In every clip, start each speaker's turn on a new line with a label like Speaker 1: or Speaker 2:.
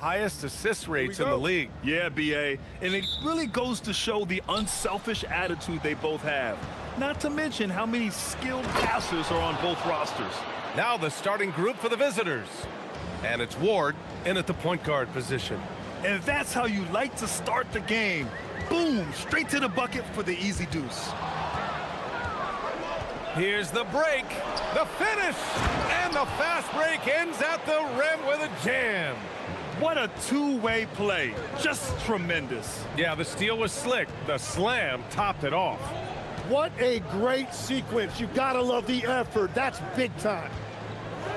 Speaker 1: Highest assist rates in the league.
Speaker 2: Yeah, BA. And it really goes to show the unselfish attitude they both have. Not to mention how many skilled passers are on both rosters.
Speaker 1: Now the starting group for the visitors. And it's Ward in at the point guard position.
Speaker 2: And that's how you like to start the game. Boom, straight to the bucket for the easy deuce.
Speaker 1: Here's the break, the finish, and the fast break ends at the rim with a jam.
Speaker 2: What a two-way play. Just tremendous.
Speaker 1: Yeah, the steal was slick. The slam topped it off.
Speaker 3: What a great sequence. You gotta love the effort. That's big time.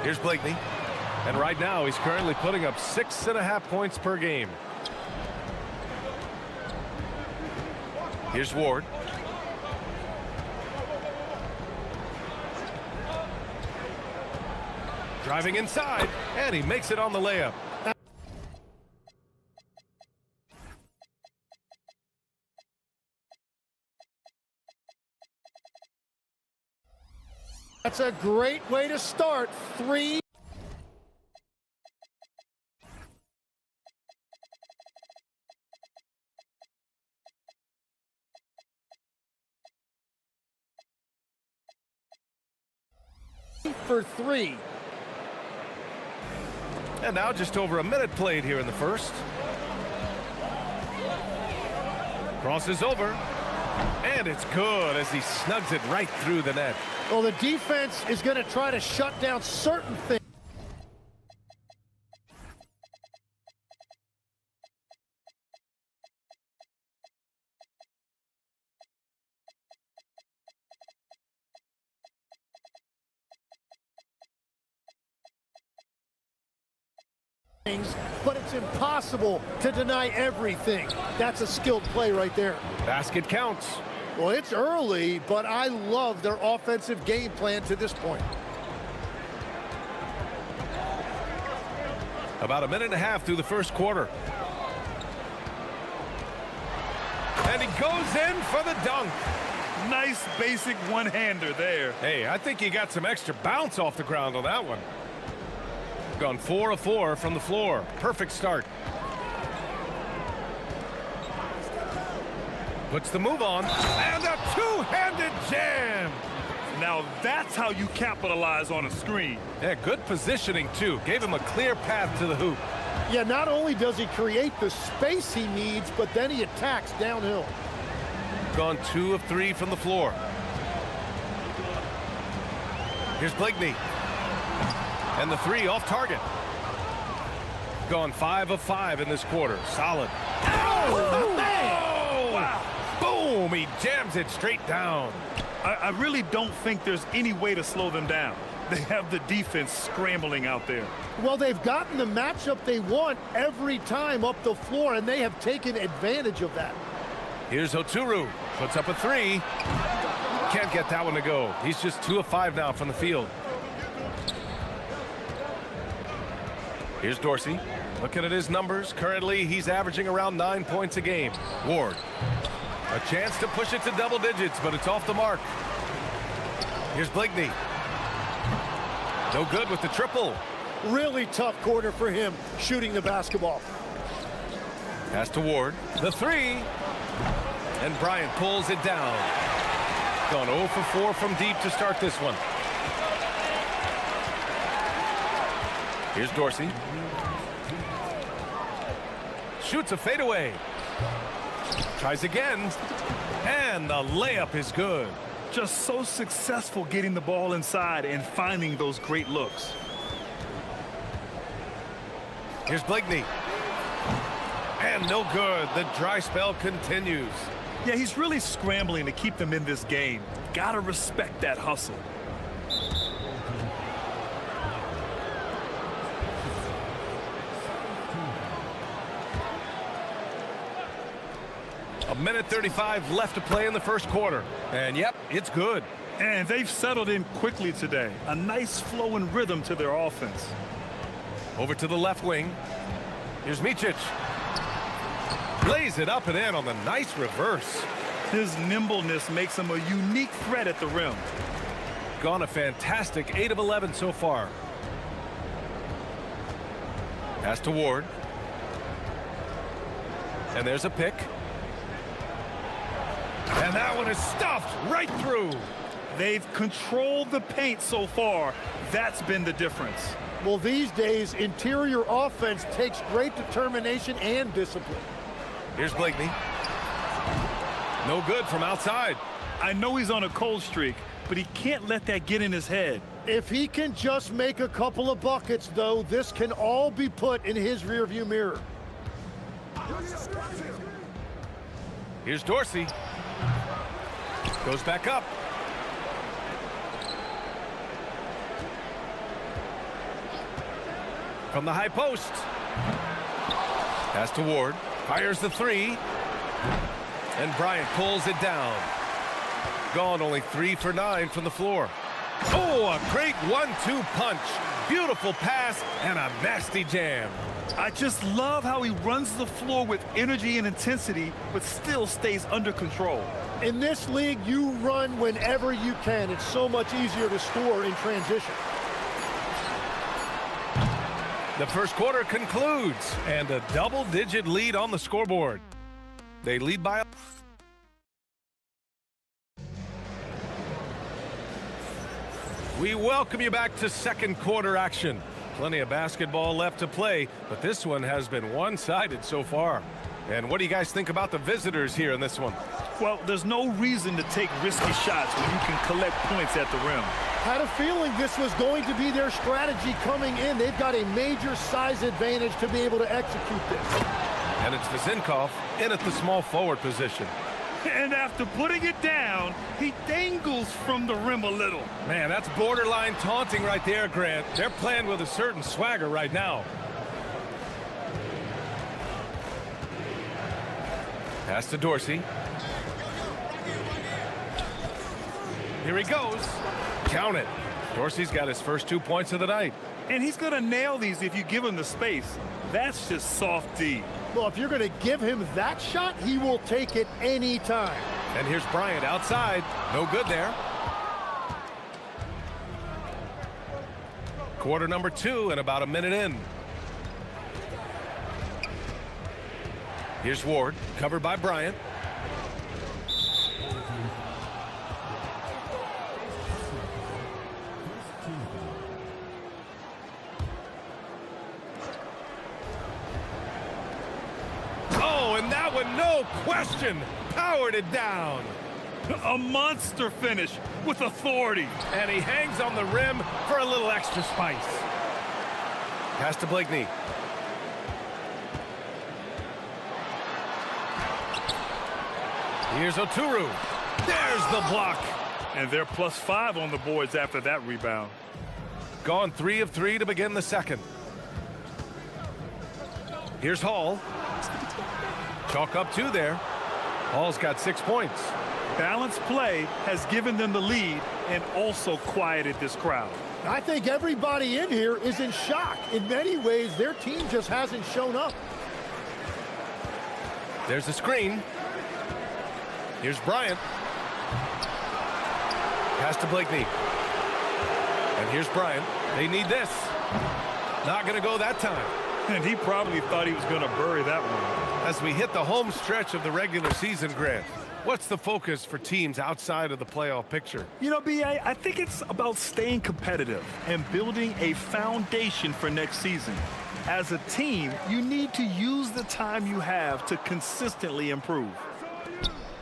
Speaker 1: Here's Blakeney. And right now, he's currently putting up 6.5 points per game. Here's Ward. Driving inside, and he makes it on the layup.
Speaker 3: That's a great way to start. 3. For 3.
Speaker 1: And now just over a minute played here in the first. Crosses over. And it's good as he snugs it right through the net.
Speaker 3: Well, the defense is going to try to shut down certain things. But it's impossible to deny everything. That's a skilled play right there.
Speaker 1: Basket counts.
Speaker 3: Well, it's early, but I love their offensive game plan to this point.
Speaker 1: About a minute and a half through the first quarter. And he goes in for the dunk.
Speaker 2: Nice basic one-hander there.
Speaker 1: Hey, I think he got some extra bounce off the ground on that one. Gone 4 of 4 from the floor. Perfect start. Puts the move on. And a two-handed jam.
Speaker 2: Now that's how you capitalize on a screen.
Speaker 1: Yeah, good positioning, too. Gave him a clear path to the hoop.
Speaker 3: Yeah, not only does he create the space he needs, but then he attacks downhill.
Speaker 1: Gone 2 of 3 from the floor. Here's Blakeney. And the 3 off target. Gone 5 of 5 in this quarter. Solid.
Speaker 2: Oh, man! Wow.
Speaker 1: Boom! He jams it straight down.
Speaker 2: I really don't think there's any way to slow them down. They have the defense scrambling out there.
Speaker 3: Well, they've gotten the matchup they want every time up the floor, and they have taken advantage of that.
Speaker 1: Here's Oturu. Puts up a 3. Can't get that one to go. He's just 2 of 5 now from the field. Here's Dorsey. Looking at his numbers. Currently, he's averaging around 9 points a game. Ward. A chance to push it to double digits, but it's off the mark. Here's Blakeney. No good with the triple.
Speaker 3: Really tough quarter for him shooting the basketball.
Speaker 1: Pass to Ward. The 3. And Bryant pulls it down. Gone 0 for 4 from deep to start this one. Here's Dorsey. Shoots a fadeaway. Tries again. And the layup is good.
Speaker 2: Just so successful getting the ball inside and finding those great looks.
Speaker 1: Here's Blakeney. And no good. The dry spell continues.
Speaker 2: Yeah, he's really scrambling to keep them in this game. Gotta respect that hustle.
Speaker 1: A minute 35 left to play in the first quarter. And yep, it's good.
Speaker 2: And they've settled in quickly today. A nice flow and rhythm to their offense.
Speaker 1: Over to the left wing. Here's Micic. Lays it up and in on the nice reverse.
Speaker 2: His nimbleness makes him a unique threat at the rim.
Speaker 1: Gone a fantastic 8 of 11 so far. Pass to Ward. And there's a pick. And that one is stuffed right through.
Speaker 2: They've controlled the paint so far. That's been the difference.
Speaker 3: Well, these days, interior offense takes great determination and discipline.
Speaker 1: Here's Blakeney. No good from outside.
Speaker 2: I know he's on a cold streak, but he can't let that get in his head.
Speaker 3: If he can just make a couple of buckets, though, this can all be put in his rearview mirror.
Speaker 1: Here's Dorsey. Goes back up. From the high post. Pass to Ward. Fires the three. And Bryant pulls it down. Gone only 3 for 9 from the floor. Oh, a great 1-2 punch. Beautiful pass and a nasty jam.
Speaker 2: I just love how he runs the floor with energy and intensity, but still stays under control.
Speaker 3: In this league, you run whenever you can. It's so much easier to score in transition.
Speaker 1: The first quarter concludes, and a double-digit lead on the scoreboard. They lead by... We welcome you back to second quarter action. Plenty of basketball left to play, but this one has been one-sided so far. And what do you guys think about the visitors here in this one?
Speaker 2: Well, there's no reason to take risky shots when you can collect points at the rim.
Speaker 3: Had a feeling this was going to be their strategy coming in. They've got a major size advantage to be able to execute this.
Speaker 1: And it's Vizinkov in at the small forward position.
Speaker 2: And after putting it down, he dangles from the rim a little.
Speaker 1: Man, that's borderline taunting right there, Grant. They're playing with a certain swagger right now. Pass to Dorsey. Here he goes. Count it. Dorsey's got his first 2 points of the night.
Speaker 2: And he's going to nail these if you give him the space. That's just soft D.
Speaker 3: Well, if you're going to give him that shot, he will take it any time.
Speaker 1: And here's Bryant outside. No good there. Quarter number 2 and about a minute in. Here's Ward, covered by Bryant. Oh, and that one, no question, powered it down.
Speaker 2: A monster finish with authority.
Speaker 1: And he hangs on the rim for a little extra spice. Pass to Blakeney. Here's Oturu. There's the block.
Speaker 2: And they're +5 on the boards after that rebound.
Speaker 1: Gone 3 of 3 to begin the second. Here's Hall. Chalk up 2 there. Hall's got 6 points.
Speaker 2: Balanced play has given them the lead and also quieted this crowd.
Speaker 3: I think everybody in here is in shock. In many ways, their team just hasn't shown up.
Speaker 1: There's the screen. Here's Bryant. Pass to Blakeney. And here's Bryant. They need this. Not going to go that time.
Speaker 2: And he probably thought he was going to bury that one.
Speaker 1: As we hit the home stretch of the regular season, Grant, what's the focus for teams outside of the playoff picture?
Speaker 2: You know, B.A., I think it's about staying competitive and building a foundation for next season. As a team, you need to use the time you have to consistently improve.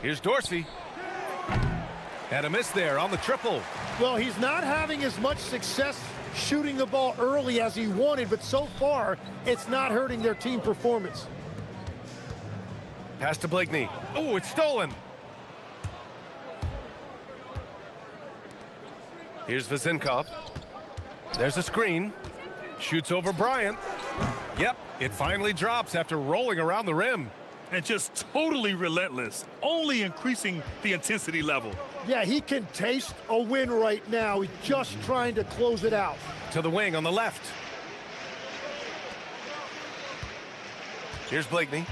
Speaker 1: Here's Dorsey. And a miss there on the triple.
Speaker 3: Well, he's not having as much success shooting the ball early as he wanted, but so far, it's not hurting their team performance.
Speaker 1: Pass to Blakeney. Oh, it's stolen. Here's Vizinkov. There's a screen. Shoots over Bryant. Yep, it finally drops after rolling around the rim.
Speaker 2: And just totally relentless, only increasing the intensity level.
Speaker 3: Yeah, he can taste a win right now. He's just trying to close it out.
Speaker 1: To the wing on the left. Here's Blakeney.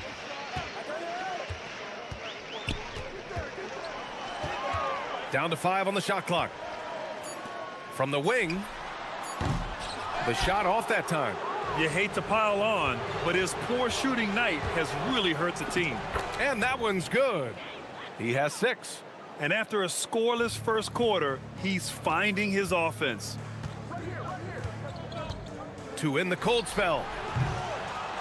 Speaker 1: Down to 5 on the shot clock. From the wing. The shot off that time.
Speaker 2: You hate to pile on, but his poor shooting night has really hurt the team.
Speaker 1: And that one's good. He has 6.
Speaker 2: And after a scoreless first quarter, he's finding his offense.
Speaker 1: To end the cold spell.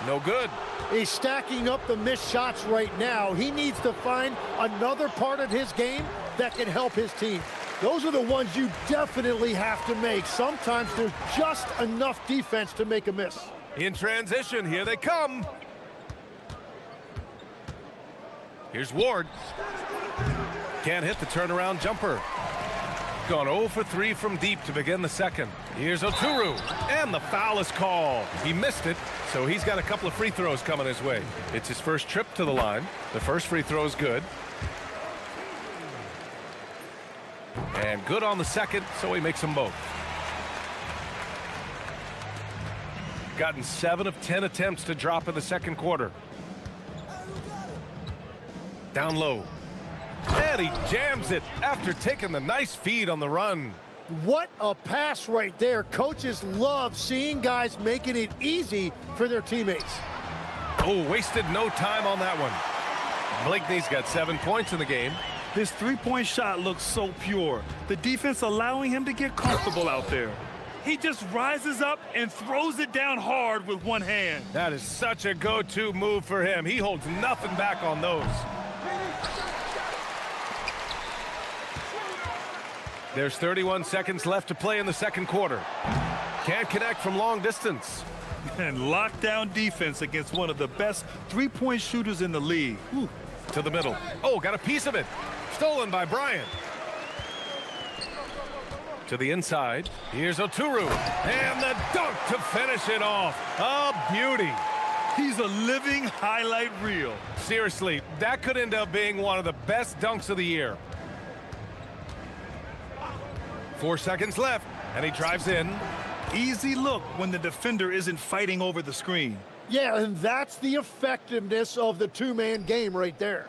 Speaker 1: No good.
Speaker 3: He's stacking up the missed shots right now. He needs to find another part of his game that can help his team. Those are the ones you definitely have to make. Sometimes there's just enough defense to make a miss.
Speaker 1: In transition, here they come. Here's Ward. Can't hit the turnaround jumper. Gone 0 for 3 from deep to begin the second. Here's Oturu, and the foul is called. He missed it, so he's got a couple of free throws coming his way. It's his first trip to the line. The first free throw is good. And good on the second, so he makes them both. Gotten 7 of 10 attempts to drop in the second quarter. Down low. And he jams it after taking the nice feed on the run.
Speaker 3: What a pass right there. Coaches love seeing guys making it easy for their teammates.
Speaker 1: Oh, wasted no time on that one. Blakeney's got 7 points in the game.
Speaker 2: His three-point shot looks so pure. The defense allowing him to get comfortable out there. He just rises up and throws it down hard with one hand.
Speaker 1: That is such a go-to move for him. He holds nothing back on those. There's 31 seconds left to play in the second quarter. Can't connect from long distance.
Speaker 2: And lockdown defense against one of the best three-point shooters in the league. Whew.
Speaker 1: To the middle. Oh, got a piece of it. Stolen by Bryant. To the inside. Here's Oturu. And the dunk to finish it off. A beauty.
Speaker 2: He's a living highlight reel.
Speaker 1: Seriously, that could end up being one of the best dunks of the year. 4 seconds left, and he drives in.
Speaker 2: Easy look when the defender isn't fighting over the screen.
Speaker 3: Yeah, and that's the effectiveness of the two-man game right there.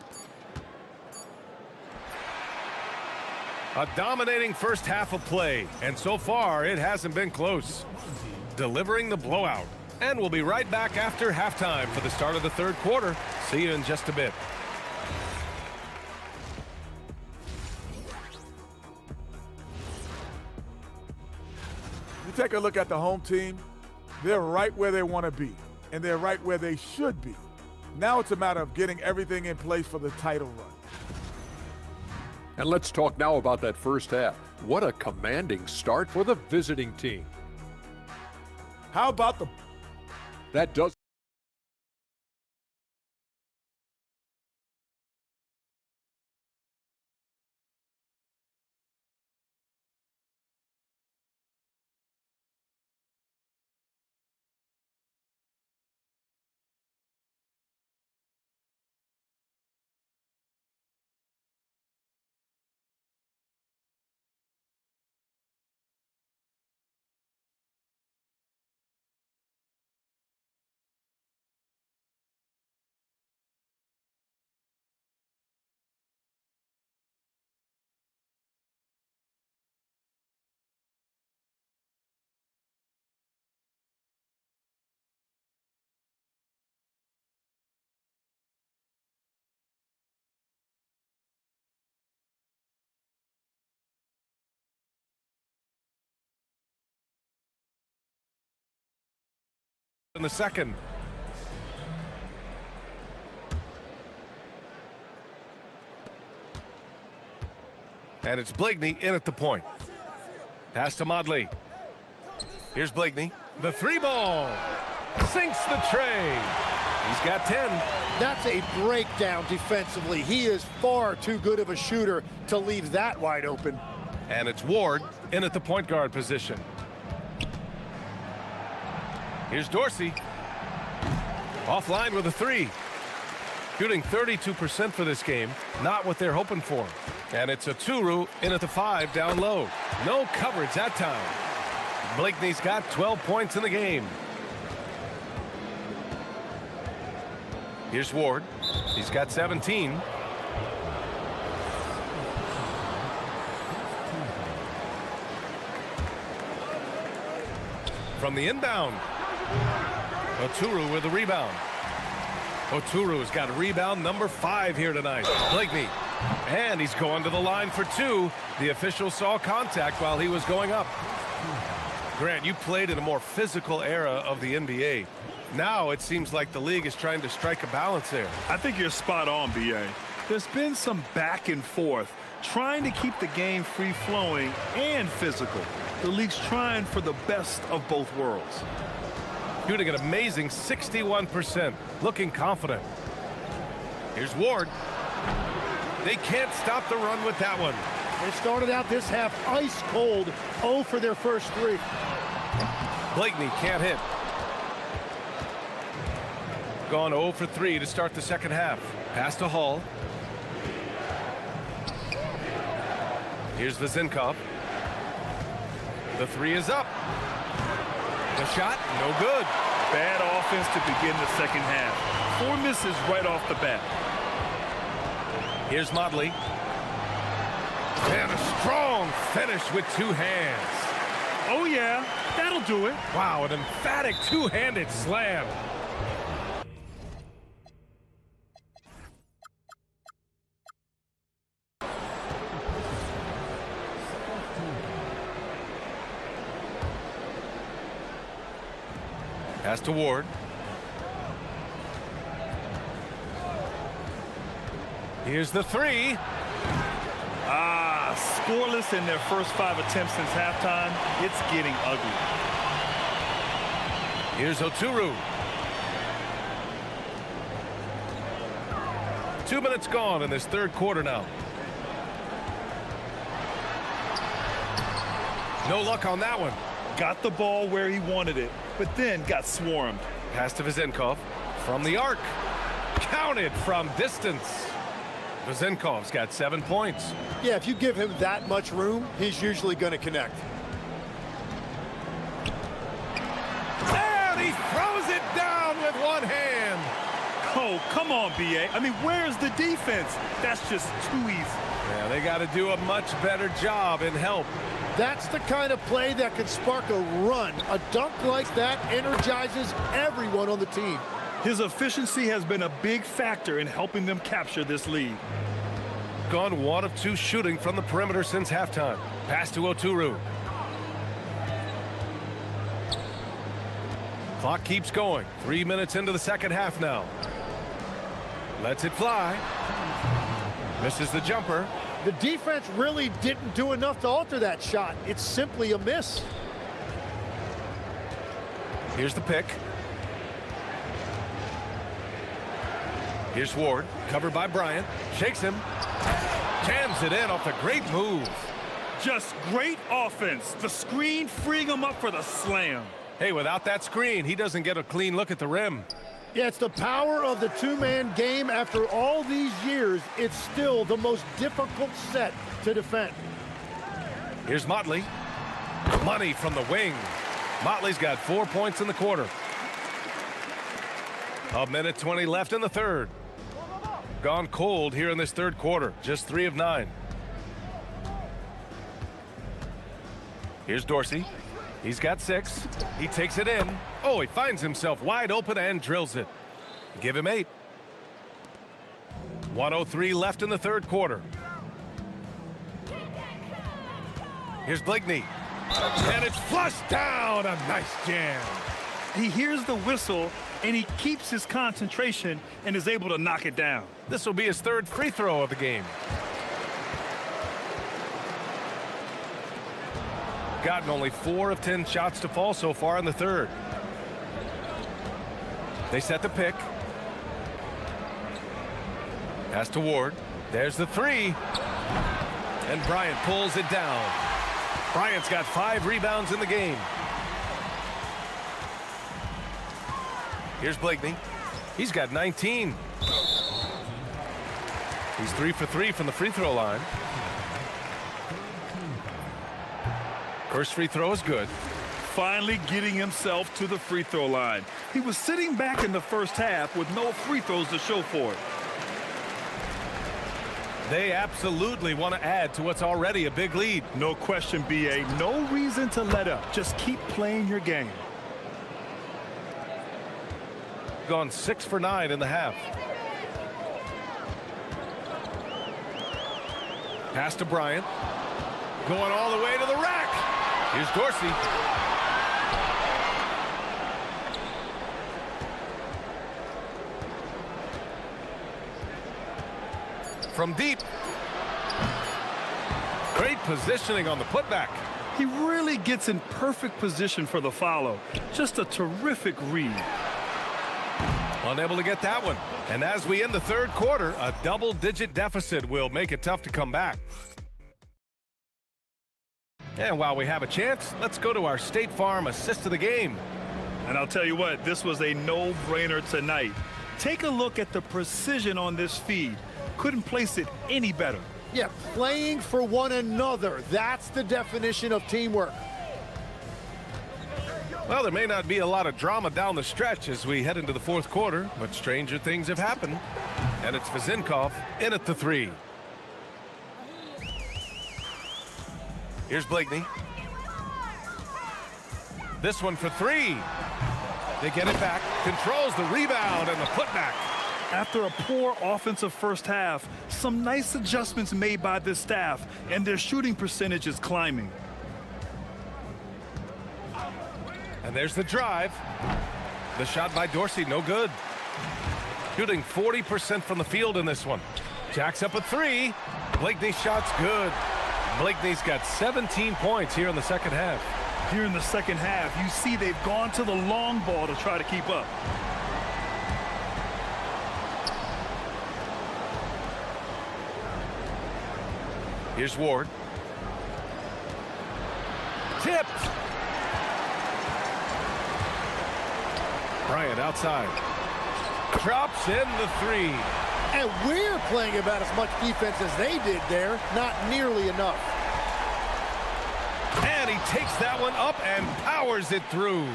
Speaker 1: A dominating first half of play, and so far it hasn't been close. Delivering the blowout. And we'll be right back after halftime for the start of the third quarter. See you in just a bit.
Speaker 4: You take a look at the home team, they're right where they want to be, and they're right where they should be. Now it's a matter of getting everything in place for the title run.
Speaker 5: And let's talk now about that first half. What a commanding start for the visiting team.
Speaker 4: How about the...
Speaker 5: That does...
Speaker 1: In the second. And it's Blakeney in at the point. Pass to Modley. Here's Blakeney. The three ball. Sinks the tray. He's got 10.
Speaker 3: That's a breakdown defensively. He is far too good of a shooter to leave that wide open.
Speaker 1: And it's Ward in at the point guard position. Here's Dorsey. Offline with a three. Shooting 32% for this game. Not what they're hoping for. And it's Oturu in at the 5 down low. No coverage that time. Blakeney's got 12 points in the game. Here's Ward. He's got 17. From the inbound. Oturu with the rebound. Oturu's got rebound number 5 here tonight. Blakeney. And he's going to the line for 2. The official saw contact while he was going up. Grant, you played in a more physical era of the NBA. Now it seems like the league is trying to strike a balance there.
Speaker 2: I think you're spot on, B.A. There's been some back and forth, trying to keep the game free-flowing and physical. The league's trying for the best of both worlds.
Speaker 1: Shooting an amazing 61%, looking confident. Here's Ward. They can't stop the run with that one.
Speaker 3: They started out this half ice cold, 0 for their first 3.
Speaker 1: Blakeney can't hit. Gone 0 for 3 to start the second half. Pass to Hall. Here's Vezinkov. The 3 is up. The shot, no good.
Speaker 2: Bad offense to begin the second half. 4 misses right off the bat.
Speaker 1: Here's Motley. And a strong finish with 2 hands.
Speaker 2: Oh, yeah, that'll do it.
Speaker 1: Wow, an emphatic 2-handed slam. Pass to Ward. Here's the 3.
Speaker 2: Scoreless in their first 5 attempts since halftime. It's getting ugly.
Speaker 1: Here's Oturu. 2 minutes gone in this third quarter now. No luck on that one.
Speaker 2: Got the ball where he wanted it, but then got swarmed.
Speaker 1: Pass to Vezinkov from the arc. Counted from distance. Vezinkov's got 7 points.
Speaker 3: Yeah, if you give him that much room, he's usually going to connect.
Speaker 1: And he throws it down with 1 hand.
Speaker 2: Oh, come on, B.A. I mean, where's the defense? That's just too easy.
Speaker 1: Yeah, they got to do a much better job in help.
Speaker 3: That's the kind of play that can spark a run. A dunk like that energizes everyone on the team.
Speaker 2: His efficiency has been a big factor in helping them capture this lead.
Speaker 1: Gone 1 of 2 shooting from the perimeter since halftime. Pass to Oturu. Clock keeps going. 3 minutes into the second half now. Lets it fly. Misses the jumper.
Speaker 3: The defense really didn't do enough to alter that shot. It's simply a miss.
Speaker 1: Here's the pick. Here's Ward, covered by Bryant. Shakes him. Jams it in off the great move.
Speaker 2: Just great offense. The screen freeing him up for the slam.
Speaker 1: Hey, without that screen, he doesn't get a clean look at the rim.
Speaker 3: Yeah, it's the power of the 2-man game. After all these years, it's still the most difficult set to defend.
Speaker 1: Here's Motley. Money from the wing. Motley's got 4 points in the quarter. 1:20 left in the third. Gone cold here in this third quarter. Just 3 of 9. Here's Dorsey. He's got 6. He takes it in. Oh, he finds himself wide open and drills it. Give him 8. 1:03 left in the third quarter. Here's Blakeney. And it's flushed down. A nice jam.
Speaker 2: He hears the whistle, and he keeps his concentration and is able to knock it down.
Speaker 1: This will be his 3rd free throw of the game. Gotten only 4 of 10 shots to fall so far in the third. They set the pick. Pass to Ward. There's the 3. And Bryant pulls it down. Bryant's got 5 rebounds in the game. Here's Blakeney. He's got 19. He's 3 for 3 from the free throw line. First free throw is good.
Speaker 2: Finally getting himself to the free throw line. He was sitting back in the first half with no free throws to show for it.
Speaker 1: They absolutely want to add to what's already a big lead.
Speaker 2: No question, B.A. No reason to let up. Just keep playing your game.
Speaker 1: gone 6 for 9 in the half. Pass to Bryant. Going all the way to the rack. Here's Dorsey. From deep. Great positioning on the putback.
Speaker 2: He really gets in perfect position for the follow. Just a terrific read.
Speaker 1: Unable to get that one. And as we end the third quarter, a double-digit deficit will make it tough to come back. And while we have a chance, let's go to our State Farm assist of the game.
Speaker 2: And I'll tell you what, this was a no-brainer tonight. Take a look at the precision on this feed. Couldn't place it any better.
Speaker 3: Yeah, playing for one another. That's the definition of teamwork.
Speaker 1: Well, there may not be a lot of drama down the stretch as we head into the fourth quarter, but stranger things have happened. And it's Vazinkov in at the 3. Here's Blakeney. This one for 3. They get it back, controls the rebound and the putback.
Speaker 2: After a poor offensive first half, some nice adjustments made by this staff, and their shooting percentage is climbing.
Speaker 1: And there's the drive. The shot by Dorsey, no good. Shooting 40% from the field in this one. Jacks up a 3. Blakeney's shot's good. Blakeney's got 17 points here in the second half.
Speaker 2: Here in the second half, you see they've gone to the long ball to try to keep up.
Speaker 1: Here's Ward. Tipped. Bryant outside. Drops in the 3.
Speaker 3: And we're playing about as much defense as they did there. Not nearly enough.
Speaker 1: And he takes that one up and powers it through.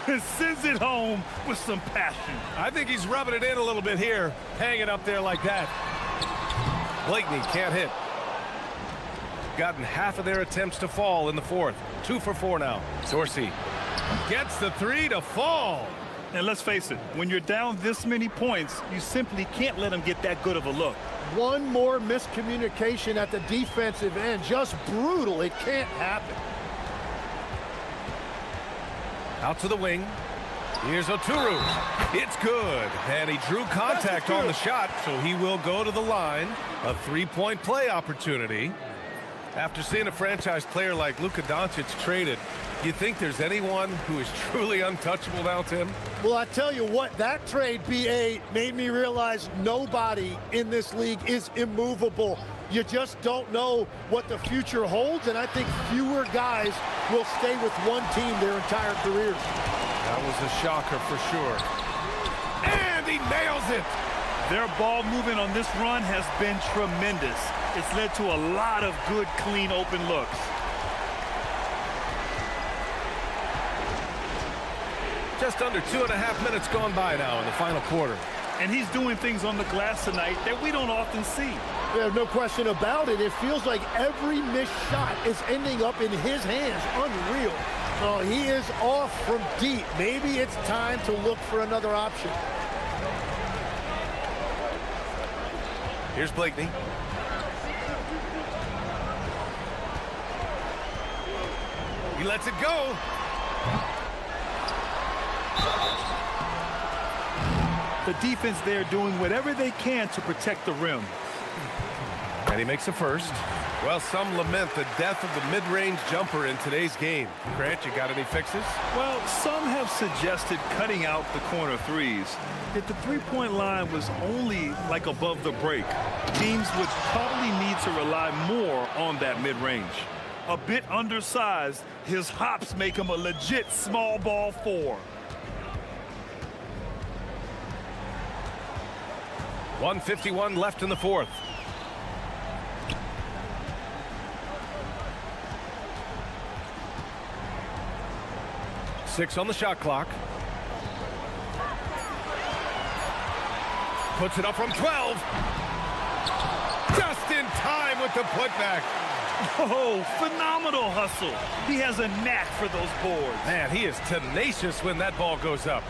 Speaker 2: Sends it home with some passion.
Speaker 1: I think he's rubbing it in a little bit here, hanging up there like that. Blakeney can't hit. Gotten half of their attempts to fall in the fourth. 2 for 4 now. Dorsey gets the 3 to fall.
Speaker 2: And let's face it, when you're down this many points, you simply can't let them get that good of a look.
Speaker 3: One more miscommunication at the defensive end. Just brutal. It can't happen.
Speaker 1: Out to the wing. Here's Oturu. It's good. And he drew contact on the shot, so he will go to the line. A 3-point play opportunity. After seeing a franchise player like Luka Doncic traded, do you think there's anyone who is truly untouchable now, Tim?
Speaker 3: Well, I tell you what, that trade, BA, made me realize nobody in this league is immovable. You just don't know what the future holds, and I think fewer guys will stay with one team their entire careers.
Speaker 1: That was a shocker for sure. And he nails it!
Speaker 2: Their ball movement on this run has been tremendous. It's led to a lot of good, clean, open looks.
Speaker 1: Just under 2.5 minutes gone by now in the final quarter.
Speaker 2: And he's doing things on the glass tonight that we don't often see.
Speaker 3: There's no question about it. It feels like every missed shot is ending up in his hands. Unreal. Oh, he is off from deep. Maybe it's time to look for another option.
Speaker 1: Here's Blakeney. He lets it go.
Speaker 2: The defense there doing whatever they can to protect the rim.
Speaker 1: And he makes a first. Well, some lament the death of the mid-range jumper in today's game. Grant, you got any fixes?
Speaker 2: Well, some have suggested cutting out the corner threes. If the three-point line was only like above the break, teams would probably need to rely more on that mid-range. A bit undersized, his hops make him a legit small ball 4.
Speaker 1: 1:51 left in the fourth. Six on the shot clock. Puts it up from 12. Just in time with the putback.
Speaker 2: Oh, phenomenal hustle. He has a knack for those boards.
Speaker 1: Man, he is tenacious when that ball goes up.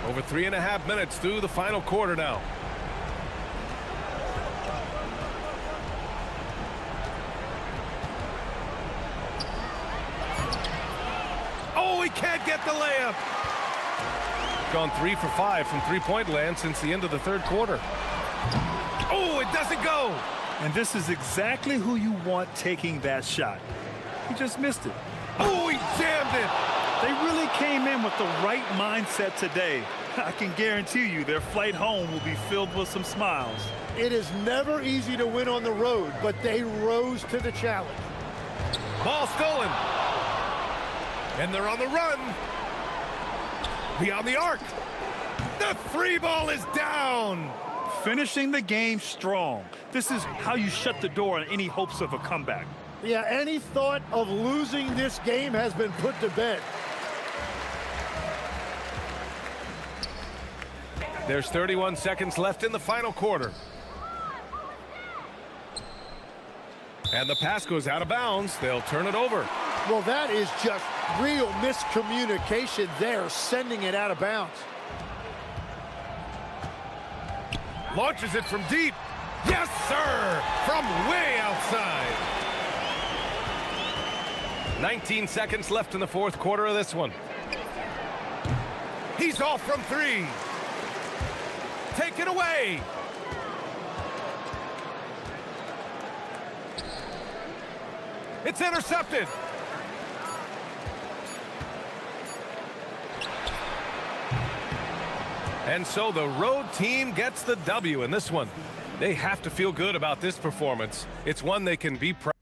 Speaker 1: Over 3.5 minutes through the final quarter now. Oh, he can't get the layup. Gone 3 for 5 from three-point land since the end of the third quarter. Oh, it doesn't go.
Speaker 2: And this is exactly who you want taking that shot. He just missed it.
Speaker 1: Oh, he jammed it.
Speaker 2: They really came in with the right mindset today. I can guarantee you their flight home will be filled with some smiles.
Speaker 3: It is never easy to win on the road, but they rose to the challenge.
Speaker 1: Ball stolen. And they're on the run. Beyond the arc. The three ball is down.
Speaker 2: Finishing the game strong. This is how you shut the door on any hopes of a comeback.
Speaker 3: Yeah, any thought of losing this game has been put to bed.
Speaker 1: There's 31 seconds left in the final quarter. And the pass goes out of bounds. They'll turn it over.
Speaker 3: Well, that is just real miscommunication there, sending it out of bounds.
Speaker 1: Launches it from deep. Yes, sir! From way outside. 19 seconds left in the fourth quarter of this one. He's off from three. Take it away. It's intercepted. And so the road team gets the W in this one. They have to feel good about this performance. It's one they can be proud of.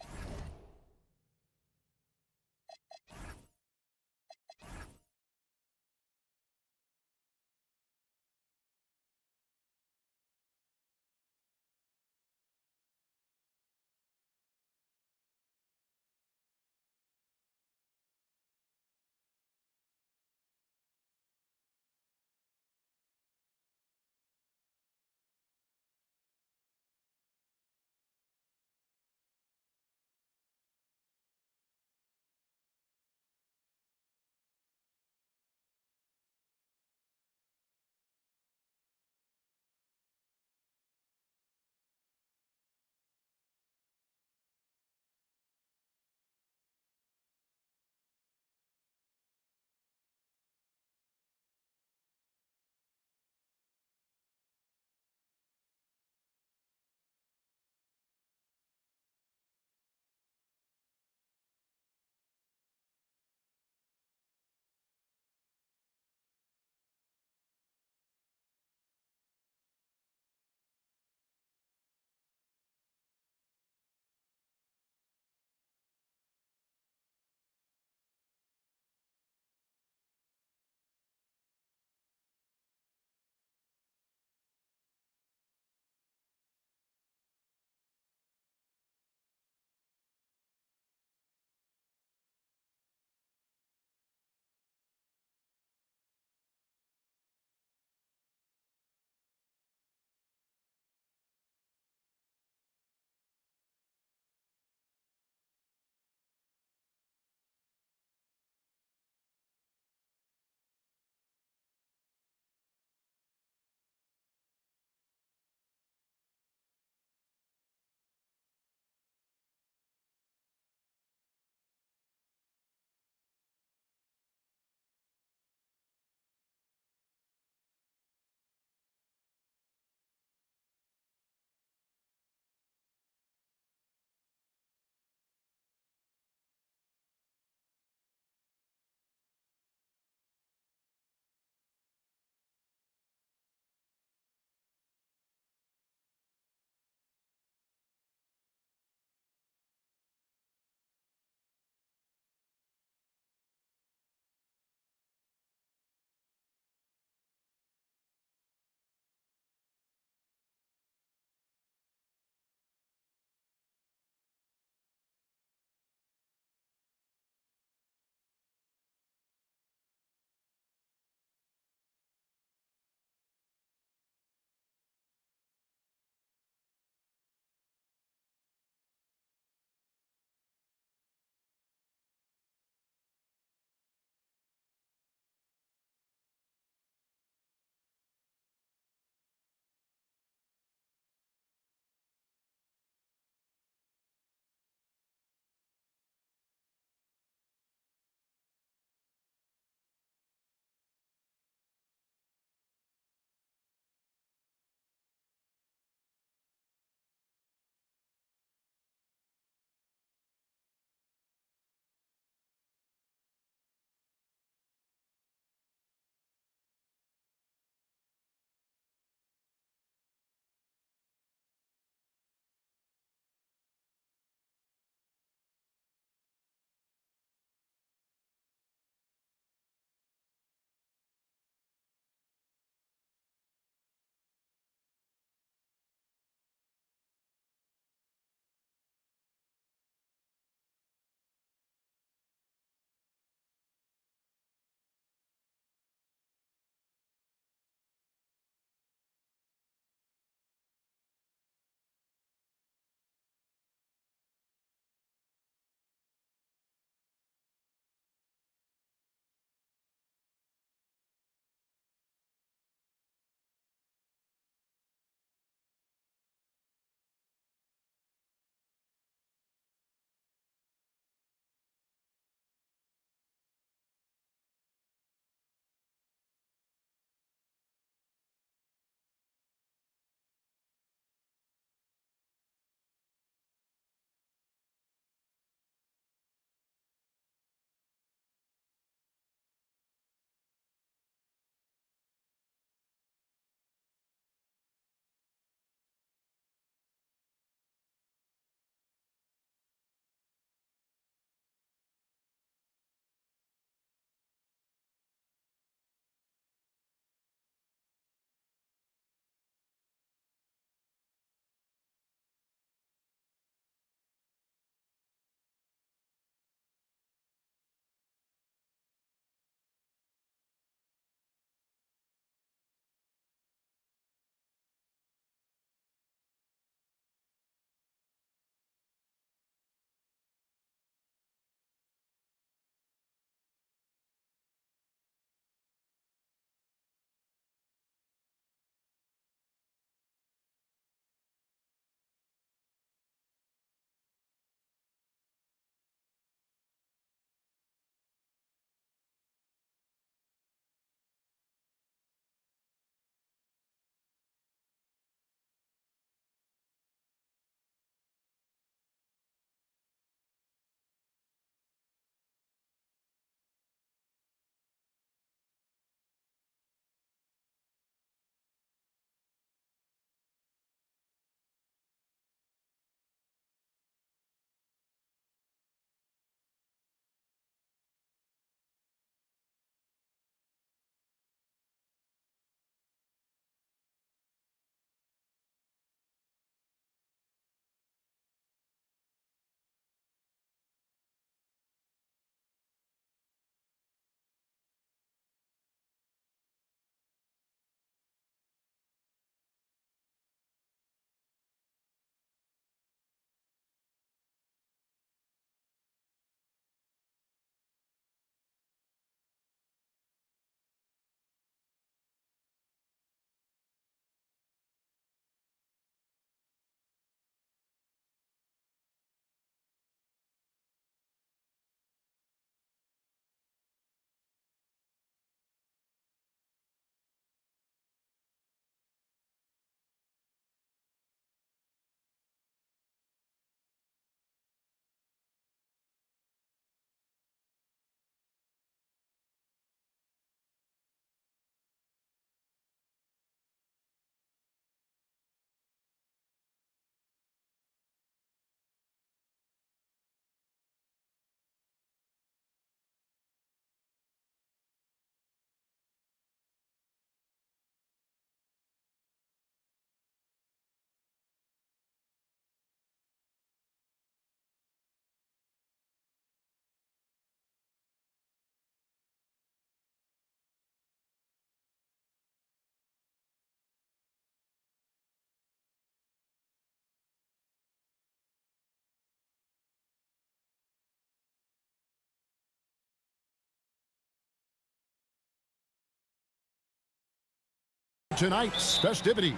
Speaker 6: Tonight's festivities.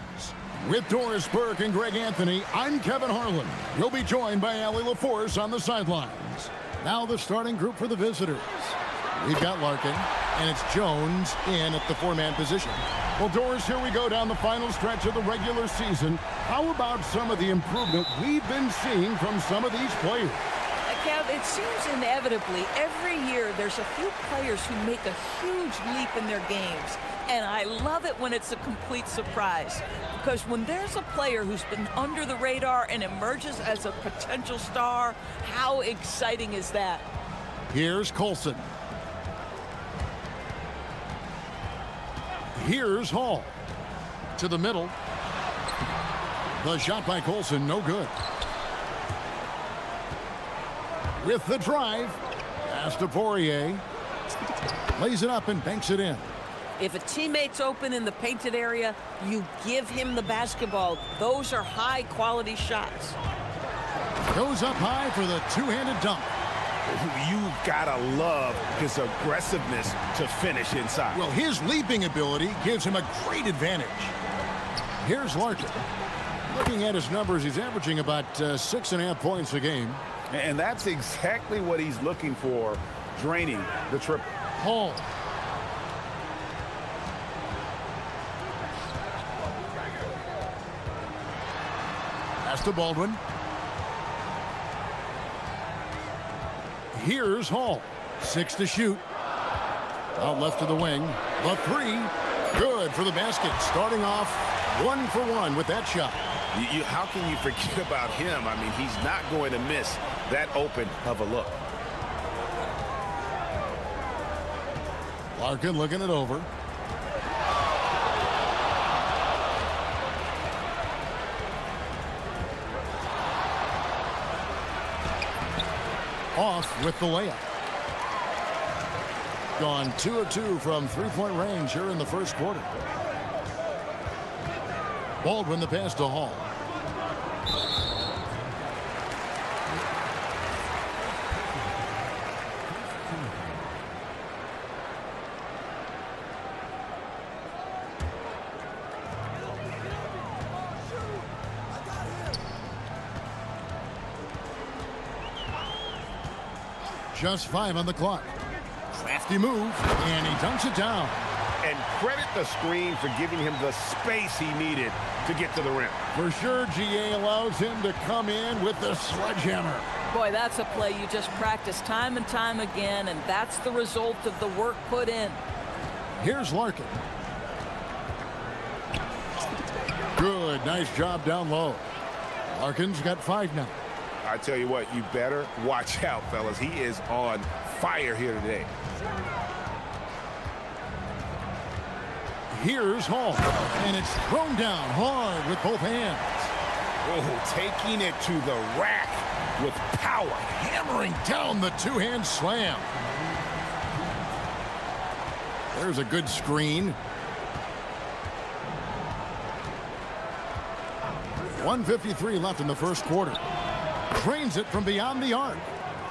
Speaker 6: With Doris Burke and Greg Anthony, I'm Kevin Harlan. We'll be joined by Allie LaForce on the sidelines. Now the starting group for the visitors. We've got Larkin, and it's Jones in at the four-man position. Well, Doris, here we go down the final stretch of the regular season. How about some of the improvement we've been seeing from some of these players?
Speaker 7: Kev, it seems inevitably every year there's a few players who make a huge leap in their games. And I love it when it's a complete surprise. Because when there's a player who's been under the radar and emerges as a potential star, how exciting is that?
Speaker 6: Here's Colson. Here's Hall. To the middle. The shot by Colson, no good. With the drive. Pass to Poirier. Lays it up and banks it in.
Speaker 7: If a teammate's open in the painted area, you give him the basketball. Those are high-quality shots.
Speaker 6: Goes up high for the two-handed dunk.
Speaker 2: You gotta love his aggressiveness to finish inside.
Speaker 6: Well, his leaping ability gives him a great advantage. Here's Larkin. Looking at his numbers, he's averaging about 6.5 points a game.
Speaker 2: And that's exactly what he's looking for, draining the triple.
Speaker 6: Hall. Pass to Baldwin. Here's Hall. 6 to shoot. Out left to the wing. The three. Good for the basket. Starting off 1 for 1 with that shot.
Speaker 2: How can you forget about him? I mean, he's not going to miss that open of a look.
Speaker 6: Larkin looking it over. Off with the layup. Gone 2 of 2 from three-point range here in the first quarter. Baldwin the pass to Hall. Just 5 on the clock. Crafty move, and he dunks it down.
Speaker 2: And credit the screen for giving him the space he needed to get to the rim.
Speaker 6: For sure, GA allows him to come in with the sledgehammer.
Speaker 7: Boy, that's a play you just practice time and time again, and that's the result of the work put in.
Speaker 6: Here's Larkin. Good, nice job down low. Larkin's got 5 now.
Speaker 2: I tell you what, you better watch out, fellas. He is on fire here today.
Speaker 6: Here's Hall, and it's thrown down hard with both hands.
Speaker 2: Oh, taking it to the rack with power.
Speaker 6: Hammering down the two-hand slam. There's a good screen. 1:53 left in the first quarter. Trains it from beyond the arc.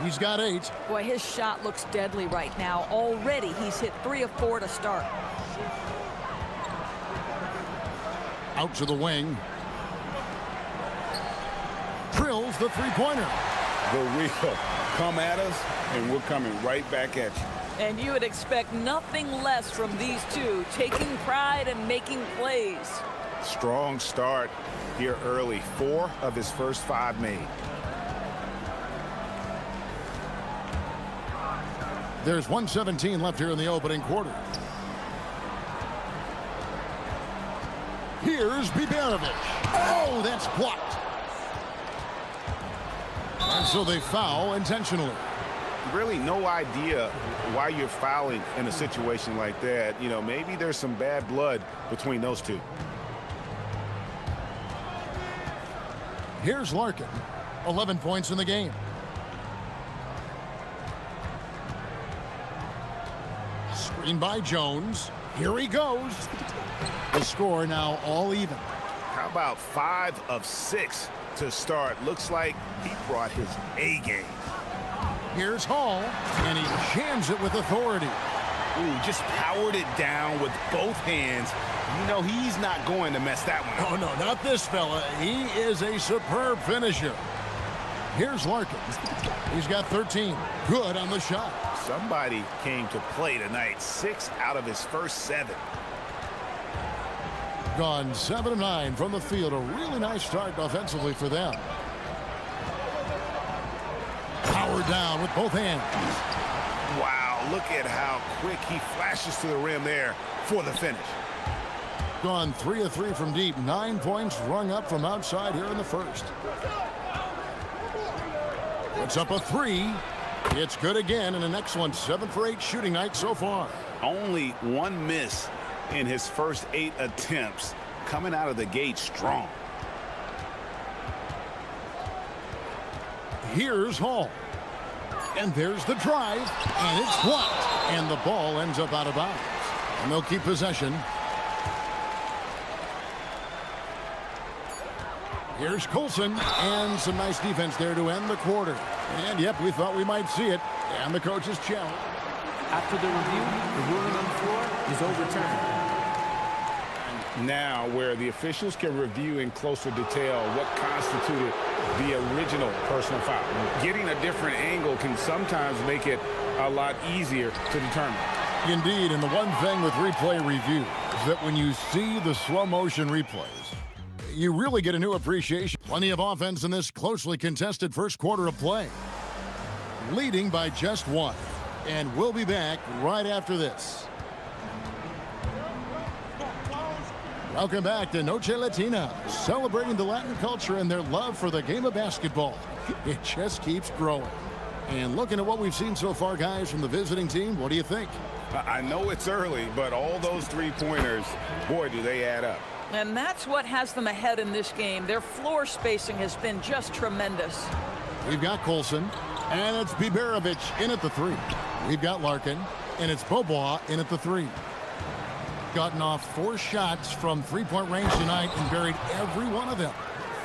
Speaker 6: He's got 8.
Speaker 7: Boy, his shot looks deadly right now. Already he's hit 3 of 4 to start.
Speaker 6: Out to the wing. Drills the three-pointer.
Speaker 2: The real come at us, and we're coming right back at you.
Speaker 7: And you would expect nothing less from these two, taking pride and making plays.
Speaker 2: Strong start here early. 4 of his first 5 made.
Speaker 6: There's 1:17 left here in the opening quarter. Here's Biberovic. Oh, that's blocked. And so they foul intentionally.
Speaker 2: Really no idea why you're fouling in a situation like that. You know, maybe there's some bad blood between those two.
Speaker 6: Here's Larkin. 11 points in the game. Screen by Jones. Here he goes. The score now all even.
Speaker 2: How about 5 of 6 to start? Looks like he brought his A game.
Speaker 6: Here's Hall, and he jams it with authority.
Speaker 8: Ooh, just powered it down with both hands. You know he's not going to mess that one up.
Speaker 6: Oh, no, not this fella. He is a superb finisher. Here's Larkin. He's got 13. Good on the shot.
Speaker 8: Somebody came to play tonight. 6 out of his first 7.
Speaker 6: Gone 7 of 9 from the field. A really nice start offensively for them. Powered down with both hands.
Speaker 8: Wow, look at how quick he flashes to the rim there for the finish.
Speaker 6: Gone 3 of 3 from deep. 9 points rung up from outside here in the first. Puts up a 3. It's good again, and an excellent 7 for 8 shooting night so far.
Speaker 8: Only 1 miss in his first 8 attempts. Coming out of the gate strong.
Speaker 6: Here's Hall. And there's the drive, and it's blocked. And the ball ends up out of bounds. And they'll keep possession. Here's Colson, and some nice defense there to end the quarter. And, yep, we thought we might see it. And the coach's challenge.
Speaker 9: After the review, the ruling on the floor is overturned.
Speaker 8: Now, where the officials can review in closer detail what constituted the original personal foul. Getting a different angle can sometimes make it a lot easier to determine.
Speaker 6: Indeed, and the one thing with replay review is that when you see the slow motion replays, you really get a new appreciation. Plenty of offense in this closely contested first quarter of play. Leading by just 1. And we'll be back right after this. Welcome back to Noche Latina, celebrating the Latin culture and their love for the game of basketball. It just keeps growing. And looking at what we've seen so far, guys, from the visiting team, what do you think?
Speaker 8: I know it's early, but all those 3-pointers, boy, do they add up.
Speaker 7: And that's what has them ahead in this game. Their floor spacing has been just tremendous.
Speaker 6: We've got Colson, and it's Biberovic in at the 3. We've got Larkin, and it's Bobois in at the 3. Gotten off 4 shots from 3-point range tonight and buried every one of them.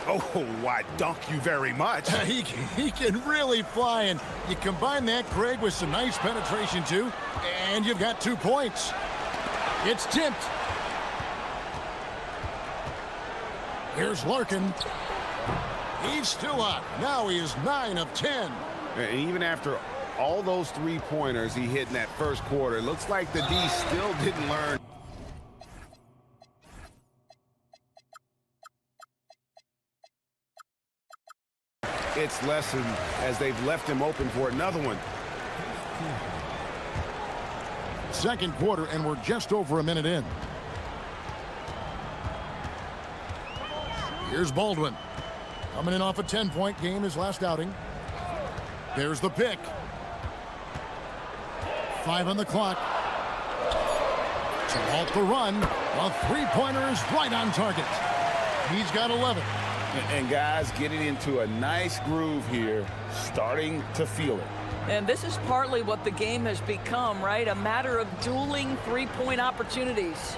Speaker 8: Oh, why, dunk you very much.
Speaker 6: He can really fly, and you combine that, Greg, with some nice penetration, too, and you've got 2 points. It's tipped. Here's Larkin. He's still up. Now he is 9 of 10.
Speaker 8: And even after all those 3-pointers he hit in that first quarter, it looks like the D still didn't learn. Its lesson as they've left him open for another one.
Speaker 6: Second quarter, and we're just over a minute in. Here's Baldwin. Coming in off a 10-point game his last outing. There's the pick. 5 on the clock. To halt the run, a 3-pointer is right on target. He's got 11.
Speaker 8: And guys getting into a nice groove here, starting to feel it.
Speaker 7: And this is partly what the game has become, right? A matter of dueling 3-point opportunities.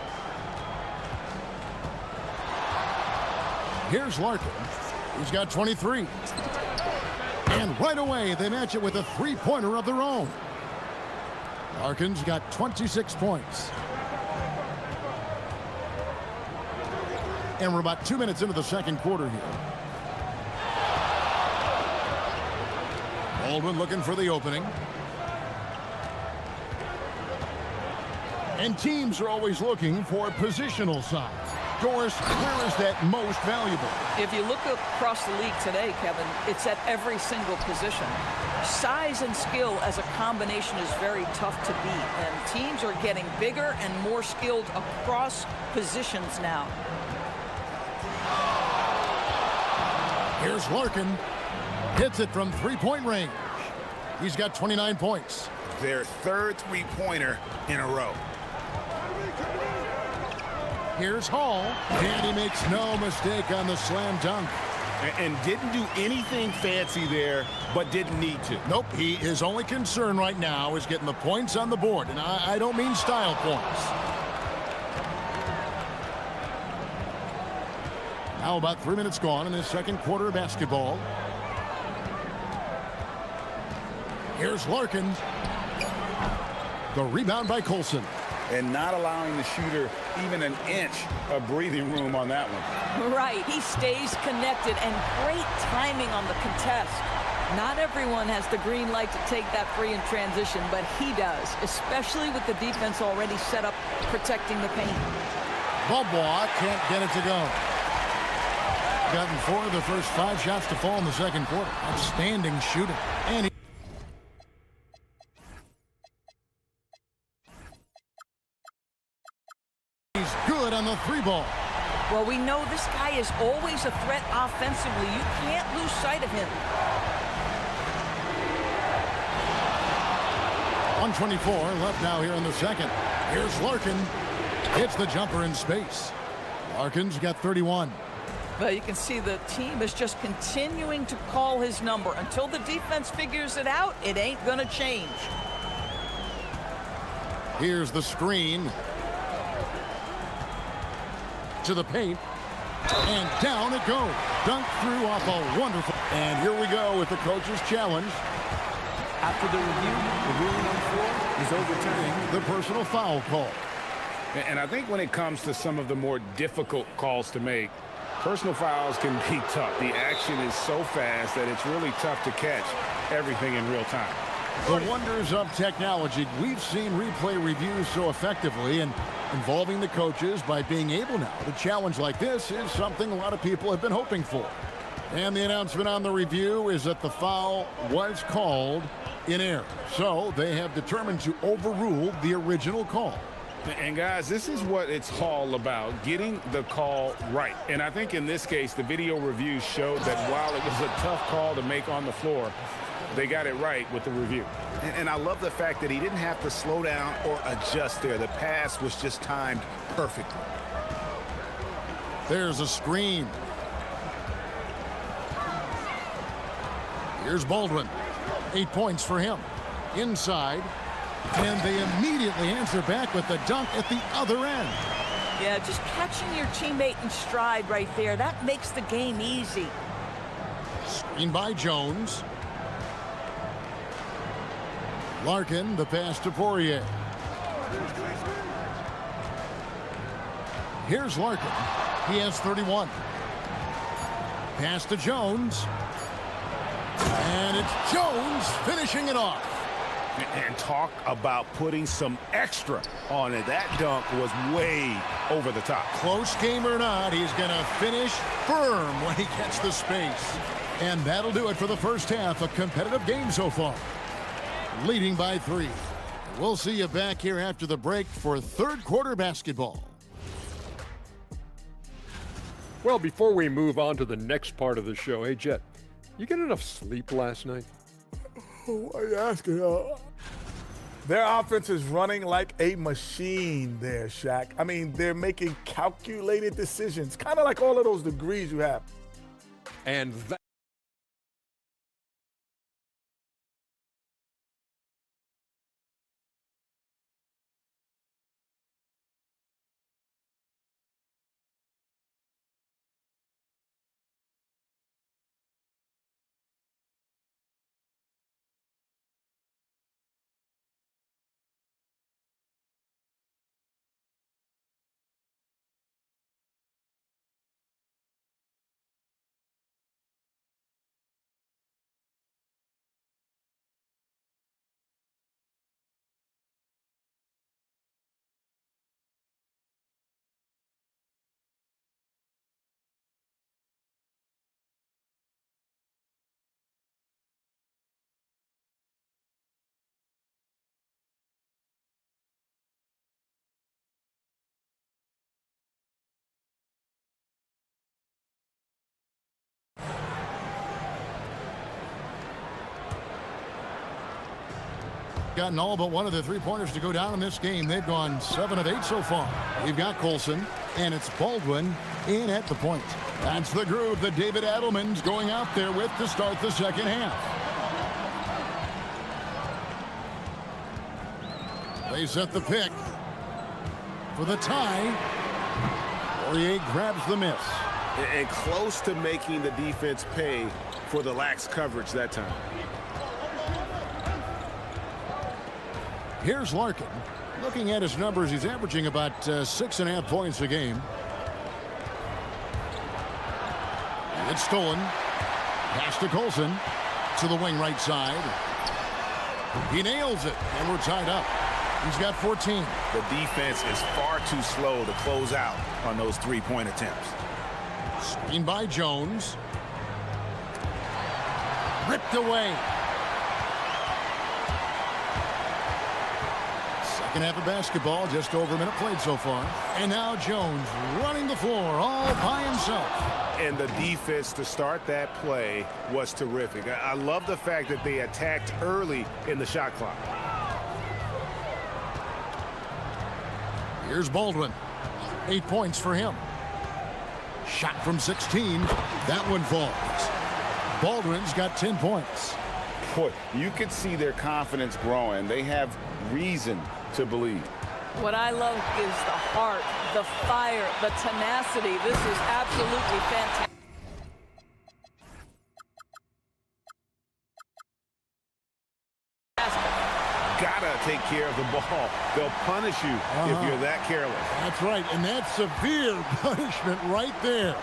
Speaker 6: Here's Larkin. He's got 23. And right away, they match it with a 3-pointer of their own. Larkin's got 26 points. And we're about 2 minutes into the second quarter here. Baldwin looking for the opening. And teams are always looking for positional size. Doris, where is that most valuable?
Speaker 7: If you look across the league today, Kevin, it's at every single position. Size and skill as a combination is very tough to beat, and teams are getting bigger and more skilled across positions now.
Speaker 6: Here's Larkin. Hits it from 3-point range. He's got 29 points.
Speaker 8: Their third 3-pointer in a row.
Speaker 6: Here's Hall, and he makes no mistake on the slam dunk.
Speaker 8: And didn't do anything fancy there, but didn't need to.
Speaker 6: Nope, his only concern right now is getting the points on the board, and I don't mean style points. Now about 3 minutes gone in this second quarter of basketball. Here's Larkin. The rebound by Colson.
Speaker 8: And not allowing the shooter even an inch of breathing room on that one.
Speaker 7: Right, he stays connected, and great timing on the contest. Not everyone has the green light to take that free in transition, but he does, especially with the defense already set up protecting the paint.
Speaker 6: Bobois can't get it to go. Gotten 4 of the first 5 shots to fall in the second quarter. Outstanding shooting. And he's good on the 3-ball.
Speaker 7: Well, we know this guy is always a threat offensively. You can't lose sight of him.
Speaker 6: 124 left now here in the second. Here's Larkin. Hits the jumper in space. Larkin's got 31.
Speaker 7: Well, you can see the team is just continuing to call his number. Until the defense figures it out, it ain't gonna change.
Speaker 6: Here's the screen. To the paint. And down it goes. Dunked through off a wonderful. And here we go with the coach's challenge.
Speaker 9: After the review, the ruling on the floor is overturning
Speaker 6: The personal foul call.
Speaker 8: And I think when it comes to some of the more difficult calls to make, personal fouls can be tough. The action is so fast that it's really tough to catch everything in real time.
Speaker 6: The wonders of technology. We've seen replay reviews so effectively, and involving the coaches by being able now to challenge like this is something a lot of people have been hoping for. And the announcement on the review is that the foul was called in error. So they have determined to overrule the original call.
Speaker 8: And guys, this is what it's all about, getting the call right. And I think in this case, the video review showed that while it was a tough call to make on the floor, they got it right with the review.
Speaker 10: And I love the fact that he didn't have to slow down or adjust there. The pass was just timed perfectly.
Speaker 6: There's a screen. Here's Baldwin. 8 points for him. Inside. And they immediately answer back with the dunk at the other end.
Speaker 7: Yeah, just catching your teammate in stride right there, that makes the game easy.
Speaker 6: Screen by Jones. Larkin, the pass to Poirier. Here's Larkin. He has 31. Pass to Jones. And it's Jones finishing it off.
Speaker 10: And talk about putting some extra on it. That dunk was way over the top.
Speaker 6: Close game or not, he's going to finish firm when he gets the space. And that'll do it for the first half. A competitive game so far. Leading by 3. We'll see you back here after the break for third quarter basketball.
Speaker 5: Well, before we move on to the next part of the show, hey, Jet, you get enough sleep last night?
Speaker 4: Why are you asking? Their offense is running like a machine there, Shaq. I mean, they're making calculated decisions, kind of like all of those degrees you have.
Speaker 5: And that
Speaker 6: gotten all but one of the three-pointers to go down in this game. They've gone 7 of 8 so far. We've got Colson, and it's Baldwin in at the point. That's the groove that David Adelman's going out there with to start the second half. They set the pick for the tie. Poirier grabs the miss.
Speaker 10: And close to making the defense pay for the lax coverage that time.
Speaker 6: Here's Larkin. Looking at his numbers, he's averaging about 6.5 points a game. It's stolen. Pass to Colson. To the wing right side. He nails it, and we're tied up. He's got 14.
Speaker 10: The defense is far too slow to close out on those three-point attempts.
Speaker 6: Screen by Jones. Ripped away. Second half of basketball, just over a minute played so far. And now Jones running the floor all by himself.
Speaker 10: And the defense to start that play was terrific. I love the fact that they attacked early in the shot clock.
Speaker 6: Here's Baldwin. 8 points for him. Shot from 16. That one falls. Baldwin's got 10 points.
Speaker 10: Boy, you could see their confidence growing. They have reason to believe.
Speaker 7: What I love is the heart, the fire, the tenacity. This is absolutely fantastic.
Speaker 10: Gotta take care of the ball. They'll punish you if you're that careless.
Speaker 6: That's right, and that's severe punishment right there.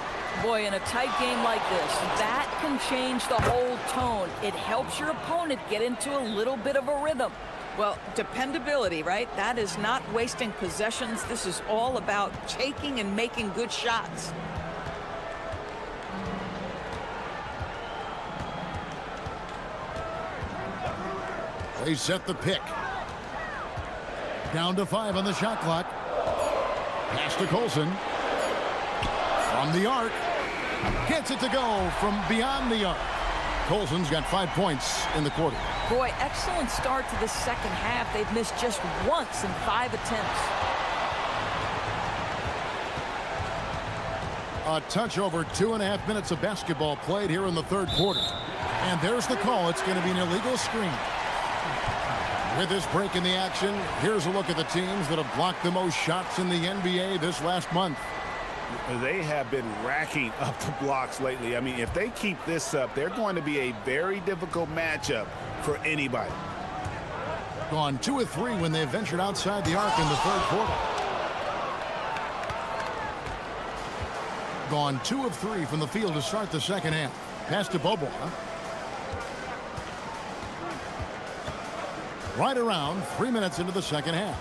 Speaker 7: Boy, in a tight game like this, that can change the whole tone. It helps your opponent get into a little bit of a rhythm. Well, dependability, right? That is not wasting possessions. This is all about taking and making good shots.
Speaker 6: They set the pick. Down to 5 on the shot clock. Pass to Colson. From the arc. Gets it to go from beyond the arc. Colson's got 5 points in the quarter.
Speaker 7: Boy, excellent start to the second half. They've missed just once in 5 attempts.
Speaker 6: A touch over 2.5 minutes of basketball played here in the third quarter. And there's the call. It's going to be an illegal screen. With this break in the action, here's a look at the teams that have blocked the most shots in the NBA this last month.
Speaker 10: They have been racking up the blocks lately. I mean, if they keep this up, they're going to be a very difficult matchup for anybody.
Speaker 6: Gone 2 of 3 when they ventured outside the arc in the third quarter. Gone 2 of 3 from the field to start the second half. Pass to Bobois. Right around 3 minutes into the second half.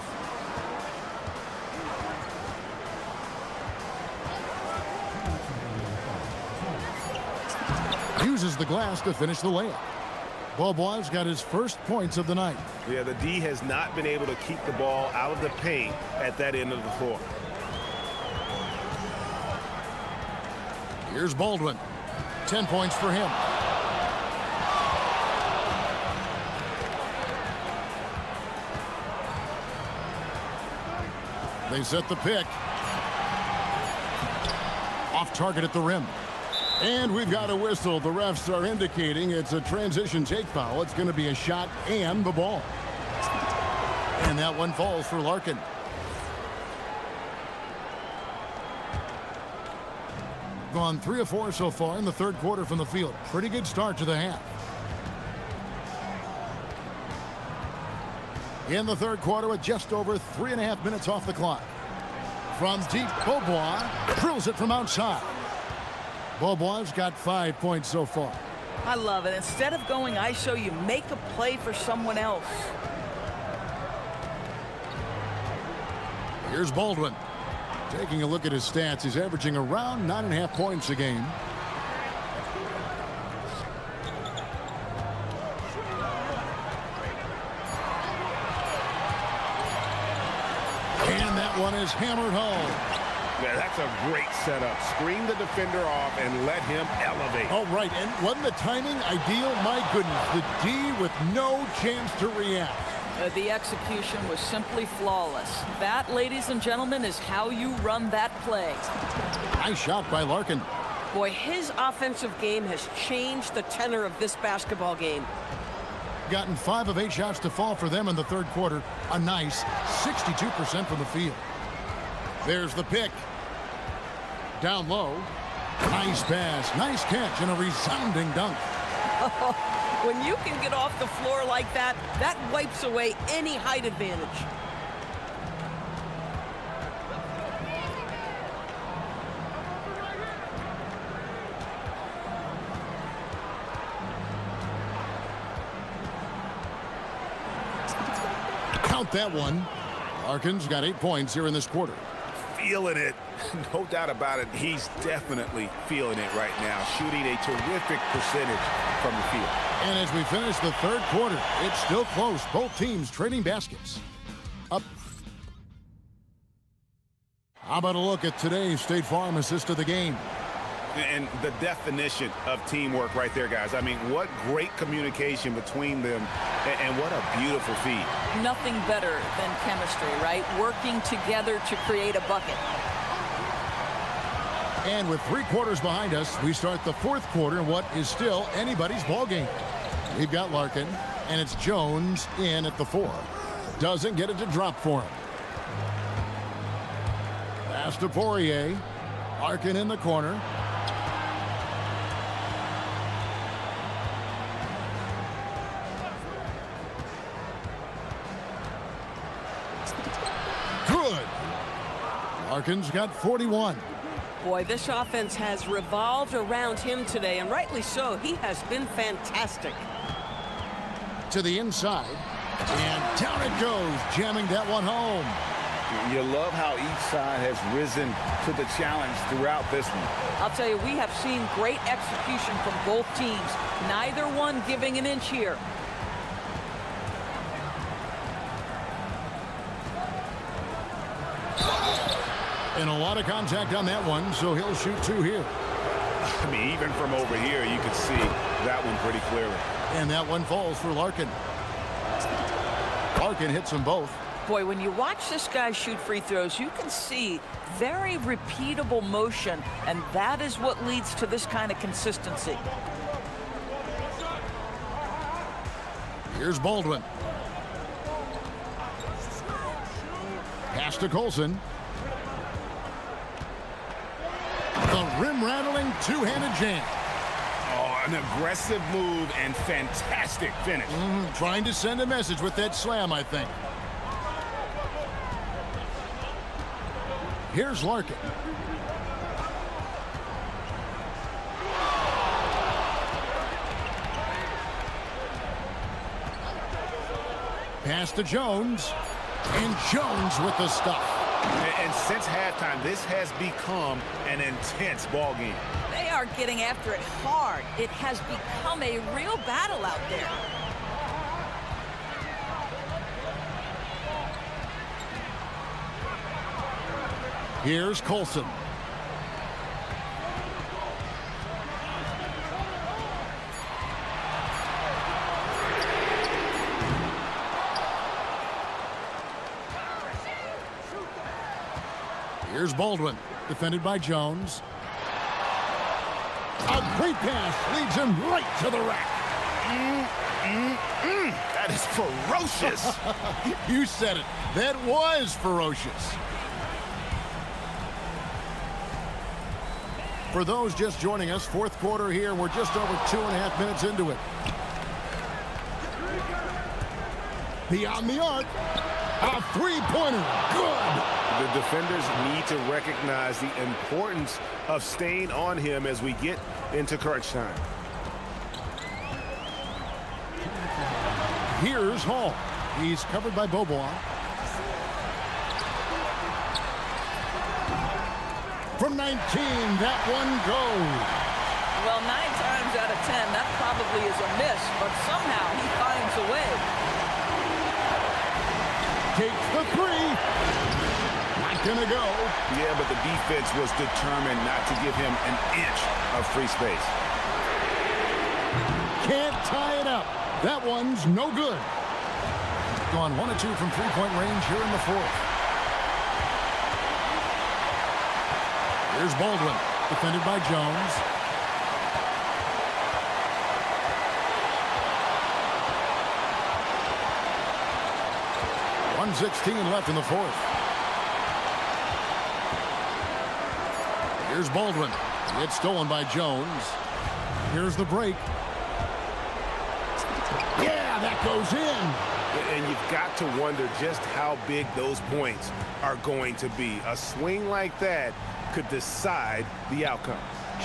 Speaker 6: Uses the glass to finish the layup. Bobois got his first points of the night.
Speaker 10: Yeah, the D has not been able to keep the ball out of the paint at that end of the floor.
Speaker 6: Here's Baldwin. 10 points for him. They set the pick. Off target at the rim. And we've got a whistle. The refs are indicating it's a transition take foul. It's going to be a shot and the ball. And that one falls for Larkin. Gone 3 of 4 so far in the third quarter from the field. Pretty good start to the half. In the third quarter with just over 3.5 minutes off the clock. From deep, Bobois drills it from outside. Bobois got 5 points so far.
Speaker 7: I love it. Instead of going ISO, you make a play for someone else.
Speaker 6: Here's Baldwin. Taking a look at his stats, he's averaging around 9.5 points a game. And that one is hammered home.
Speaker 10: Yeah, that's a great setup. Screen the defender off and let him elevate.
Speaker 6: Oh, right. And wasn't the timing ideal? My goodness. The D with no chance to react.
Speaker 7: The execution was simply flawless. That, ladies and gentlemen, is how you run that play.
Speaker 6: Nice shot by Larkin.
Speaker 11: Boy, his offensive game has changed the tenor of this basketball game.
Speaker 6: Gotten 5 of 8 shots to fall for them in the third quarter. A nice 62% from the field. There's the pick. Down low. Nice pass. Nice catch and a resounding dunk.
Speaker 11: When you can get off the floor like that, that wipes away any height advantage.
Speaker 6: Count that one. Larkin's got 8 points here in this quarter.
Speaker 10: Feeling it. No doubt about it. He's definitely feeling it right now. Shooting a terrific percentage from the field.
Speaker 6: And as we finish the third quarter, it's still close. Both teams trading baskets. Up. How about a look at today's State Farm assist of the game?
Speaker 10: And the definition of teamwork right there, guys. I mean, what great communication between them, and what a beautiful feed.
Speaker 7: Nothing better than chemistry, right? Working together to create a bucket.
Speaker 6: And with 3 quarters behind us, we start the fourth quarter in what is still anybody's ball game. We've got Larkin, and it's Jones in at the 4. Doesn't get it to drop for him. Pass to Poirier. Larkin in the corner. Good. Larkin's got 41.
Speaker 11: Boy, this offense has revolved around him today, and rightly so. He has been fantastic.
Speaker 6: To the inside, and down it goes, jamming that one home.
Speaker 10: You love how each side has risen to the challenge throughout this one.
Speaker 7: I'll tell you, we have seen great execution from both teams. Neither one giving an inch here.
Speaker 6: And a lot of contact on that one, so he'll shoot 2 here.
Speaker 10: I mean, even from over here, you could see that one pretty clearly.
Speaker 6: And that one falls for Larkin. Larkin hits them both.
Speaker 7: Boy, when you watch this guy shoot free throws, you can see very repeatable motion, and that is what leads to this kind of consistency.
Speaker 6: Here's Baldwin. Pass to Colson. The rim-rattling two-handed jam.
Speaker 10: Oh, an aggressive move and fantastic finish.
Speaker 6: Trying to send a message with that slam, I think. Here's Larkin. Pass to Jones. And Jones with the stuff.
Speaker 10: And since halftime, this has become an intense ball game.
Speaker 7: They are getting after it hard. It has become a real battle out there.
Speaker 6: Here's Colson. Here's Baldwin, defended by Jones. A great pass leads him right to the rack.
Speaker 10: That is ferocious.
Speaker 6: You said it. That was ferocious. For those just joining us, fourth quarter here. We're just over 2.5 minutes into it. Beyond the arc. A three-pointer. Good.
Speaker 10: The defenders need to recognize the importance of staying on him as we get into crunch time.
Speaker 6: Here's Hall. He's covered by Bobois. From 19, that one goes.
Speaker 7: Well, 9 times out of 10, that probably is a miss, but somehow he finds a way.
Speaker 6: Takes the three. Not gonna go.
Speaker 10: Yeah, but the defense was determined not to give him an inch of free space.
Speaker 6: Can't tie it up. That one's no good. Gone 1 of 2 from three-point range here in the fourth. Here's Baldwin, defended by Jones. .116 left in the fourth. Here's Baldwin. It's stolen by Jones. Here's the break. Yeah, that goes in.
Speaker 10: And you've got to wonder just how big those points are going to be. A swing like that could decide the outcome.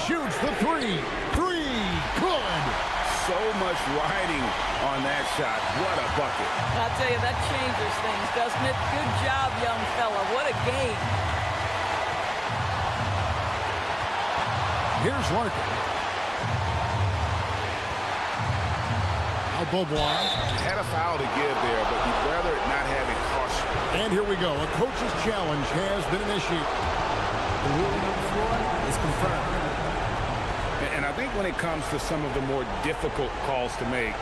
Speaker 6: Shoots the three. Good.
Speaker 10: So much riding on that shot. What a bucket.
Speaker 7: I'll tell you, that changes things, doesn't it? Good job, young fella. What a game.
Speaker 6: Here's Larkin. Now Beauvoir.
Speaker 10: Had a foul to give there, but he'd rather not have it caution.
Speaker 6: And here we go. A coach's challenge has been initiated.
Speaker 9: The ruling on the floor is confirmed.
Speaker 8: And I think when it comes to some of the more difficult calls to make,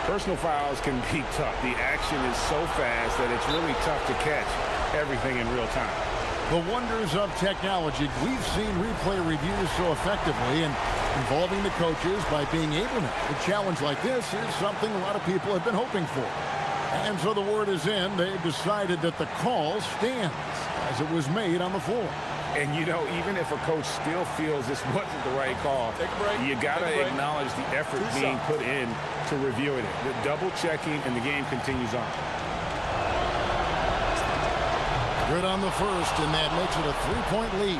Speaker 8: personal fouls can be tough. The action is so fast that it's really tough to catch everything in real time.
Speaker 6: The wonders of technology. We've seen replay reviews so effectively, and involving the coaches by being able to. A challenge like this is something a lot of people have been hoping for. And so the word is in. They've decided that the call stands as it was made on the floor.
Speaker 8: And, you know, even if a coach still feels this wasn't the right call, you got to acknowledge the effort being put in to reviewing it. The double checking, and the game continues on.
Speaker 6: Good on the first, and that makes it a 3-point lead.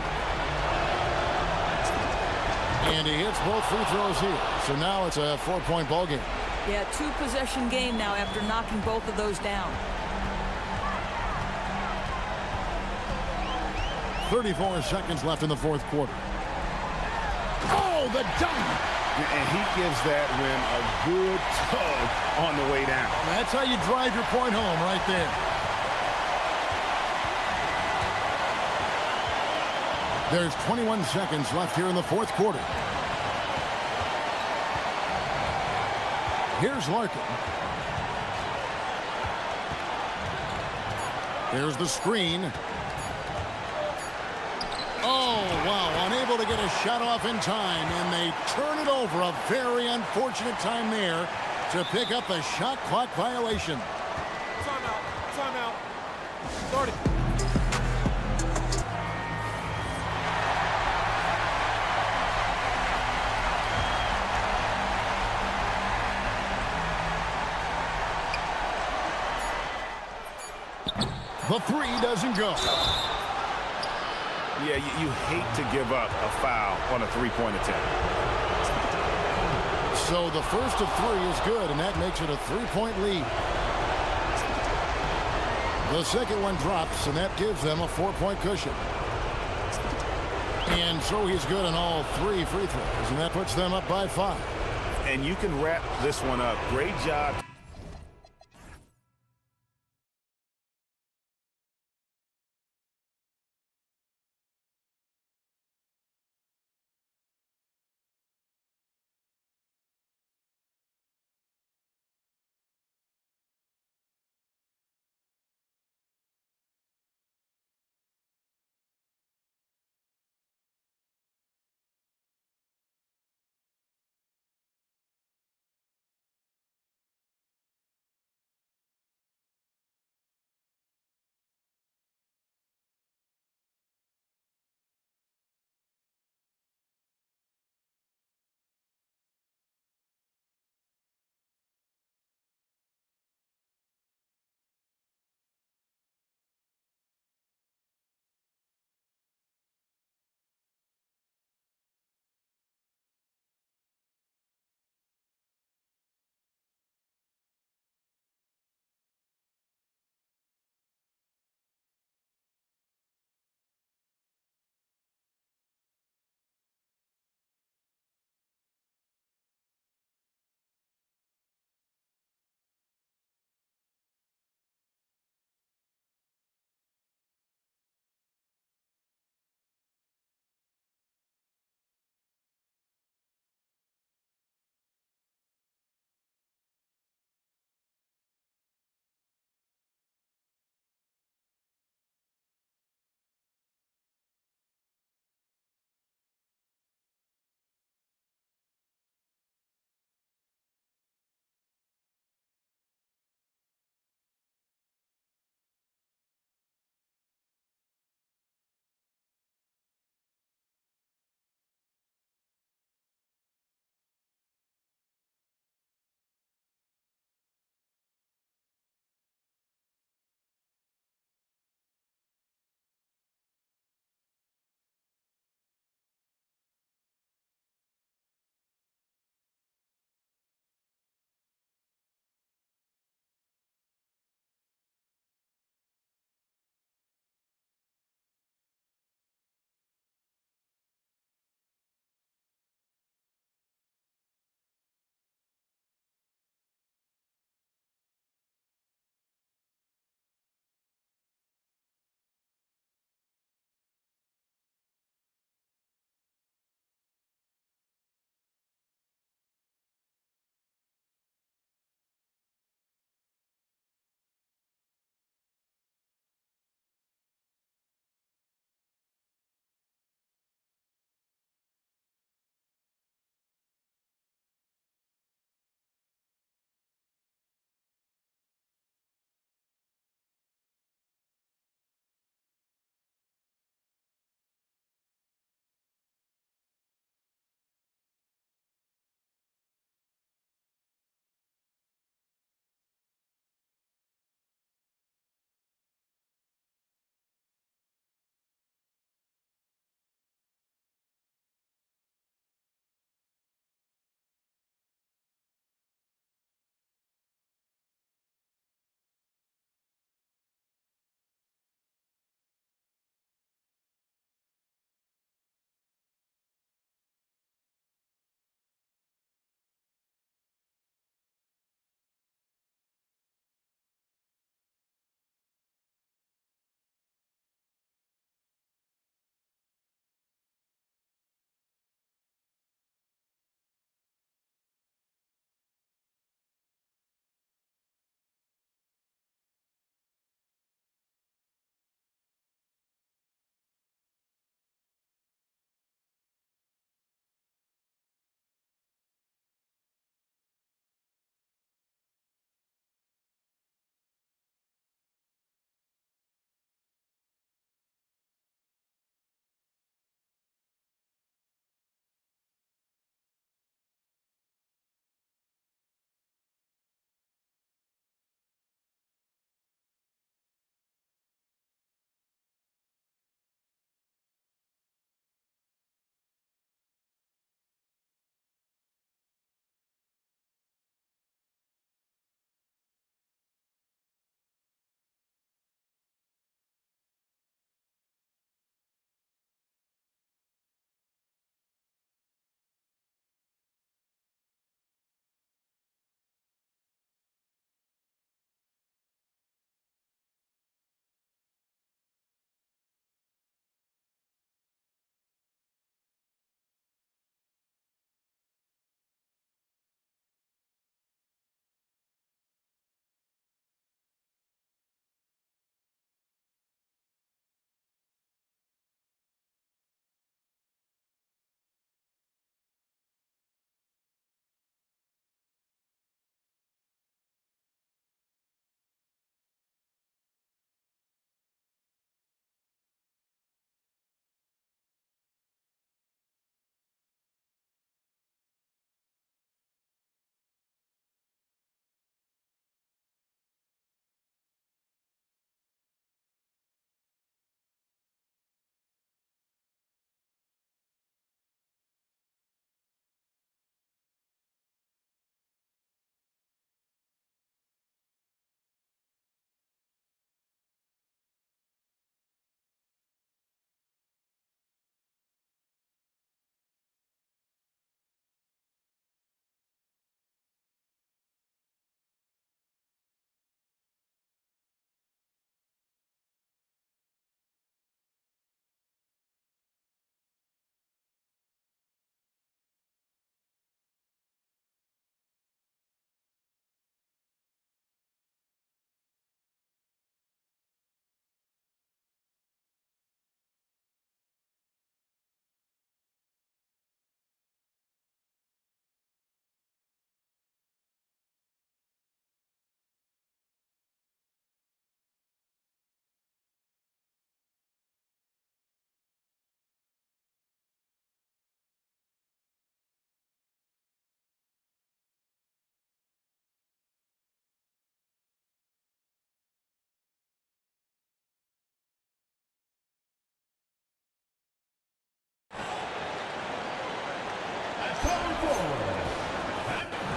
Speaker 6: And he hits both free throws here. So now it's a 4-point ball game.
Speaker 7: Yeah, 2-possession game now after knocking both of those down.
Speaker 6: 34 seconds left in the fourth quarter. Oh, the dunk!
Speaker 10: And he gives that rim a good tug on the way down.
Speaker 6: That's how you drive your point home right there. There's 21 seconds left here in the fourth quarter. Here's Larkin. There's the screen. Oh, wow, unable to get a shot off in time, and they turn it over. A very unfortunate time there to pick up the shot clock violation.
Speaker 1: Timeout. Start it.
Speaker 6: The three doesn't go.
Speaker 10: Yeah, you hate to give up a foul on a three-point attempt.
Speaker 6: So the first of three is good, and that makes it a 3-point lead. The second one drops, and that gives them a 4-point cushion. And so he's good on all 3 free throws, and that puts them up by 5.
Speaker 10: And you can wrap this one up. Great job.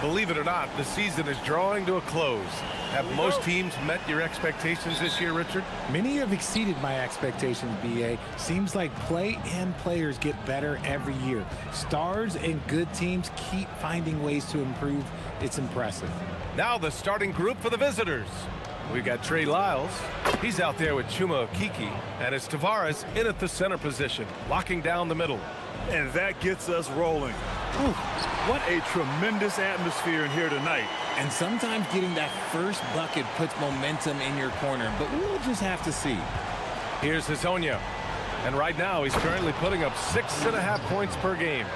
Speaker 1: Believe it or not, the season is drawing to a close. Have most teams met your expectations this year, Richard?
Speaker 9: Many have exceeded my expectations, BA. Seems like play and players get better every year. Stars and good teams keep finding ways to improve. It's impressive.
Speaker 1: Now the starting group for the visitors. We've got Trey Lyles. He's out there with Chuma Okeke. And it's Tavares in at the center position, locking down the middle.
Speaker 2: And that gets us rolling. Whew, what a tremendous atmosphere in here tonight.
Speaker 9: And sometimes getting that first bucket puts momentum in your corner, but we'll just have to see.
Speaker 1: Here's Hazonia. And right now he's currently putting up 6.5 points per game.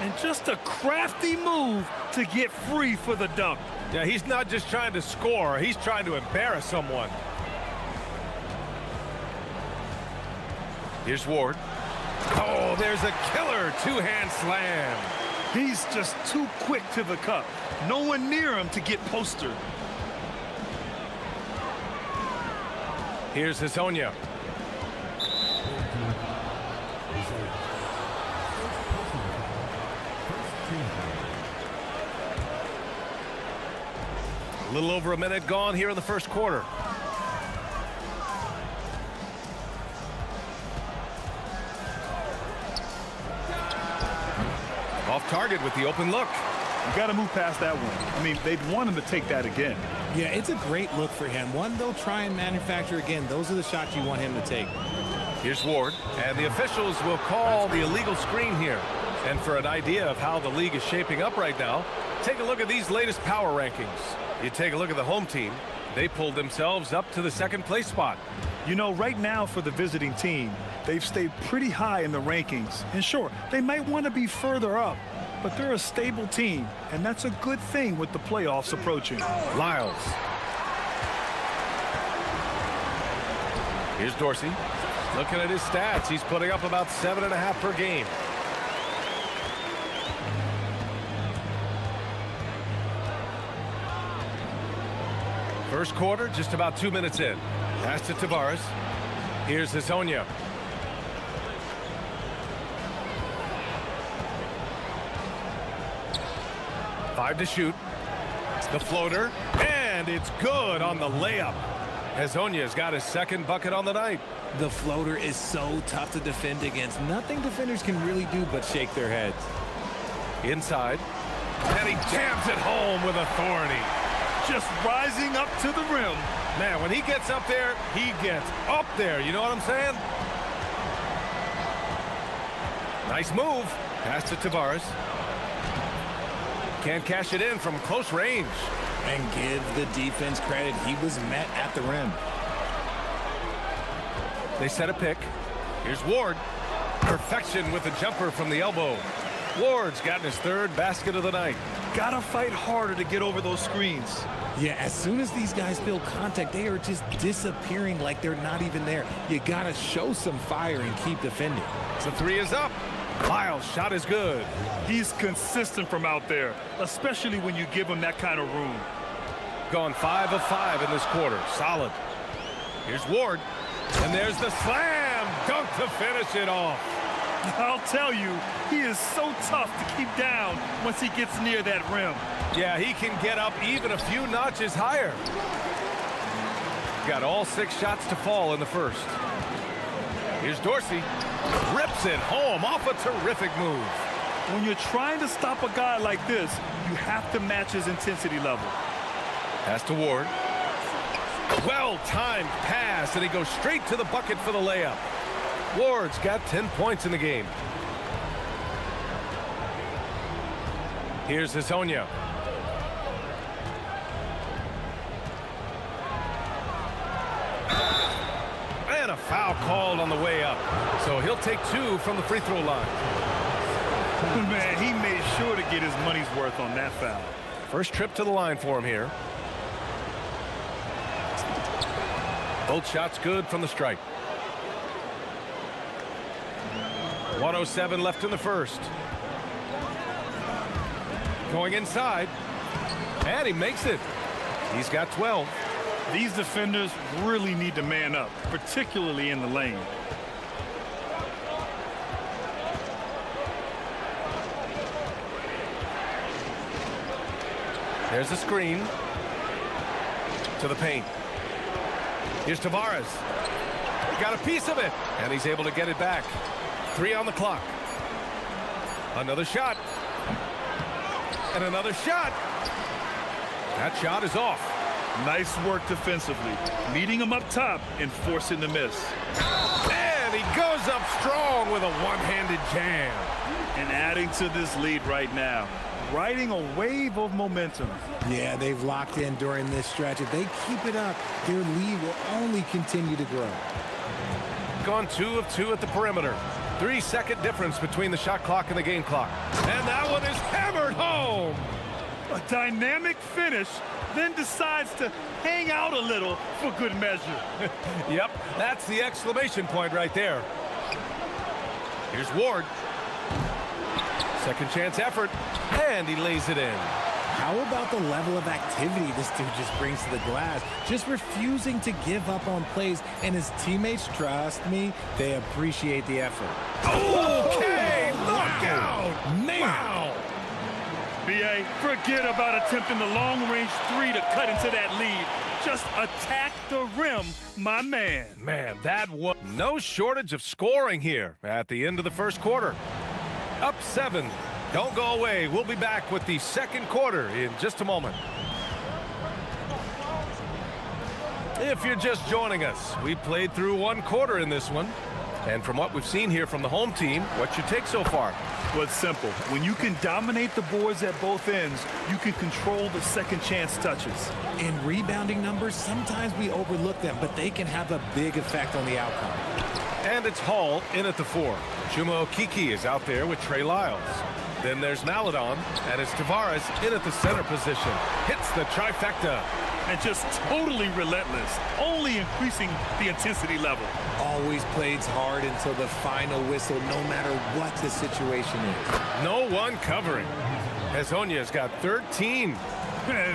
Speaker 2: And just a crafty move to get free for the dunk.
Speaker 1: Yeah, he's not just trying to score, he's trying to embarrass someone. Here's Ward. Oh, there's a killer two-hand slam.
Speaker 2: He's just too quick to the cup. No one near him to get postered.
Speaker 1: Here's Hazonia. A little over a minute gone here in the first quarter. Off target with the open look.
Speaker 2: You got to move past that one. I mean, they'd want him to take that again.
Speaker 9: Yeah, it's a great look for him. One they'll try and manufacture again. Those are the shots you want him to take.
Speaker 1: Here's Ward, and the officials will call the illegal screen here. And for an idea of how the league is shaping up right now, take a look at these latest power rankings. You take a look at the home team. They pulled themselves up to the second place spot.
Speaker 2: You know, right now for the visiting team, they've stayed pretty high in the rankings. And sure, they might want to be further up, but they're a stable team, and that's a good thing with the playoffs approaching.
Speaker 1: Lyles. Here's Dorsey. Looking at his stats, he's putting up about 7.5 per game. First quarter, just about 2 minutes in. Pass to Tavares. Here's Hazonia. Five to shoot. The floater, and it's good on the layup. Hazonia's got his second bucket on the night.
Speaker 9: The floater is so tough to defend against. Nothing defenders can really do but shake their heads.
Speaker 1: Inside, and he jams it home with authority.
Speaker 2: Just rising up to the rim.
Speaker 1: Man, when he gets up there, he gets up there. You know what I'm saying? Nice move. Pass to Tavares. Can't cash it in from close range.
Speaker 9: And give the defense credit. He was met at the rim.
Speaker 1: They set a pick. Here's Ward. Perfection with the jumper from the elbow. Ward's gotten his third basket of the night.
Speaker 2: Gotta fight harder to get over those screens.
Speaker 9: Yeah, as soon as these guys feel contact, they are just disappearing like they're not even there. You gotta show some fire and keep defending.
Speaker 1: The three is up. Lyles' shot is good.
Speaker 2: He's consistent from out there, especially when you give him that kind of room.
Speaker 1: Gone 5 of 5 in this quarter. Solid. Here's Ward. And there's the slam dunk to finish it off.
Speaker 2: I'll tell you, he is so tough to keep down once he gets near that rim.
Speaker 1: Yeah, he can get up even a few notches higher. Got all 6 shots to fall in the first. Here's Dorsey. Rips it home off a terrific move.
Speaker 2: When you're trying to stop a guy like this, you have to match his intensity level.
Speaker 1: Pass to Ward. Well-timed pass, and he goes straight to the bucket for the layup. Ward's got 10 points in the game. Here's Hazonia. And a foul called on the way up. So he'll take 2 from the free throw line.
Speaker 2: Man, he made sure to get his money's worth on that foul.
Speaker 1: First trip to the line for him here. Both shots good from the strike. 1:07 left in the first. Going inside. And he makes it. He's got 12.
Speaker 2: These defenders really need to man up, particularly in the lane.
Speaker 1: There's the screen. To the paint. Here's Tavares. Got a piece of it. And he's able to get it back. 3 on the clock. Another shot. And another shot. That shot is off.
Speaker 2: Nice work defensively. Meeting him up top and forcing the miss.
Speaker 1: And he goes up strong with a one-handed jam.
Speaker 2: And adding to this lead right now. Riding a wave of momentum.
Speaker 9: Yeah, they've locked in during this stretch. If they keep it up, their lead will only continue to grow.
Speaker 1: Gone 2 of 2 at the perimeter. 3-second difference between the shot clock and the game clock. And that one is hammered home.
Speaker 2: A dynamic finish, then decides to hang out a little for good measure.
Speaker 1: Yep, that's the exclamation point right there. Here's Ward. Second chance effort, and he lays it in.
Speaker 9: How about the level of activity this dude just brings to the glass? Just refusing to give up on plays, and his teammates, trust me, they appreciate the effort.
Speaker 1: Okay, look out!
Speaker 9: Man!
Speaker 1: Wow!
Speaker 2: B.A., forget about attempting the long-range 3 to cut into that lead. Just attack the rim, my man.
Speaker 1: Man, that was no shortage of scoring here at the end of the first quarter. Up 7. Don't go away. We'll be back with the second quarter in just a moment. If you're just joining us, we played through 1 quarter in this one. And from what we've seen here from the home team, what's your take so far?
Speaker 2: Well, it's simple. When you can dominate the boards at both ends, you can control the second chance touches.
Speaker 9: In rebounding numbers, sometimes we overlook them, but they can have a big effect on the outcome.
Speaker 1: And it's Hall in at the 4. Chuma Kiki is out there with Trey Lyles. Then there's Maladon, and it's Tavares in at the center position. Hits the trifecta.
Speaker 2: And just totally relentless, only increasing the intensity level.
Speaker 9: Always plays hard until the final whistle, no matter what the situation is.
Speaker 1: No one covering. Hezonya's got 13.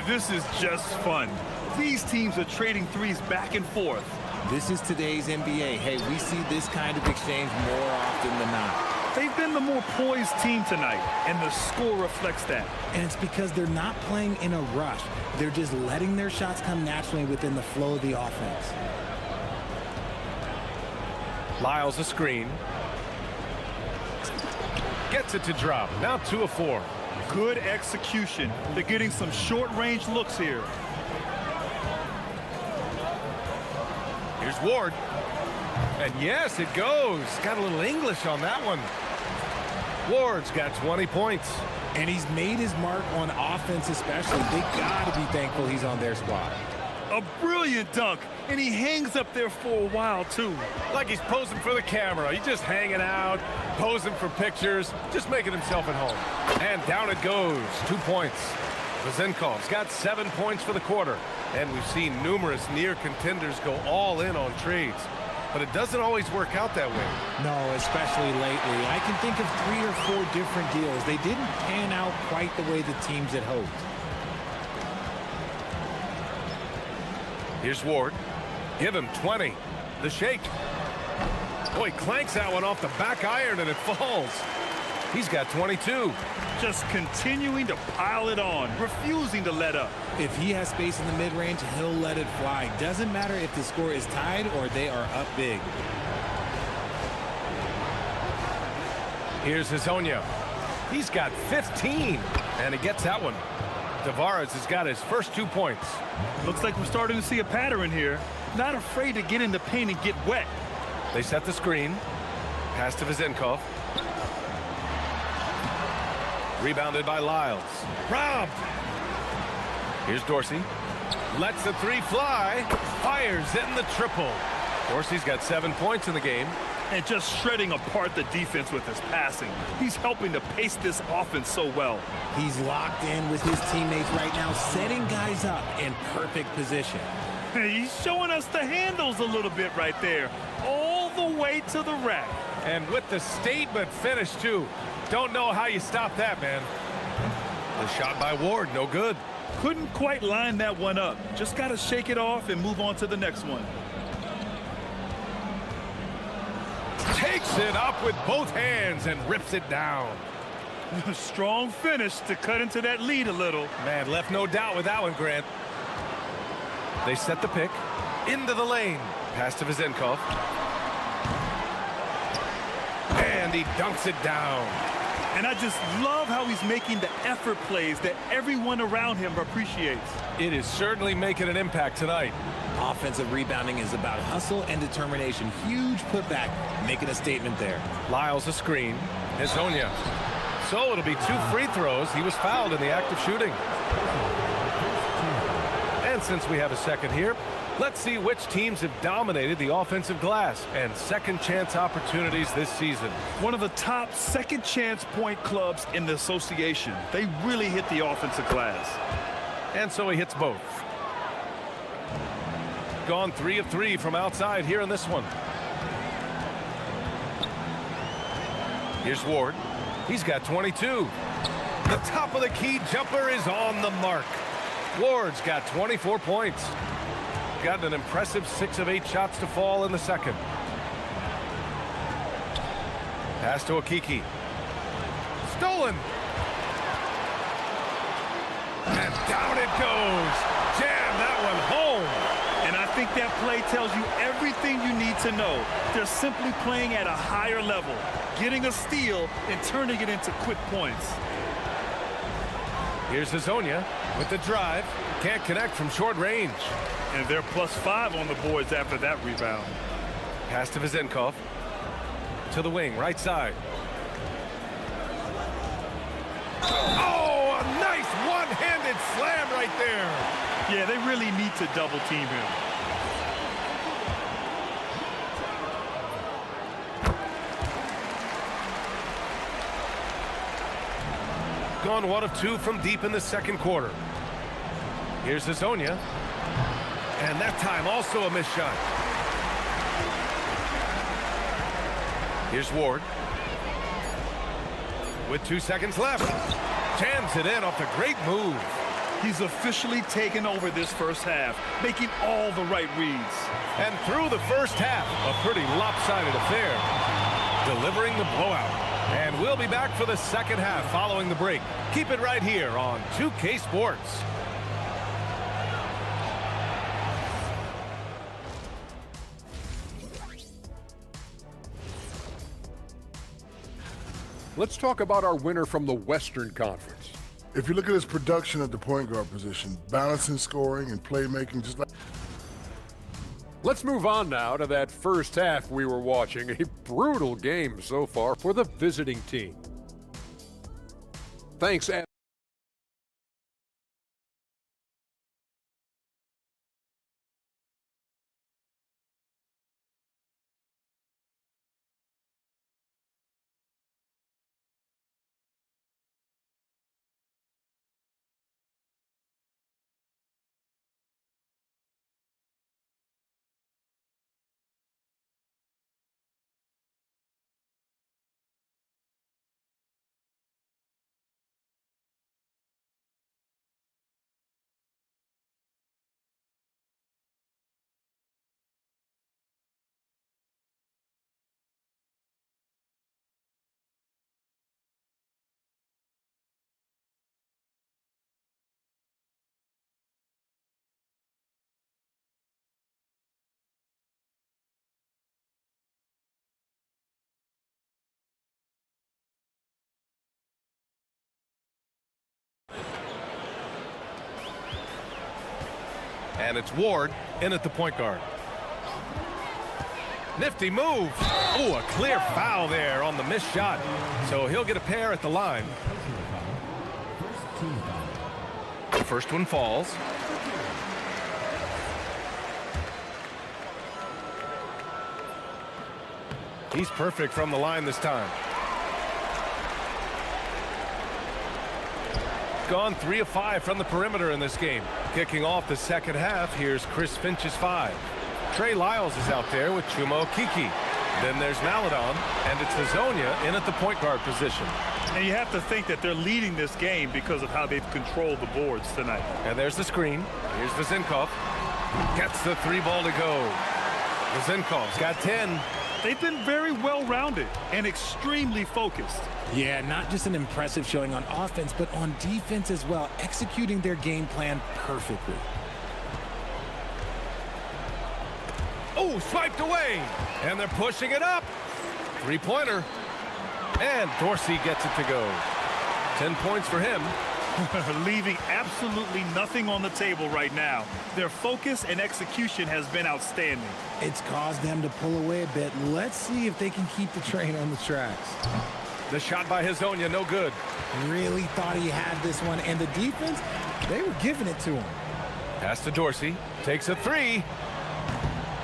Speaker 2: This is just fun. These teams are trading threes back and forth.
Speaker 9: This is today's NBA. Hey, we see this kind of exchange more often than not.
Speaker 2: They've been the more poised team tonight, and the score reflects that.
Speaker 9: And it's because they're not playing in a rush. They're just letting their shots come naturally within the flow of the offense.
Speaker 1: Lyles a screen. Gets it to drop. Now 2 of 4.
Speaker 2: Good execution. They're getting some short-range looks here.
Speaker 1: Here's Ward. And yes, it goes. Got a little English on that one. Ward's got 20 points.
Speaker 9: And he's made his mark on offense especially. They got to be thankful he's on their squad.
Speaker 2: A brilliant dunk, and he hangs up there for a while, too.
Speaker 1: Like he's posing for the camera. He's just hanging out, posing for pictures, just making himself at home. And down it goes. 2 points. Vazenkov's got 7 points for the quarter. And we've seen numerous near contenders go all in on trades. But it doesn't always work out that way.
Speaker 9: No, especially lately. I can think of 3 or 4 different deals. They didn't pan out quite the way the teams had hoped.
Speaker 1: Here's Ward. Give him 20. The shake. Boy, clanks that one off the back iron and it falls. He's got 22.
Speaker 2: Just continuing to pile it on, refusing to let up.
Speaker 9: If he has space in the mid-range, he'll let it fly. Doesn't matter if the score is tied or they are up big.
Speaker 1: Here's Hezonja. He's got 15, and he gets that one. Tavares has got his first 2 points.
Speaker 2: Looks like we're starting to see a pattern here. Not afraid to get in the paint and get wet.
Speaker 1: They set the screen. Pass to Vazenkov. Rebounded by Lyles. Robbed. Here's Dorsey. Lets the 3 fly. Fires in the triple. Dorsey's got 7 points in the game.
Speaker 2: And just shredding apart the defense with his passing. He's helping to pace this offense so well.
Speaker 9: He's locked in with his teammates right now, setting guys up in perfect position.
Speaker 2: He's showing us the handles a little bit right there. All the way to the rack.
Speaker 1: And with the statement finish, too. Don't know how you stop that, man. The shot by Ward, no good.
Speaker 2: Couldn't quite line that one up. Just got to shake it off and move on to the next one.
Speaker 1: Takes it up with both hands and rips it down.
Speaker 2: Strong finish to cut into that lead a little.
Speaker 1: Man, left no doubt with that one, Grant. They set the pick. Into the lane. Pass to Vezenkov. And he dunks it down.
Speaker 2: And I just love how he's making the effort plays that everyone around him appreciates.
Speaker 1: It is certainly making an impact tonight.
Speaker 9: Offensive rebounding is about hustle and determination. Huge putback, making a statement there.
Speaker 1: Lyles a screen. Hezonja. So it'll be 2 free throws. He was fouled in the act of shooting. And since we have a second here, let's see which teams have dominated the offensive glass and second chance opportunities this season.
Speaker 2: One of the top second chance point clubs in the association. They really hit the offensive glass.
Speaker 1: And so he hits both. Gone 3 of 3 from outside here in this one. Here's Ward. He's got 22. The top of the key jumper is on the mark. Ward's got 24 points. Got an impressive 6 of 8 shots to fall in the second. Pass to Okiki. Stolen. And down it goes. Jam that one home.
Speaker 2: And I think that play tells you everything you need to know. They're simply playing at a higher level, getting a steal and turning it into quick points.
Speaker 1: Here's Hezonja with the drive. Can't connect from short range.
Speaker 2: And they're +5 on the boards after that rebound.
Speaker 1: Pass to Vezenkov. To the wing, right side. Oh, a nice one-handed slam right there.
Speaker 2: Yeah, they really need to double team him.
Speaker 1: Gone 1 of 2 from deep in the second quarter. Here's Hezonja. And that time also a missed shot. Here's Ward. With 2 seconds left. Jams it in off a great move.
Speaker 2: He's officially taken over this first half, making all the right reads.
Speaker 1: And through the first half, a pretty lopsided affair. Delivering the blowout. And we'll be back for the second half following the break. Keep it right here on 2K Sports.
Speaker 5: Let's talk about our winner from the Western Conference.
Speaker 12: If you look at his production at the point guard position, balancing scoring and playmaking, just like...
Speaker 5: Let's move on now to that first half we were watching. A brutal game so far for the visiting team. Thanks, Ed.
Speaker 1: And it's Ward in at the point guard. Nifty move. Oh, a clear foul there on the missed shot. So he'll get a pair at the line. The first one falls. He's perfect from the line this time. Gone 3 of 5 from the perimeter in this game. Kicking off the second half, here's Chris Finch's 5. Trey Lyles is out there with Chuma Okiki. Then there's Maladon, and it's Hezonja in at the point guard position.
Speaker 2: And you have to think that they're leading this game because of how they've controlled the boards tonight.
Speaker 1: And there's the screen. Here's Vezenkov. Gets the 3 ball to go. Vezenkov's got 10.
Speaker 2: They've been very well-rounded and extremely focused.
Speaker 9: Yeah, not just an impressive showing on offense, but on defense as well, executing their game plan perfectly.
Speaker 1: Oh, swiped away. And they're pushing it up. Three-pointer. And Dorsey gets it to go. 10 points for him.
Speaker 2: Leaving absolutely nothing on the table right now. Their focus and execution has been outstanding.
Speaker 9: It's caused them to pull away a bit. Let's see if they can keep the train on the tracks.
Speaker 1: The shot by Hezonja, no good.
Speaker 9: Really thought he had this one, and the defense, they were giving it to him.
Speaker 1: Pass to Dorsey. Takes a three.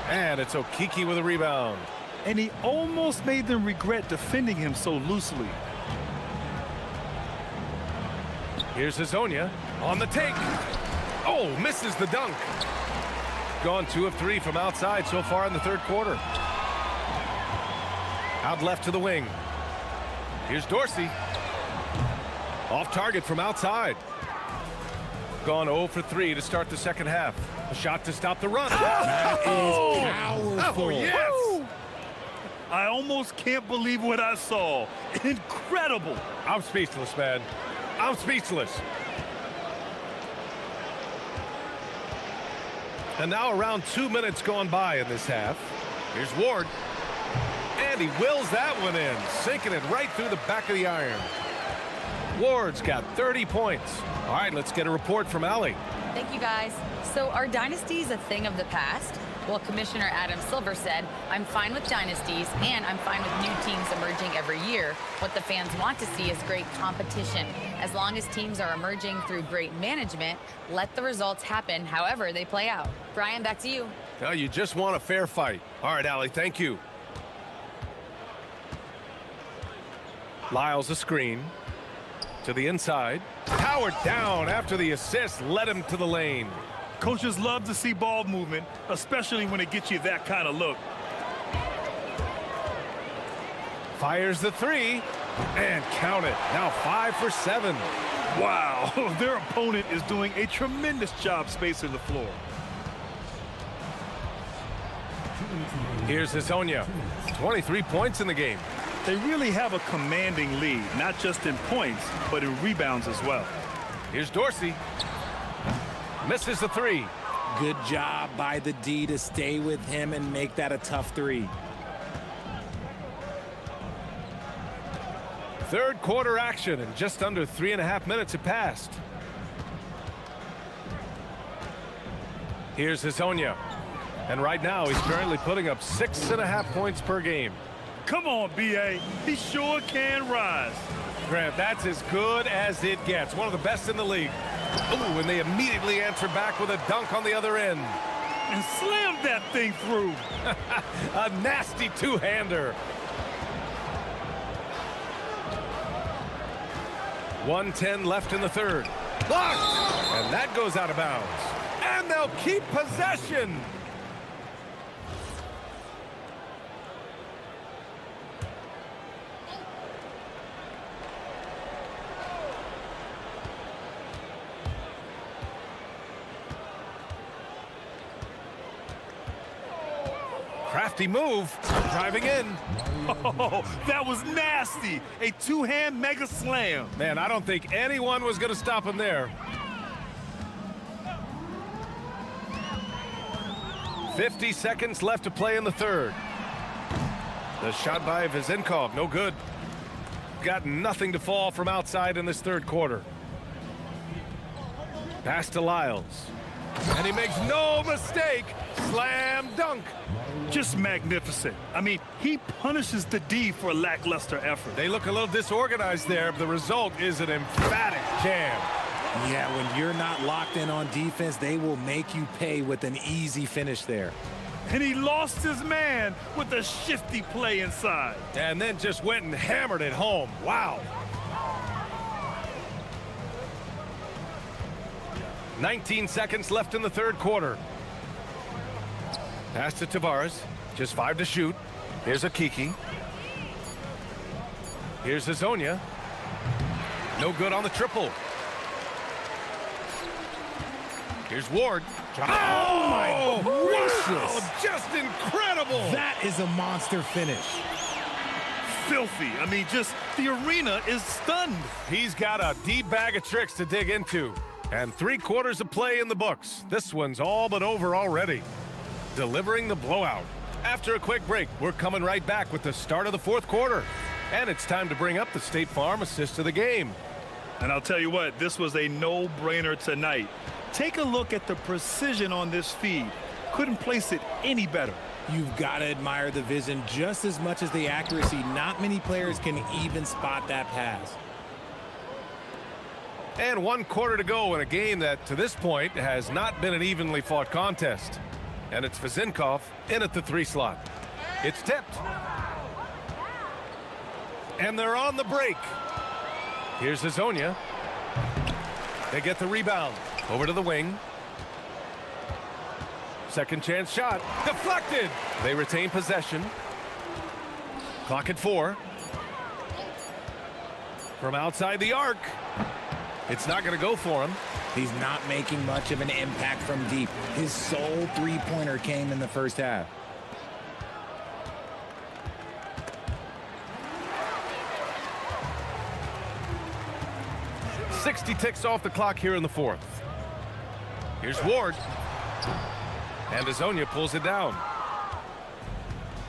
Speaker 1: And it's Okiki with a rebound.
Speaker 2: And he almost made them regret defending him so loosely.
Speaker 1: Here's Hezonja on the take. Oh, misses the dunk. Gone 2 of 3 from outside so far in the third quarter. Out left to the wing. Here's Dorsey. Off target from outside. Gone 0 for 3 to start the second half. A shot to stop the run.
Speaker 9: That is powerful.
Speaker 1: Oh, yes.
Speaker 2: I almost can't believe what I saw. Incredible.
Speaker 1: I'm speechless, man. I'm speechless. And now around 2 minutes gone by in this half. Here's Ward. And he wills that one in, sinking it right through the back of the iron. Ward's got 30 points. All right, let's get a report from Allie.
Speaker 13: Thank you, guys. So are dynasties a thing of the past? Well, Commissioner Adam Silver said, I'm fine with dynasties and I'm fine with new teams emerging every year. What the fans want to see is great competition. As long as teams are emerging through great management, let the results happen however they play out. Brian, back to you.
Speaker 1: Now you just want a fair fight. All right, Allie, thank you. Lyles a screen. To the inside. Powered down after the assist led him to the lane.
Speaker 2: Coaches love to see ball movement, especially when it gets you that kind of look.
Speaker 1: Fires the three. And count it. Now 5 for 7.
Speaker 2: Wow, their opponent is doing a tremendous job spacing the floor.
Speaker 1: Here's Hezonja. 23 points in the game.
Speaker 2: They really have a commanding lead, not just in points, but in rebounds as well.
Speaker 1: Here's Dorsey. Misses the three.
Speaker 9: Good job by the D to stay with him and make that a tough three.
Speaker 1: Third quarter action, and just under 3.5 minutes have passed. Here's Hezonja. And right now, he's currently putting up 6.5 points per game.
Speaker 2: Come on, B.A. He sure can rise.
Speaker 1: Grant, that's as good as it gets. One of the best in the league. Ooh, and they immediately answer back with a dunk on the other end.
Speaker 2: And slammed that thing through.
Speaker 1: A nasty two-hander. 1:10 left in the third. Blocked! And that goes out of bounds. And they'll keep possession. Crafty move, driving in.
Speaker 2: Oh, that was nasty. A two-hand mega slam.
Speaker 1: Man, I don't think anyone was going to stop him there. 50 seconds left to play in the third. The shot by Vezenkov, no good. Got nothing to fall from outside in this third quarter. Pass to Lyles. And he makes no mistake. Slam dunk.
Speaker 2: Just magnificent. I mean, he punishes the D for a lackluster effort.
Speaker 1: They look a little disorganized there, but the result is an emphatic jam.
Speaker 9: Yeah, when you're not locked in on defense, they will make you pay with an easy finish there.
Speaker 2: And he lost his man with a shifty play inside.
Speaker 1: And then just went and hammered it home. Wow. 19 seconds left in the third quarter. Pass to Tavares. Just 5 to shoot. Here's Okiki. Here's Hezonja. No good on the triple. Here's Ward. Oh, my.
Speaker 9: Gracious.
Speaker 2: just incredible.
Speaker 9: That is a monster finish.
Speaker 2: Filthy. I mean, just the arena is stunned.
Speaker 1: He's got a deep bag of tricks to dig into. And 3 quarters of play in the books. This one's all but over already. Delivering the blowout. After a quick break, we're coming right back with the start of the 4th quarter. And it's time to bring up the State Farm assist of the game.
Speaker 2: And I'll tell you what, this was a no-brainer tonight. Take a look at the precision on this feed. Couldn't place it any better.
Speaker 9: You've got to admire the vision just as much as the accuracy. Not many players can even spot that pass.
Speaker 1: And 1 quarter to go in a game that, to this point, has not been an evenly fought contest. And it's Vazinkov in at the 3 slot. It's tipped. And they're on the break. Here's Hazonia. They get the rebound. Over to the wing. Second chance shot. Deflected. They retain possession. Clock at 4. From outside the arc. It's not going to go for him.
Speaker 9: He's not making much of an impact from deep. His sole three-pointer came in the first half.
Speaker 1: .60 ticks off the clock here in the 4th. Here's Ward. And Hazonia pulls it down.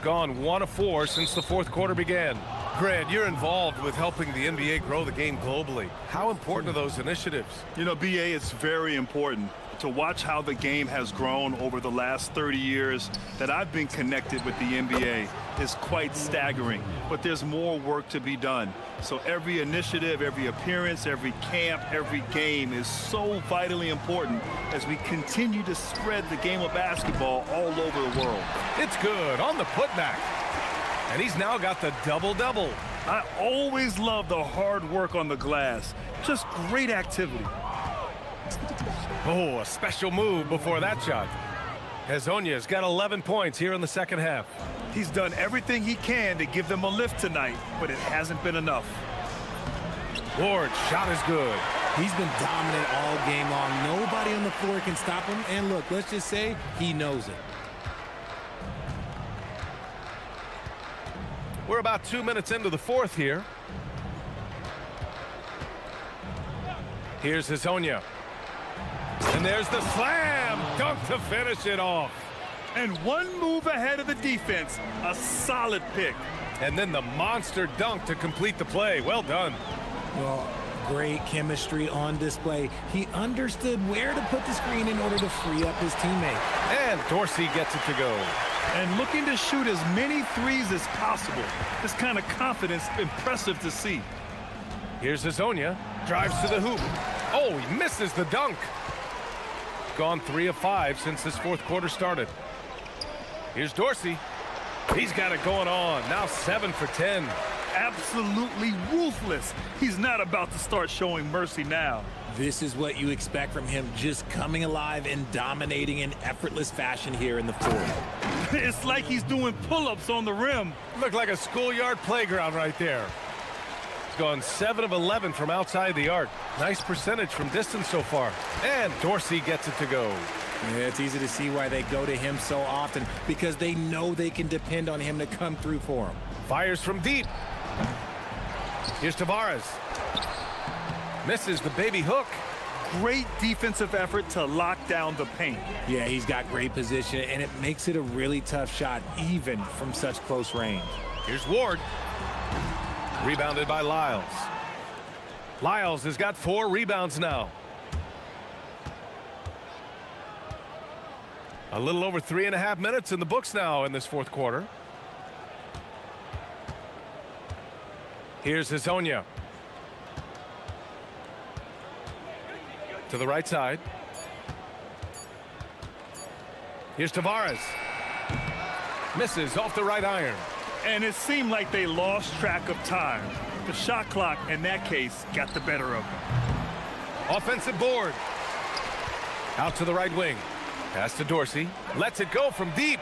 Speaker 1: Gone 1 of 4 since the 4th quarter began. Grant, you're involved with helping the NBA grow the game globally. How important are those initiatives?
Speaker 2: You know, BA, it's very important to watch how the game has grown over the last 30 years that I've been connected with the NBA is quite staggering. But there's more work to be done. So every initiative, every appearance, every camp, every game is so vitally important as we continue to spread the game of basketball all over the world.
Speaker 1: It's good on the putback. And he's now got the double-double.
Speaker 2: I always love the hard work on the glass. Just great activity.
Speaker 1: Oh, a special move before that shot. Hazonia's got 11 points here in the second half.
Speaker 2: He's done everything he can to give them a lift tonight, but it hasn't been enough.
Speaker 1: Ward's shot is good.
Speaker 9: He's been dominant all game long. Nobody on the floor can stop him. And look, let's just say he knows it.
Speaker 1: We're about 2 minutes into the 4th here. Here's Hazonia. And there's the slam dunk to finish it off.
Speaker 2: And 1 move ahead of the defense. A solid pick.
Speaker 1: And then the monster dunk to complete the play. Well done.
Speaker 9: Well, great chemistry on display. He understood where to put the screen in order to free up his teammate.
Speaker 1: And Dorsey gets it to go.
Speaker 2: And looking to shoot as many threes as possible. This kind of confidence, impressive to see.
Speaker 1: Here's Hazonia. Drives to the hoop. Oh, he misses the dunk. Gone 3 of 5 since this 4th quarter started. Here's Dorsey. He's got it going on. Now 7 for 10.
Speaker 2: Absolutely ruthless. He's not about to start showing mercy now.
Speaker 9: This is what you expect from him, just coming alive and dominating in effortless fashion here in the 4th.
Speaker 2: It's like he's doing pull-ups on the rim.
Speaker 1: Looked like a schoolyard playground right there. He's gone 7 of 11 from outside the arc. Nice percentage from distance so far. And Dorsey gets it to go.
Speaker 9: Yeah, it's easy to see why they go to him so often, because they know they can depend on him to come through for them.
Speaker 1: Fires from deep. Here's Tavares. Misses the baby hook.
Speaker 2: Great defensive effort to lock down the paint.
Speaker 9: Yeah, he's got great position, and it makes it a really tough shot, even from such close range.
Speaker 1: Here's Ward. Rebounded by Lyles. Lyles has got 4 rebounds now. A little over 3.5 minutes in the books now in this 4th quarter. Here's Hazonia. To the right side. Here's Tavares. Misses off the right iron.
Speaker 2: And it seemed like they lost track of time. The shot clock, in that case, got the better of them.
Speaker 1: Offensive board. Out to the right wing. Pass to Dorsey. Lets it go from deep.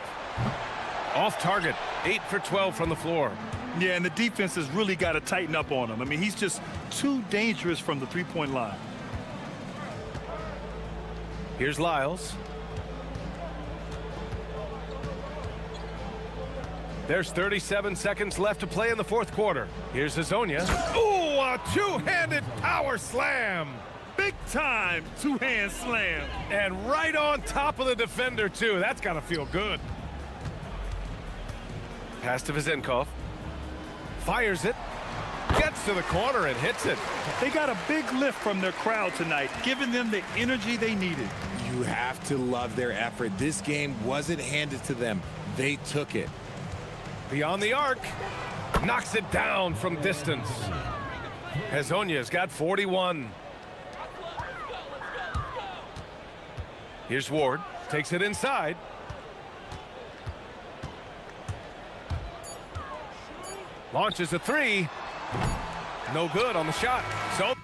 Speaker 1: Off target. 8 for 12 from the floor.
Speaker 2: Yeah, and the defense has really got to tighten up on him. I mean, he's just too dangerous from the three-point line.
Speaker 1: Here's Lyles. There's 37 seconds left to play in the fourth quarter. Here's Hazonia. Ooh, a two-handed power slam.
Speaker 2: Big time two-hand slam.
Speaker 1: And right on top of the defender, too. That's got to feel good. Pass to Vezenkov. Fires it. Gets to the corner and hits it.
Speaker 2: They got a big lift from their crowd tonight, giving them the energy they needed.
Speaker 9: You have to love their effort. This game wasn't handed to them. They took it.
Speaker 1: Beyond the arc. Knocks it down from distance. Hazonia's got 41. Here's Ward. Takes it inside. Launches a three. No good on the shot. So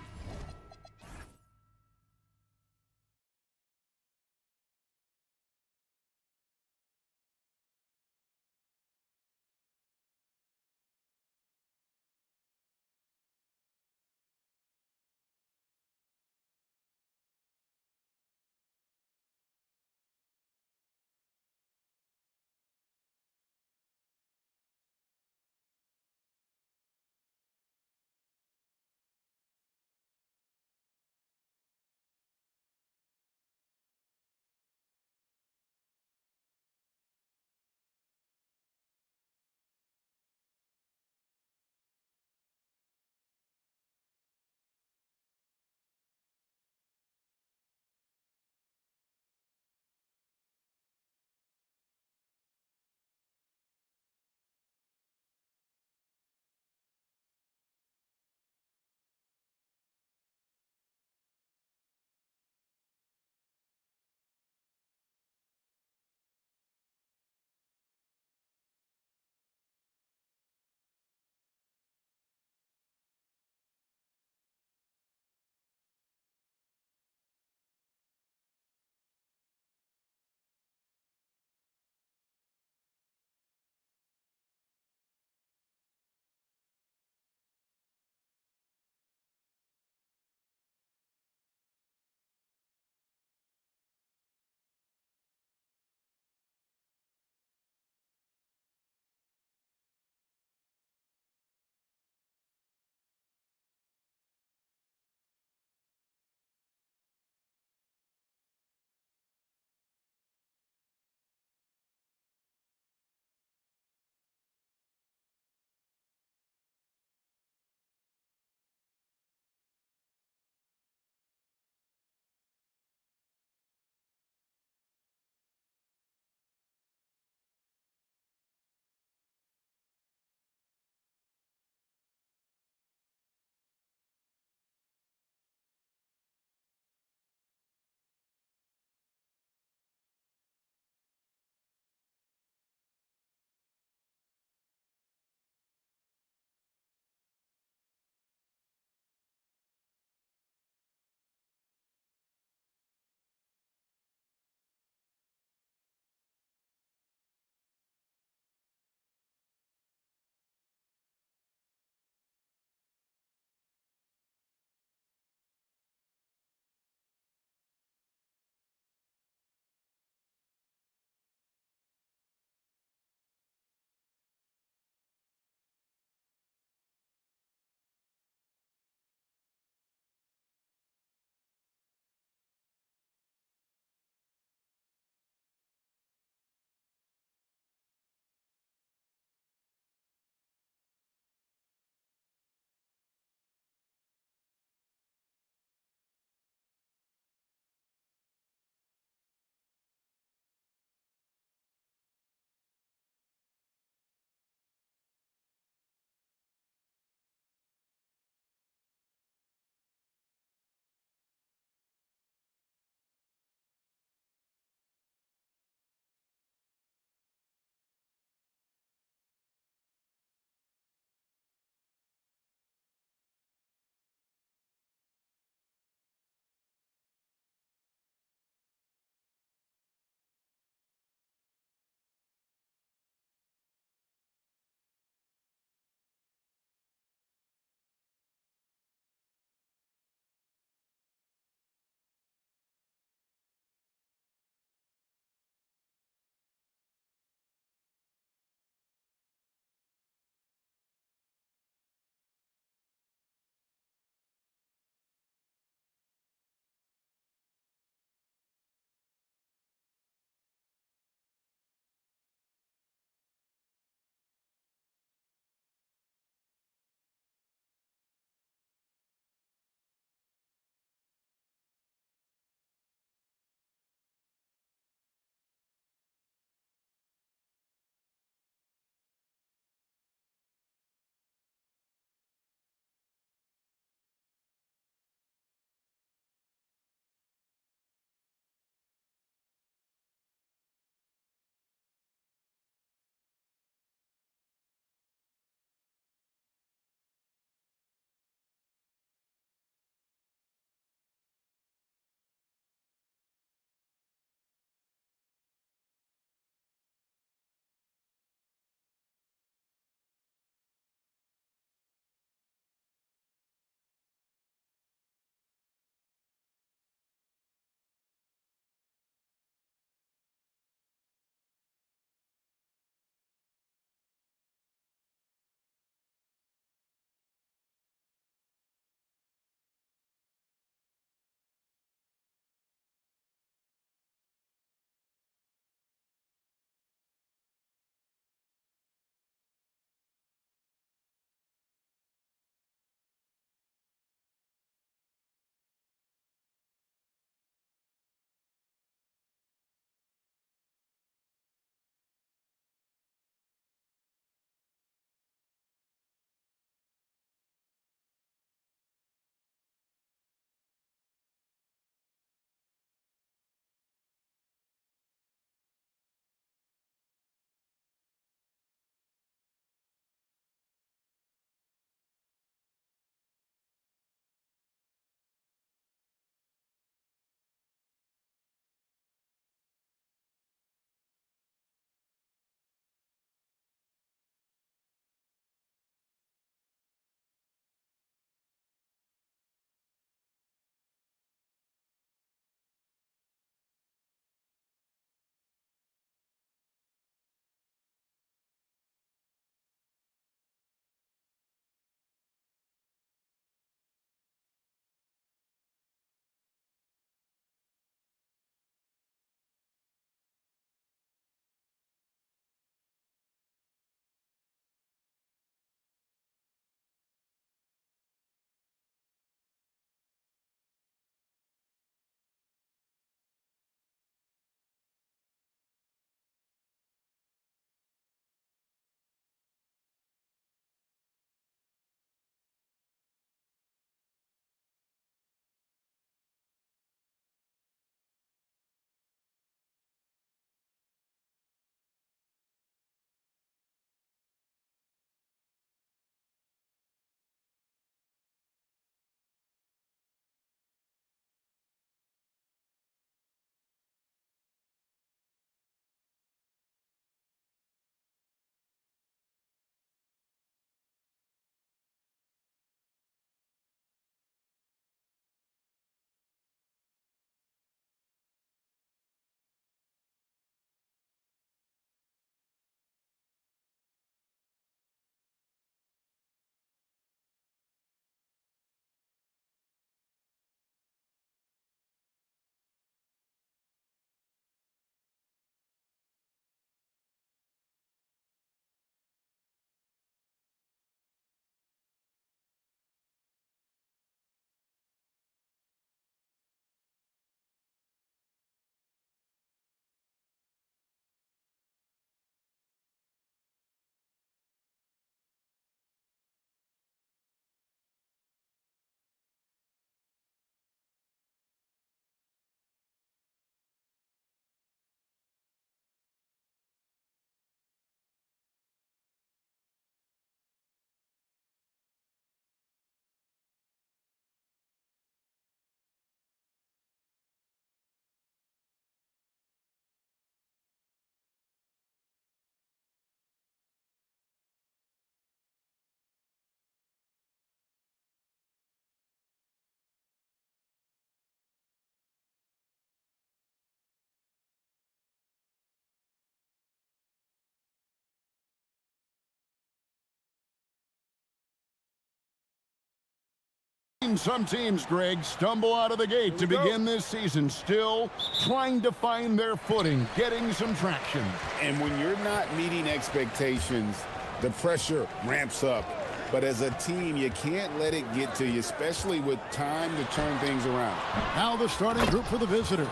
Speaker 6: Some teams, Greg, stumble out of the gate to begin this season, still trying to find their footing, getting some traction.
Speaker 10: And when you're not meeting expectations, the pressure ramps up. But as a team, you can't let it get to you, especially with time to turn things around.
Speaker 6: Now the starting group for the visitors.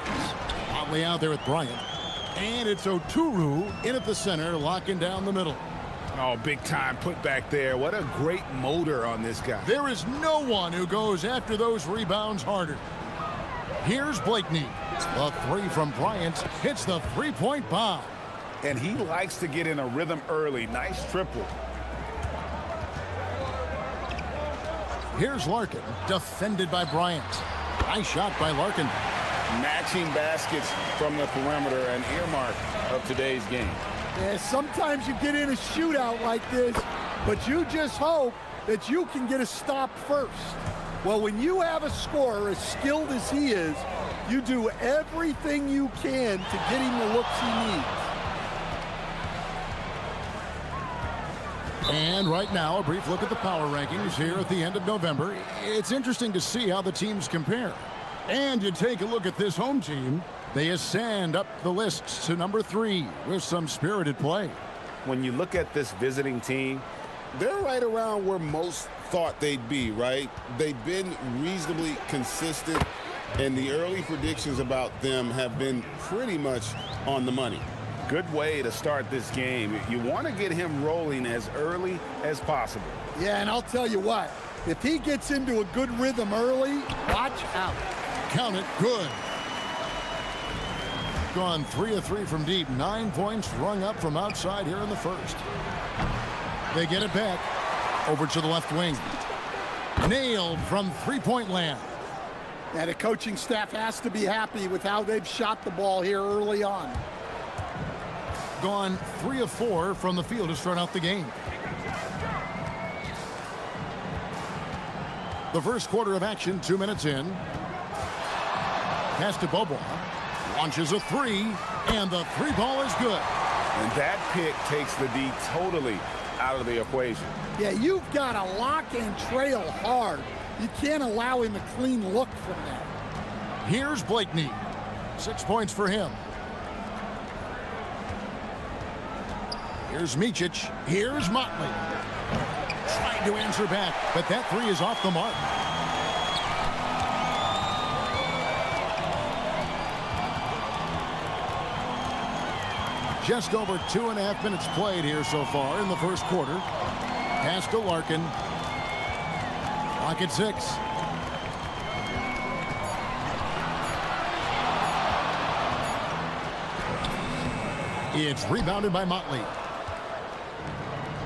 Speaker 6: Motley out there with Bryant. And it's Oturu in at the center, locking down the middle.
Speaker 10: Oh, big time put back there. What a great motor on this guy.
Speaker 6: There is no one who goes after those rebounds harder. Here's Blakeney. The three from Bryant hits the three-point bomb.
Speaker 10: And he likes to get in a rhythm early. Nice triple.
Speaker 6: Here's Larkin, defended by Bryant. Nice shot by Larkin.
Speaker 10: Matching baskets from the perimeter, an earmark of today's game.
Speaker 3: Yeah, sometimes you get in a shootout like this, but you just hope that you can get a stop first. Well, when you have a scorer as skilled as he is, you do everything you can to get him the looks he needs.
Speaker 6: And right now, a brief look at the power rankings here at the end of November. It's interesting to see how the teams compare. And you take a look at this home team, they ascend up the list to number 3 with some spirited play.
Speaker 10: When you look at this visiting team, they're right around where most thought they'd be, right? They've been reasonably consistent, and the early predictions about them have been pretty much on the money. Good way to start this game. You want to get him rolling as early as possible.
Speaker 3: Yeah, and I'll tell you what, if he gets into a good rhythm early, watch out.
Speaker 6: Count it, good. Gone 3 of 3 from deep. 9 points rung up from outside here in the first. They get it back. Over to the left wing. Nailed from three-point land.
Speaker 3: And the coaching staff has to be happy with how they've shot the ball here early on.
Speaker 6: Gone 3 of 4 from the field to start out the game. The first quarter of action, 2 minutes in. Pass to Bobo. Launches a three, and the three ball is good.
Speaker 10: And that pick takes the D totally out of the equation.
Speaker 3: Yeah, you've got to lock and trail hard. You can't allow him a clean look from that.
Speaker 6: Here's Blakeney. 6 points for him. Here's Micic. Here's Motley. Trying to answer back, but that three is off the mark. Just over 2.5 minutes played here so far in the first quarter. Pass to Larkin. Clock at 6. It's rebounded by Motley.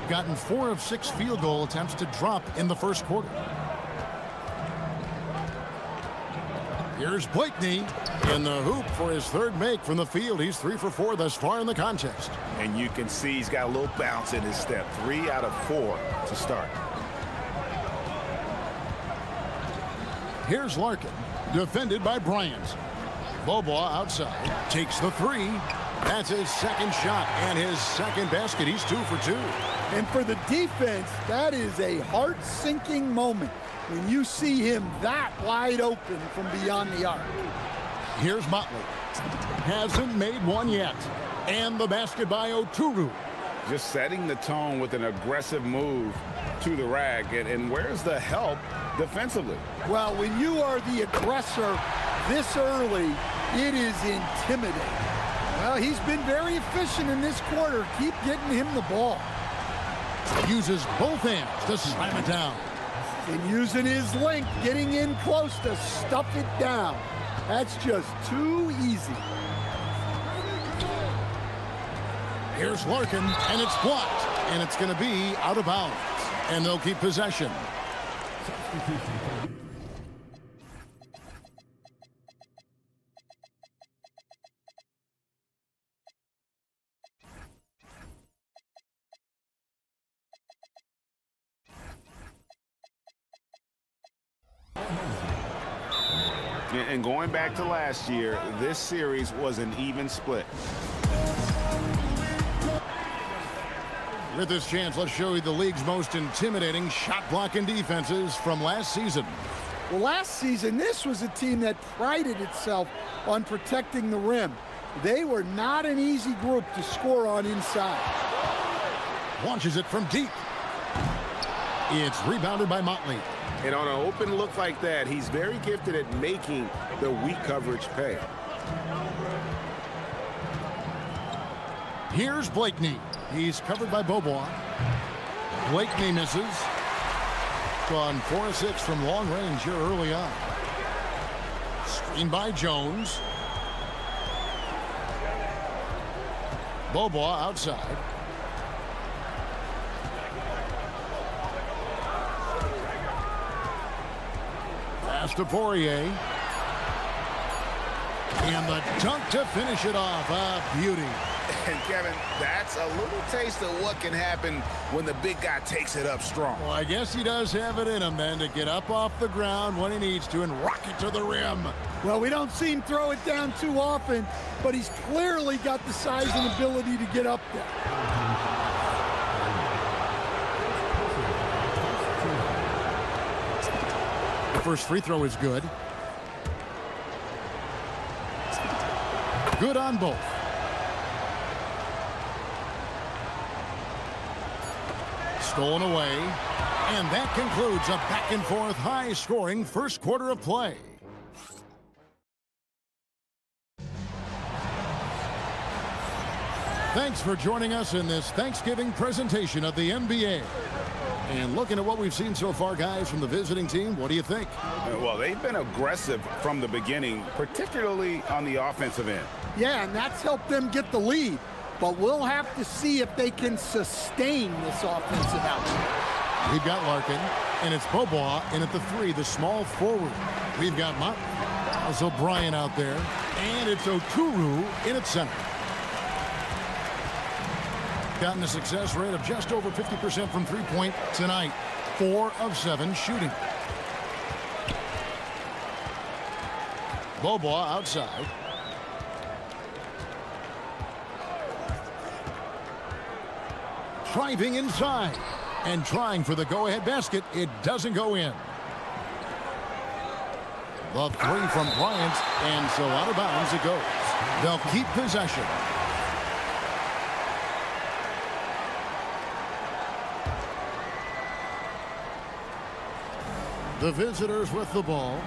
Speaker 6: Gotten 4 of 6 field goal attempts to drop in the first quarter. Here's Blakeney in the hoop for his third make from the field. He's 3 for 4 thus far in the contest.
Speaker 10: And you can see he's got a little bounce in his step. 3 out of 4 to start.
Speaker 6: Here's Larkin, defended by Bryant. Bobo outside, takes the three. That's his second shot and his second basket. He's 2 for 2.
Speaker 3: And for the defense, that is a heart-sinking moment when you see him that wide open from beyond the arc.
Speaker 6: Here's Motley. Hasn't made one yet. And the basket by Oturu.
Speaker 10: Just setting the tone with an aggressive move to the rack. And where's the help defensively?
Speaker 3: Well, when you are the aggressor this early, it is intimidating. Well, he's been very efficient in this quarter. Keep getting him the ball.
Speaker 6: Uses both hands to slam it down.
Speaker 3: And using his length, getting in close to stuff it down. That's just too easy.
Speaker 6: Here's Larkin, and it's blocked. And it's going to be out of bounds. And they'll keep possession.
Speaker 10: And going back to last year, this series was an even split.
Speaker 6: With this chance, let's show you the league's most intimidating shot blocking defenses from last season.
Speaker 3: Well, last season, this was a team that prided itself on protecting the rim. They were not an easy group to score on inside.
Speaker 6: Launches it from deep. It's rebounded by Motley.
Speaker 10: And on an open look like that, he's very gifted at making the weak coverage pay.
Speaker 6: Here's Blakeney. He's covered by Beaubois. Blakeney misses. Gone 4 of 6 from long range here early on. Screen by Jones. Beaubois outside. Pass to Poirier. And the dunk to finish it off. A beauty.
Speaker 10: And Kevin, that's a little taste of what can happen when the big guy takes it up strong.
Speaker 6: Well, I guess he does have it in him then to get up off the ground when he needs to and rock it to the rim.
Speaker 3: Well, we don't see him throw it down too often, but he's clearly got the size and ability to get up there.
Speaker 6: The first free throw is good. Good on both. Stolen away. And that concludes a back-and-forth, high-scoring first quarter of play. Thanks for joining us in this Thanksgiving presentation of the NBA. And looking at what we've seen so far, guys, from the visiting team, what do you think?
Speaker 8: Well, they've been aggressive from the beginning, particularly on the offensive end.
Speaker 3: Yeah, and that's helped them get the lead. But we'll have to see if they can sustain this offensive output.
Speaker 6: We've got Larkin, and it's Beaubois in at the 3, the small forward. We've got Motley. Also Bryant out there. And it's Oturu in at center. Gotten a success rate of just over 50% from three-point tonight. 4 of 7 shooting. Beaubois outside. Driving inside and trying for the go-ahead basket. It doesn't go in. The 3 from Bryant, and so out of bounds it goes. They'll keep possession. The visitors with the ball.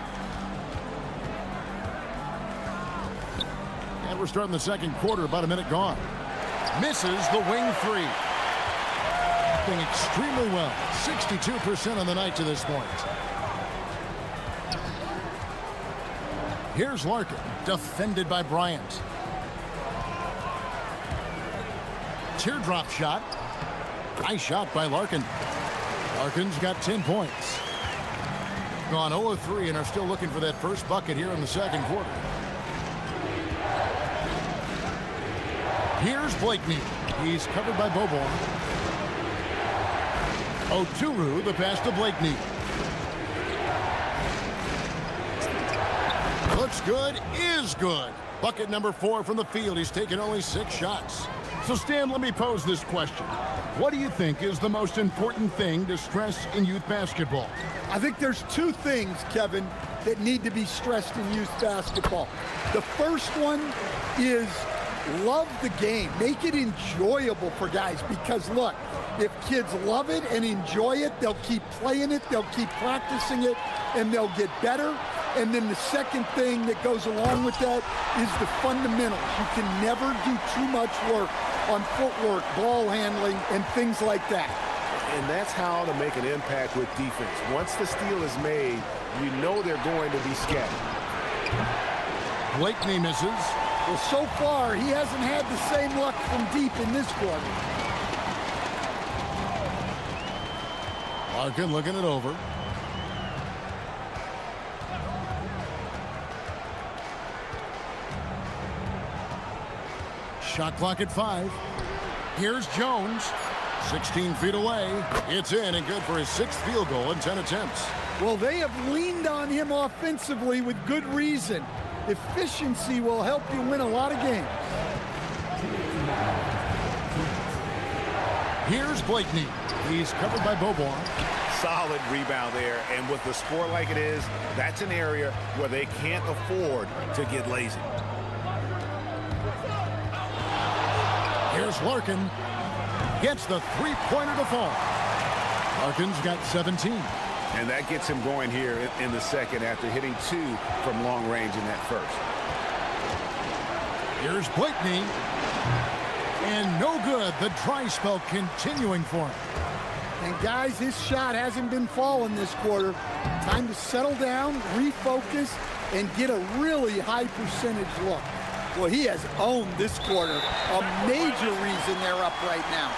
Speaker 6: And we're starting the second quarter, about a minute gone. Misses the wing 3. Doing extremely well. 62% on the night to this point. Here's Larkin, defended by Bryant. Teardrop shot. Nice shot by Larkin. Larkin's got 10 points. Gone 0-3 and are still looking for that first bucket here in the second quarter. Here's Blakeney. He's covered by Beaubois. Oturu, the pass to Blakeney. Looks good, is good. Bucket number 4 from the field. He's taken only 6 shots. So, Stan, let me pose this question. What do you think is the most important thing to stress in youth basketball?
Speaker 3: I think there's 2 things, Kevin, that need to be stressed in youth basketball. The first one is love the game. Make it enjoyable for guys, because, look, if kids love it and enjoy it, they'll keep playing it, they'll keep practicing it, and they'll get better. And then the second thing that goes along with that is the fundamentals. You can never do too much work on footwork, ball handling, and things like that.
Speaker 10: And that's how to make an impact with defense. Once the steal is made, you know they're going to be scattered.
Speaker 6: Blakeney misses.
Speaker 3: Well, so far, he hasn't had the same luck from deep in this quarter.
Speaker 6: Larkin looking it over. Shot clock at 5. Here's Jones. 16 feet away. It's in and good for his 6th field goal in 10 attempts.
Speaker 3: Well, they have leaned on him offensively with good reason. Efficiency will help you win a lot of games.
Speaker 6: Here's Blakeney. He's covered by Beaubois.
Speaker 8: solid rebound there. And with the score like it is, that's an area where they can't afford to get lazy.
Speaker 6: Here's Larkin. Gets the three-pointer to fall. Larkin's got 17.
Speaker 8: And that gets him going here in the second after hitting 2 from long range in that first.
Speaker 6: Here's Blakeney. And no good. The dry spell continuing for him.
Speaker 3: And guys, his shot hasn't been falling this quarter. Time to settle down, refocus, and get a really high percentage look. Well, he has owned this quarter. A major reason they're up right now.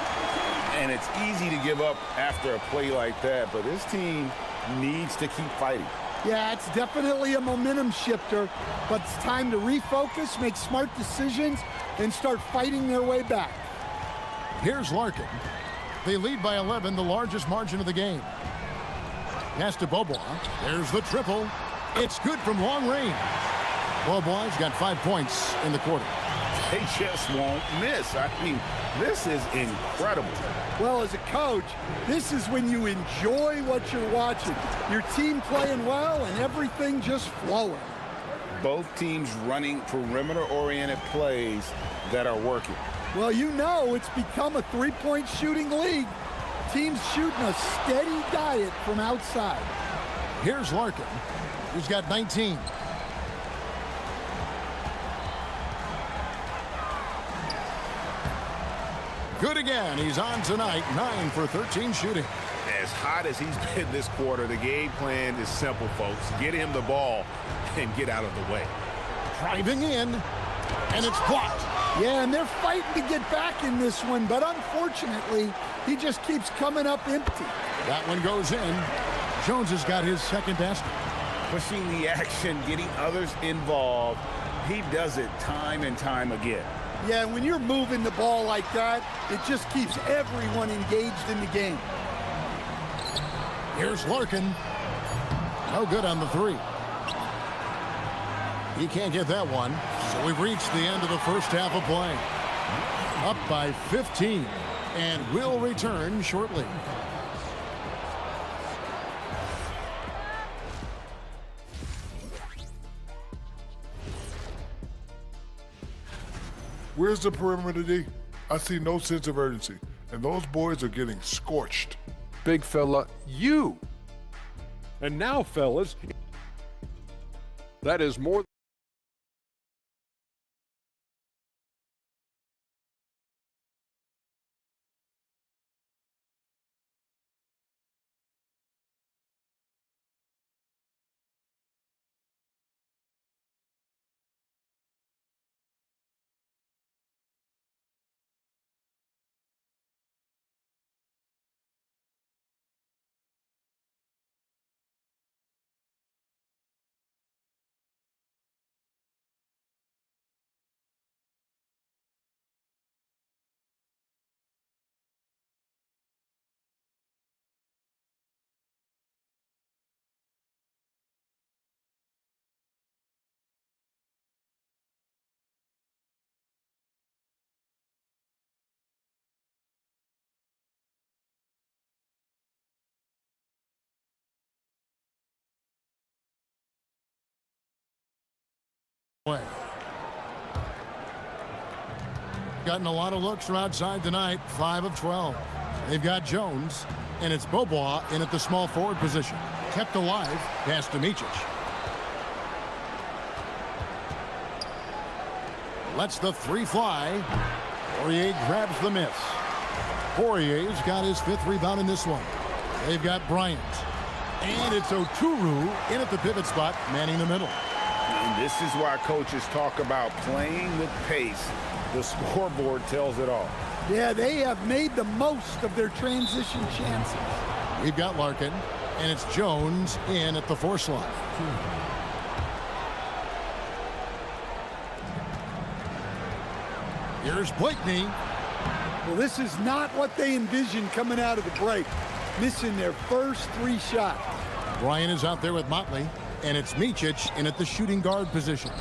Speaker 8: And it's easy to give up after a play like that, but this team needs to keep fighting.
Speaker 3: Yeah, it's definitely a momentum shifter, but it's time to refocus, make smart decisions, and start fighting their way back.
Speaker 6: Here's Larkin. They lead by 11, the largest margin of the game. Pass to Bobois. There's the triple. It's good from long range. Bobois got 5 points in the quarter.
Speaker 8: They just won't miss. I mean, this is incredible.
Speaker 3: Well, as a coach, this is when you enjoy what you're watching. Your team playing well and everything just flowing.
Speaker 8: Both teams running perimeter-oriented plays that are working.
Speaker 3: Well, you know it's become a three-point shooting league. Teams shooting a steady diet from outside.
Speaker 6: Here's Larkin, who's got 19. Good again. He's on tonight. 9 for 13 shooting.
Speaker 8: As hot as he's been this quarter, the game plan is simple, folks. Get him the ball and get out of the way.
Speaker 6: Driving in, and it's blocked.
Speaker 3: Yeah, and they're fighting to get back in this one, but unfortunately, he just keeps coming up empty.
Speaker 6: That one goes in. Jones has got his second basket.
Speaker 8: Pushing the action, getting others involved. He does it time and time again.
Speaker 3: Yeah, when you're moving the ball like that, it just keeps everyone engaged in the game.
Speaker 6: Here's Larkin. No good on the three. He can't get that one. So we've reached the end of the first half of play. Up by 15. And will return shortly.
Speaker 12: Where's the perimeter D? I see no sense of urgency, and those boys are getting scorched.
Speaker 5: Big fella, you. And now, fellas, that is more.
Speaker 6: Gotten a lot of looks from outside tonight, 5 of 12. They've got Jones, and it's Bobois in at the small forward position. Kept alive, pass to Micic. Lets the three fly. Poirier grabs the miss. Poirier's got his 5th rebound in this one. They've got Bryant. And it's Oturu in at the pivot spot, manning the middle.
Speaker 8: And this is why coaches talk about playing with pace. The scoreboard tells it all.
Speaker 3: Yeah, they have made the most of their transition chances.
Speaker 6: We've got Larkin, and it's Jones in at the 4 slot. Here's Blakeney.
Speaker 3: Well, this is not what they envisioned coming out of the break. Missing their first 3 shots.
Speaker 6: Bryant is out there with Motley, and it's Micic in at the shooting guard position.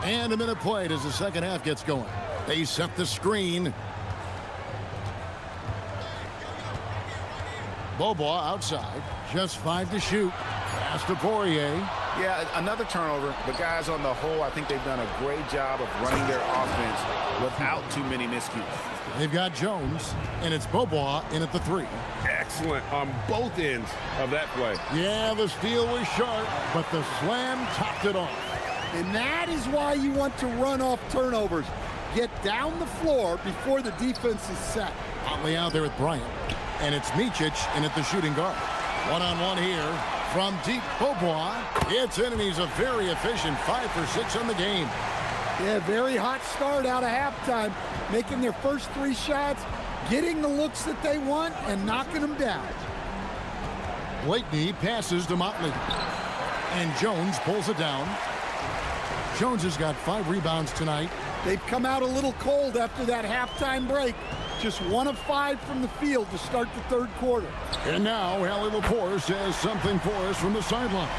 Speaker 6: And a minute played as the second half gets going. They set the screen. Bobois outside. Just 5 to shoot. Pass to Poirier.
Speaker 8: Yeah, another turnover. The guys on the whole, I think they've done a great job of running their offense without too many miscues.
Speaker 6: They've got Jones, and it's Bobois in at the 3.
Speaker 10: Excellent on both ends of that play.
Speaker 6: Yeah, the steal was sharp, but the slam topped it off.
Speaker 3: And that is why you want to run off turnovers. Get down the floor before the defense is set.
Speaker 6: Motley out there with Bryant. And it's Micic in at the shooting guard. One-on-one here from deep. Bobois. It's in, and he's a very efficient 5 for 6 on the game.
Speaker 3: Yeah, very hot start out of halftime. Making their first 3 shots, getting the looks that they want, and knocking them down.
Speaker 6: Blakeney passes to Motley. And Jones pulls it down. Jones has got 5 rebounds tonight.
Speaker 3: They've come out a little cold after that halftime break. Just 1 of 5 from the field to start the third quarter.
Speaker 6: And now, Allie Lepore says something for us from the sideline.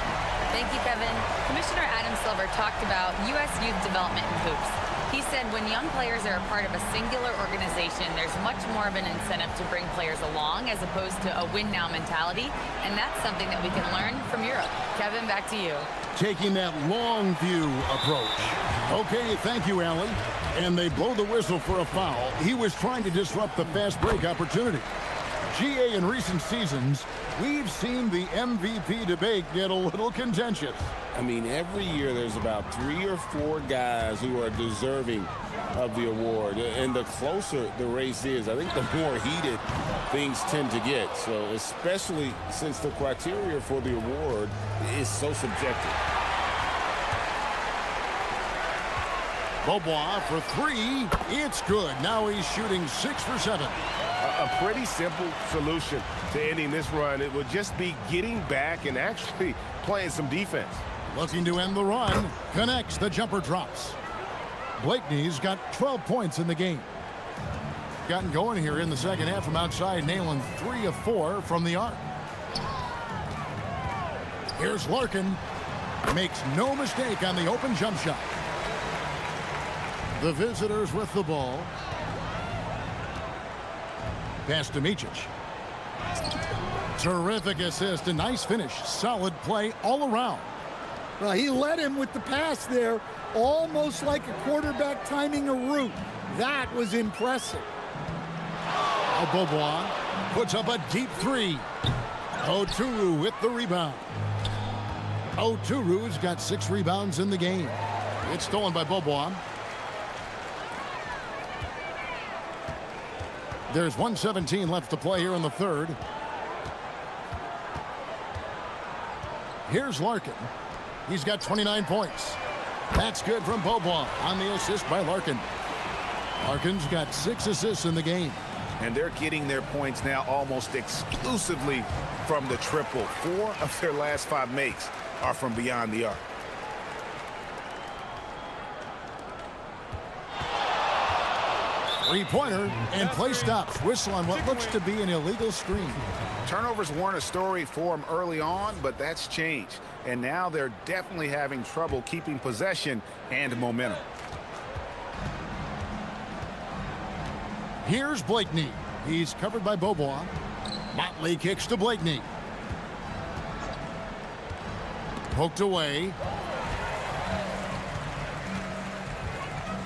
Speaker 13: Thank you, Kevin. Commissioner Adam Silver talked about U.S. youth development in hoops. He said when young players are a part of a singular organization, there's much more of an incentive to bring players along as opposed to a win-now mentality, and that's something that we can learn from Europe. Kevin, back to you.
Speaker 6: Taking that long view approach. Okay, thank you, Allie. And they blow the whistle for a foul. He was trying to disrupt the fast break opportunity. GA, in recent seasons, we've seen the MVP debate get a little contentious.
Speaker 10: I mean, every year there's about 3 or 4 guys who are deserving of the award. And the closer the race is, I think the more heated things tend to get. So especially since the criteria for the award is so subjective.
Speaker 6: Bobois for 3. It's good. Now he's shooting 6 for 7.
Speaker 8: A pretty simple solution to ending this run. It would just be getting back and actually playing some defense.
Speaker 6: Looking to end the run. Connects. The jumper drops. Blakeney's got 12 points in the game. Gotten going here in the second half from outside, nailing 3 of 4 from the arc. Here's Larkin. Makes no mistake on the open jump shot. The visitors with the ball. Pass to Micic. Terrific assist, a nice finish. Solid play all around.
Speaker 3: Well, he led him with the pass there, almost like a quarterback timing a route. That was impressive.
Speaker 6: Bobois puts up a deep 3. Oturu with the rebound. Oturu's got 6 rebounds in the game. It's stolen by Bobois. There's 1:17 left to play here in the third. Here's Larkin. He's got 29 points. That's good from Bobois on the assist by Larkin. Larkin's got 6 assists in the game.
Speaker 8: And they're getting their points now almost exclusively from the triple. 4 of their last 5 makes are from beyond the arc.
Speaker 6: Three-pointer, and play stops. Whistle on what looks to be an illegal screen.
Speaker 8: Turnovers weren't a story for them early on, but that's changed. And now they're definitely having trouble keeping possession and momentum.
Speaker 6: Here's Blakeney. He's covered by Bobois. Motley kicks to Blakeney. Poked away.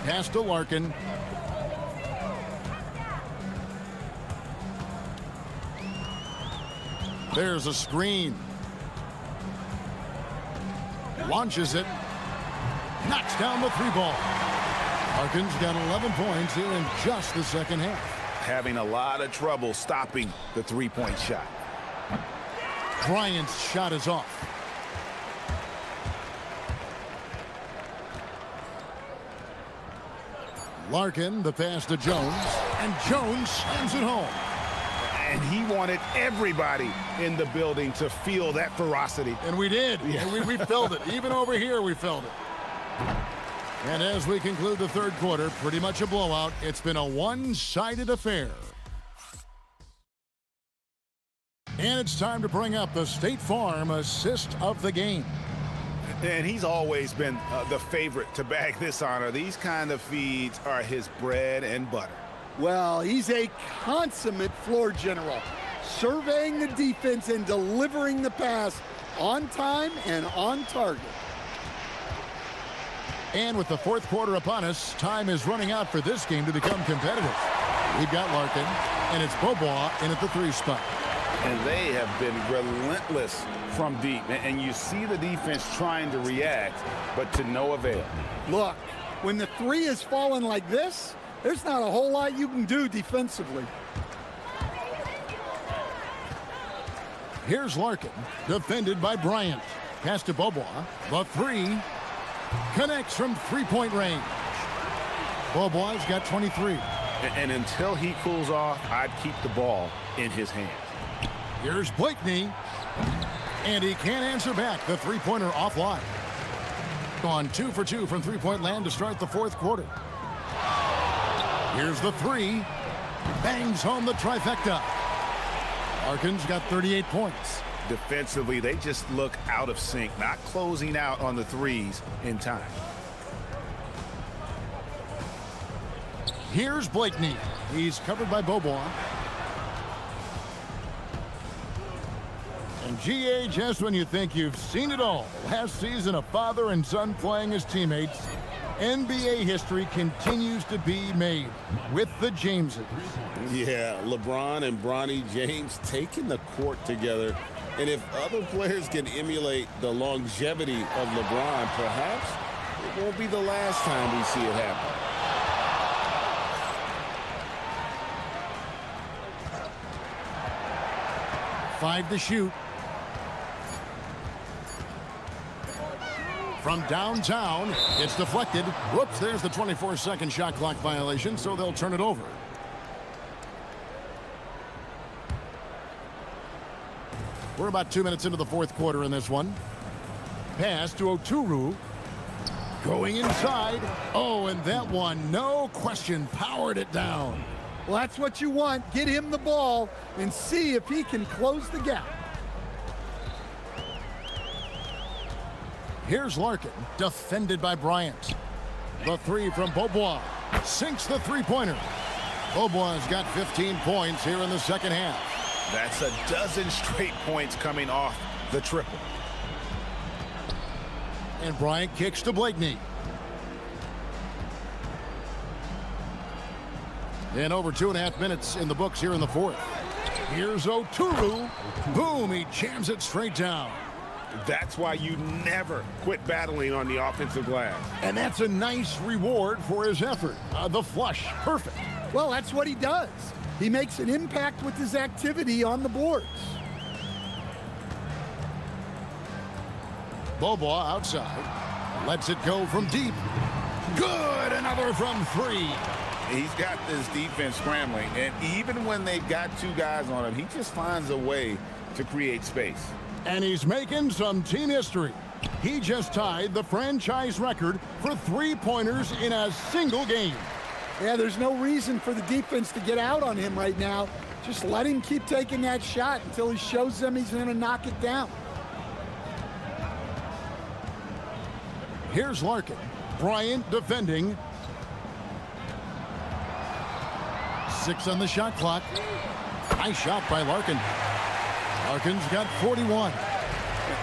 Speaker 6: Pass to Larkin. There's a screen. Launches it. Knocks down the 3 ball. Larkin's got 11 points here in just the second half.
Speaker 8: Having a lot of trouble stopping the 3-point shot.
Speaker 6: Bryant's shot is off. Larkin, the pass to Jones. And Jones slams it home.
Speaker 8: And he wanted everybody in the building to feel that ferocity.
Speaker 6: And we did. Yeah. We felt it. Even over here, we felt it. And as we conclude the third quarter, pretty much a blowout. It's been a one-sided affair. And it's time to bring up the State Farm assist of the game.
Speaker 8: And he's always been the favorite to bag this honor. These kind of feeds are his bread and butter.
Speaker 3: Well, he's a consummate floor general, surveying the defense and delivering the pass on time and on target.
Speaker 6: And with the fourth quarter upon us, time is running out for this game to become competitive. We've got Larkin, and it's Beaubois in at the 3 spot.
Speaker 8: And they have been relentless from deep. And you see the defense trying to react, but to no avail.
Speaker 3: Look, when the 3 is falling like this, there's not a whole lot you can do defensively.
Speaker 6: Here's Larkin, defended by Bryant. Pass to Beaubois. The 3 connects from 3-point range. Beaubois got 23.
Speaker 8: And until he cools off, I'd keep the ball in his hands.
Speaker 6: Here's Blakeney, and he can't answer back. The 3-pointer offline. On 2 for 2 from 3-point land to start the fourth quarter. Here's the 3. Bangs home the trifecta. Larkin's got 38 points.
Speaker 8: Defensively, they just look out of sync, not closing out on the 3s in time.
Speaker 6: Here's Blakeney. He's covered by Beaubois. And GA, just when you think you've seen it all, last season a father and son playing as teammates, NBA history continues to be made with the Jameses.
Speaker 10: Yeah, LeBron and Bronny James taking the court together. And if other players can emulate the longevity of LeBron, perhaps it won't be the last time we see it happen.
Speaker 6: Five to shoot. From downtown, it's deflected. Whoops, there's the 24-second shot clock violation, so they'll turn it over. We're about 2 minutes into the fourth quarter in this one. Pass to Oturu. Going inside. Oh, and that one, no question, powered it down.
Speaker 3: Well, that's what you want. Get him the ball and see if he can close the gap.
Speaker 6: Here's Larkin, defended by Bryant. The 3 from Beaubois. Sinks the 3-pointer. Beaubois got 15 points here in the second half.
Speaker 8: That's a dozen straight points coming off the triple.
Speaker 6: And Bryant kicks to Blakeney. And over 2.5 minutes in the books here in the fourth. Here's Oturu. Boom, he jams it straight down.
Speaker 8: That's why you never quit battling on the offensive glass.
Speaker 6: And that's a nice reward for his effort. The flush, perfect.
Speaker 3: Well, that's what he does. He makes an impact with his activity on the boards.
Speaker 6: Beaubois outside. Lets it go from deep. Good, another from 3.
Speaker 8: He's got this defense scrambling, and even when they've got 2 guys on him, he just finds a way to create space.
Speaker 6: And he's making some team history. He just tied the franchise record for 3-pointers in a single game.
Speaker 3: Yeah, there's no reason for the defense to get out on him right now. Just let him keep taking that shot until he shows them he's going to knock it down.
Speaker 6: Here's Larkin. Bryant defending. 6 on the shot clock. Nice shot by Larkin. Larkin's got 41.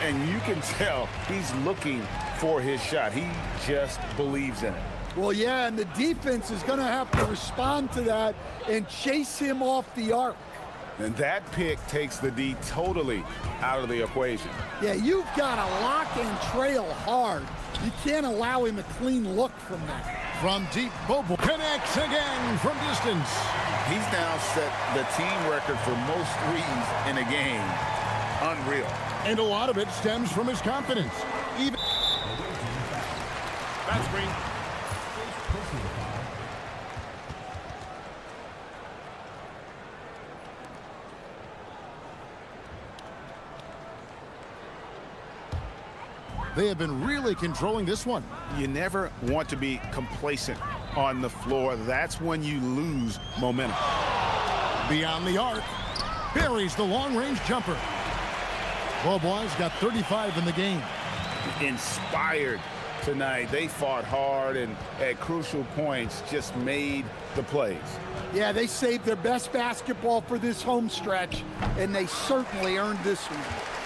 Speaker 8: And you can tell he's looking for his shot. He just believes in it.
Speaker 3: Well, yeah, and the defense is going to have to respond to that and chase him off the arc.
Speaker 8: And that pick takes the D totally out of the equation.
Speaker 3: Yeah, you've got to lock and trail hard. You can't allow him a clean look from that.
Speaker 6: From deep, Beaubois connects again from distance.
Speaker 8: He's now set the team record for most threes in a game. Unreal.
Speaker 6: And a lot of it stems from his confidence. Even
Speaker 8: Back screen.
Speaker 6: they have been really controlling this one.
Speaker 8: You never want to be complacent on the floor. That's when you lose momentum.
Speaker 6: Beyond the arc. Buries the long-range jumper. Beaubois got 35 in the game.
Speaker 8: inspired tonight. They fought hard and at crucial points just made the plays.
Speaker 3: Yeah, they saved their best basketball for this home stretch, and they certainly earned this one.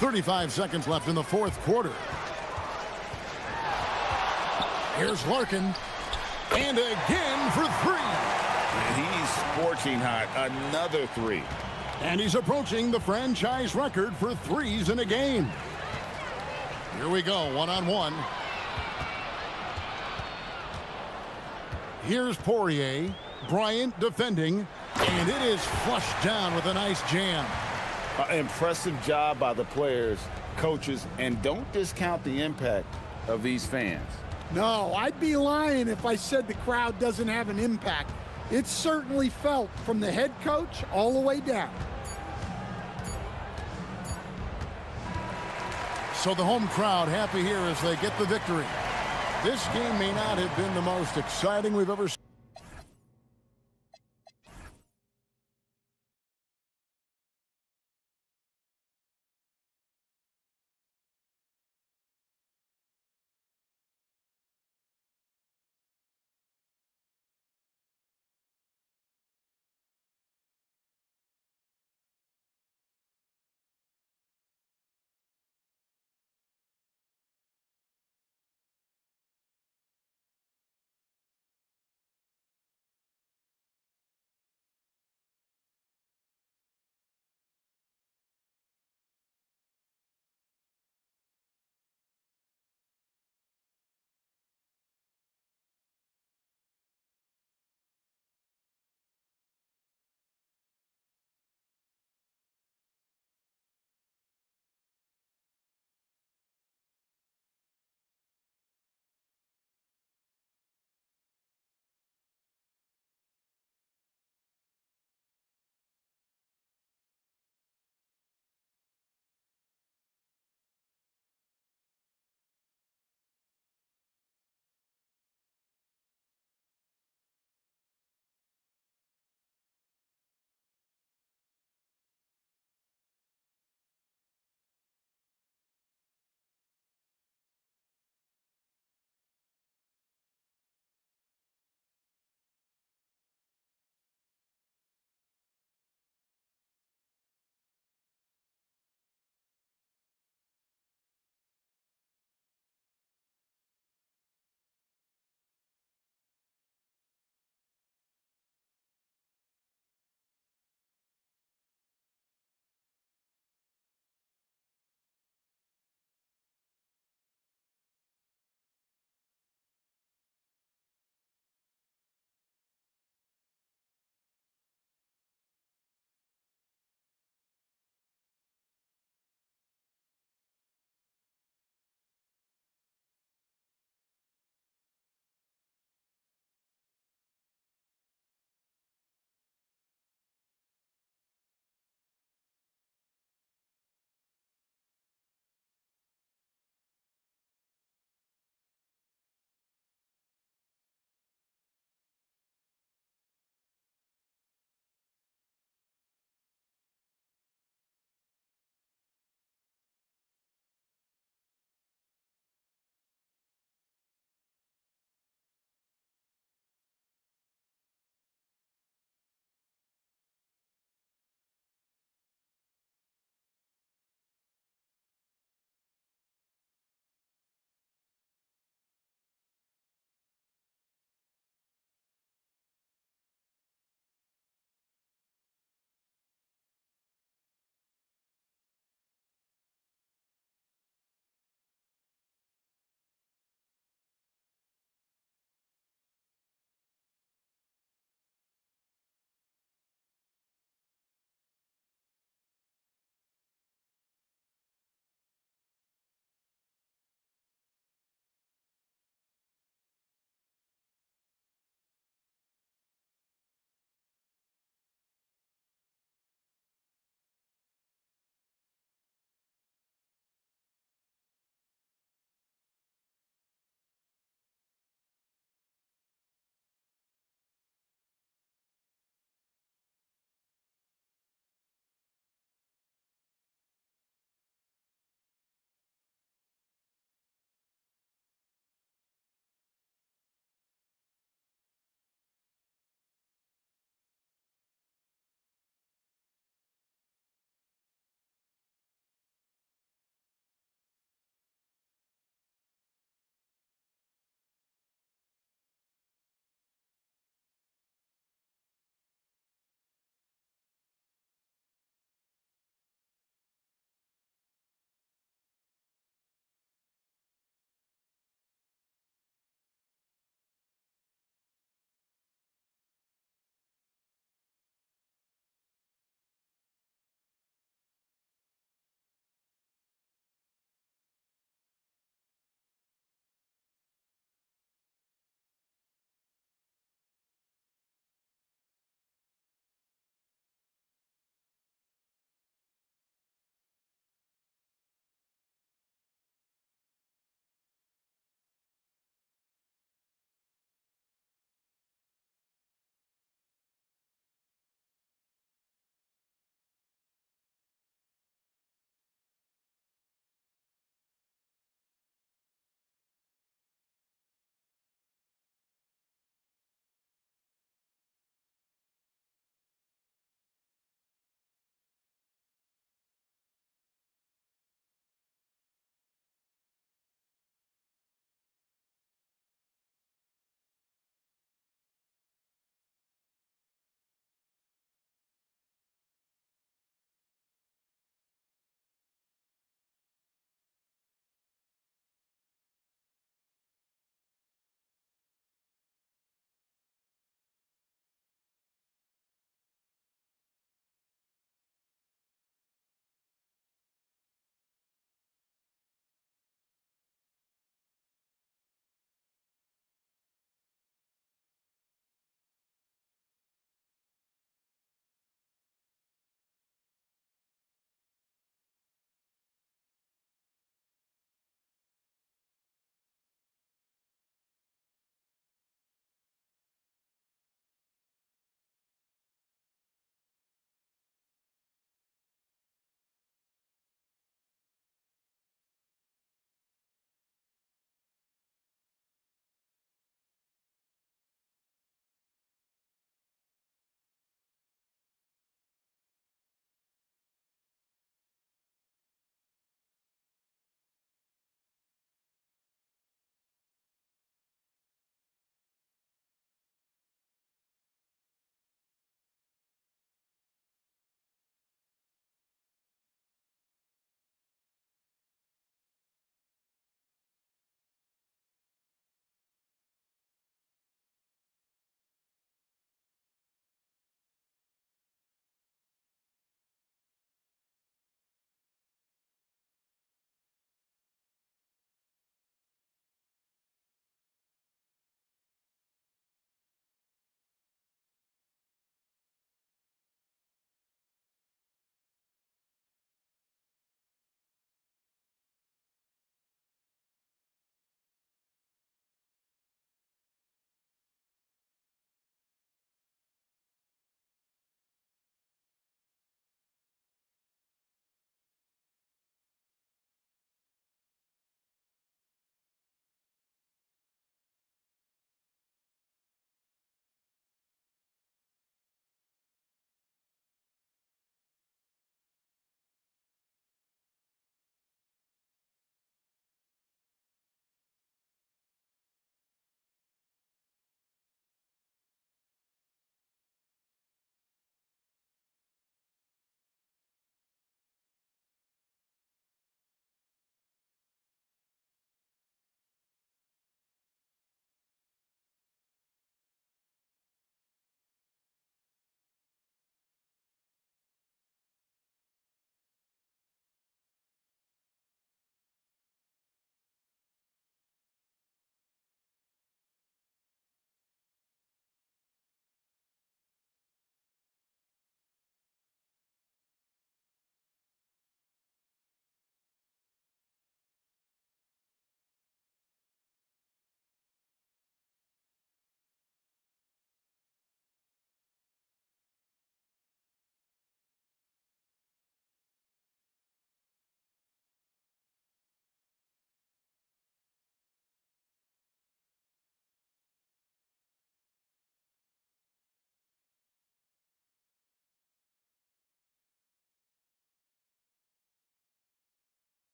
Speaker 6: 35 seconds left in the fourth quarter. Here's Larkin. And again for three.
Speaker 8: And he's scorching hot. Another three.
Speaker 6: And he's approaching the franchise record for threes in a game. Here we go, one-on-one. Here's Poirier. Bryant defending. And it is flushed down with a nice jam.
Speaker 8: Impressive job by the players, coaches, and don't discount the impact of these fans.
Speaker 3: No, I'd be lying if I said the crowd doesn't have an impact. It's certainly felt from the head coach all the way down.
Speaker 6: So the home crowd happy here as they get the victory. This game may not have been the most exciting we've ever seen.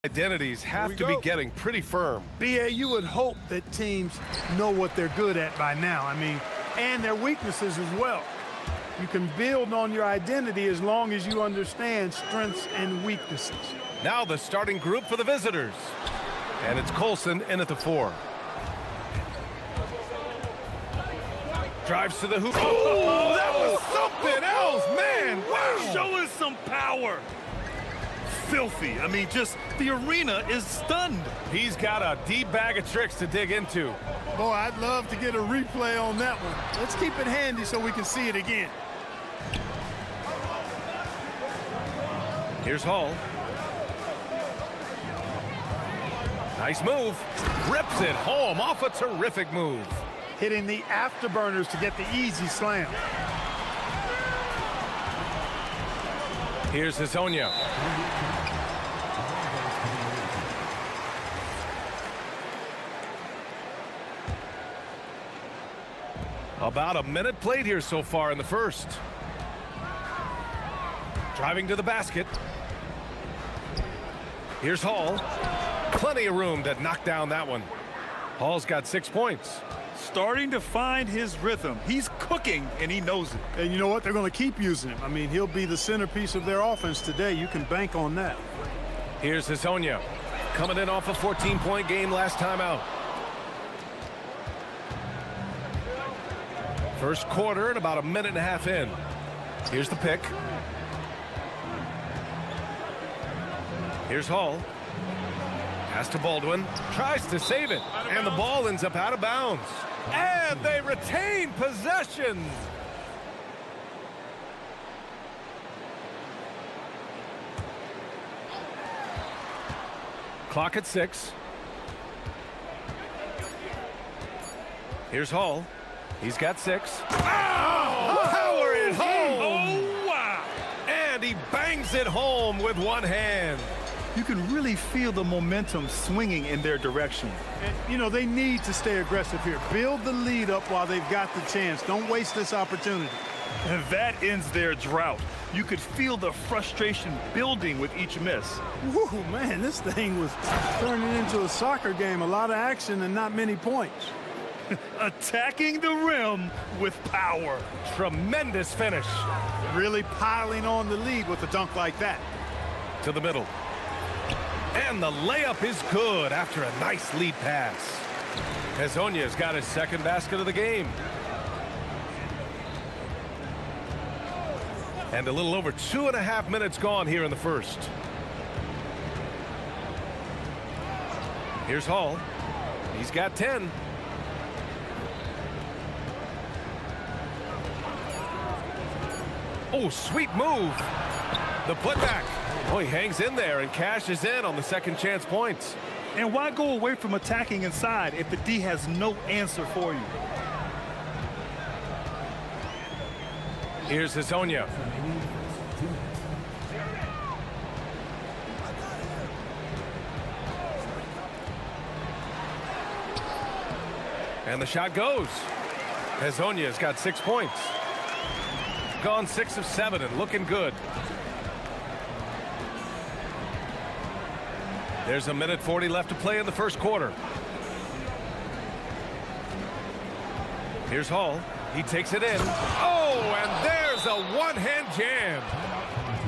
Speaker 1: Identities have to be getting pretty firm.
Speaker 3: BA, you would hope that teams know what they're good at by now. I mean, and their weaknesses as well. You can build on your identity as long as you understand strengths and weaknesses.
Speaker 1: Now the starting group for the visitors. And it's Colson in at the 4. Drives to the hoop. Oh, that was something else, man. Wow.
Speaker 2: Show us some power. Filthy. I mean, just the arena is stunned.
Speaker 1: He's got a deep bag of tricks to dig into.
Speaker 3: Boy, I'd love to get a replay on that one. Let's keep it handy so we can see it again.
Speaker 1: Here's Hall. Nice move. Rips it home off a terrific move.
Speaker 3: Hitting the afterburners to get the easy slam.
Speaker 1: Here's Hazonia. About a minute played here so far in the first. Driving to the basket. Here's Hall. Plenty of room to knock down that one. Hall's got 6 points.
Speaker 2: Starting to find his rhythm. He's cooking, and he knows it.
Speaker 3: And you know what? They're going to keep using him. I mean, he'll be the centerpiece of their offense today. You can bank on that.
Speaker 1: Here's Hazonia. Coming in off a 14-point game last time out. First quarter and about a minute and a half in. Here's the pick. Here's Hall. Pass to Baldwin. Tries to save it. And the ball ends up out of bounds. And they retain possession. Clock at 6. Here's Hall. He's got 6. Oh! Power it home!
Speaker 2: Oh, wow!
Speaker 1: And he bangs it home with one hand.
Speaker 2: You can really feel the momentum swinging in their direction.
Speaker 3: And, you know, they need to stay aggressive here. Build the lead up while they've got the chance. Don't waste this opportunity.
Speaker 2: And that ends their drought. You could feel the frustration building with each miss.
Speaker 3: Woo, man, this thing was turning into a soccer game. A lot of action and not many points.
Speaker 2: Attacking the rim with power.
Speaker 1: Tremendous finish.
Speaker 3: Really piling on the lead with a dunk like that.
Speaker 1: To the middle. And the layup is good after a nice lead pass. Hazonia's got his second basket of the game. And a little over 2.5 minutes gone here in the first. Here's Hall. He's got 10. Oh, sweet move. The putback. Oh, he hangs in there and cashes in on the second chance points.
Speaker 2: And why go away from attacking inside if the D has no answer for you?
Speaker 1: Here's Hazonia. And the shot goes. Hazonia's got 6 points. Gone 6 of 7 and looking good. There's a minute 40 left to play in the first quarter. Here's Hall. He takes it in. Oh, and there's a one-hand jam.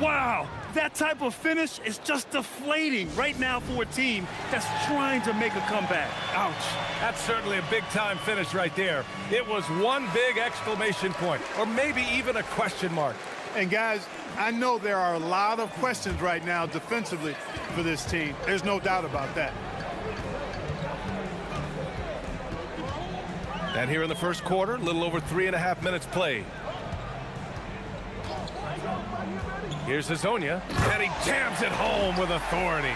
Speaker 2: Wow, that type of finish is just deflating right now for a team that's trying to make a comeback.
Speaker 1: Ouch. That's certainly a big-time finish right there. It was one big exclamation point, or maybe even a question mark.
Speaker 3: And guys, I know there are a lot of questions right now defensively for this team. There's no doubt about that.
Speaker 1: And here in the first quarter, a little over 3.5 minutes played. Here's Hazonia, and he jams it home with authority.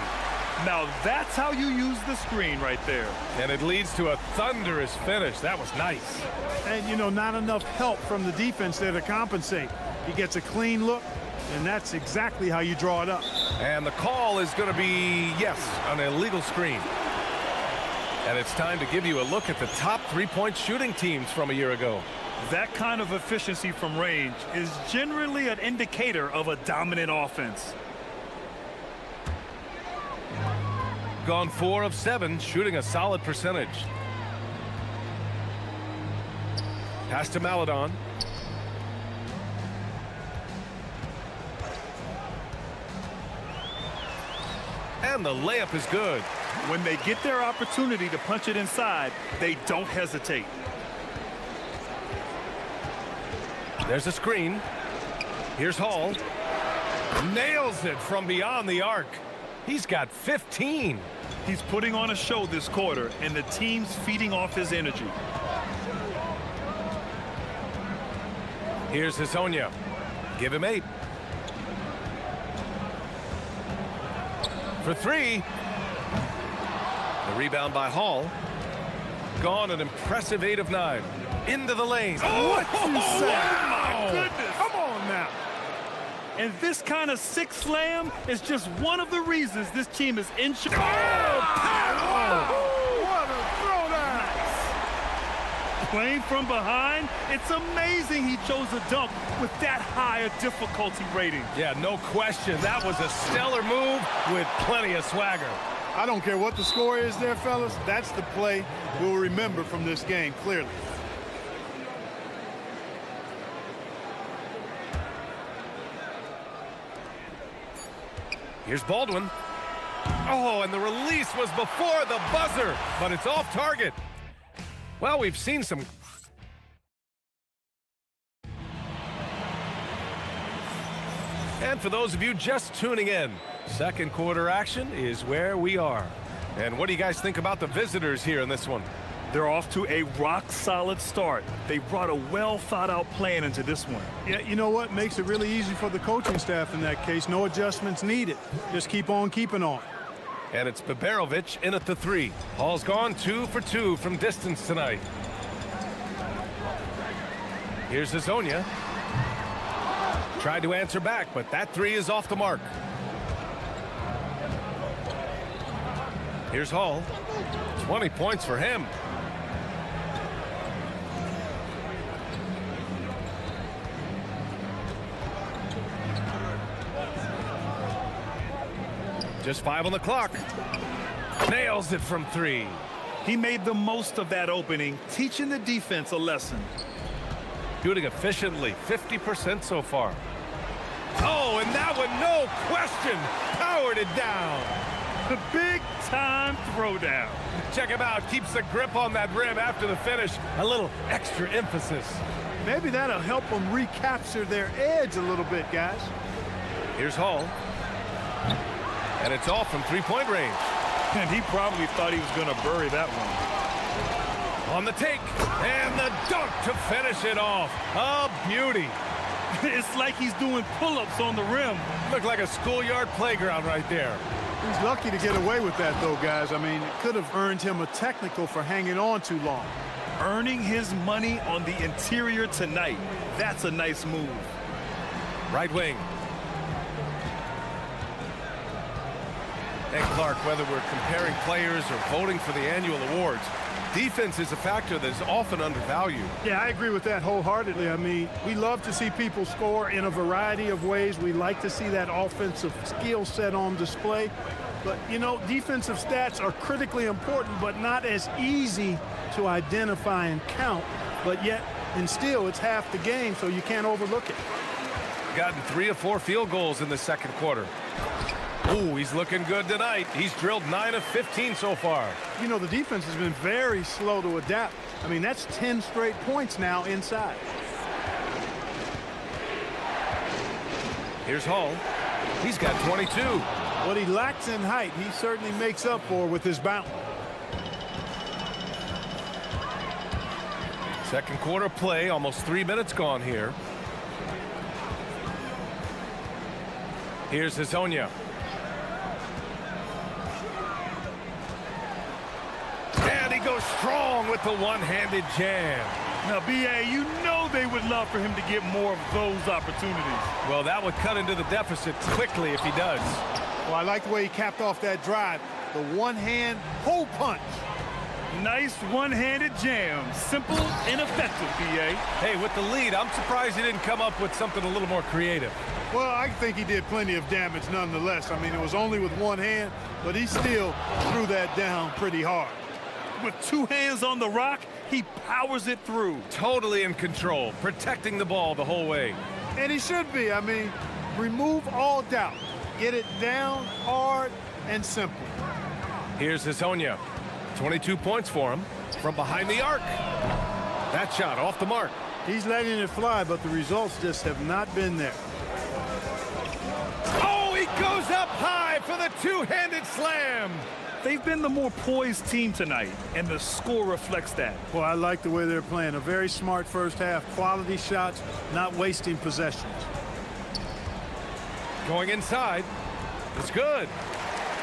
Speaker 2: Now that's how you use the screen right there.
Speaker 1: And it leads to a thunderous finish. That was nice.
Speaker 3: And, you know, not enough help from the defense there to compensate. He gets a clean look, and that's exactly how you draw it up.
Speaker 1: And the call is going to be, yes, an illegal screen. And it's time to give you a look at the top three-point shooting teams from a year ago.
Speaker 2: That kind of efficiency from range is generally an indicator of a dominant offense.
Speaker 1: Gone 4 of 7, shooting a solid percentage. Pass to Maladon. And the layup is good.
Speaker 2: When they get their opportunity to punch it inside, they don't hesitate.
Speaker 1: There's a screen. Here's Hall. Nails it from beyond the arc. He's got 15.
Speaker 2: He's putting on a show this quarter, and the team's feeding off his energy.
Speaker 1: Here's Hezonja. Give him 8. For 3. The rebound by Hall. Gone an impressive 8 of 9. Into the lane.
Speaker 2: Oh, what you say?
Speaker 1: Wow.
Speaker 2: My goodness. Come on now. And this kind of sick slam is just one of the reasons this team is in.
Speaker 12: What a throwdown!
Speaker 2: Playing from behind, it's amazing he chose a dunk with that high a difficulty rating.
Speaker 1: Yeah, no question. That was a stellar move with plenty of swagger.
Speaker 3: I don't care what the score is there, fellas. That's the play we'll remember from this game, clearly.
Speaker 1: Here's Baldwin. Oh, and the release was before the buzzer, but it's off target. Well, we've seen some... And for those of you just tuning in, second quarter action is where we are. And what do you guys think about the visitors here in this one?
Speaker 2: They're off to a rock-solid start. They brought a well-thought-out plan into this one.
Speaker 3: Yeah, you know what? Makes it really easy for the coaching staff in that case. No adjustments needed. Just keep on keeping on.
Speaker 1: And it's Baberovic in at the 3. Hall's gone 2 for 2 from distance tonight. Here's Hezonja. Tried to answer back, but that 3 is off the mark. Here's Hall. 20 points for him. Just 5 on the clock. Nails it from 3.
Speaker 2: He made the most of that opening, teaching the defense a lesson.
Speaker 1: Shooting efficiently, 50% so far. Oh, and that one, no question, powered it down.
Speaker 2: The big-time throwdown.
Speaker 1: Check him out, keeps the grip on that rim after the finish. A little extra emphasis.
Speaker 3: Maybe that'll help them recapture their edge a little bit, guys.
Speaker 1: Here's Hall. And it's off from three-point range.
Speaker 2: And he probably thought he was going to bury that one.
Speaker 1: On the take, and the dunk to finish it off. A beauty.
Speaker 2: It's like he's doing pull-ups on the rim.
Speaker 1: Looked like a schoolyard playground right there.
Speaker 3: He's lucky to get away with that, though, guys. I mean, it could have earned him a technical for hanging on too long.
Speaker 2: Earning his money on the interior tonight. That's a nice move.
Speaker 1: Right wing. And Clark, whether we're comparing players or voting for the annual awards, defense is a factor that is often undervalued.
Speaker 3: Yeah, I agree with that wholeheartedly. I mean, we love to see people score in a variety of ways. We like to see that offensive skill set on display. But, you know, defensive stats are critically important, but not as easy to identify and count. But yet, and still, it's half the game, so you can't overlook it.
Speaker 1: Gotten 3 of 4 field goals in the second quarter. Ooh, he's looking good tonight. He's drilled 9 of 15 so far.
Speaker 3: You know, the defense has been very slow to adapt. I mean, that's 10 straight points now inside.
Speaker 1: Here's Hall. He's got 22.
Speaker 3: What he lacks in height, he certainly makes up for with his bounce.
Speaker 1: Second quarter play, almost 3 minutes gone here. Here's Hezonja. And he goes strong with the one-handed jam.
Speaker 2: Now, B.A., you know they would love for him to get more of those opportunities.
Speaker 1: Well, that would cut into the deficit quickly if he does.
Speaker 3: Well, I like the way he capped off that drive. The one-hand hole punch.
Speaker 2: Nice one-handed jam. Simple and effective, B.A.
Speaker 1: Hey, with the lead, I'm surprised he didn't come up with something a little more creative.
Speaker 3: Well, I think he did plenty of damage nonetheless. I mean, it was only with one hand, but he still threw that down pretty hard.
Speaker 2: With two hands on the rock, he powers it through.
Speaker 1: Totally in control, protecting the ball the whole way.
Speaker 3: And he should be. I mean, remove all doubt. Get it down hard and simple.
Speaker 1: Here's Hazonia. 22 points for him from behind the arc. That shot off the mark.
Speaker 3: He's letting it fly, but the results just have not been there.
Speaker 1: Oh, he goes up high for the two-handed slam.
Speaker 2: They've been the more poised team tonight, and the score reflects that.
Speaker 3: Well, I like the way they're playing. A very smart first half. Quality shots, not wasting possessions.
Speaker 1: Going inside. It's good.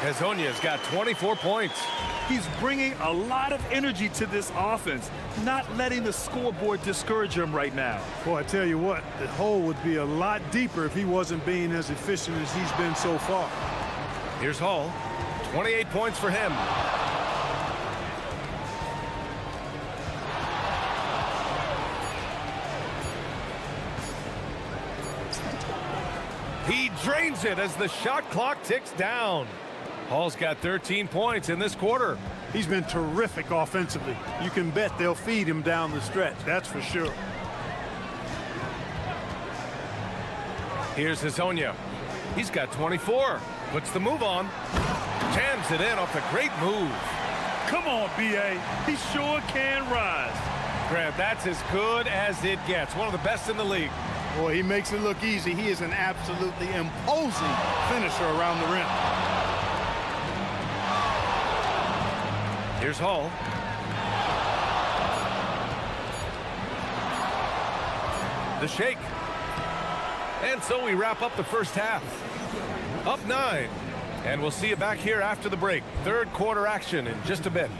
Speaker 1: Hazonia's got 24 points.
Speaker 2: He's bringing a lot of energy to this offense, not letting the scoreboard discourage him right now.
Speaker 3: Boy, I tell you what, the hole would be a lot deeper if he wasn't being as efficient as he's been so far.
Speaker 1: Here's Hall. 28 points for him. He drains it as the shot clock ticks down. Hall's got 13 points in this quarter.
Speaker 3: He's been terrific offensively. You can bet they'll feed him down the stretch, that's for sure.
Speaker 1: Here's Hazonia. He's got 24. Puts the move on. Jams it in off a great move.
Speaker 2: Come on, B.A. He sure can rise.
Speaker 1: Grant, that's as good as it gets. One of the best in the league.
Speaker 3: Boy, he makes it look easy. He is an absolutely imposing finisher around the rim.
Speaker 1: Here's Hall. The shake. And so we wrap up the first half. Up 9. And we'll see you back here after the break. Third quarter action in just a bit.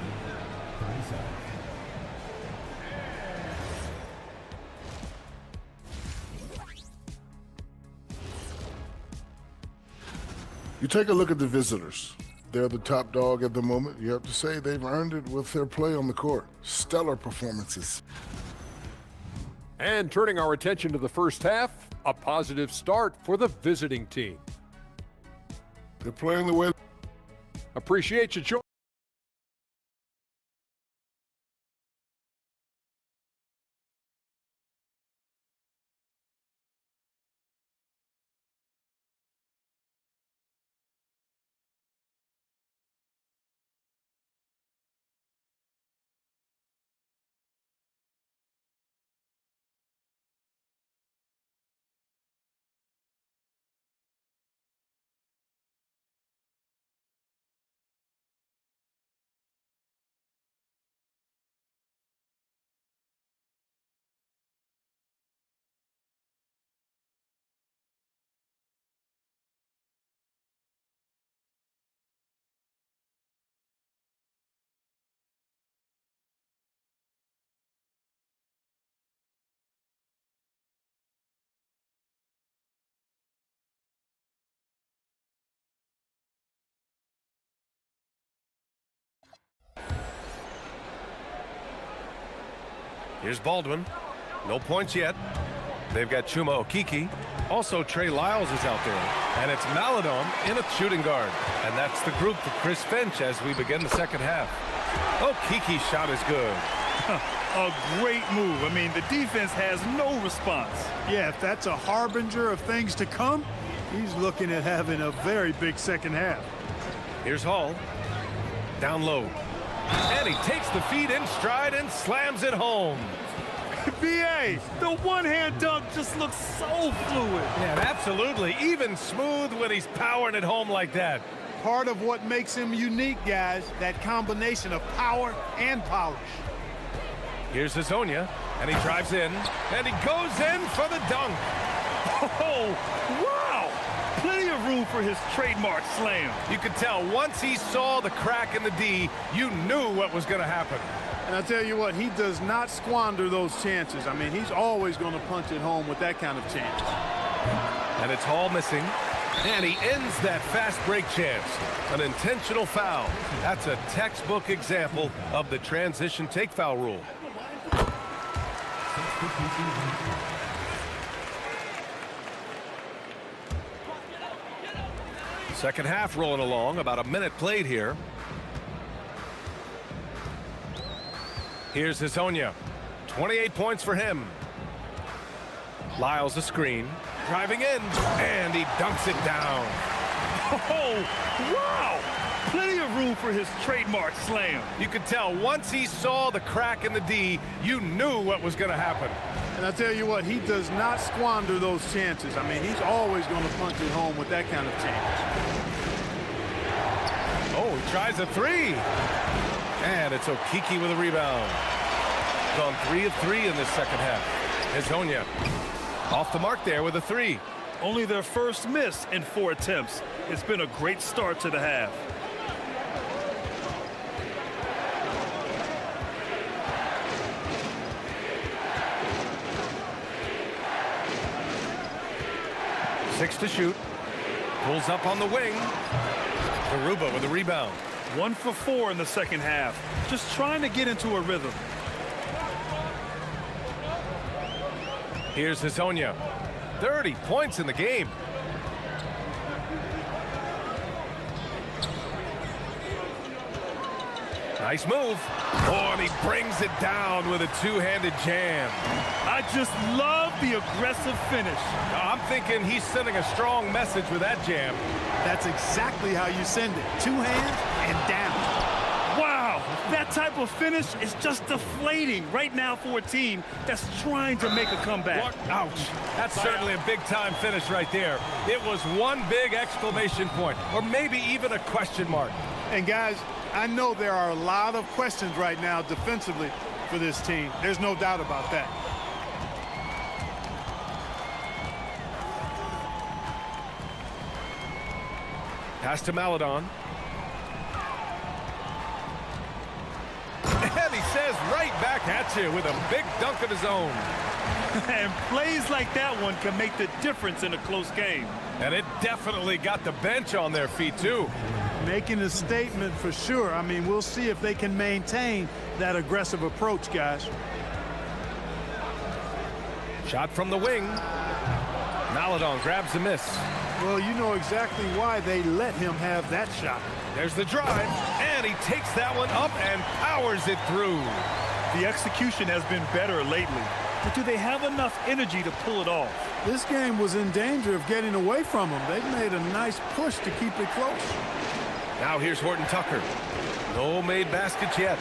Speaker 12: You take a look at the visitors. They're the top dog at the moment. You have to say they've earned it with their play on the court. Stellar performances.
Speaker 5: And turning our attention to the first half, a positive start for the visiting team.
Speaker 12: They're playing the way.
Speaker 5: Appreciate you joining.
Speaker 1: Here's Baldwin. No points yet. They've got Chuma Okiki. Also, Trey Lyles is out there. And it's Maladon in a shooting guard. And that's the group for Chris Finch as we begin the second half. Okiki's shot is good.
Speaker 2: A great move. I mean, the defense has no response.
Speaker 3: Yeah, if that's a harbinger of things to come, he's looking at having a very big second half.
Speaker 1: Here's Hall. Down low. And he takes the feed in stride and slams it home.
Speaker 2: B.A., the one-hand dunk just looks so fluid.
Speaker 1: Yeah, absolutely. Even smooth when he's powering it home like that.
Speaker 3: Part of what makes him unique, guys, that combination of power and polish.
Speaker 1: Here's Hazonia, and he drives in, and he goes in for the dunk.
Speaker 2: Oh, wow! Plenty of room for his trademark slam.
Speaker 1: You could tell once he saw the crack in the D, you knew what was going to happen.
Speaker 3: And I tell you what, he does not squander those chances. I mean, he's always going to punch it home with that kind of chance.
Speaker 1: And it's Hall missing. And he ends that fast break chance. An intentional foul. That's a textbook example of the transition take foul rule. Second half rolling along, about a minute played here. Here's Hisonia. 28 points for him. Lyles a screen. Driving in, and he dunks it down.
Speaker 2: Oh, wow! Plenty of room for his trademark slam.
Speaker 1: You could tell once he saw the crack in the D, you knew what was going to happen.
Speaker 3: And I tell you what, he does not squander those chances. I mean, he's always going to punch it home with that kind of chance.
Speaker 1: Oh, he tries a three. And it's Okiki with a rebound. Gone 3 of 3 in this second half. Hisonia off the mark there with a three.
Speaker 2: Only their first miss in 4 attempts. It's been a great start to the half.
Speaker 1: Six to shoot. Pulls up on the wing. Garuba with a rebound.
Speaker 2: 1 for 4 in the second half. Just trying to get into a rhythm.
Speaker 1: Here's Hisonia. 30 points in the game. Nice move. Oh, and he brings it down with a two-handed jam.
Speaker 2: I just love the aggressive finish.
Speaker 1: I'm thinking he's sending a strong message with that jam.
Speaker 3: That's exactly how you send it. 2 hands and down.
Speaker 2: Wow, that type of finish is just deflating right now for a team that's trying to make a comeback.
Speaker 1: What? Ouch. That's certainly a big-time finish right there. It was one big exclamation point, or maybe even a question mark.
Speaker 3: And guys, I know there are a lot of questions right now defensively for this team. There's no doubt about that.
Speaker 1: Pass to Maladon. And he says right back at you with a big dunk of his own.
Speaker 2: And plays like that one can make the difference in a close game.
Speaker 1: And it definitely got the bench on their feet, too.
Speaker 3: Making a statement for sure. I mean, we'll see if they can maintain that aggressive approach, guys.
Speaker 1: Shot from the wing. Maladon grabs the miss.
Speaker 3: Well, you know exactly why they let him have that shot.
Speaker 1: There's the drive, and he takes that one up and powers it through.
Speaker 2: The execution has been better lately, but do they have enough energy to pull it off?
Speaker 3: This game was in danger of getting away from them. They've made a nice push to keep it close.
Speaker 1: Now here's Horton Tucker. No made baskets yet.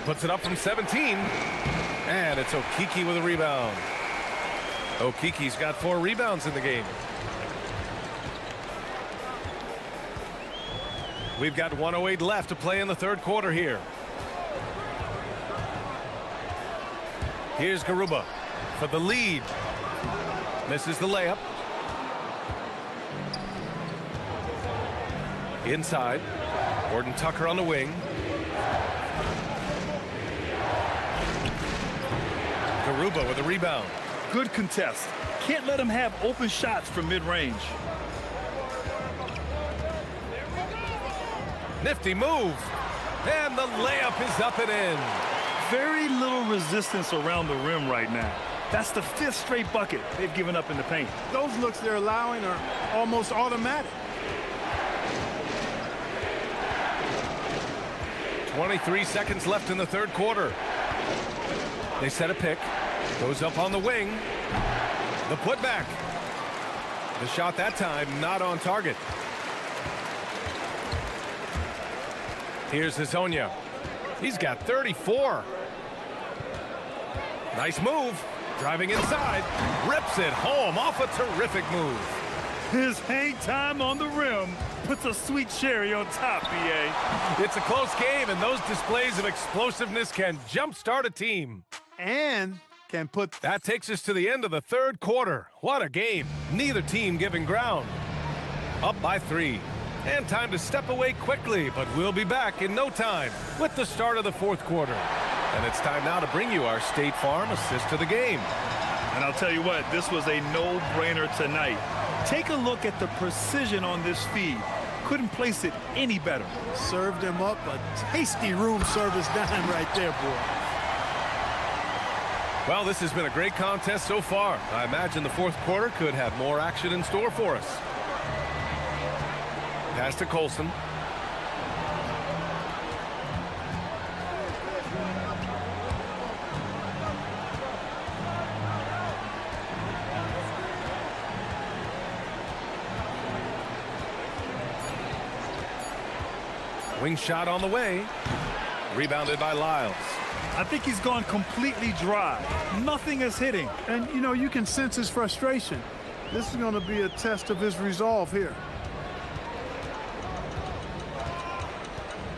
Speaker 1: Puts it up from 17. And it's Okiki with a rebound. Okiki's got 4 rebounds in the game. We've got 1:08 left to play in the third quarter here. Here's Garuba for the lead. Misses the layup. Inside. Horton Tucker on the wing. Garuba with a rebound.
Speaker 2: Good contest. Can't let him have open shots from mid-range.
Speaker 1: Nifty move. And the layup is up and in.
Speaker 2: Very little resistance around the rim right now. That's the 5th straight bucket they've given up in the paint.
Speaker 3: Those looks they're allowing are almost automatic.
Speaker 1: 23 seconds left in the third quarter. They set a pick. Goes up on the wing. The putback. The shot that time not on target. Here's Hisonia. He's got 34. Nice move. Driving inside. Rips it home off a terrific move.
Speaker 2: His hang time on the rim puts a sweet cherry on top, BA.
Speaker 1: It's a close game, and those displays of explosiveness can jumpstart a team.
Speaker 3: And can put...
Speaker 1: That takes us to the end of the third quarter. What a game. Neither team giving ground. Up by 3. And time to step away quickly, but we'll be back in no time with the start of the fourth quarter. And it's time now to bring you our State Farm assist to the game.
Speaker 2: And I'll tell you what, this was a no-brainer tonight. Take a look at the precision on this feed. Couldn't place it any better.
Speaker 3: Served him up a tasty room service dime right there, boy.
Speaker 1: Well, this has been a great contest so far. I imagine the fourth quarter could have more action in store for us. Pass to Colson. Wing shot on the way. Rebounded by Lyles.
Speaker 2: I think he's gone completely dry. Nothing is hitting.
Speaker 3: And, you know, you can sense his frustration. This is going to be a test of his resolve here.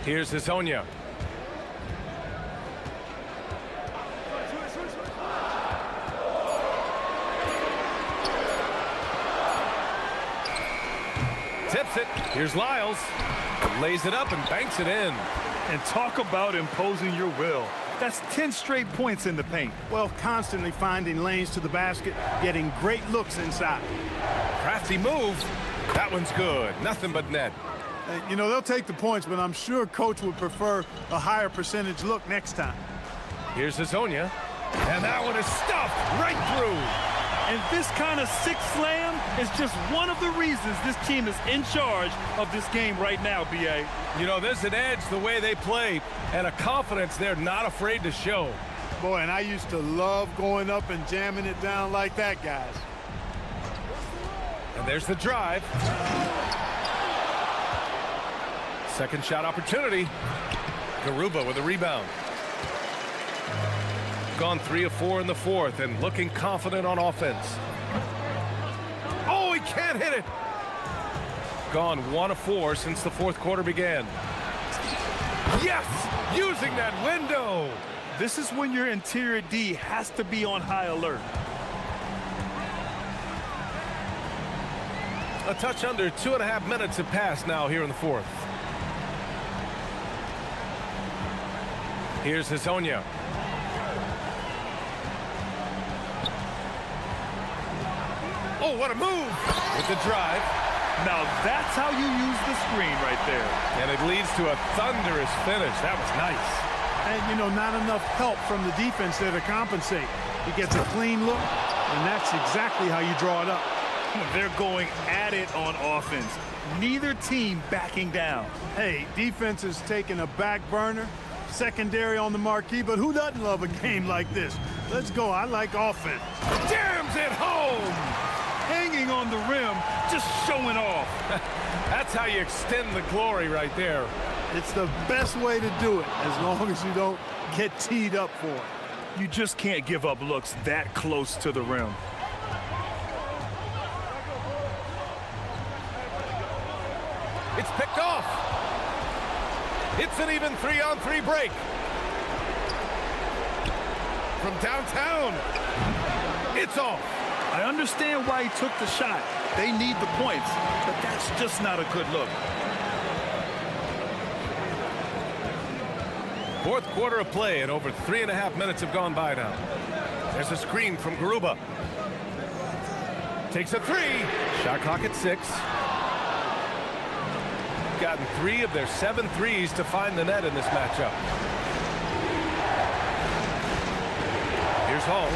Speaker 1: Here's Hezonja. Tips it. Here's Lyles. Lays it up and banks it in.
Speaker 2: And talk about imposing your will. That's 10 straight points in the paint.
Speaker 3: Well, constantly finding lanes to the basket, getting great looks inside.
Speaker 1: Crafty move. That one's good. Nothing but net.
Speaker 3: You know, they'll take the points, but I'm sure coach would prefer a higher percentage look next time.
Speaker 1: Here's Hezonja. And that one is stuffed right through.
Speaker 2: And this kind of six slam is just one of the reasons this team is in charge of this game right now, B.A.
Speaker 1: You know, there's an edge the way they play and a confidence they're not afraid to show.
Speaker 3: Boy, and I used to love going up and jamming it down like that, guys.
Speaker 1: And there's the drive. Second shot opportunity. Garuba with a rebound. Gone 3 of 4 in the fourth and looking confident on offense. Oh, he can't hit it. Gone 1 of 4 since the fourth quarter began. Yes, using that window.
Speaker 2: This is when your interior D has to be on high alert.
Speaker 1: A touch under 2.5 minutes have passed now here in the fourth. Here's Hezonja. Oh, what a move with the drive.
Speaker 2: Now that's how you use the screen right there.
Speaker 1: And it leads to a thunderous finish. That was nice.
Speaker 3: And, you know, not enough help from the defense there to compensate. He gets a clean look, and that's exactly how you draw it up.
Speaker 2: They're going at it on offense. Neither team backing down.
Speaker 3: Hey, defense is taking a back burner, secondary on the marquee, but who doesn't love a game like this? Let's go. I like offense.
Speaker 1: Jams it home.
Speaker 2: Hanging on the rim, just showing off.
Speaker 1: That's how you extend the glory right there.
Speaker 3: It's the best way to do it, as long as you don't get teed up for it.
Speaker 2: You just can't give up looks that close to the rim.
Speaker 1: It's picked off. It's an even 3-on-3 break. From downtown. It's off.
Speaker 2: I understand why he took the shot. They need the points, but that's just not a good look.
Speaker 1: Fourth quarter of play, and over 3.5 minutes have gone by now. There's a screen from Garuba. Takes a 3. Shot clock at 6. Gotten 3 of their 7 threes to find the net in this matchup. Here's Hall.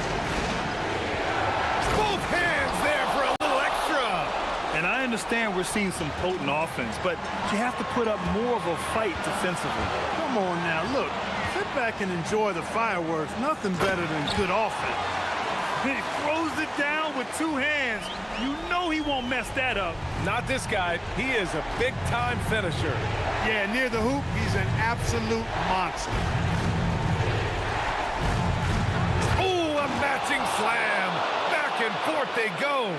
Speaker 1: Both hands there for a little extra.
Speaker 2: And I understand we're seeing some potent offense, but you have to put up more of a fight defensively.
Speaker 3: Come on now, look. Sit back and enjoy the fireworks. Nothing better than good offense.
Speaker 2: He throws it down with 2 hands. You know he won't mess that up.
Speaker 1: Not this guy. He is a big-time finisher.
Speaker 3: Yeah, near the hoop, he's an absolute monster.
Speaker 1: Oh, a matching slam. Back and forth they go.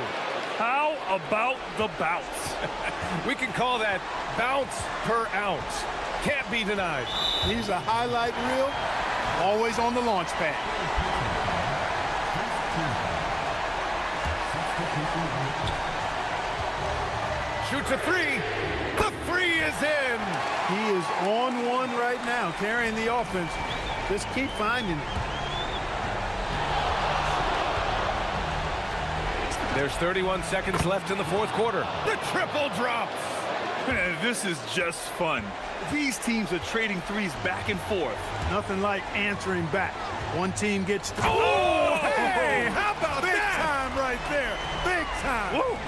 Speaker 2: How about the bounce?
Speaker 1: We can call that bounce per ounce. Can't be denied.
Speaker 3: He's a highlight reel, always on the launch pad.
Speaker 1: Shoots a 3. The 3 is in.
Speaker 3: He is on one right now, carrying the offense. Just keep finding it.
Speaker 1: There's 31 seconds left in the fourth quarter. The triple drops.
Speaker 2: This is just fun. These teams are trading threes back and forth.
Speaker 3: Nothing like answering back. One team gets...
Speaker 1: Oh,
Speaker 2: Hey, how about big that? Big time right there. Big time. Woo.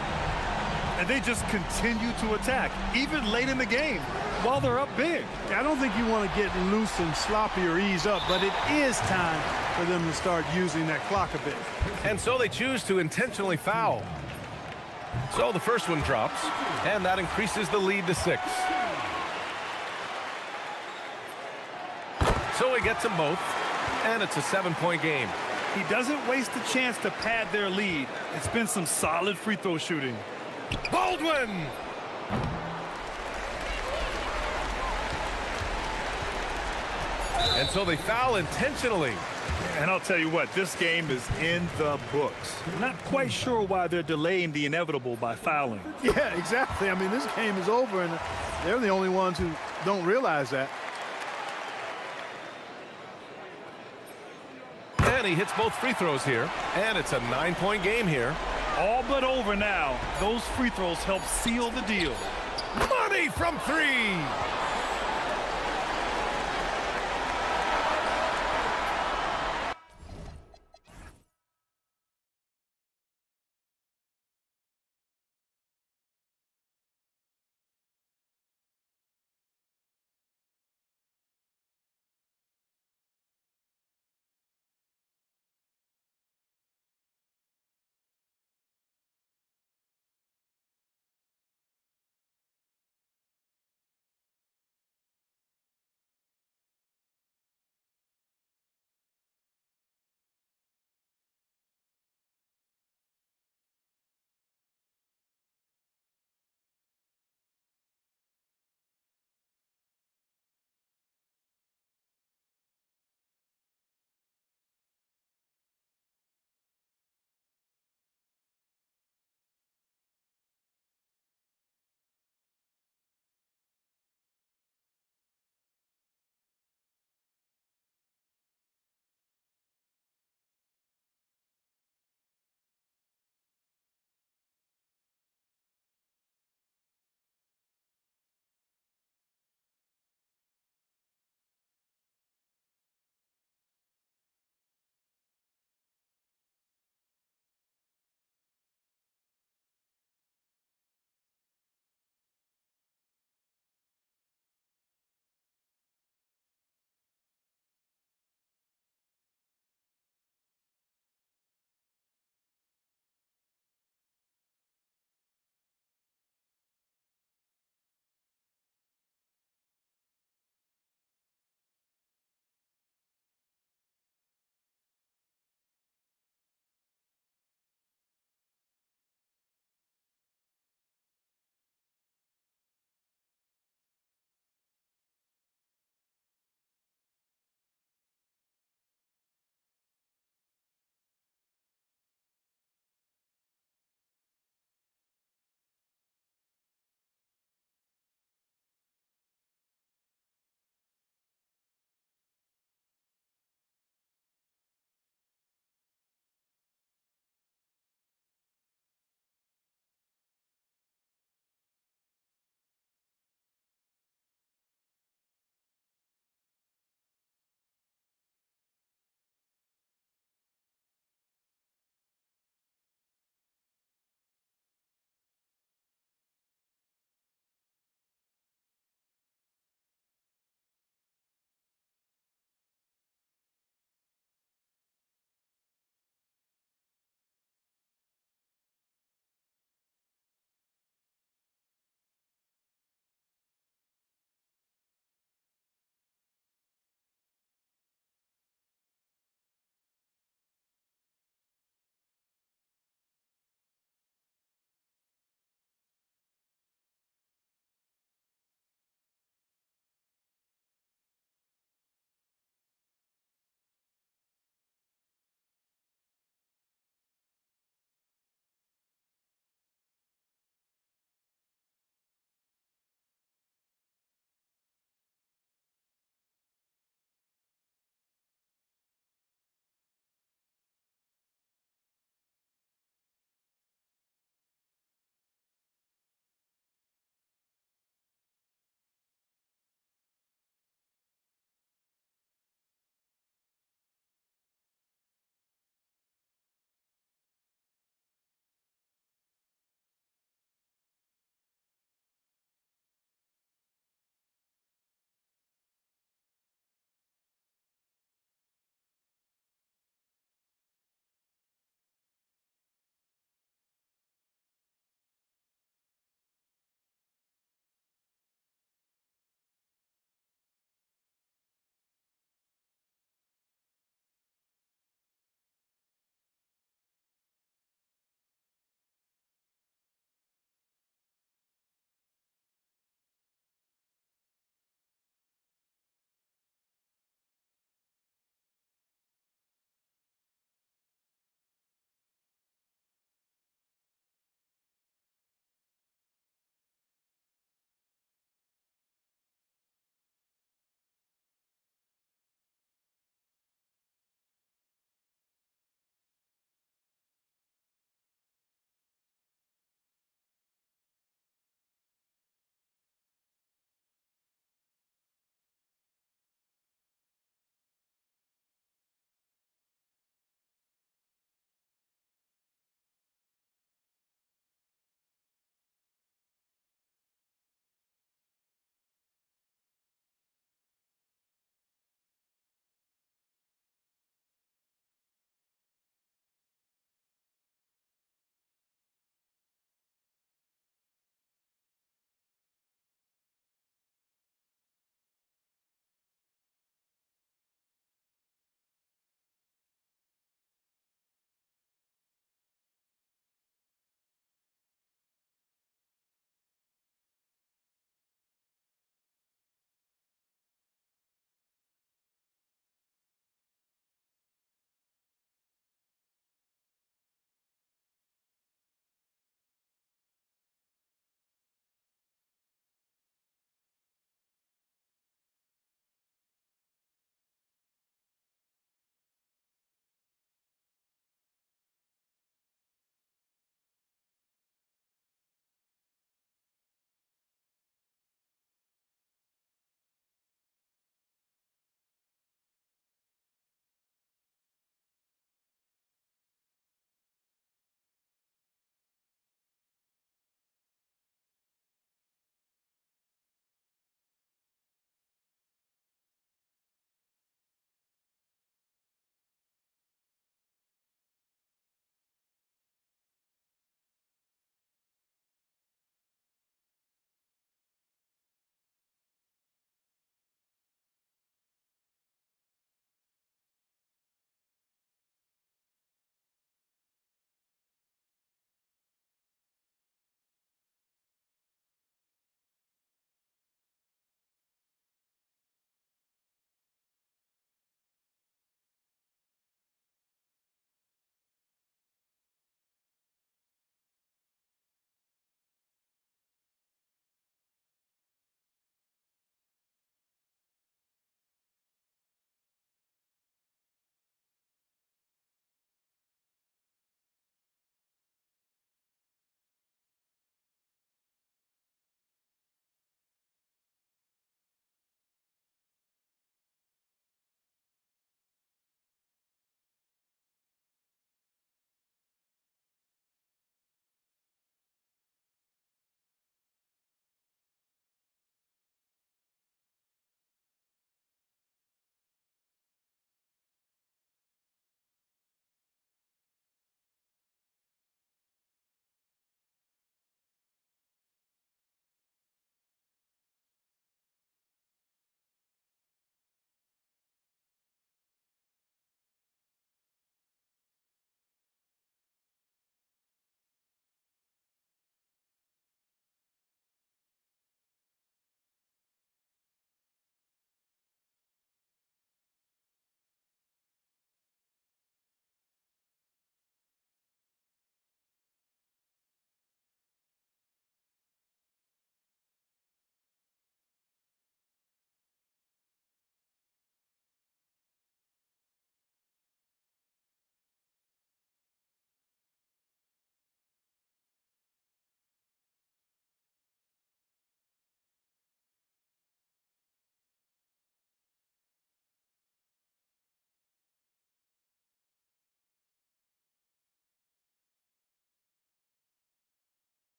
Speaker 2: And they just continue to attack, even late in the game, while they're up big.
Speaker 3: I don't think you want to get loose and sloppy or ease up, but it is time for them to start using that clock a bit.
Speaker 1: And so they choose to intentionally foul. So the first one drops, and that increases the lead to 6. So he gets them both, and it's a 7-point game.
Speaker 2: He doesn't waste a chance to pad their lead. It's been some solid free throw shooting.
Speaker 1: Baldwin! And so they foul intentionally.
Speaker 2: And I'll tell you what, this game is in the books. Not quite sure why they're delaying the inevitable by fouling.
Speaker 3: Yeah, exactly. I mean, this game is over, and they're the only ones who don't realize that.
Speaker 1: And he hits both free throws here, and it's a 9-point game here.
Speaker 2: All but over now. Those free throws help seal the deal.
Speaker 1: Money from 3!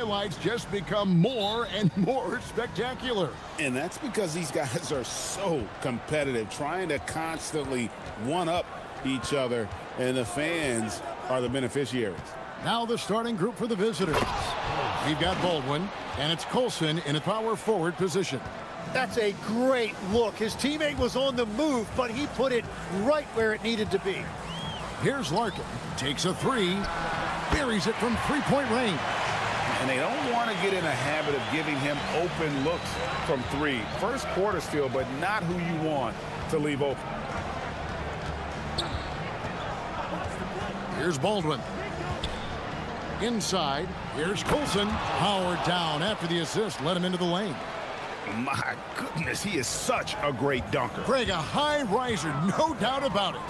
Speaker 6: highlights just become more and more spectacular.
Speaker 10: And that's because these guys are so competitive, trying to constantly one-up each other, and the fans are the beneficiaries.
Speaker 6: Now the starting group for the visitors. We've got Baldwin, and it's Colson in a power forward position.
Speaker 3: That's a great look. His teammate was on the move, but he put it right where it needed to be.
Speaker 6: Here's Larkin. Takes a three. Buries it from three-point range.
Speaker 8: And they don't want to get in a habit of giving him open looks from three. First quarter still, but not who you want to leave open.
Speaker 6: Here's Baldwin. Inside. Here's Colson. Howard down after the assist. Let him into the lane.
Speaker 8: My goodness, he is such a great dunker.
Speaker 6: Craig, a high riser, no doubt about it.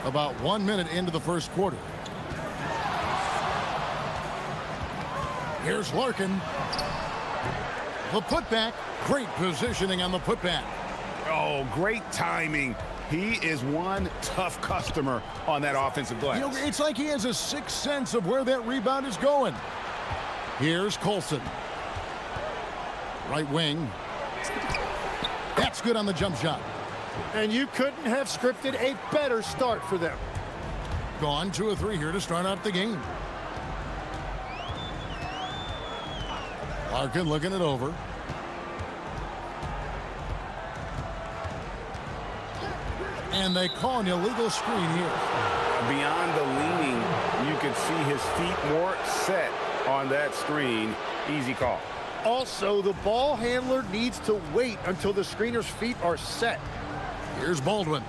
Speaker 6: About 1 minute into the first quarter. Here's Larkin. The putback. Great positioning on the putback.
Speaker 8: Oh, great timing. He is one tough customer on that offensive glass.
Speaker 6: You know, it's like he has a sixth sense of where that rebound is going. Here's Colson. Right wing. That's good on the jump shot.
Speaker 3: And you couldn't have scripted a better start for them.
Speaker 6: Gone 2 of 3 here to start out the game. Larkin looking it over. And they call an illegal screen here.
Speaker 8: Beyond the leaning, you could see his feet more set on that screen. Easy call.
Speaker 3: Also, the ball handler needs to wait until the screener's feet are set.
Speaker 6: Here's Baldwin.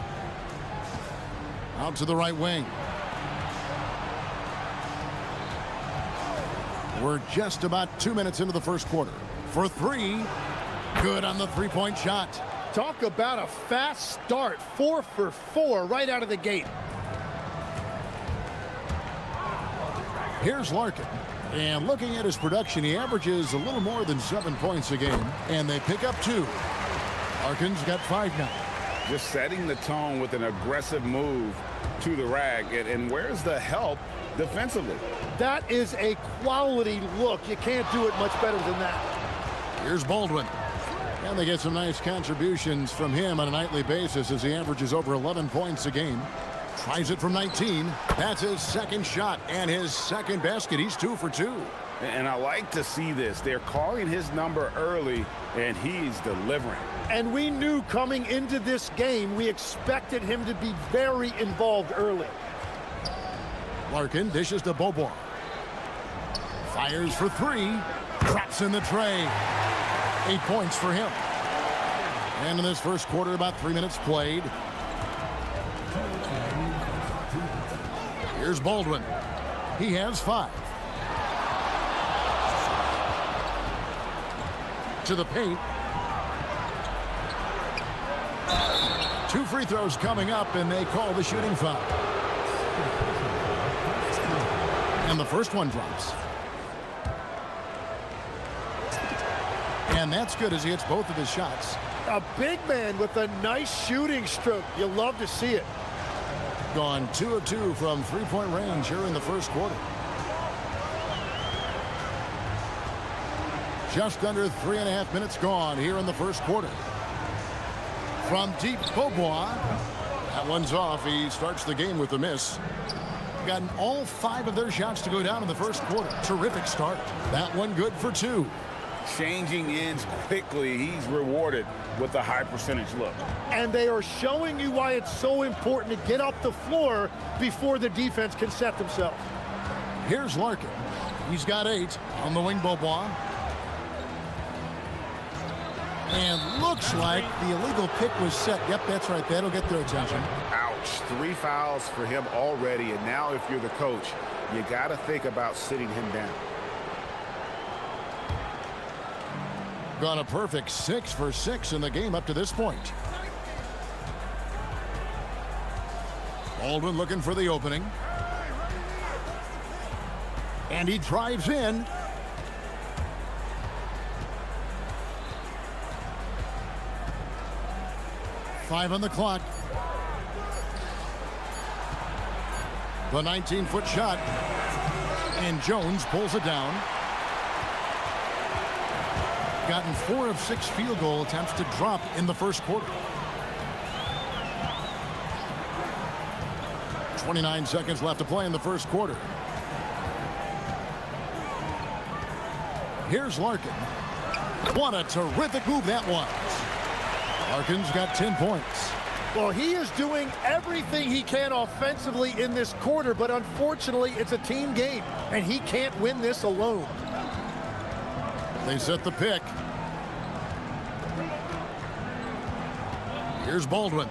Speaker 6: Out to the right wing. We're just about 2 minutes into the first quarter. For three. Good on the three-point shot.
Speaker 3: Talk about a fast start. 4 for 4 right out of the gate.
Speaker 6: Here's Larkin. And looking at his production, he averages a little more than 7 points a game. And they pick up 2. Larkin's got 5 now.
Speaker 8: Just setting the tone with an aggressive move to the rack. And where's the help defensively?
Speaker 3: That is a quality look. You can't do it much better than that.
Speaker 6: Here's Baldwin. And they get some nice contributions from him on a nightly basis as he averages over 11 points a game. Tries it from 19. That's his second shot and his second basket. He's 2 for 2.
Speaker 8: And I like to see this. They're calling his number early, and he's delivering.
Speaker 3: And we knew coming into this game, we expected him to be very involved early.
Speaker 6: Larkin dishes to Beaubois. Fires for 3. Drops in the tray. 8 points for him. And in this first quarter, about 3 minutes played. Here's Baldwin. He has 5. To the paint. 2 free throws coming up, and they call the shooting foul. And the first one drops. And that's good as he hits both of his shots.
Speaker 3: A big man with a nice shooting stroke. You love to see it.
Speaker 6: Gone 2 of 2 from three-point range here in the first quarter. Just under 3.5 minutes gone here in the first quarter. From deep, Beaubois. That one's off. He starts the game with a miss. Gotten all 5 of their shots to go down in the first quarter. Terrific start. That one good for 2.
Speaker 8: Changing ends quickly. He's rewarded with a high percentage look.
Speaker 3: And they are showing you why it's so important to get up the floor before the defense can set themselves.
Speaker 6: Here's Larkin. He's got 8 on the wing, Beaubois. And looks like the illegal pick was set. Yep, that's right. That'll get their attention.
Speaker 8: Ouch. 3 fouls for him already. And now if you're the coach, you got to think about sitting him down.
Speaker 6: Gone a perfect 6 for 6 in the game up to this point. Baldwin looking for the opening. And he drives in. $5 on the clock. The 19-foot shot. And Jones pulls it down. Gotten 4 of 6 field goal attempts to drop in the first quarter. 29 seconds left to play in the first quarter. Here's Larkin. What a terrific move that was. Larkin's got 10 points.
Speaker 3: Well, he is doing everything he can offensively in this quarter, but unfortunately, it's a team game, and he can't win this alone.
Speaker 6: They set the pick. Here's Baldwin.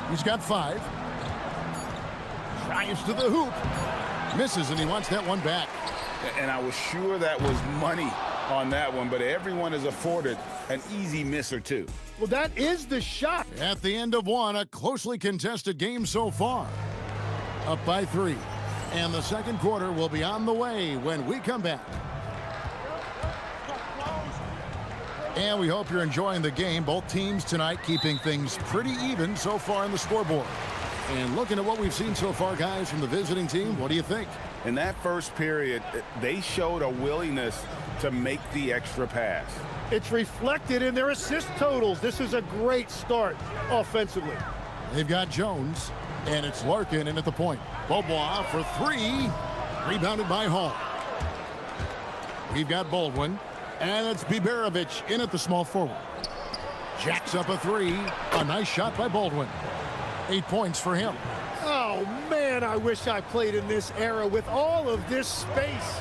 Speaker 6: He's got 5. Drives to the hoop. Misses, and he wants that one back.
Speaker 8: And I was sure that was money on that one, but everyone is afforded an easy miss or two.
Speaker 3: Well, that is the shot.
Speaker 6: At the end of one, a closely contested game so far. Up by 3. And the second quarter will be on the way when we come back. And we hope you're enjoying the game. Both teams tonight keeping things pretty even so far on the scoreboard. And looking at what we've seen so far, guys, from the visiting team, what do you think?
Speaker 8: In that first period, they showed a willingness to make the extra pass.
Speaker 3: It's reflected in their assist totals. This is a great start offensively.
Speaker 6: They've got Jones, and it's Larkin in at the point. Bobois for 3. Rebounded by Hall. We've got Baldwin, and it's Biberovic in at the small forward. Jacks up a 3. A nice shot by Baldwin. 8 points for him.
Speaker 3: Oh, man, I wish I played in this era with all of this space.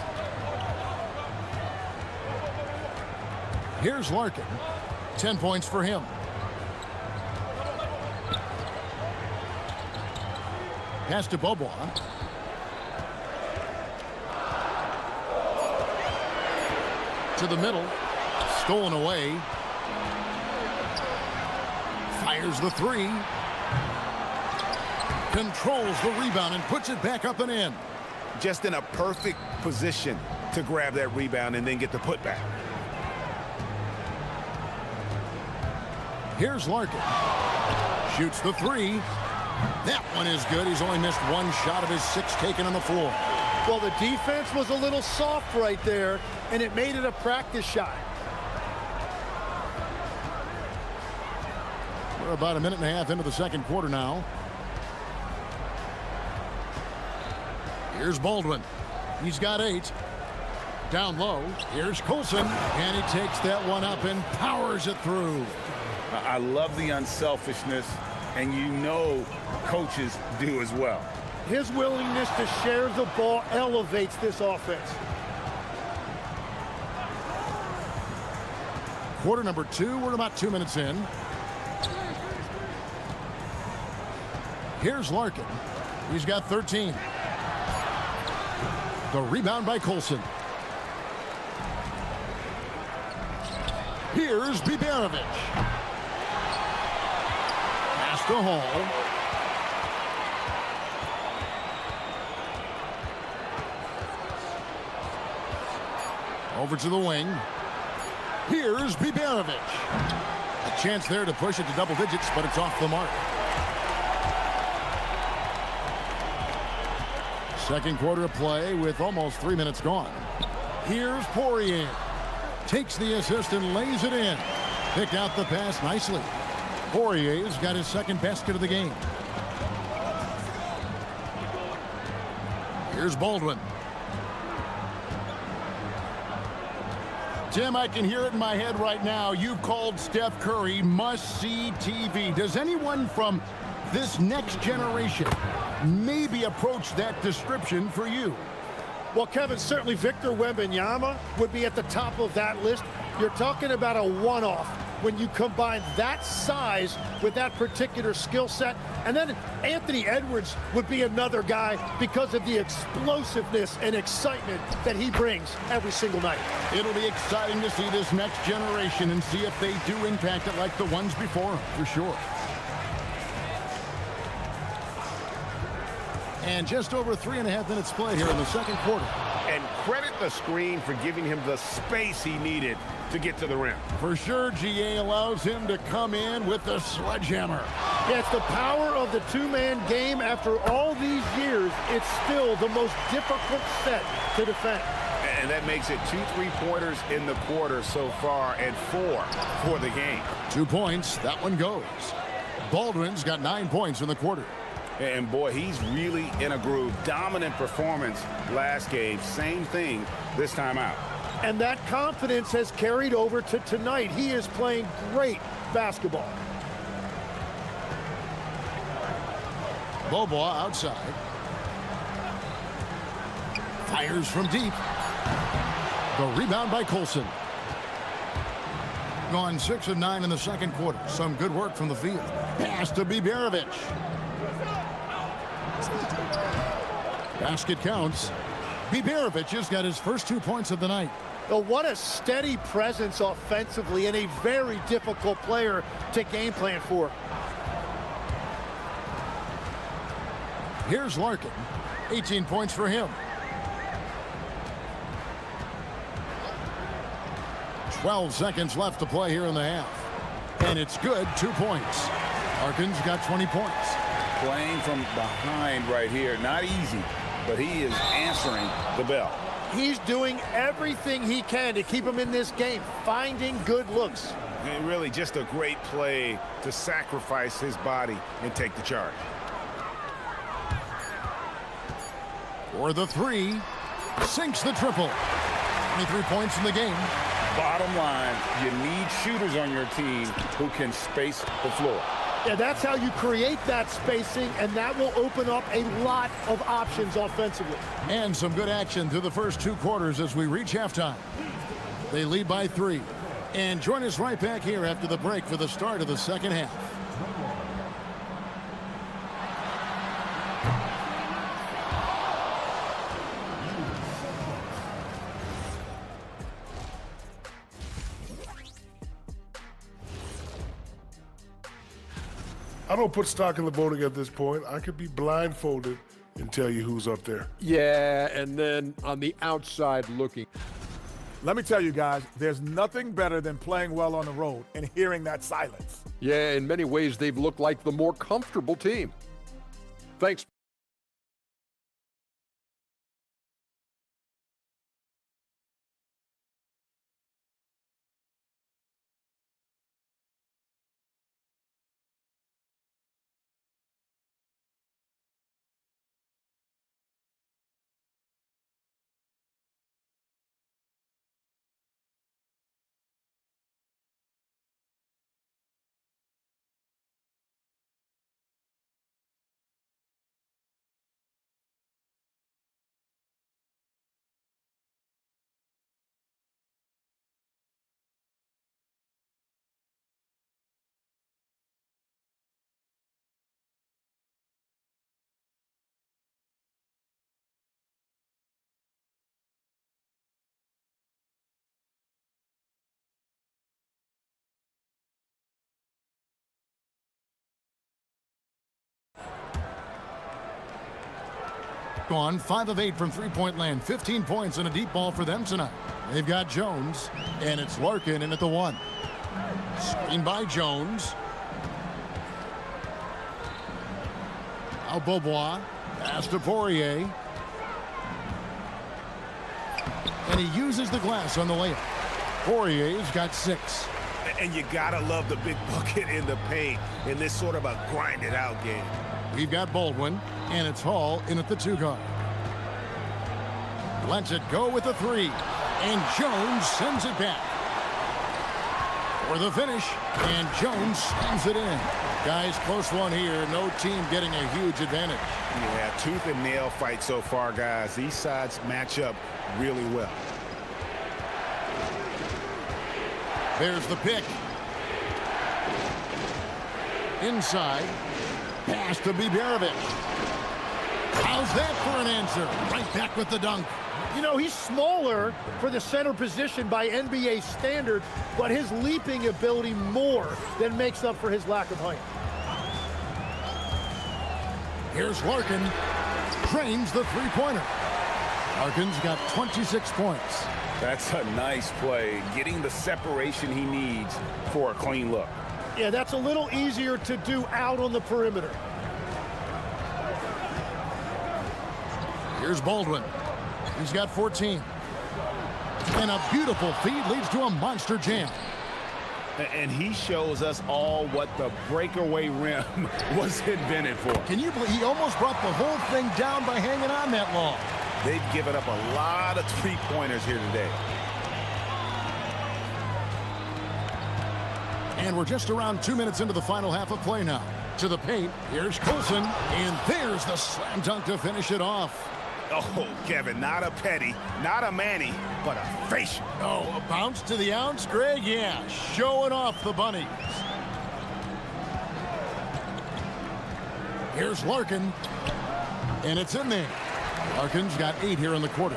Speaker 6: Here's Larkin. 10 points for him. Pass to Bobois. To the middle. Stolen away. Fires the 3. Controls the rebound and puts it back up and in.
Speaker 8: Just in a perfect position to grab that rebound and then get the putback.
Speaker 6: Here's Larkin. Shoots the 3. That one is good. He's only missed 1 shot of his 6 taken on the floor.
Speaker 3: Well, the defense was a little soft right there, and it made it a practice shot.
Speaker 6: We're about a minute and a half into the second quarter now. Here's Baldwin. He's got 8. Down low. Here's Coulson. And he takes that one up and powers it through.
Speaker 8: I love the unselfishness, and you know coaches do as well.
Speaker 3: His willingness to share the ball elevates this offense.
Speaker 6: Quarter number 2. We're about 2 minutes in. Here's Larkin. He's got 13. The rebound by Coulson. Here's Biberovic. Pass to Hall. Over to the wing. Here's Biberovic. A chance there to push it to double digits, but it's off the mark. Second quarter of play with almost 3 minutes gone. Here's Poirier. Takes the assist and lays it in. Picked out the pass nicely. Poirier's got his second basket of the game. Here's Baldwin. Tim, I can hear it in my head right now. You've called Steph Curry must-see TV. Does anyone from this next generation maybe approach that description for you?
Speaker 3: Well, Kevin, certainly Victor Wembanyama would be at the top of that list. You're talking about a one-off when you combine that size with that particular skill set. And then Anthony Edwards would be another guy because of the explosiveness and excitement that he brings every single night.
Speaker 6: It'll be exciting to see this next generation and see if they do impact it like the ones before, for sure. And just over 3.5 minutes play here in the second quarter.
Speaker 8: And credit the screen for giving him the space he needed to get to the rim.
Speaker 6: For sure, GA allows him to come in with the sledgehammer.
Speaker 3: Yeah, it's the power of the two-man game. After all these years, it's still the most difficult set to defend.
Speaker 8: And that makes it 2 3-pointers in the quarter so far and 4 for the game.
Speaker 6: 2 points, that one goes. Baldwin's got 9 points in the quarter.
Speaker 8: And boy, he's really in a groove. Dominant performance last game. Same thing this time out.
Speaker 3: And that confidence has carried over to tonight. He is playing great basketball.
Speaker 6: Bobois outside. Fires from deep. The rebound by Colson. Gone 6 of 9 in the second quarter. Some good work from the field. Pass to Biberovic. Basket counts. Biberovic has got his first 2 points of the night.
Speaker 3: Oh, what a steady presence offensively and a very difficult player to game plan for.
Speaker 6: Here's Larkin. 18 points for him. 12 seconds left to play here in the half. And it's good, 2 points. Larkin's got 20 points.
Speaker 8: Playing from behind right here. Not easy, but he is answering the bell.
Speaker 3: He's doing everything he can to keep him in this game, finding good looks.
Speaker 8: And really just a great play to sacrifice his body and take the charge.
Speaker 6: For the 3, sinks the triple. 23 points in the game.
Speaker 8: Bottom line, you need shooters on your team who can space the floor.
Speaker 3: Yeah, that's how you create that spacing, and that will open up a lot of options offensively.
Speaker 6: And some good action through the first 2 quarters as we reach halftime. They lead by 3. And join us right back here after the break for the start of the second half.
Speaker 12: I don't put stock in the voting at this point. I could be blindfolded and tell you who's up there.
Speaker 5: Yeah, and then on the outside looking.
Speaker 4: Let me tell you guys, there's nothing better than playing well on the road and hearing that silence.
Speaker 5: Yeah, in many ways, they've looked like the more comfortable team. Thanks.
Speaker 6: Gone 5 of 8 from three-point land. 15 points and a deep ball for them tonight. They've got Jones, and it's Larkin in at the 1. Screen by Jones. Now Bobois. Pass to Poirier. And he uses the glass on the layup. Poirier's got 6.
Speaker 8: And you gotta love the big bucket in the paint in this sort of a grind-it-out game.
Speaker 6: We've got Baldwin, and it's Hall in at the 2 guard. Lets it go with the 3, and Jones sends it back. For the finish, and Jones sends it in. Guys, close one here. No team getting a huge advantage.
Speaker 8: Yeah, tooth and nail fight so far, guys. These sides match up really well.
Speaker 6: There's the pick. Inside. Pass to Biberovic. How's that for an answer? Right back with the dunk.
Speaker 3: You know, he's smaller for the center position by NBA standards, but his leaping ability more than makes up for his lack of height.
Speaker 6: Here's Larkin. Trains the three-pointer. Larkin's got 26 points.
Speaker 8: That's a nice play, getting the separation he needs for a clean look.
Speaker 3: Yeah, that's a little easier to do out on the perimeter.
Speaker 6: Here's Baldwin. He's got 14. And a beautiful feed leads to a monster jam.
Speaker 8: And he shows us all what the breakaway rim was invented for.
Speaker 6: Can you believe he almost brought the whole thing down by hanging on that long?
Speaker 8: They've given up a lot of three-pointers here today.
Speaker 6: And we're just around 2 minutes into the final half of play now. To the paint, here's Colson, and there's the slam dunk to finish it off.
Speaker 8: Oh, Kevin, not a petty, not a Manny, but a facial.
Speaker 6: Oh, a bounce to the ounce, Greg? Yeah, showing off the bunnies. Here's Larkin, and it's in there. Larkin's got 8 here in the quarter.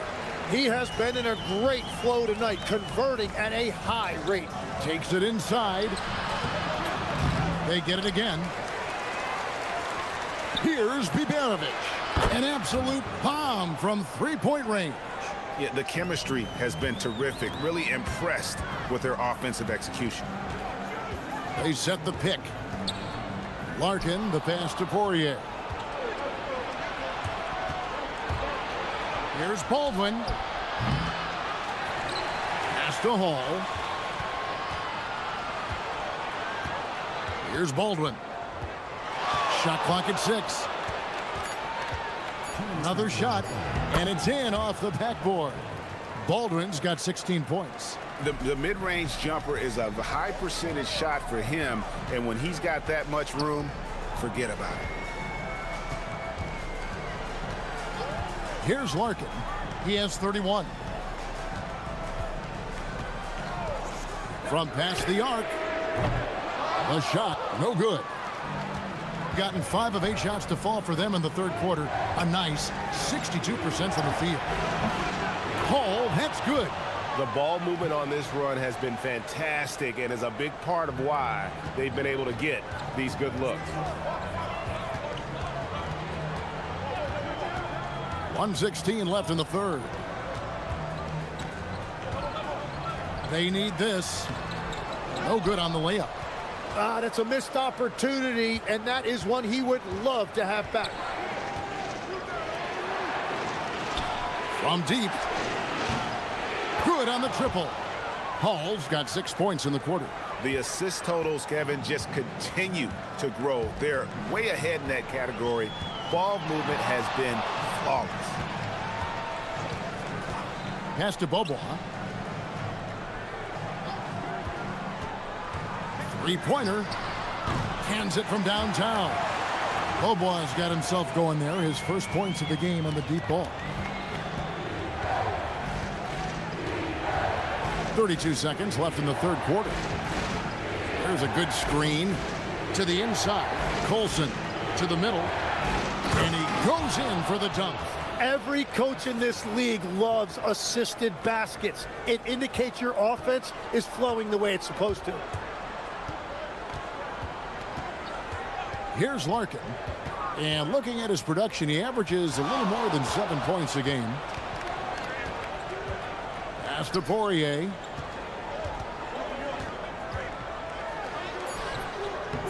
Speaker 3: He has been in a great flow tonight, converting at a high rate.
Speaker 6: Takes it inside. They get it again. Here's Biberovic. An absolute bomb from three-point range.
Speaker 8: Yeah, the chemistry has been terrific. Really impressed with their offensive execution.
Speaker 6: They set the pick. Larkin, the pass to Poirier. Here's Baldwin. Pass to Hall. Here's Baldwin. Shot clock at 6. Another shot, and it's in off the backboard. Baldwin's got 16 points.
Speaker 8: The mid-range jumper is a high percentage shot for him, and when he's got that much room, forget about it.
Speaker 6: Here's Larkin. He has 31. From past the arc. The shot, no good. Gotten 5 of 8 shots to fall for them in the third quarter. A nice 62% from the field. Hall, that's good.
Speaker 1: The ball movement on this run has been fantastic and is a big part of why they've been able to get these good looks.
Speaker 6: 1:16 left in the third. They need this. No good on the layup.
Speaker 3: That's a missed opportunity, and that is one he would love to have back.
Speaker 6: From deep. Good on the triple. Hall's got 6 points in the quarter.
Speaker 8: The assist totals, Kevin, just continue to grow. They're way ahead in that category. Ball movement has been flawless.
Speaker 6: Pass to Bobois. Three-pointer. Hands it from downtown. Bobois got himself going there. His first points of the game on the deep ball. 32 seconds left in the third quarter. There's a good screen to the inside. Colson to the middle. And he goes in for the dunk.
Speaker 3: Every coach in this league loves assisted baskets. It indicates your offense is flowing the way it's supposed to.
Speaker 6: Here's Larkin. And looking at his production, he averages a little more than 7 points a game. Pass to Poirier.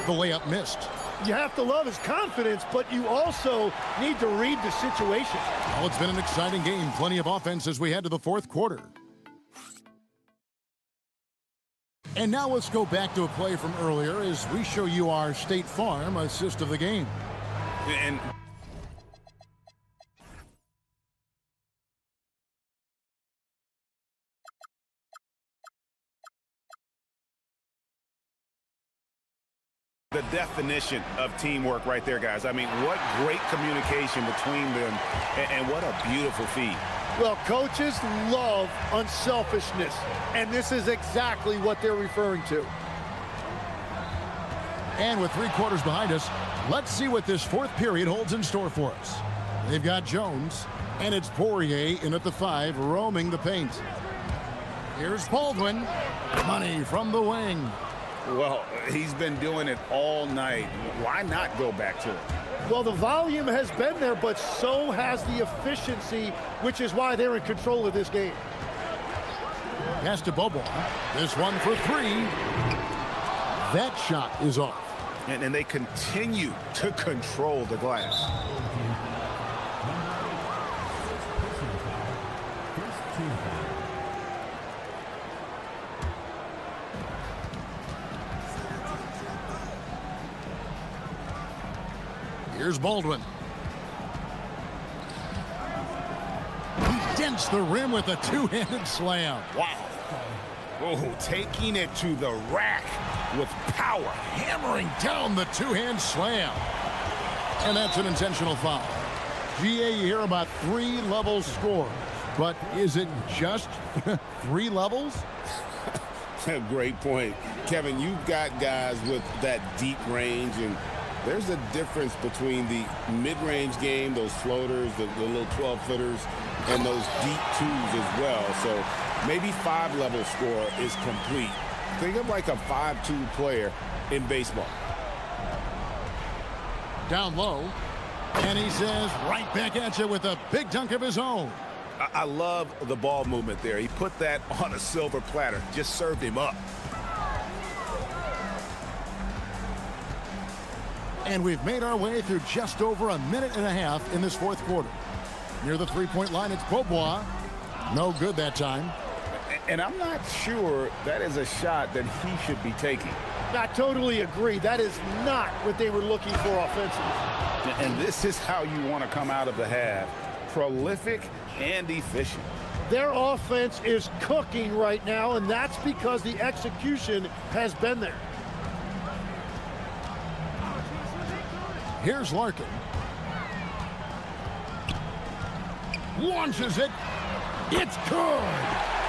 Speaker 6: The layup missed.
Speaker 3: You have to love his confidence, but you also need to read the situation.
Speaker 6: Well, it's been an exciting game. Plenty of offense as we head to the fourth quarter. And now let's go back to a play from earlier as we show you our State Farm assist of the game.
Speaker 8: And the definition of teamwork right there, guys. I mean, what great communication between them, and what a beautiful feed.
Speaker 3: Well, coaches love unselfishness, and this is exactly what they're referring to.
Speaker 6: And with 3 quarters behind us, let's see what this fourth period holds in store for us. They've got Jones, and it's Poirier in at the 5, roaming the paint. Here's Baldwin. Money from the wing.
Speaker 8: Well, he's been doing it all night. Why not go back to it?
Speaker 3: Well, the volume has been there, but so has the efficiency, which is why they're in control of this game.
Speaker 6: Pass to Bobo. This one for three. That shot is off.
Speaker 8: And they continue to control the glass.
Speaker 6: Here's Baldwin. He dents the rim with a two-handed slam.
Speaker 8: Wow. Oh, taking it to the rack with power.
Speaker 6: Hammering down the two-hand slam. And that's an intentional foul. GA, you hear about three-level score. But is it just three levels?
Speaker 10: Great point. Kevin, you've got guys with that deep range, and there's a difference between the mid-range game, those floaters, the little 12-footers, and those deep twos as well. So maybe five-level score is complete. Think of like a 5-2 player in baseball.
Speaker 6: Down low. And he says right back at you with a big dunk of his own.
Speaker 8: I love the ball movement there. He put that on a silver platter. Just served him up.
Speaker 6: And we've made our way through just over a minute and a half in this fourth quarter. Near the three-point line, it's Beaubois. No good that time.
Speaker 8: And I'm not sure that is a shot that he should be taking.
Speaker 3: I totally agree. That is not what they were looking for offensively.
Speaker 8: And this is how you want to come out of the half. Prolific and efficient.
Speaker 3: Their offense is cooking right now, and that's because the execution has been there.
Speaker 6: Here's Larkin. Launches it. It's good.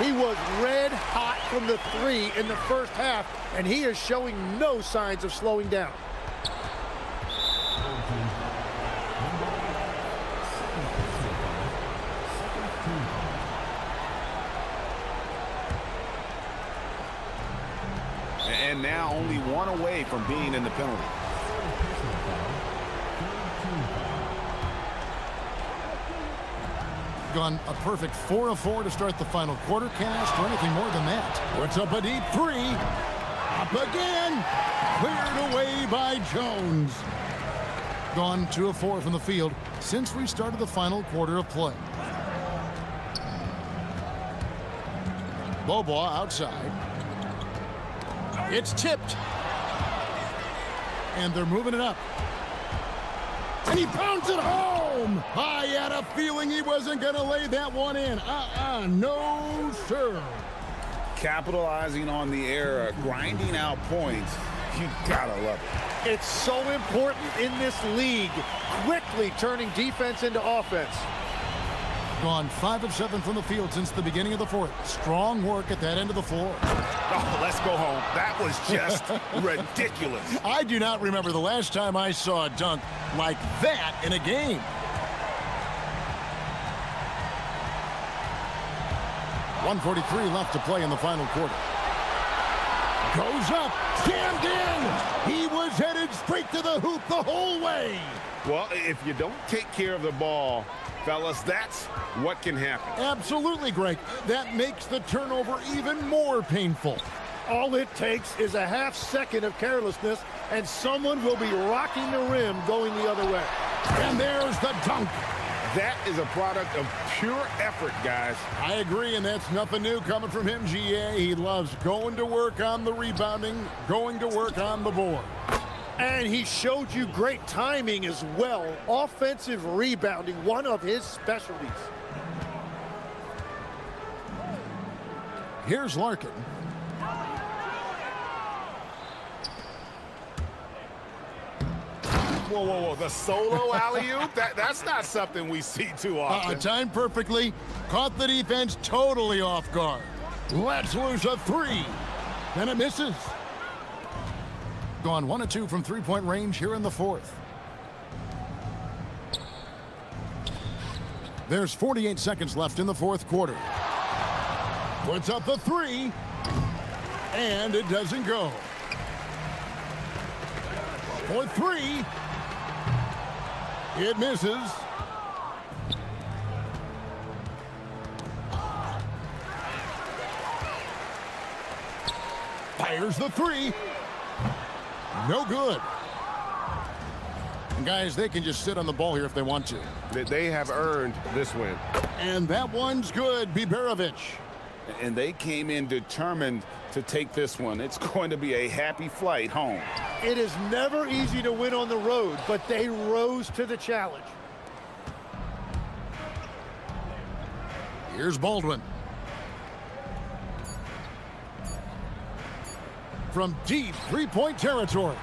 Speaker 3: He was red hot from the three in the first half, and he is showing no signs of slowing down.
Speaker 8: And now only one away from being in the penalty.
Speaker 6: Gone a perfect 4 of 4 to start the final quarter. Can't ask for anything more than that. Puts up a deep three. Up again. Cleared away by Jones. Gone 2 of 4 from the field since we started the final quarter of play. Beaubois outside. It's tipped. And they're moving it up. And he pounds it home. I had a feeling he wasn't going to lay that one in. No, sir.
Speaker 8: Capitalizing on the error, grinding out points. You gotta love it.
Speaker 3: It's so important in this league, quickly turning defense into offense.
Speaker 6: Gone 5 of 7 from the field since the beginning of the fourth. Strong work at that end of the floor.
Speaker 8: Oh, let's go home. That was just ridiculous.
Speaker 6: I do not remember the last time I saw a dunk like that in a game. .143 left to play in the final quarter. Goes up, jammed in. He was headed straight to the hoop the whole way.
Speaker 8: Well, if you don't take care of the ball, fellas, that's what can happen.
Speaker 6: Absolutely, Greg. That makes the turnover even more painful.
Speaker 3: All it takes is a half second of carelessness, and someone will be rocking the rim going the other way.
Speaker 6: And there's the dunk.
Speaker 8: That is a product of pure effort, guys.
Speaker 6: I agree, and that's nothing new coming from him, GA. He loves going to work on the rebounding, going to work on the board.
Speaker 3: And he showed you great timing as well. Offensive rebounding, one of his specialties.
Speaker 6: Here's Larkin.
Speaker 8: Whoa, whoa, whoa. The solo alley-oop? That's not something we see too often.
Speaker 6: Timed perfectly. Caught the defense totally off guard. Let's lose a three. And it misses. Gone 1 of 2 from three-point range here in the fourth. There's 48 seconds left in the fourth quarter. Puts up the three. And it doesn't go. For three. It misses. Fires the three. No good. And guys, they can just sit on the ball here if they want to.
Speaker 10: They have earned this win.
Speaker 6: And that one's good, Biberovic.
Speaker 8: And they came in determined to take this one. It's going to be a happy flight home.
Speaker 3: It is never easy to win on the road, but they rose to the challenge.
Speaker 6: Here's Baldwin. From deep three-point territory.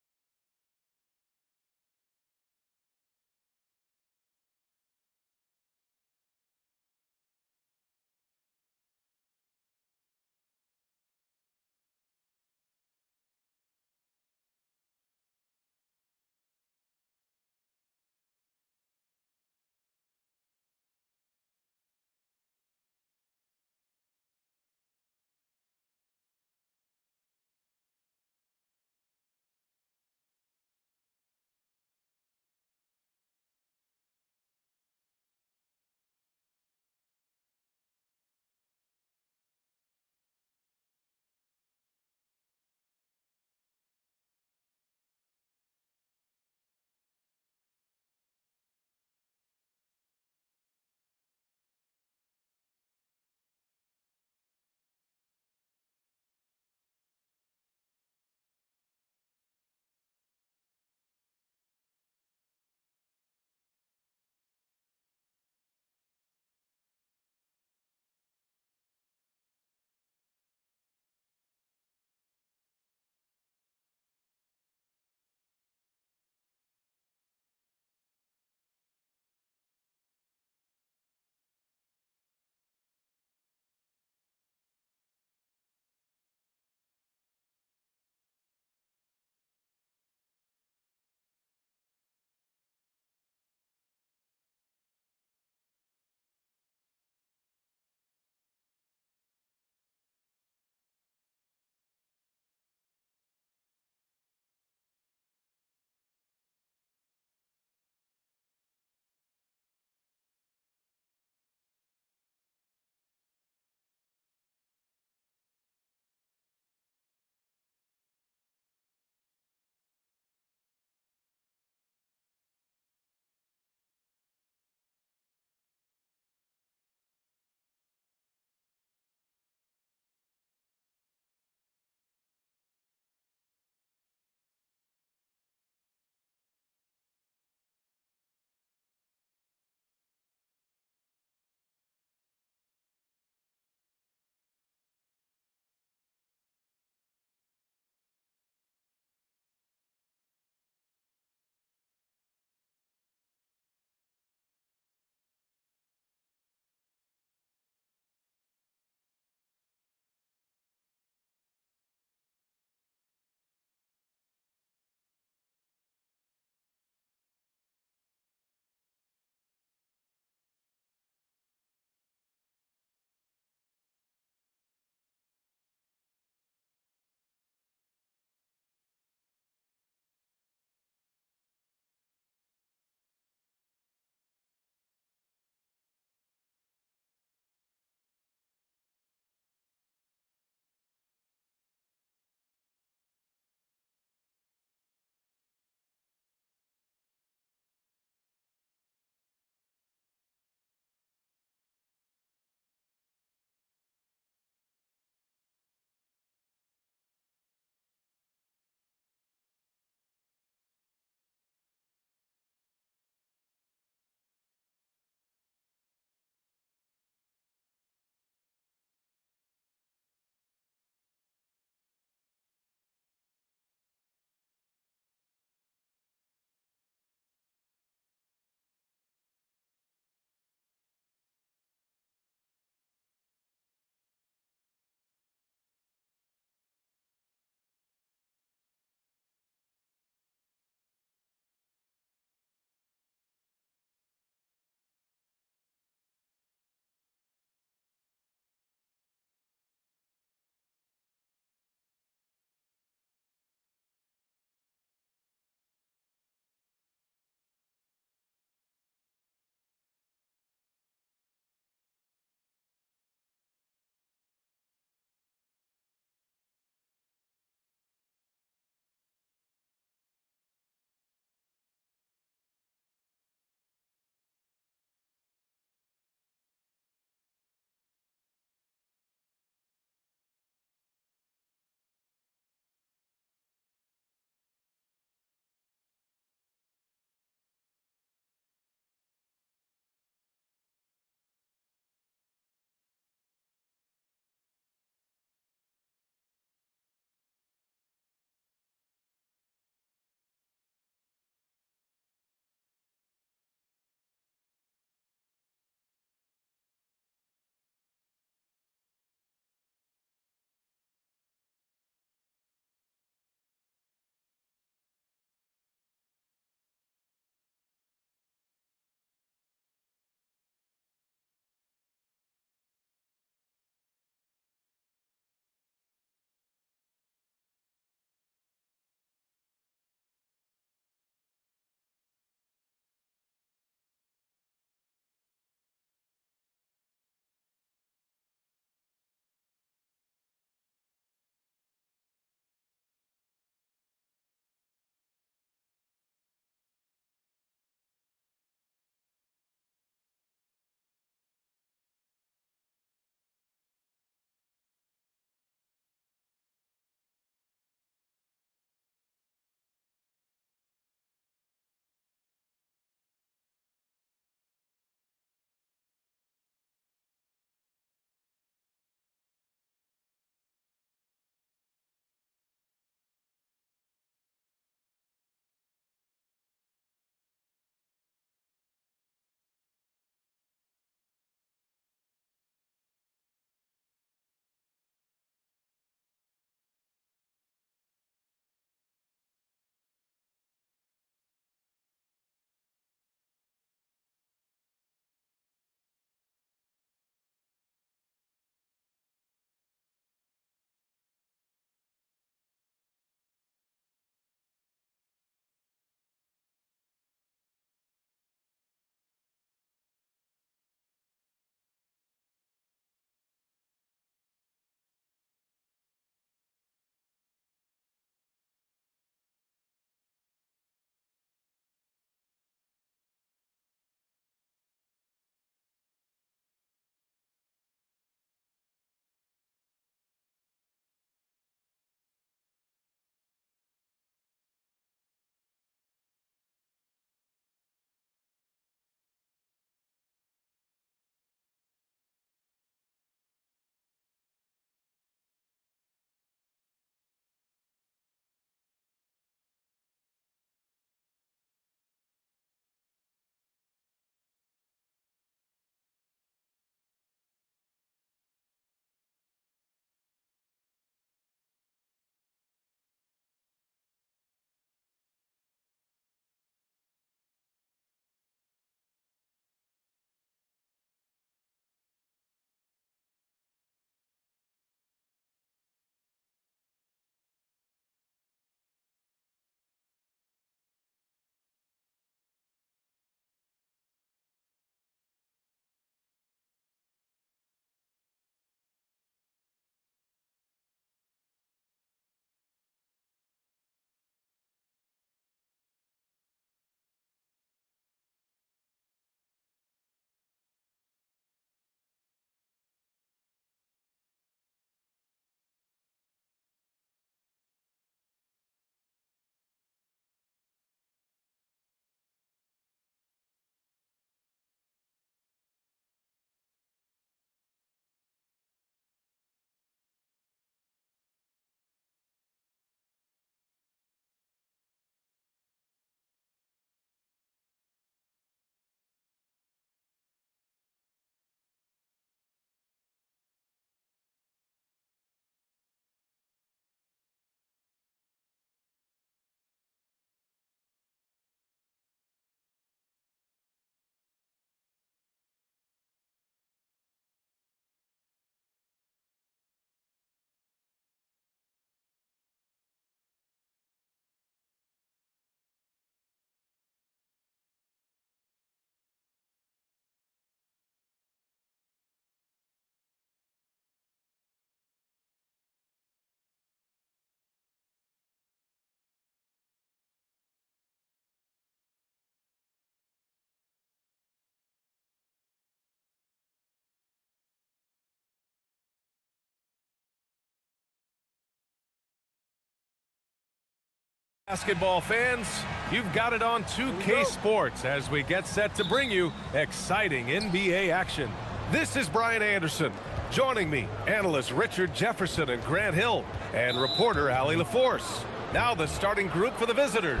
Speaker 1: Basketball fans, you've got it on 2K Sports as we get set to bring you exciting NBA action. This is Brian Anderson. Joining me, analysts Richard Jefferson and Grant Hill, and reporter Allie LaForce. Now the starting group for the visitors.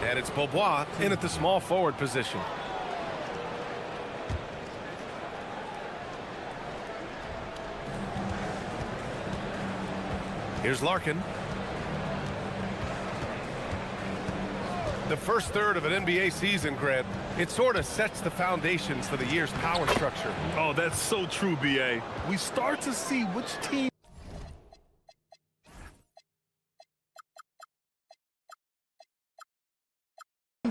Speaker 1: And it's Beaubois in at the small forward position. Here's Larkin. The first third of an NBA season, Grant, it sort of sets the foundations for the year's power structure.
Speaker 2: Oh, that's so true, B.A. We start to see which teams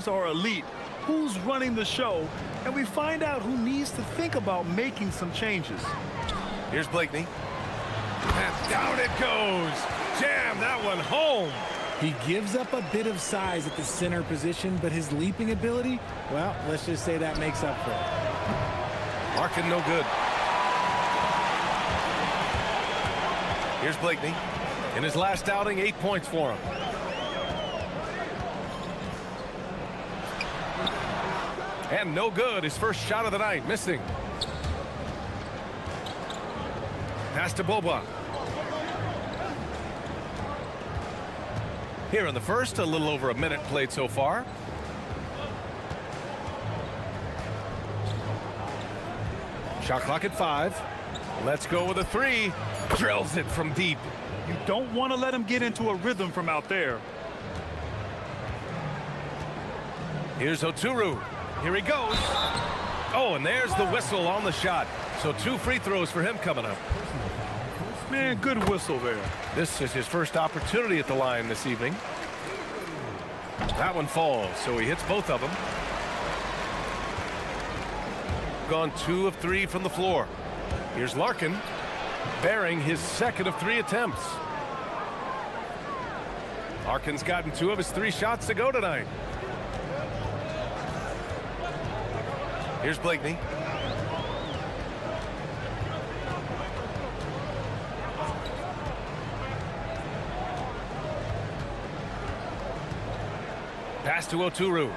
Speaker 2: are elite, who's running the show, and we find out who needs to think about making some changes.
Speaker 1: Here's Blakeney. And down it goes. Jam that one home.
Speaker 9: He gives up a bit of size at the center position, but his leaping ability, well, let's just say that makes up for it.
Speaker 1: Larkin no good. Here's Blakeney. In his last outing, 8 points for him. And no good. His first shot of the night, missing. Pass to Beaubois. Here in the first, a little over a minute played so far. Shot clock at 5. Let's go with a 3. Drills it from deep.
Speaker 2: You don't want to let him get into a rhythm from out there.
Speaker 1: Here's Oturu. Here he goes. Oh, and there's the whistle on the shot. So 2 free throws for him coming up.
Speaker 2: Man, good whistle there.
Speaker 1: This is his first opportunity at the line this evening. That one falls, so he hits both of them. Gone 2 of 3 from the floor. Here's Larkin, bearing his second of 3 attempts. Larkin's gotten 2 of his 3 shots to go tonight. Here's Blakeney. Pass to Oturu.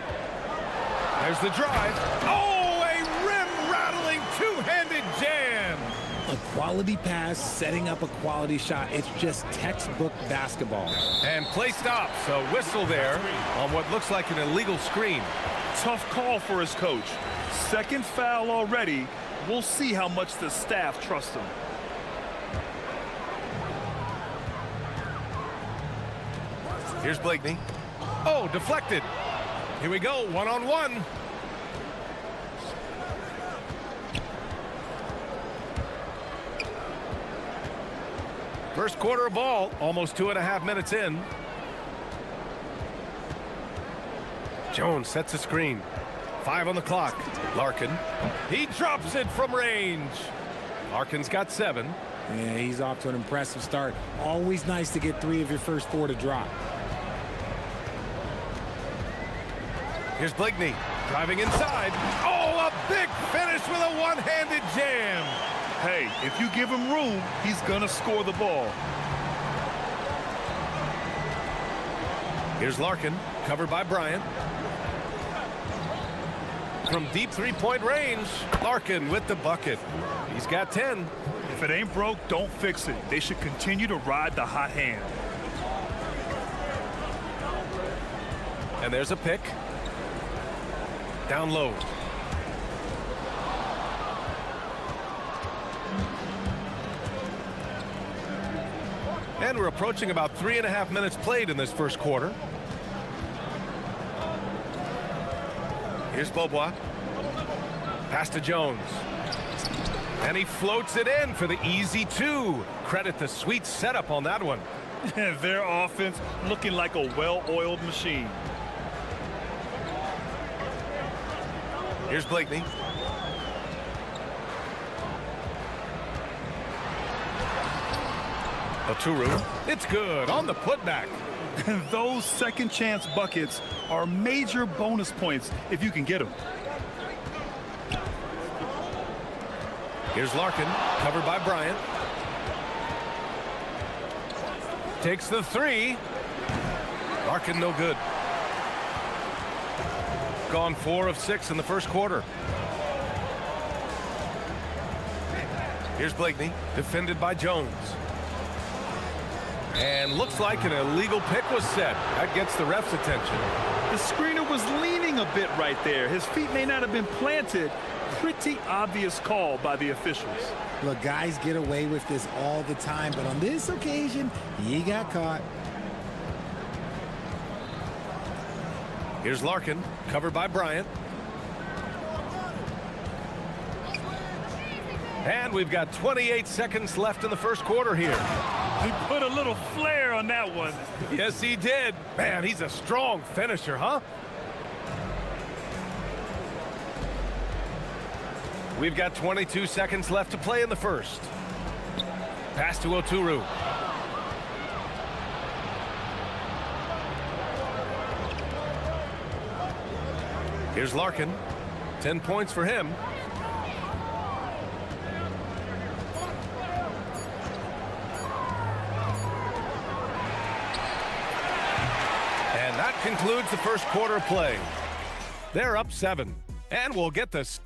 Speaker 1: There's the drive. Oh, a rim-rattling two-handed jam.
Speaker 9: A quality pass, setting up a quality shot. It's just textbook basketball.
Speaker 1: And play stops. A whistle there on what looks like an illegal screen.
Speaker 2: Tough call for his coach. Second foul already. We'll see how much the staff trusts him.
Speaker 1: Here's Blakeney. Oh, deflected. Here we go, one-on-one. First quarter of ball, almost 2.5 minutes in. Jones sets a screen. 5 on the clock. Larkin. He drops it from range. Larkin's got 7.
Speaker 9: Yeah, he's off to an impressive start. Always nice to get 3 of your first 4 to drop.
Speaker 1: Here's Blakeney driving inside. Oh, a big finish with a one-handed jam.
Speaker 2: Hey, if you give him room, he's gonna score the ball.
Speaker 1: Here's Larkin, covered by Bryant. From deep three-point range, Larkin with the bucket. He's got 10.
Speaker 2: If it ain't broke, don't fix it. They should continue to ride the hot hand.
Speaker 1: And there's a pick. Down low. And we're approaching about 3.5 minutes played in this first quarter. Here's Beaubois. Pass to Jones. And he floats it in for the easy 2. Credit the sweet setup on that one.
Speaker 2: Their offense looking like a well-oiled machine.
Speaker 1: Here's Blakeney. Oturu. It's good on the putback.
Speaker 2: Those second chance buckets are major bonus points if you can get them.
Speaker 1: Here's Larkin, covered by Bryant. Takes the 3. Larkin no good. Gone 4 of 6 in the first quarter. Here's Blakeney, defended by Jones. And looks like an illegal pick was set. That gets the ref's attention.
Speaker 2: The screener was leaning a bit right there. His feet may not have been planted. Pretty obvious call by the officials.
Speaker 9: Look, guys get away with this all the time, but on this occasion, he got caught.
Speaker 1: Here's Larkin, covered by Bryant. And we've got 28 seconds left in the first quarter here.
Speaker 2: He put a little flair on that one.
Speaker 1: Yes, he did. Man, he's a strong finisher, huh? We've got 22 seconds left to play in the first. Pass to Oturu. Here's Larkin. 10 points for him. And that concludes the first quarter play. They're up 7. And we'll get this.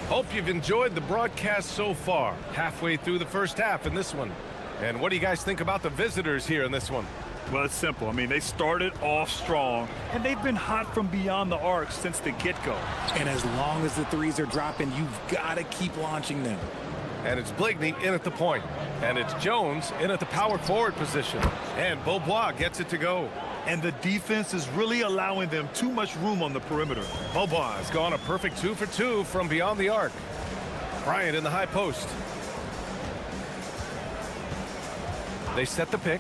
Speaker 1: Hope you've enjoyed the broadcast so far. Halfway through the first half in this one. And what do you guys think about the visitors here in this one?
Speaker 2: Well, it's simple. I mean, they started off strong, and they've been hot from beyond the arc since the get-go.
Speaker 9: And as long as the threes are dropping, you've got to keep launching them.
Speaker 1: And it's Blakeney in at the point. And it's Jones in at the power forward position. And Beaubois gets it to go.
Speaker 2: And the defense is really allowing them too much room on the perimeter.
Speaker 1: Beaubois has gone a perfect 2 for 2 from beyond the arc. Bryant in the high post. They set the pick.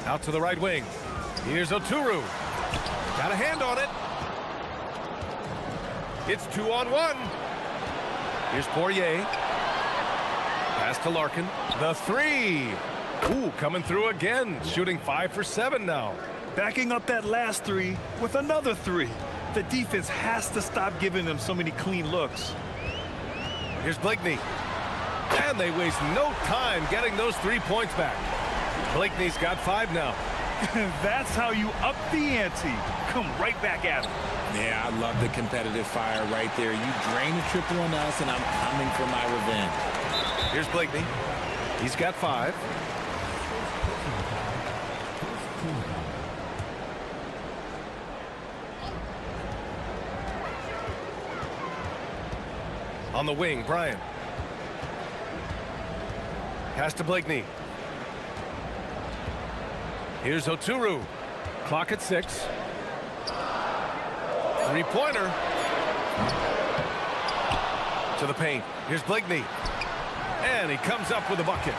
Speaker 1: Out to the right wing. Here's Oturu. Got a hand on it. It's 2-on-1. Here's Poirier. Pass to Larkin. The 3. Ooh, coming through again. Shooting 5 for 7 now.
Speaker 2: Backing up that last 3 with another 3. The defense has to stop giving them so many clean looks.
Speaker 1: Here's Blakeney. And they waste no time getting those 3 points back. Blakeney's got 5 now.
Speaker 2: That's how you up the ante. Come right back at him.
Speaker 9: Yeah, I love the competitive fire right there. You drain a triple on us, and I'm coming for my revenge.
Speaker 1: Here's Blakeney. He's got 5. On the wing, Bryant. Pass to Blakeney. Here's Oturu. Clock at 6. 3-pointer. To the paint. Here's Blakeney. And he comes up with a bucket.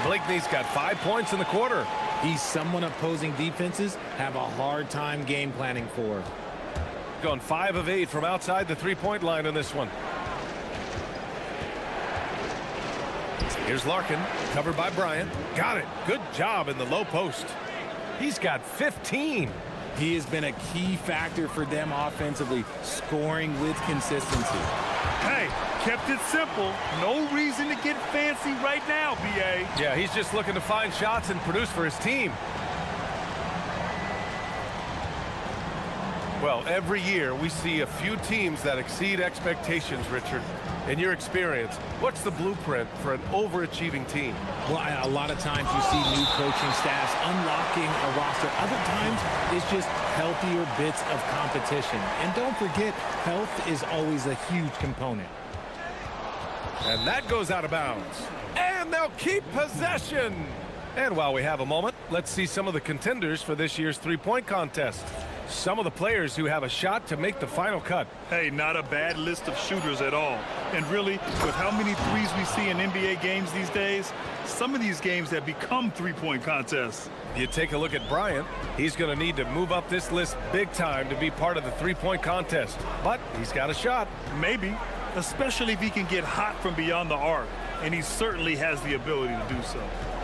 Speaker 1: Blakeney's got 5 points in the quarter.
Speaker 9: He's someone opposing defenses have a hard time game planning for.
Speaker 1: Gone 5 of 8 from outside the 3-point line in this one. Here's Larkin, covered by Bryant. Got it. Good job in the low post. He's got 15.
Speaker 9: He has been a key factor for them offensively, scoring with consistency.
Speaker 2: Hey, kept it simple. No reason to get fancy right now, B.A.
Speaker 1: Yeah, he's just looking to find shots and produce for his team. Well, every year we see a few teams that exceed expectations, Richard. In your experience, what's the blueprint for an overachieving team?
Speaker 9: Well, a lot of times you see new coaching staffs unlocking a roster. Other times it's just healthier bits of competition. And don't forget, health is always a huge component.
Speaker 1: And that goes out of bounds. And they'll keep possession. And while we have a moment, let's see some of the contenders for this year's three-point contest. Some of the players who have a shot to make the final cut.
Speaker 2: Hey, not a bad list of shooters at all. And really, with how many threes we see in NBA games these days, some of these games have become three-point contests.
Speaker 1: You take a look at Bryant. He's going to need to move up this list big time to be part of the three-point contest. But he's got a shot.
Speaker 2: Maybe, especially if he can get hot from beyond the arc. And he certainly has the ability to do so.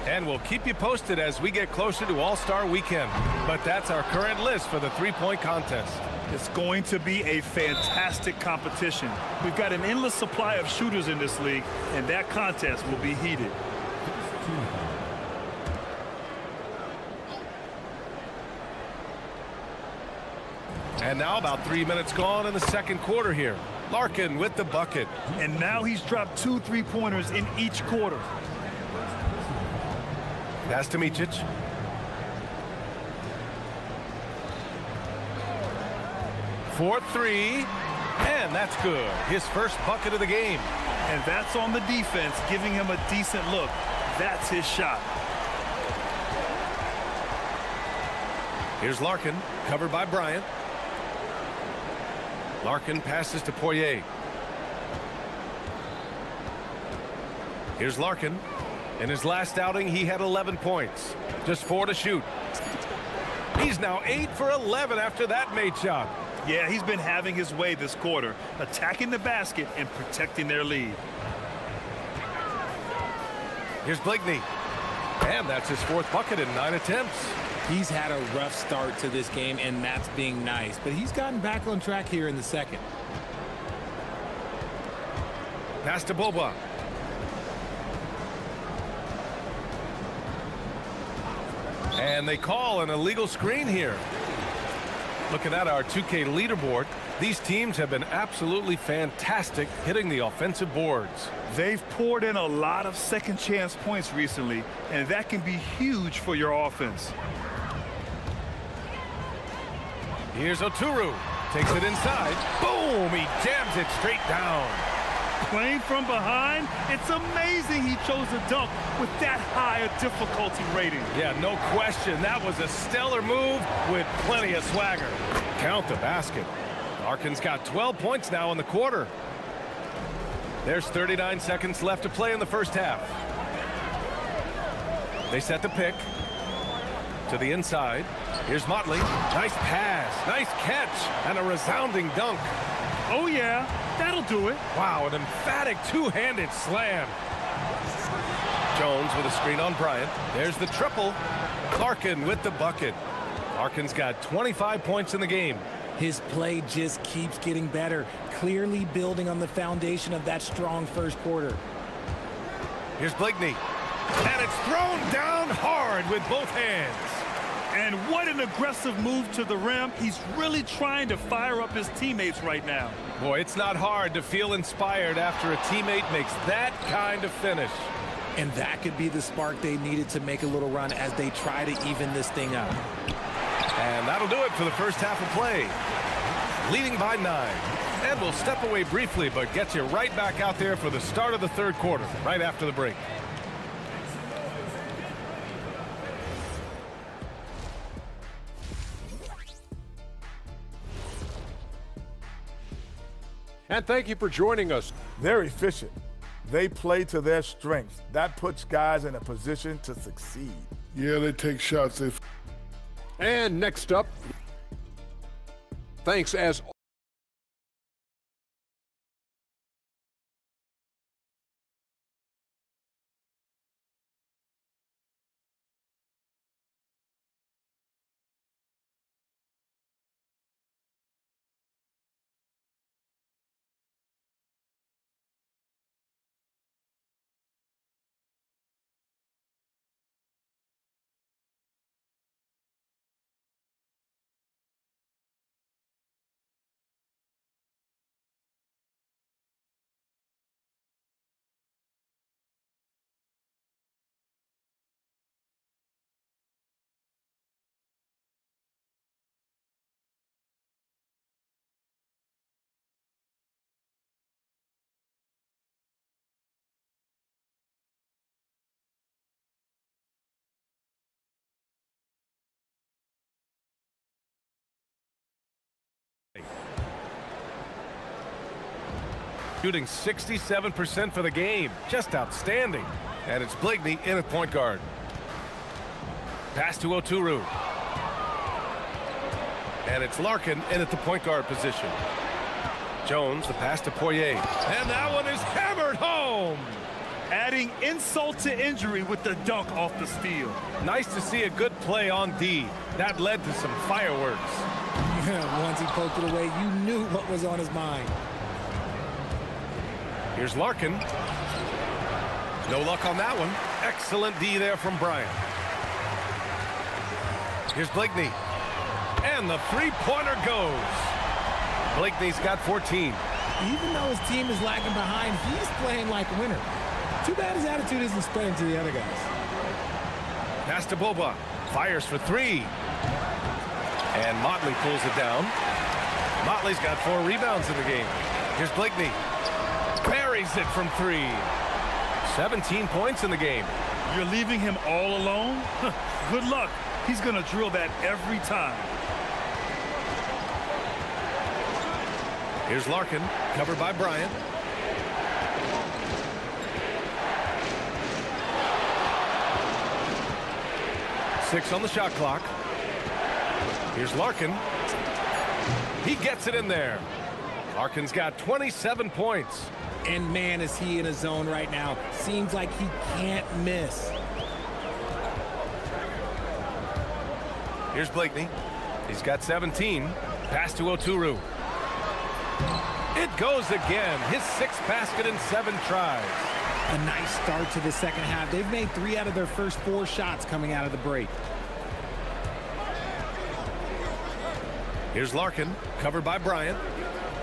Speaker 1: And we'll keep you posted as we get closer to All-Star Weekend. But that's our current list for the three-point contest.
Speaker 2: It's going to be a fantastic competition. We've got an endless supply of shooters in this league, and that contest will be heated.
Speaker 1: And now about 3 minutes gone in the second quarter here. Larkin with the bucket.
Speaker 2: And now he's dropped 2 3-pointers in each quarter.
Speaker 1: Pass to Micic. For three, and that's good. His first bucket of the game.
Speaker 2: And that's on the defense, giving him a decent look. That's his shot.
Speaker 1: Here's Larkin, covered by Bryant. Larkin passes to Poirier. Here's Larkin. In his last outing, he had 11 points. Just 4 to shoot. He's now 8 for 11 after that made shot.
Speaker 2: Yeah, he's been having his way this quarter, attacking the basket and protecting their lead.
Speaker 1: Here's Bligney. And that's his 4th bucket in 9 attempts.
Speaker 9: He's had a rough start to this game, and that's being nice. But he's gotten back on track here in the second.
Speaker 1: Pass to Boba. And they call an illegal screen here. Looking at our 2K leaderboard, these teams have been absolutely fantastic hitting the offensive boards.
Speaker 2: They've poured in a lot of second chance points recently, and that can be huge for your offense.
Speaker 1: Here's Oturu. Takes it inside. Boom! He jams it straight down.
Speaker 2: Playing from behind, it's amazing he chose a dunk with that high a difficulty rating.
Speaker 1: Yeah, no question. That was a stellar move with plenty of swagger. Count the basket. Larkin's got 12 points now in the quarter. There's 39 seconds left to play in the first half. They set the pick to the inside. Here's Motley. Nice pass, nice catch, and a resounding dunk.
Speaker 2: Oh yeah, that'll do it.
Speaker 1: Wow, an emphatic two-handed slam. Jones with a screen on Bryant. There's the triple. Larkin with the bucket. Larkin's got 25 points in the game.
Speaker 9: His play just keeps getting better, clearly building on the foundation of that strong first quarter.
Speaker 1: Here's Bligney. And it's thrown down hard with both hands.
Speaker 2: And what an aggressive move to the rim. He's really trying to fire up his teammates right now.
Speaker 1: Boy, it's not hard to feel inspired after a teammate makes that kind of finish.
Speaker 9: And that could be the spark they needed to make a little run as they try to even this thing up.
Speaker 1: And that'll do it for the first half of play. Leading by 9. And we'll step away briefly, but get you right back out there for the start of the third quarter, right after the break.
Speaker 5: And thank you for joining us.
Speaker 4: They're efficient. They play to their strengths. That puts guys in a position to succeed.
Speaker 12: Yeah, they take shots.
Speaker 5: And next up, thanks as
Speaker 1: shooting 67% for the game. Just outstanding. And it's Bligney in at point guard. Pass to Oturu. And it's Larkin in at the point guard position. Jones, the pass to Poirier. And that one is hammered home.
Speaker 2: Adding insult to injury with the dunk off the steal.
Speaker 1: Nice to see a good play on D. That led to some fireworks.
Speaker 9: Once he poked it away, you knew what was on his mind.
Speaker 1: Here's Larkin. No luck on that one. Excellent D there from Bryant. Here's Blakeney. And the three-pointer goes. Blakeney's got 14.
Speaker 9: Even though his team is lagging behind, he's playing like a winner. Too bad his attitude isn't spreading to the other guys.
Speaker 1: Pass to Boba. Fires for three. And Motley pulls it down. Motley's got 4 rebounds in the game. Here's Blakeney. Buries it from three. 17 points in the game.
Speaker 2: You're leaving him all alone? Good luck. He's going to drill that every time.
Speaker 1: Here's Larkin, covered by Bryant. Six on the shot clock. Here's Larkin. He gets it in there. Larkin's got 27 points.
Speaker 9: And man, is he in a zone right now. Seems like he can't miss.
Speaker 1: Here's Blakeney. He's got 17. Pass to Oturu. It goes again. His 6th basket in 7 tries.
Speaker 9: A nice start to the second half. They've made 3 out of their first 4 shots coming out of the break.
Speaker 1: Here's Larkin, covered by Bryant.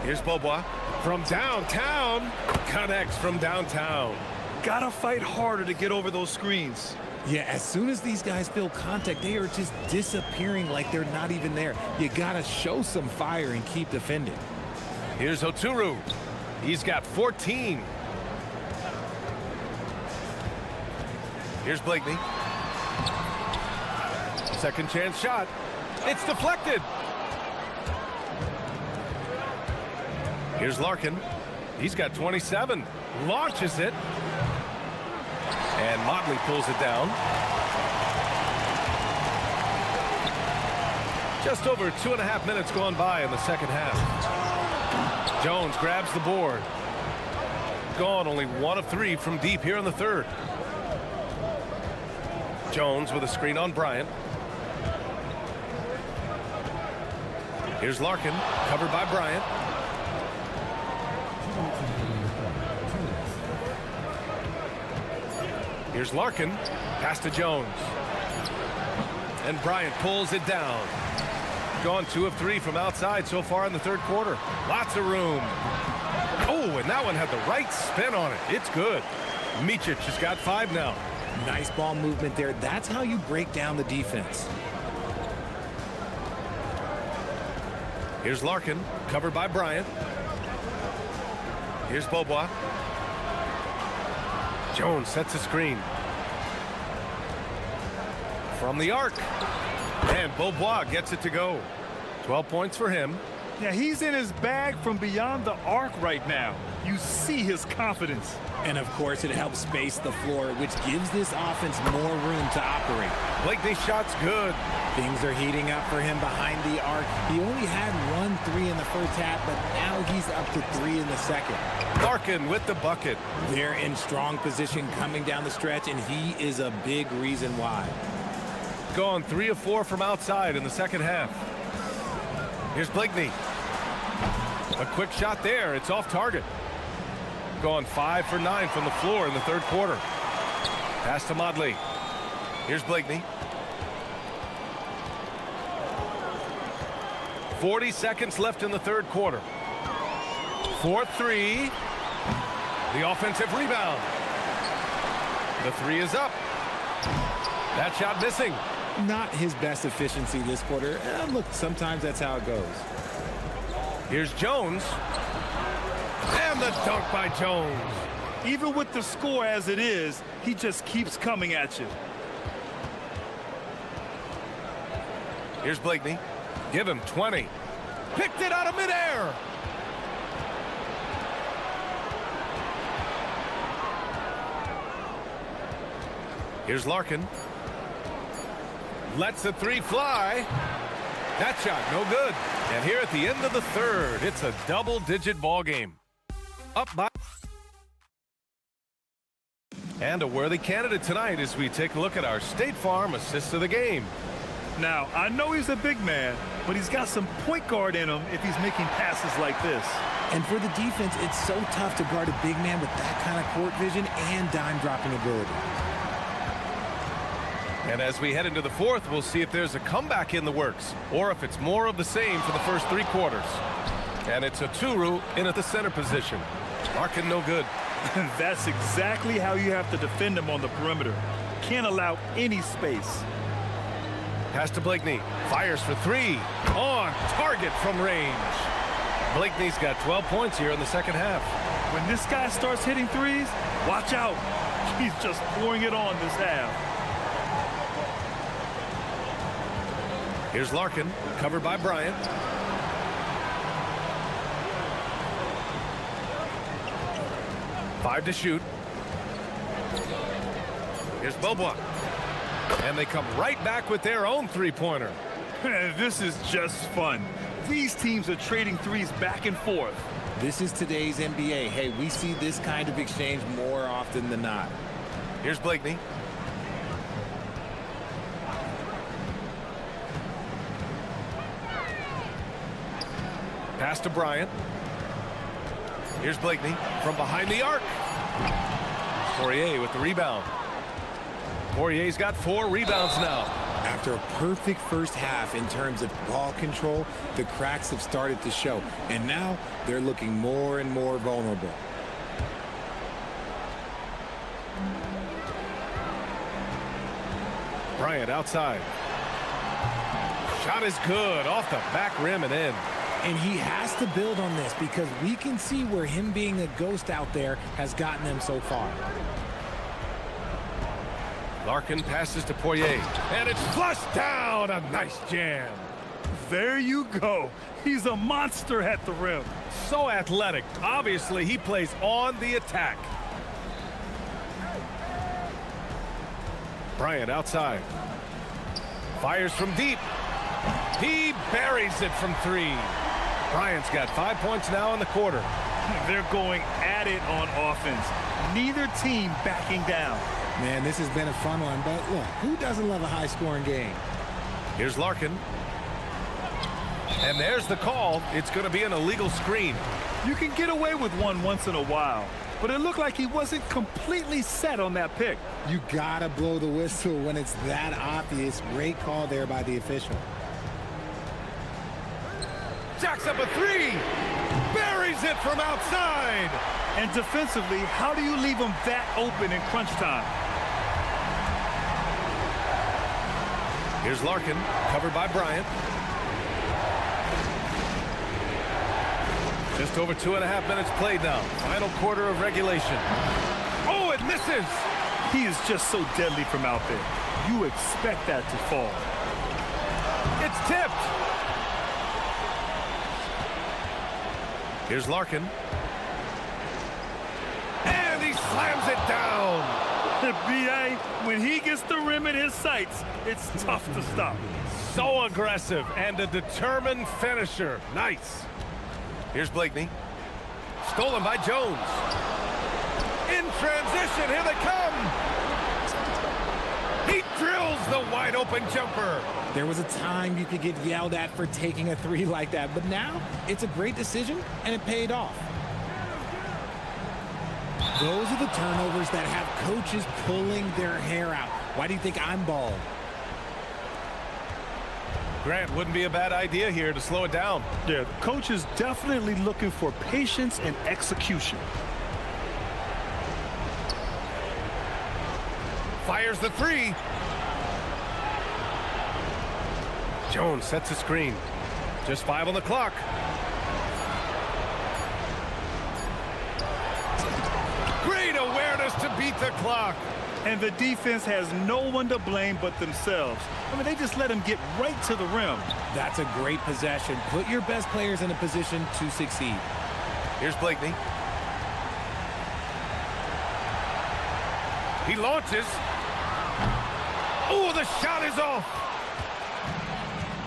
Speaker 1: Here's Beaubois from downtown. Connects from downtown.
Speaker 2: Gotta fight harder to get over those screens.
Speaker 9: Yeah, as soon as these guys feel contact, they are just disappearing like they're not even there. You gotta show some fire and keep defending.
Speaker 1: Here's Oturu. He's got 14. Here's Blakeney. Second chance shot. It's deflected. Here's Larkin. He's got 27. Launches it. And Motley pulls it down. Just over 2.5 minutes gone by in the second half. Jones grabs the board. Gone only 1 of 3 from deep here in the third. Jones with a screen on Bryant. Here's Larkin, covered by Bryant. Here's Larkin, pass to Jones. And Bryant pulls it down. Gone 2 of 3 from outside so far in the third quarter. Lots of room. Oh, and that one had the right spin on it. It's good. Micic has got 5 now.
Speaker 9: Nice ball movement there. That's how you break down the defense.
Speaker 1: Here's Larkin, covered by Bryant. Here's Beaubois. Jones sets a screen. From the arc. And Beaubois gets it to go. 12 points for him.
Speaker 2: Yeah, he's in his bag from beyond the arc right now. You see his confidence.
Speaker 9: And of course, it helps space the floor, which gives this offense more room to operate.
Speaker 1: Blakeney's shot's good.
Speaker 9: Things are heating up for him behind the arc. He only had 1 3 in the first half, but now he's up to 3 in the second.
Speaker 1: Larkin with the bucket.
Speaker 9: They're in strong position coming down the stretch, and he is a big reason why.
Speaker 1: Gone 3 of 4 from outside in the second half. Here's Blakeney. A quick shot there. It's off target. Gone 5 for 9 from the floor in the third quarter. Pass to Motley. Here's Blakeney. 40 seconds left in the third quarter. 4-3. The offensive rebound. The 3 is up. That shot missing.
Speaker 9: Not his best efficiency this quarter. Look, sometimes that's how it goes.
Speaker 1: Here's Jones. And the dunk by Jones.
Speaker 2: Even with the score as it is, he just keeps coming at you.
Speaker 1: Here's Blakeney. Give him 20. Picked it out of midair. Here's Larkin. Lets the 3 fly. That shot no good. And here at the end of the third, it's a double-digit ball game. Up by. And a worthy candidate tonight as we take a look at our State Farm assist of the game.
Speaker 2: Now, I know he's a big man, but he's got some point guard in him if he's making passes like this.
Speaker 9: And for the defense, it's so tough to guard a big man with that kind of court vision and dime-dropping ability.
Speaker 1: And as we head into the fourth, we'll see if there's a comeback in the works or if it's more of the same for the first 3 quarters. And it's a Turu in at the center position. Larkin no good.
Speaker 2: That's exactly how you have to defend him on the perimeter. Can't allow any space.
Speaker 1: Pass to Blakeney. Fires for 3. On target from range. Blakeney's got 12 points here in the second half.
Speaker 2: When this guy starts hitting threes, watch out. He's just pouring it on this half.
Speaker 1: Here's Larkin, covered by Bryant. Five to shoot. Here's Bobois. And they come right back with their own three-pointer.
Speaker 2: This is just fun. These teams are trading threes back and forth.
Speaker 9: This is today's NBA. Hey, we see this kind of exchange more often than not.
Speaker 1: Here's Blakeney. Pass to Bryant. Here's Blakeney from behind the arc. Poirier with the rebound. Poirier's got 4 rebounds now.
Speaker 9: After a perfect first half in terms of ball control, the cracks have started to show. And now they're looking more and more vulnerable.
Speaker 1: Bryant outside. Shot is good off the back rim and in.
Speaker 9: And he has to build on this because we can see where him being a ghost out there has gotten them so far.
Speaker 1: Larkin passes to Poirier, and it's flushed down. A nice jam.
Speaker 2: There you go. He's a monster at the rim.
Speaker 1: So athletic. Obviously, he plays on the attack. Bryant outside. Fires from deep. He buries it from 3. Bryant's got 5 points now in the quarter.
Speaker 2: They're going at it on offense. Neither team backing down.
Speaker 9: Man, this has been a fun one, but look, who doesn't love a high-scoring game?
Speaker 1: Here's Larkin. And there's the call. It's going to be an illegal screen.
Speaker 2: You can get away with one once in a while, but it looked like he wasn't completely set on that pick.
Speaker 9: You gotta blow the whistle when it's that obvious. Great call there by the official.
Speaker 1: Jacks up a 3. Buries it from outside.
Speaker 2: And defensively, how do you leave him that open in crunch time?
Speaker 1: Here's Larkin, covered by Bryant. Just over 2.5 minutes played now. Final quarter of regulation. Oh, it misses!
Speaker 2: He is just so deadly from out there. You expect that to fall.
Speaker 1: It's tipped! Here's Larkin. And he slams it down!
Speaker 2: B.A., when he gets the rim in his sights, it's tough to stop.
Speaker 1: So aggressive and a determined finisher. Nice. Here's Blakeney. Stolen by Jones. In transition, here they come. He drills the wide open jumper.
Speaker 9: There was a time you could get yelled at for taking a 3 like that, but now it's a great decision and it paid off. Those are the turnovers that have coaches pulling their hair out. Why do you think I'm bald?
Speaker 1: Grant, wouldn't be a bad idea here to slow it down.
Speaker 2: Yeah, the coach is definitely looking for patience and execution.
Speaker 1: Fires the 3. Jones sets a screen. Just 5 on the clock. Great awareness to beat the clock.
Speaker 2: And the defense has no one to blame but themselves. I mean, they just let him get right to the rim.
Speaker 9: That's a great possession. Put your best players in a position to succeed.
Speaker 1: Here's Blakeney. He launches. Oh, the shot is off.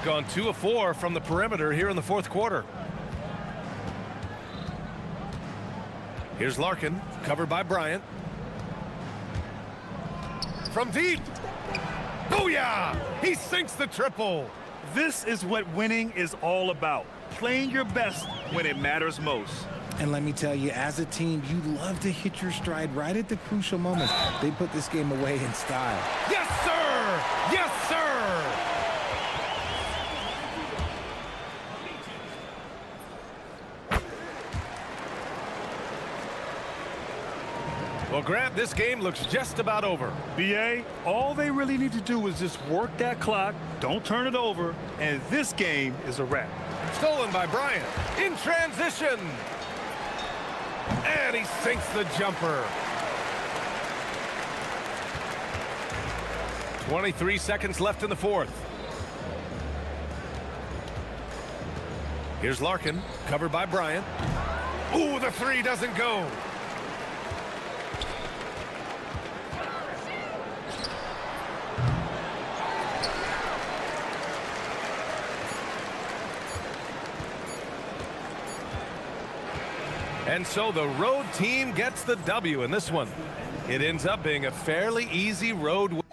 Speaker 1: Gone 2 of 4 from the perimeter here in the fourth quarter. Here's Larkin, covered by Bryant. From deep. Booyah! He sinks the triple.
Speaker 2: This is what winning is all about. Playing your best when it matters most.
Speaker 9: And let me tell you, as a team, you love to hit your stride right at the crucial moments. They put this game away in style.
Speaker 1: Yes, sir! Yes, sir! Well, Grant, this game looks just about over.
Speaker 2: BA, all they really need to do is just work that clock, don't turn it over, and this game is a wrap.
Speaker 1: Stolen by Bryant. In transition. And he sinks the jumper. 23 seconds left in the fourth. Here's Larkin, covered by Bryant. Ooh, the three doesn't go. And so the road team gets the W in this one. It ends up being a fairly easy road win.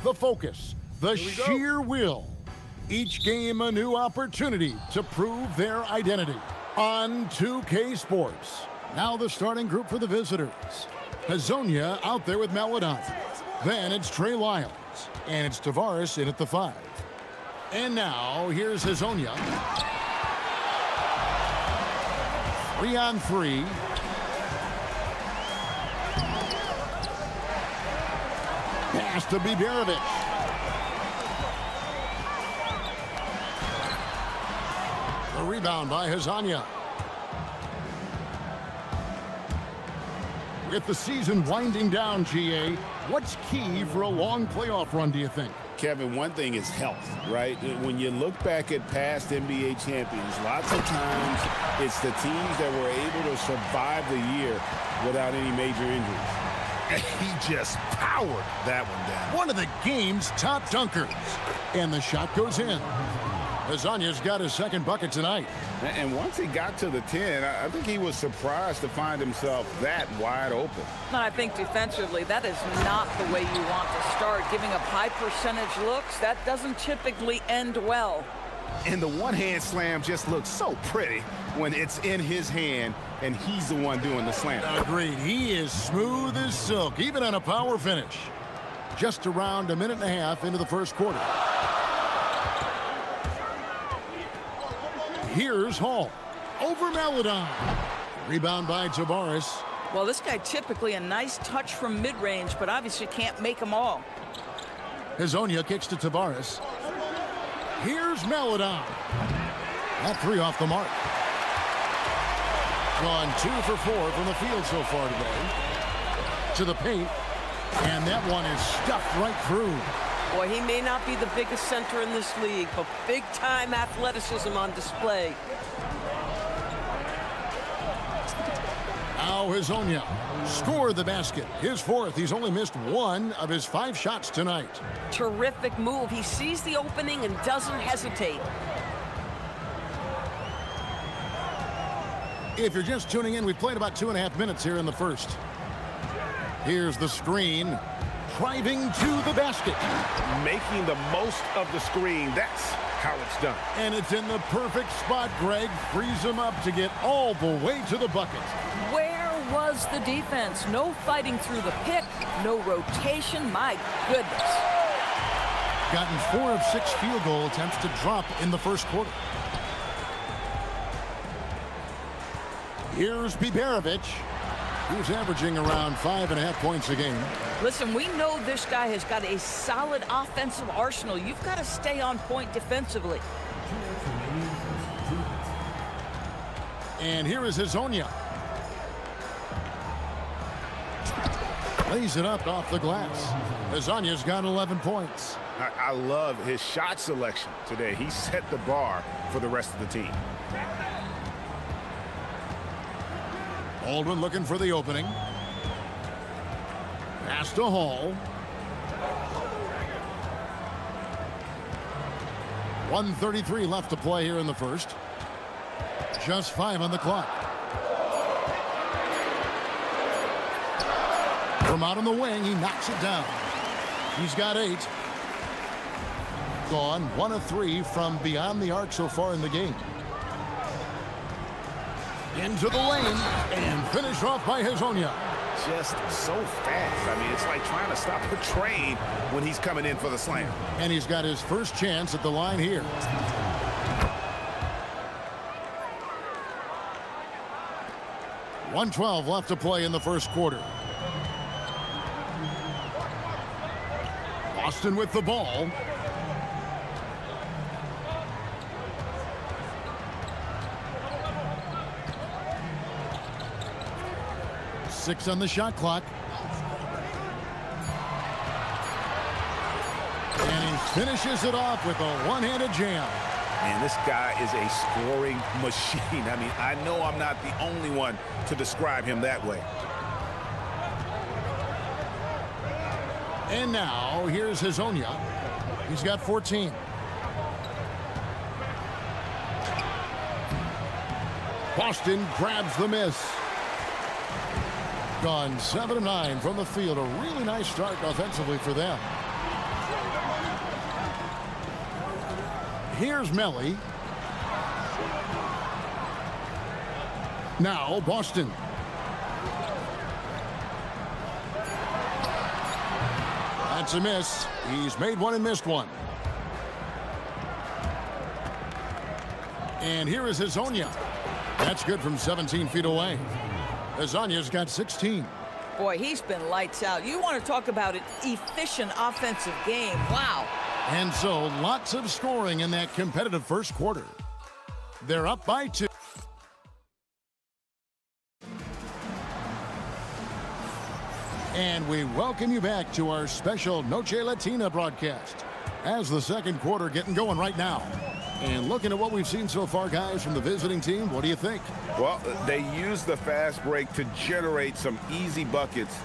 Speaker 6: the focus, the sheer will. Each game a new opportunity to prove their identity. On 2K Sports. Now the starting group for the visitors. Hazonia out there with Melodon. Then it's Trey Lyles. And it's Tavares in at the 5. And now here's Hazonia. 3-on-3. Pass to Biberovic. The rebound by Hazonia. With the season winding down, GA, what's key for a long playoff run, do you think?
Speaker 10: Kevin, one thing is health, right? When you look back at past NBA champions, lots of times it's the teams that were able to survive the year without any major injuries.
Speaker 2: He just powered that one down.
Speaker 6: One of the game's top dunkers. And the shot goes in. Hazonia's got his second bucket tonight.
Speaker 10: And once he got to the 10, I think he was surprised to find himself that wide open.
Speaker 7: And I think defensively, that is not the way you want to start. Giving up high percentage looks, that doesn't typically end well.
Speaker 8: And the one-hand slam just looks so pretty when it's in his hand and he's the one doing the slam.
Speaker 6: Agreed. He is smooth as silk, even on a power finish. Just around a minute and a half into the first quarter. Here's Hall. Over Melodon. Rebound by Tavares.
Speaker 7: Well, this guy typically a nice touch from mid-range, but obviously can't make them all.
Speaker 6: Hazonia kicks to Tavares. Here's Melodon. That 3 off the mark. Gone 2 for 4 from the field so far today. To the paint. And that one is stuffed right through.
Speaker 11: Boy, he may not be the biggest center in this league, but big-time athleticism on display.
Speaker 6: Now Hazonia scored the basket. His 4th. He's only missed 1 of his 5 shots tonight.
Speaker 11: Terrific move. He sees the opening and doesn't hesitate.
Speaker 6: If you're just tuning in, we've played about 2.5 minutes here in the first. Here's the screen. Driving to the basket.
Speaker 8: Making the most of the screen. That's how it's done.
Speaker 6: And it's in the perfect spot, Greg. Frees him up to get all the way to the bucket.
Speaker 7: Where was the defense? No fighting through the pick, no rotation. My goodness.
Speaker 6: Gotten 4 of 6 field goal attempts to drop in the first quarter. Here's Biberovic, who's averaging around 5.5 points a game.
Speaker 7: Listen, we know this guy has got a solid offensive arsenal. You've got to stay on point defensively.
Speaker 6: And here is Hazonia. Lays it up off the glass. Hazonia's got 11 points.
Speaker 8: I love his shot selection today. He set the bar for the rest of the team.
Speaker 6: Baldwin looking for the opening. Pass to Hall. 1:33 left to play here in the first. Just 5 on the clock. From out on the wing, he knocks it down. He's got 8. Gone 1 of 3 from beyond the arc so far in the game. Into the lane and finished off by Hazonia.
Speaker 8: Just so fast. I mean, it's like trying to stop a train when he's coming in for the slam.
Speaker 6: And he's got his first chance at the line here. .112 left to play in the first quarter. Boston with the ball. .6 on the shot clock. And he finishes it off with a one-handed jam.
Speaker 8: Man, this guy is a scoring machine. I mean, I know I'm not the only one to describe him that way.
Speaker 6: And now, here's Hazonia. He's got 14. Boston grabs the miss. Gone 7 of 9 from the field. A really nice start offensively for them. Here's Melly. Now Boston. That's a miss. He's made one and missed one. And here is Hazonia. That's good from 17 feet away. Hazonia's got 16.
Speaker 7: Boy, he's been lights out. You want to talk about an efficient offensive game. Wow.
Speaker 6: And so, lots of scoring in that competitive first quarter. They're up by 2. And we welcome you back to our special Noche Latina broadcast. As the second quarter getting going right now. And looking at what we've seen so far, guys, from the visiting team, what do you think?
Speaker 10: Well, they used the fast break to generate some easy buckets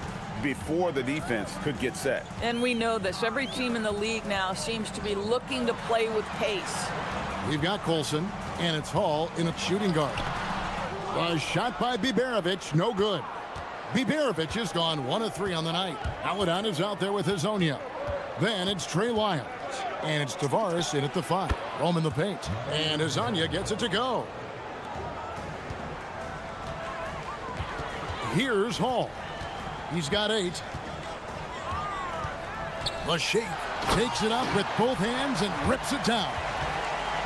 Speaker 10: before the defense could get set.
Speaker 7: And we know this. Every team in the league now seems to be looking to play with pace.
Speaker 6: We've got Colson, and it's Hall in a shooting guard. A shot by Biberovic, no good. Biberovic has gone 1 of 3 on the night. Aladan is out there with Hazonia. Then it's Trey Lyles. And it's Tavares in at the 5. Roaming the paint. And Hazonia gets it to go. Here's Hall. He's got 8. Lachey takes it up with both hands and rips it down.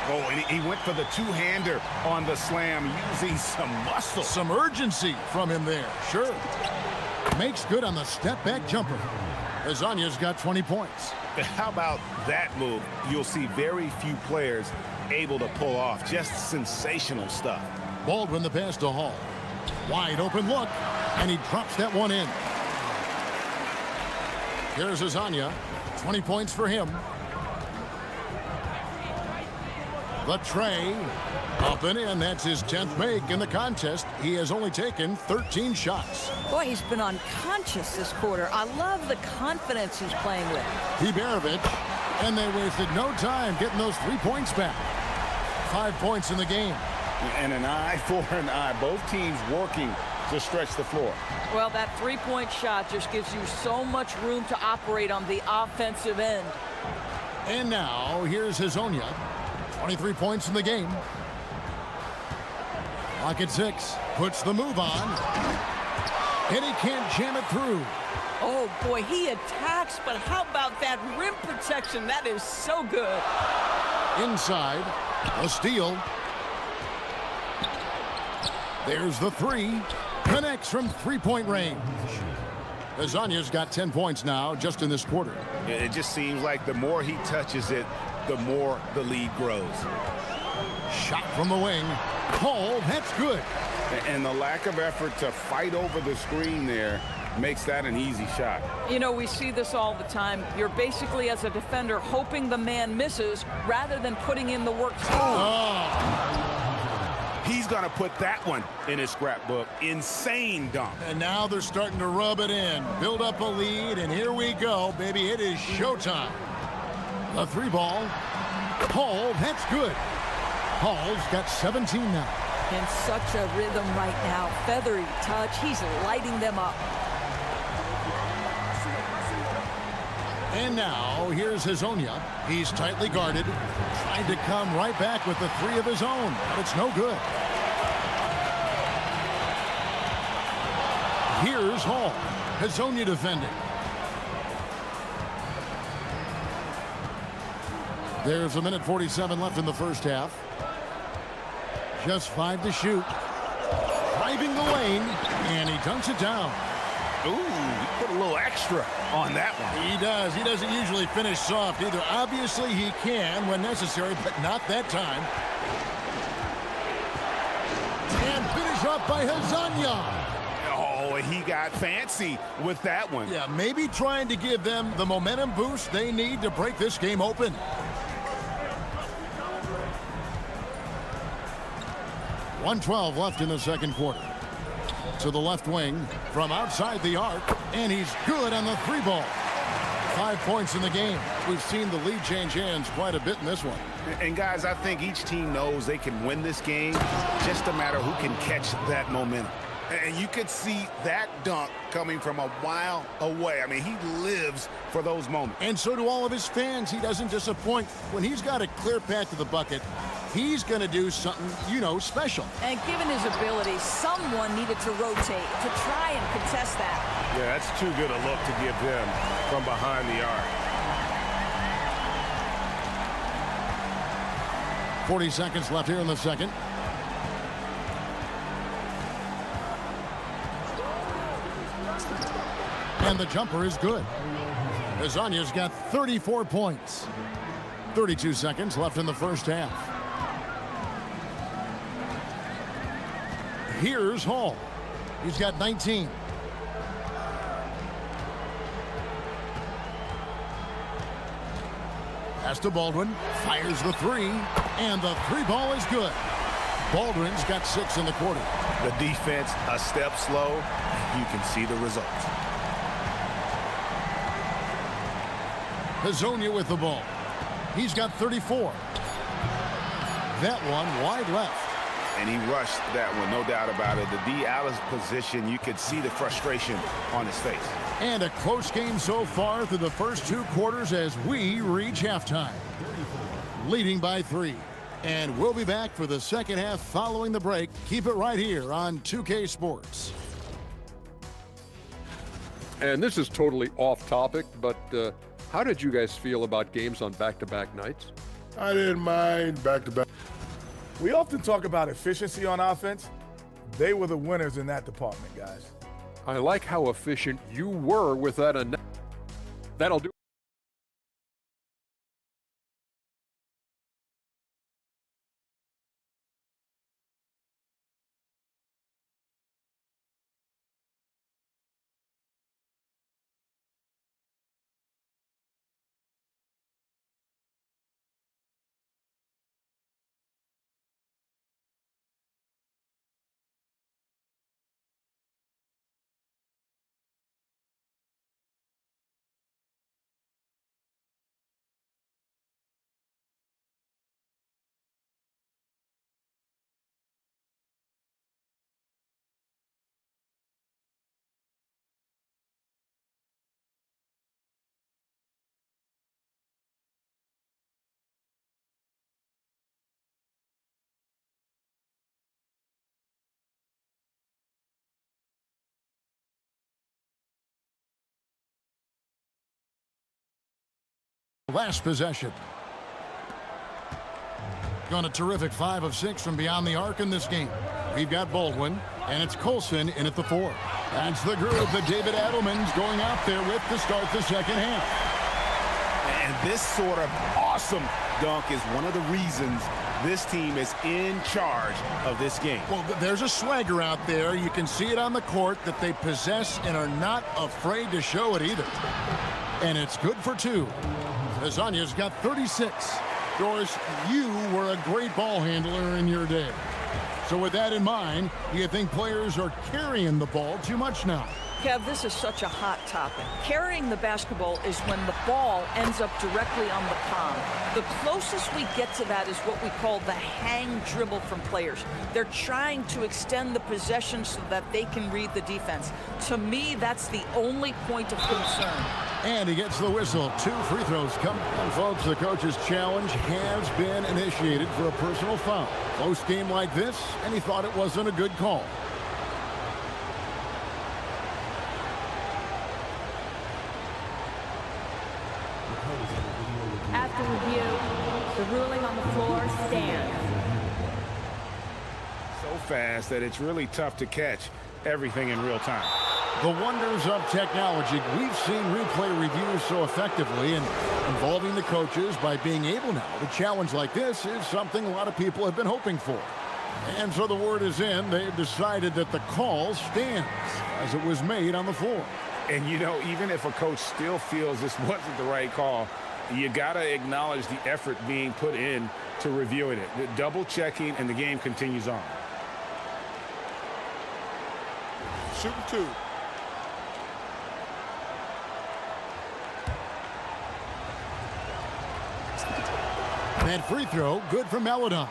Speaker 8: Oh, and he went for the two-hander on the slam, using some muscle.
Speaker 6: Some urgency from him there, sure. Makes good on the step-back jumper. Hazonia's got 20 points.
Speaker 8: How about that move? You'll see very few players able to pull off. Just sensational stuff.
Speaker 6: Baldwin the pass to Hall. Wide open look, and he drops that one in. Here's Hazonia. 20 points for him. The tray, up and in. That's his 10th make in the contest. He has only taken 13 shots.
Speaker 7: Boy, he's been unconscious this quarter. I love the confidence he's playing with.
Speaker 6: Biberovic, and they wasted no time getting those 3 points back. 5 points in the game.
Speaker 8: And an eye for an eye. Both teams working to stretch the floor.
Speaker 7: Well, that 3-point shot just gives you so much room to operate on the offensive end.
Speaker 6: And now, here's Hazonia. 23 points in the game. Clock at 6. Puts the move on. And he can't jam it through.
Speaker 7: Oh, boy, he attacks, but how about that rim protection? That is so good.
Speaker 6: Inside, a steal. There's the 3. Connects from 3-point range. Hazonia's got 10 points now just in this quarter.
Speaker 8: It just seems like the more he touches it, the more the lead grows.
Speaker 6: Shot from the wing. Hall, that's good.
Speaker 8: And the lack of effort to fight over the screen there makes that an easy shot.
Speaker 7: You know, we see this all the time. You're basically, as a defender, hoping the man misses rather than putting in the work.
Speaker 8: He's going to put that one in his scrapbook. Insane dunk.
Speaker 6: And now they're starting to rub it in. Build up a lead, and here we go, baby. It is showtime. The 3 ball. Hall, that's good. Hall's got 17 now.
Speaker 7: In such a rhythm right now. Feathery touch. He's lighting them up.
Speaker 6: And now, here's Hazonia. He's tightly guarded. Trying to come right back with the 3 of his own, but it's no good. Here's Hall. Hazonia defending. There's 1:47 left in the first half. Just 5 to shoot. Driving the lane, and he dunks it down.
Speaker 8: Ooh, he put a little extra on that one.
Speaker 6: He does. He doesn't usually finish soft either. Obviously, he can when necessary, but not that time. And finish off by Hazonia.
Speaker 8: Oh, he got fancy with that one.
Speaker 6: Yeah, maybe trying to give them the momentum boost they need to break this game open. .112 left in the second quarter. To the left wing from outside the arc, and he's good on the 3 ball. 5 points in the game. We've seen the lead change hands quite a bit in this one.
Speaker 8: And guys, I think each team knows they can win this game, just a matter who can catch that momentum.
Speaker 10: And you could see that dunk coming from a mile away. I mean, he lives for those moments.
Speaker 6: And so do all of his fans. He doesn't disappoint. When he's got a clear path to the bucket, he's going to do something, you know, special.
Speaker 7: And given his ability, someone needed to rotate to try and contest that.
Speaker 8: Yeah, that's too good a look to give them from behind the arc.
Speaker 6: 40 seconds left here in the second. And the jumper is good. Azanya's got 34 points. 32 seconds left in the first half. Here's Hall. He's got 19. Pass to Baldwin. Fires the three. And the three ball is good. Baldwin's got 6 in the quarter.
Speaker 1: The defense a step slow. You can see the results.
Speaker 6: Hazonia with the ball. He's got 34. That one wide left.
Speaker 10: And he rushed that one, no doubt about it. The D out of position, you could see the frustration on his face.
Speaker 6: And a close game so far through the first 2 quarters as we reach halftime. Leading by 3. And we'll be back for the second half following the break. Keep it right here on 2K Sports.
Speaker 5: And this is totally off topic, but how did you guys feel about games on back-to-back nights?
Speaker 12: I didn't mind back-to-back.
Speaker 4: We often talk about efficiency on offense. They were the winners in that department, guys.
Speaker 5: I like how efficient you were with that. That'll do.
Speaker 6: Last possession. Gone a terrific 5 of 6 from beyond the arc in this game. We've got Baldwin, and it's Colson in at the 4. That's the group that David Adelman's going out there with to start the second half.
Speaker 10: And this sort of awesome dunk is one of the reasons this team is in charge of this game.
Speaker 6: Well, there's a swagger out there. You can see it on the court that they possess and are not afraid to show it either. And it's good for 2. Azanya's got 36. Doris, you were a great ball handler in your day. So with that in mind, do you think players are carrying the ball too much now?
Speaker 7: Kev, this is such a hot topic. Carrying the basketball is when the ball ends up directly on the palm. The closest we get to that is what we call the hang dribble from players. They're trying to extend the possession so that they can read the defense. To me, that's the only point of concern.
Speaker 6: And he gets the whistle. 2 free throws come. And folks, the coach's challenge has been initiated for a personal foul. Close game like this, and he thought it wasn't a good call.
Speaker 14: After review, the ruling on the floor stands.
Speaker 8: So fast that it's really tough to catch everything in real time.
Speaker 6: The wonders of technology. We've seen replay reviews so effectively, and involving the coaches by being able now to challenge like this is something a lot of people have been hoping for. And so the word is in. They've decided that the call stands as it was made on the floor.
Speaker 8: And, you know, even if a coach still feels this wasn't the right call, you got to acknowledge the effort being put in to reviewing it. The double checking, and the game continues on.
Speaker 12: Shooting 2.
Speaker 6: That free throw, good for Melodon.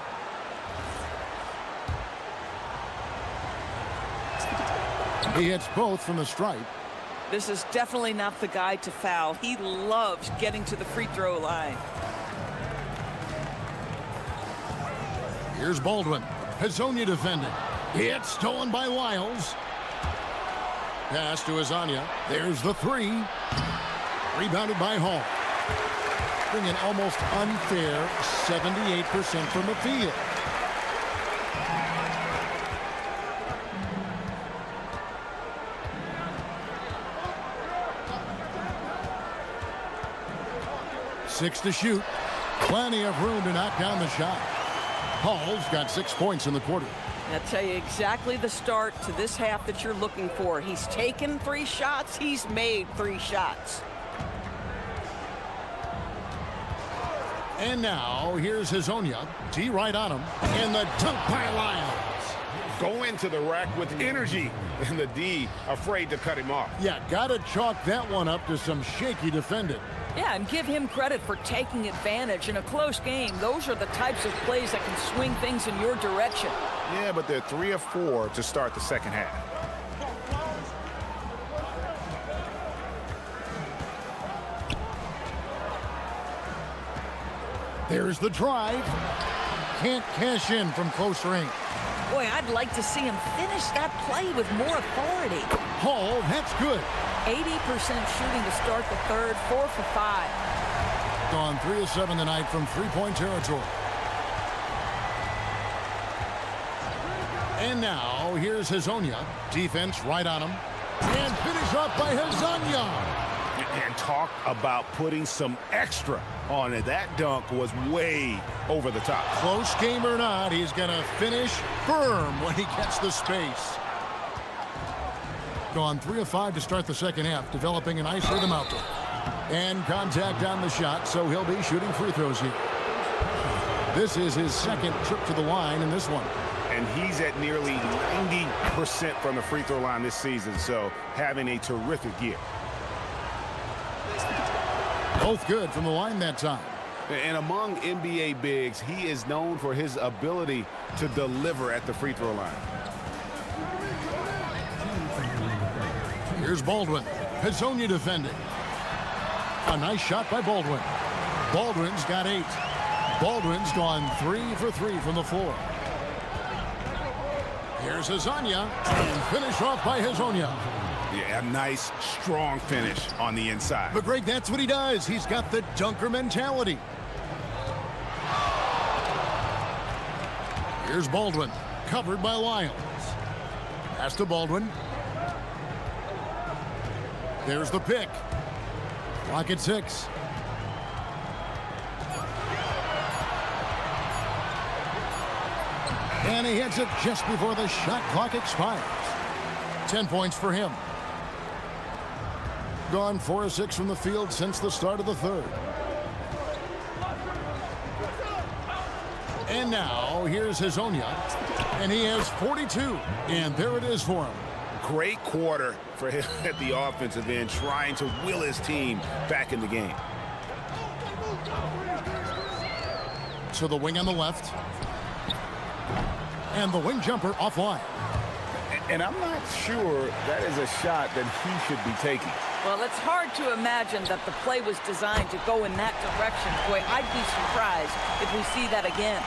Speaker 6: He hits both from the stripe.
Speaker 7: This is definitely not the guy to foul. He loves getting to the free throw line.
Speaker 6: Here's Baldwin. Hazonia defending. It's stolen by Lyles. Pass to Hazonia. There's the three. Rebounded by Hall. Bring an almost unfair 78% from the field. Six to shoot. Plenty of room to knock down the shot. Hall's got 6 points in the quarter.
Speaker 11: I'll tell you exactly the start to this half that you're looking for. He's taken 3 shots. He's made 3 shots.
Speaker 6: And now, here's Hazonia. D right on him. And the dunk by Lyles.
Speaker 8: Go into the rack with energy. And the D afraid to cut him off.
Speaker 6: Yeah, gotta chalk that one up to some shaky defending.
Speaker 7: Yeah, and give him credit for taking advantage in a close game. Those are the types of plays that can swing things in your direction.
Speaker 8: Yeah, but they're 3 of 4 to start the second half.
Speaker 6: There's the drive. Can't cash in from close range.
Speaker 7: Boy, I'd like to see him finish that play with more authority.
Speaker 6: Hall, that's good.
Speaker 7: 80% shooting to start the third, 4 for 5.
Speaker 6: Gone 3 of 7 tonight from three-point territory. And now, here's Hazonia. Defense right on him. And finish off by Hazonia.
Speaker 8: And talk about putting some extra on it. That dunk was way over the top.
Speaker 6: Close game or not, he's going to finish firm when he gets the space. Gone 3 of 5 to start the second half, developing a nice rhythm out there. And contact on the shot, so he'll be shooting free throws here. This is his second trip to the line in this one.
Speaker 8: And he's at nearly 90% from the free throw line this season, so having a terrific year.
Speaker 6: Both good from the line that time.
Speaker 8: And among NBA bigs, he is known for his ability to deliver at the free throw line.
Speaker 6: Here's Baldwin. Hazonia defending. A nice shot by Baldwin. Baldwin's got 8. Baldwin's gone 3 for 3 from the floor. Here's Hazonia. And finish off by Hazonia.
Speaker 8: Yeah, a nice, strong finish on the inside.
Speaker 6: But Greg, that's what he does. He's got the dunker mentality. Here's Baldwin. Covered by Lyles. Pass to Baldwin. There's the pick. Clock at 6. And he hits it just before the shot clock expires. 10 points for him. Gone 4 of 6 from the field since the start of the third. And now, here's Hazonia. And he has 42. And there it is for him.
Speaker 8: Great quarter for him at the offensive end, trying to will his team back in the game.
Speaker 6: To the wing on the left. And the wing jumper offline.
Speaker 8: And I'm not sure that is a shot that he should be taking.
Speaker 7: Well, it's hard to imagine that the play was designed to go in that direction. Boy, I'd be surprised if we see that again.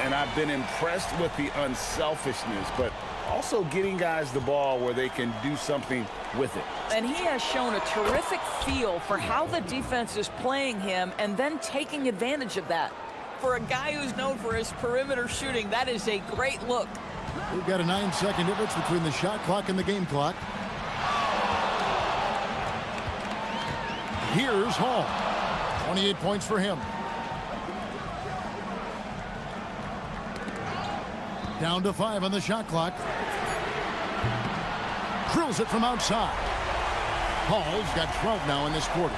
Speaker 8: And I've been impressed with the unselfishness, but also getting guys the ball where they can do something with it.
Speaker 7: And he has shown a terrific feel for how the defense is playing him and then taking advantage of that. For a guy who's known for his perimeter shooting, that is a great look.
Speaker 6: We've got a 9-second difference between the shot clock and the game clock. Here's Hall. 28 points for him. Down to 5 on the shot clock. Drills it from outside. Hall's got 12 now in this quarter.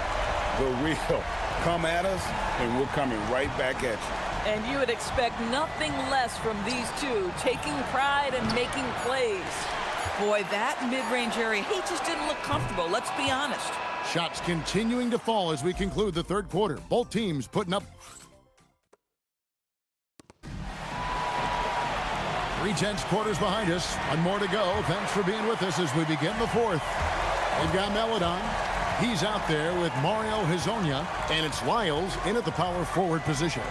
Speaker 8: The real come at us, and we're coming right back at you.
Speaker 7: And you would expect nothing less from these two, taking pride and making plays. Boy, that mid-range area, he just didn't look comfortable, let's be honest.
Speaker 6: Shots continuing to fall as we conclude the third quarter. Both teams putting up. 3/10 quarters behind us. One more to go. Thanks for being with us as we begin the fourth. We've got Melodon. He's out there with Mario Hezonja, and it's Lyles in at the power forward position.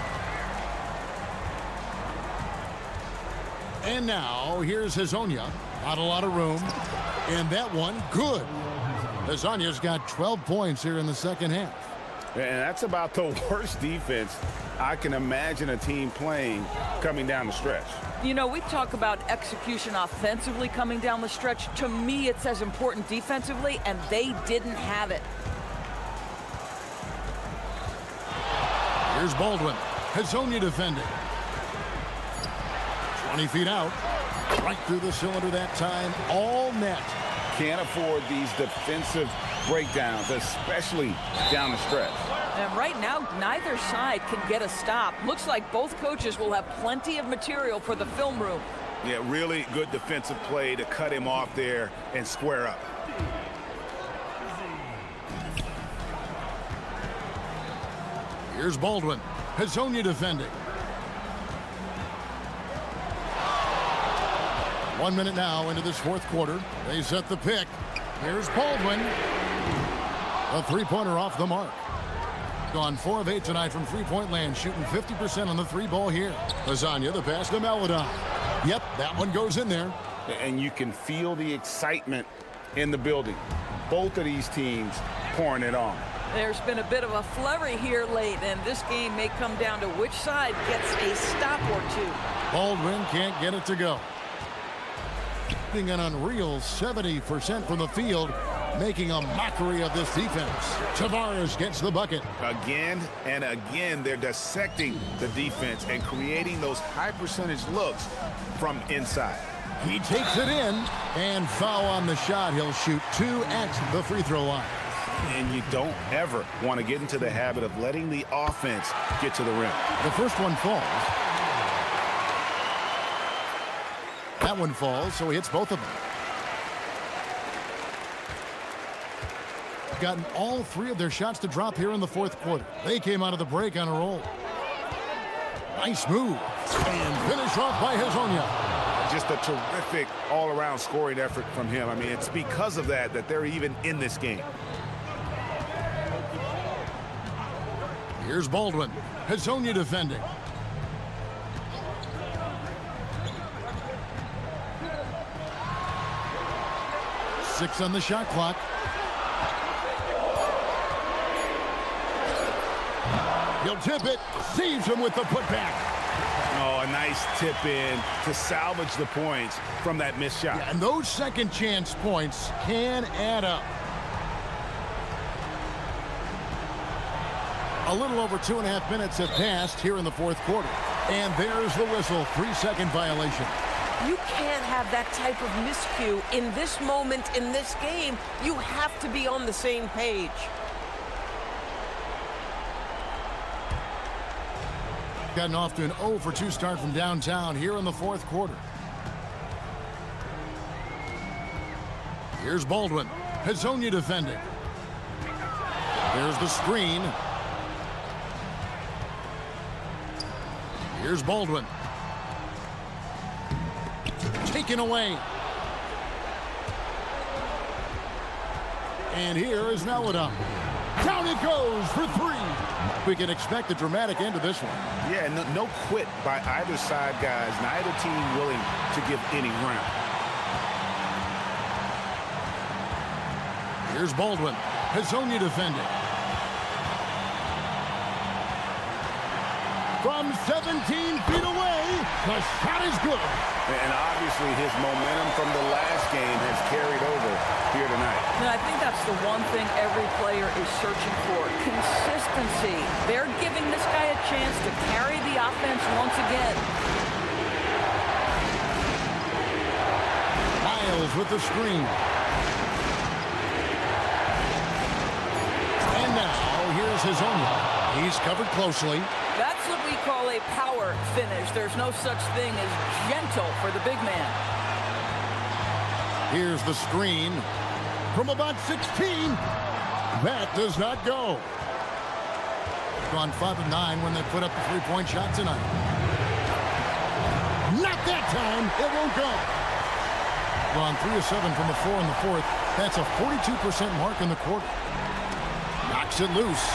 Speaker 6: And now, here's Hezonja. Not a lot of room. And that one, good. Hezonja's got 12 points here in the second half.
Speaker 8: And that's about the worst defense I can imagine a team playing coming down the stretch.
Speaker 7: You know, we talk about execution offensively coming down the stretch. To me, it's as important defensively, and they didn't have it.
Speaker 6: Here's Baldwin. Hezonja defending. 20 feet out. Right through the cylinder that time. All net.
Speaker 8: Can't afford these defensive breakdowns, especially down the stretch.
Speaker 7: And right now, neither side can get a stop. Looks like both coaches will have plenty of material for the film room.
Speaker 8: Yeah, really good defensive play to cut him off there and square up.
Speaker 6: Here's Baldwin. Hezonja defending. 1 minute now into this fourth quarter. They set the pick. Here's Baldwin. A three-pointer off the mark. Gone 4 of 8 tonight from three-point land, shooting 50% on the three ball here. Hezonja, the pass to Melodon. Yep, that one goes in there.
Speaker 8: And you can feel the excitement in the building. Both of these teams pouring it on.
Speaker 7: There's been a bit of a flurry here late, and this game may come down to which side gets a stop or two.
Speaker 6: Baldwin can't get it to go. Shooting an unreal 70% from the field, making a mockery of this defense. Tavares gets the bucket.
Speaker 8: Again and again, they're dissecting the defense and creating those high percentage looks from inside.
Speaker 6: He takes it in, and foul on the shot. He'll shoot 2 at the free throw line.
Speaker 8: And you don't ever want to get into the habit of letting the offense get to the rim.
Speaker 6: The first one falls. That one falls, so he hits both of them. Gotten all 3 of their shots to drop here in the fourth quarter. They came out of the break on a roll. Nice move. And finish off by Hezonja.
Speaker 8: Just a terrific all-around scoring effort from him. I mean, it's because of that they're even in this game.
Speaker 6: Here's Baldwin. Hezonja defending. Six on the shot clock. He'll tip it. Saves him with the putback.
Speaker 8: Oh, a nice tip in to salvage the points from that missed shot.
Speaker 6: Yeah, and those second chance points can add up. A little over 2.5 minutes have passed here in the fourth quarter. And there's the whistle. 3-second violation.
Speaker 11: You can't have that type of miscue in this moment, in this game. You have to be on the same page.
Speaker 6: Gotten off to an 0 for 2 start from downtown here in the fourth quarter. Here's Baldwin. Hezonja defending. There's the screen. Here's Baldwin. Taken away. And here is Melodon. Down it goes for 3. We can expect a dramatic end to this one.
Speaker 8: Yeah, no quit by either side, guys. Neither team willing to give any ground.
Speaker 6: Here's Baldwin. Hezonja defending. From 17 feet away, the shot is good.
Speaker 8: And obviously his momentum from the last game has carried over here tonight.
Speaker 7: And I think that's the one thing every player is searching for. Consistency. They're giving this guy a chance to carry the offense once again.
Speaker 6: Lyles with the screen. And now, here's Hezonja. He's covered closely.
Speaker 7: That's what we call a power finish. There's no such thing as gentle for the big man.
Speaker 6: Here's the screen from about 16. That does not go. Gone 5 of 9 when they put up the 3-point shot tonight. Not that time. It won't go. Gone 3 of 7 from the floor in the fourth. That's a 42% mark in the quarter. Knocks it loose.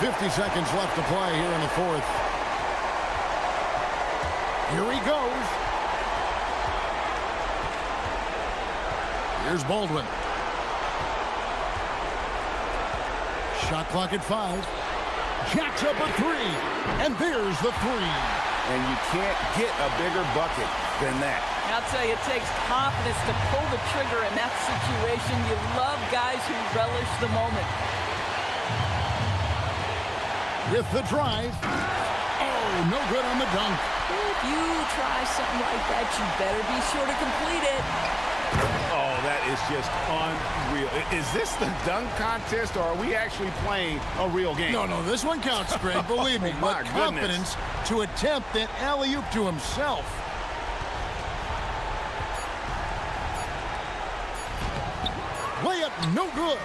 Speaker 6: 50 seconds left to play here in the fourth. Here he goes. Here's Baldwin. Shot clock at 5. Jacks up a 3. And there's the 3.
Speaker 8: And you can't get a bigger bucket than that.
Speaker 7: I'll tell you, it takes confidence to pull the trigger in that situation. You love guys who relish the moment.
Speaker 6: With the drive. Oh, no good on the dunk.
Speaker 7: If you try something like that, you better be sure to complete it.
Speaker 8: Oh, that is just unreal. Is this the dunk contest, or are we actually playing a real game?
Speaker 6: No, this one counts, Greg. Believe me.
Speaker 8: My
Speaker 6: With confidence to attempt that alley-oop to himself. Layup, no good.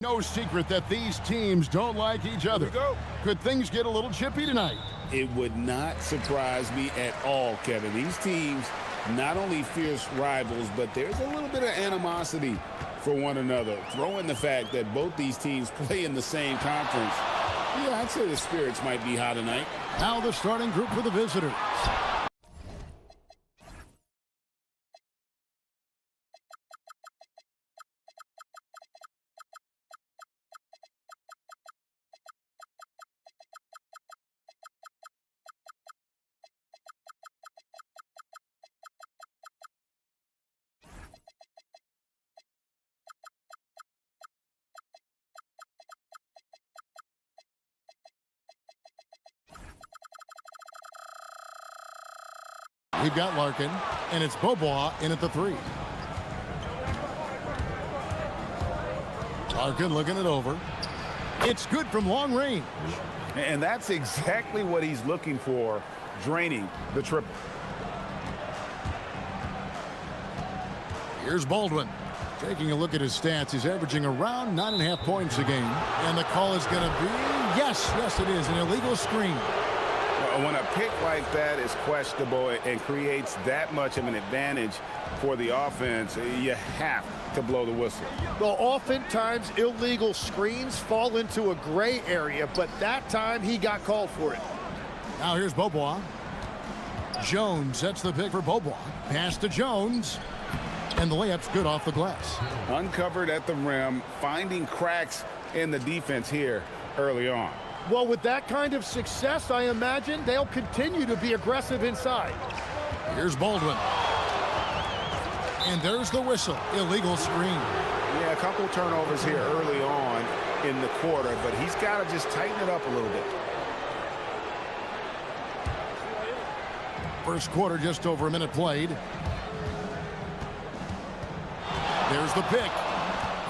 Speaker 6: No secret that these teams don't like each other. Could things get a little chippy tonight?
Speaker 10: It would not surprise me at all, Kevin. These teams, not only fierce rivals, but there's a little bit of animosity for one another. Throw in the fact that both these teams play in the same conference. Yeah, I'd say the spirits might be high tonight.
Speaker 6: Now the starting group for the visitors. We've got Larkin, and it's Beaubois in at the 3. Larkin looking it over. It's good from long range.
Speaker 8: And that's exactly what he's looking for, draining the triple.
Speaker 6: Here's Baldwin. Taking a look at his stats, he's averaging around 9.5 points a game. And the call is going to be, yes, it is, an illegal screen.
Speaker 8: When a pick like that is questionable and creates that much of an advantage for the offense, you have to blow the whistle.
Speaker 3: Well, oftentimes illegal screens fall into a gray area, but that time he got called for it.
Speaker 6: Now here's Beaubois. Jones sets the pick for Beaubois. Pass to Jones. And the layup's good off the glass.
Speaker 8: Uncovered at the rim, finding cracks in the defense here early on.
Speaker 3: Well, with that kind of success, I imagine they'll continue to be aggressive inside.
Speaker 6: Here's Baldwin. And there's the whistle. Illegal screen.
Speaker 8: Yeah, a couple turnovers here early on in the quarter, but he's got to just tighten it up a little bit.
Speaker 6: First quarter, just over a minute played. There's the pick.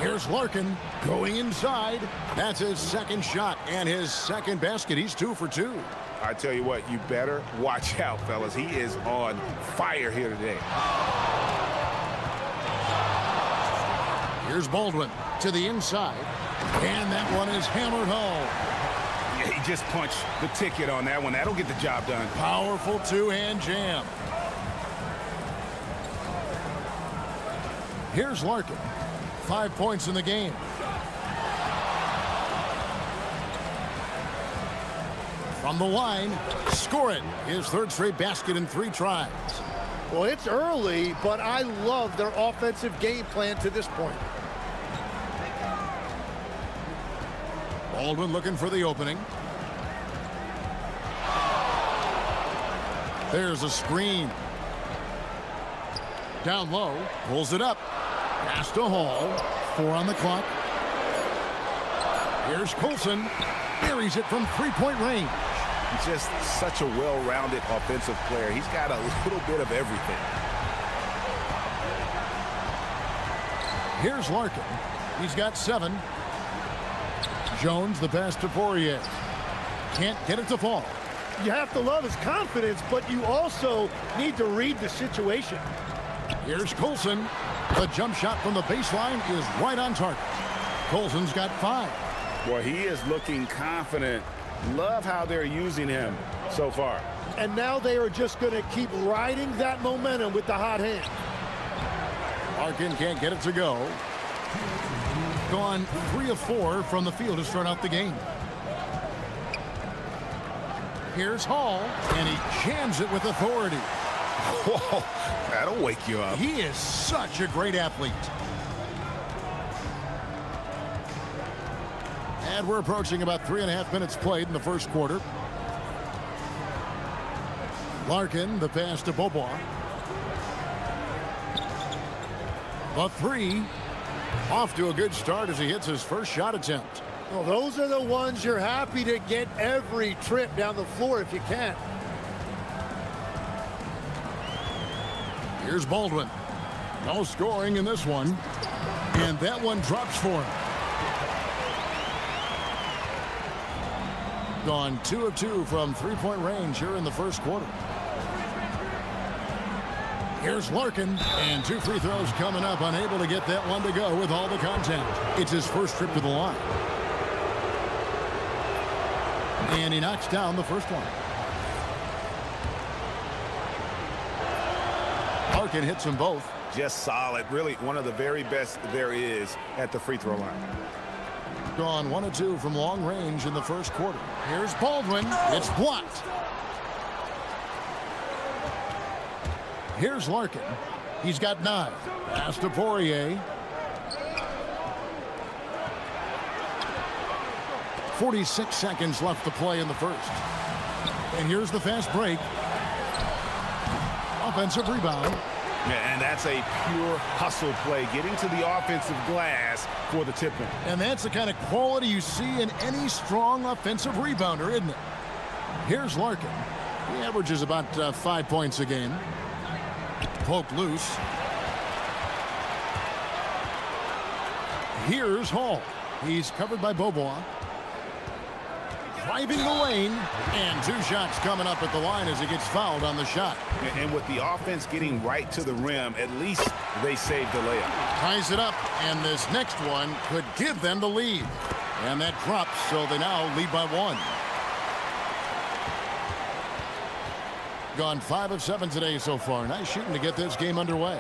Speaker 6: Here's Larkin going inside. That's his second shot and his second basket. He's 2 for 2.
Speaker 8: I tell you what, you better watch out, fellas. He is on fire here today.
Speaker 6: Here's Baldwin to the inside. And that one is hammered home.
Speaker 8: Yeah, he just punched the ticket on that one. That'll get the job done.
Speaker 6: Powerful two-hand jam. Here's Larkin. 5 points in the game. From the line, score it. His third straight basket in 3 tries.
Speaker 3: Well, it's early, but I love their offensive game plan to this point.
Speaker 6: Baldwin looking for the opening. There's a screen. Down low, pulls it up. Pass to Hall. 4 on the clock. Here's Colson. Buries it from 3-point range.
Speaker 8: Just such a well-rounded offensive player. He's got a little bit of everything.
Speaker 6: Here's Larkin. He's got 7. Jones, the pass to Poirier. Can't get it to fall.
Speaker 3: You have to love his confidence, but you also need to read the situation.
Speaker 6: Here's Colson. The jump shot from the baseline is right on target. Colson's got 5.
Speaker 8: Well, he is looking confident. Love how they're using him so far.
Speaker 3: And now they are just going to keep riding that momentum with the hot hand.
Speaker 6: Larkin can't get it to go. Gone 3 of 4 from the field to start out the game. Here's Hall, and he jams it with authority.
Speaker 8: Whoa, that'll wake you up.
Speaker 6: He is such a great athlete. And we're approaching about 3.5 minutes played in the first quarter. Larkin, the pass to Beaubois. The 3. Off to a good start as he hits his first shot attempt.
Speaker 3: Well, those are the ones you're happy to get every trip down the floor if you can.
Speaker 6: Here's Baldwin. No scoring in this one. And that one drops for him. Gone 2 of 2 from 3-point range here in the first quarter. Here's Larkin, and 2 free throws coming up, unable to get that one to go with all the contact. It's his first trip to the line. And he knocks down the first one. Larkin hits them both.
Speaker 8: Just solid. Really one of the very best there is at the free throw line.
Speaker 6: Gone 1 of 2 from long range in the first quarter. Here's Baldwin. It's blocked. Here's Larkin. He's got 9. Pass to Poirier. 46 seconds left to play in the first. And here's the fast break. Offensive rebound.
Speaker 8: Yeah, and that's a pure hustle play, getting to the offensive glass for the tip-in.
Speaker 6: And that's the kind of quality you see in any strong offensive rebounder, isn't it? Here's Larkin. He averages about 5 points a game. Poked loose. Here's Hall. He's covered by Beaubois. Driving the lane, and 2 shots coming up at the line as he gets fouled on the shot.
Speaker 8: And with the offense getting right to the rim, at least they saved the layup.
Speaker 6: Ties it up, and this next one could give them the lead. And that drops, so they now lead by 1. Gone 5 of 7 today so far. Nice shooting to get this game underway.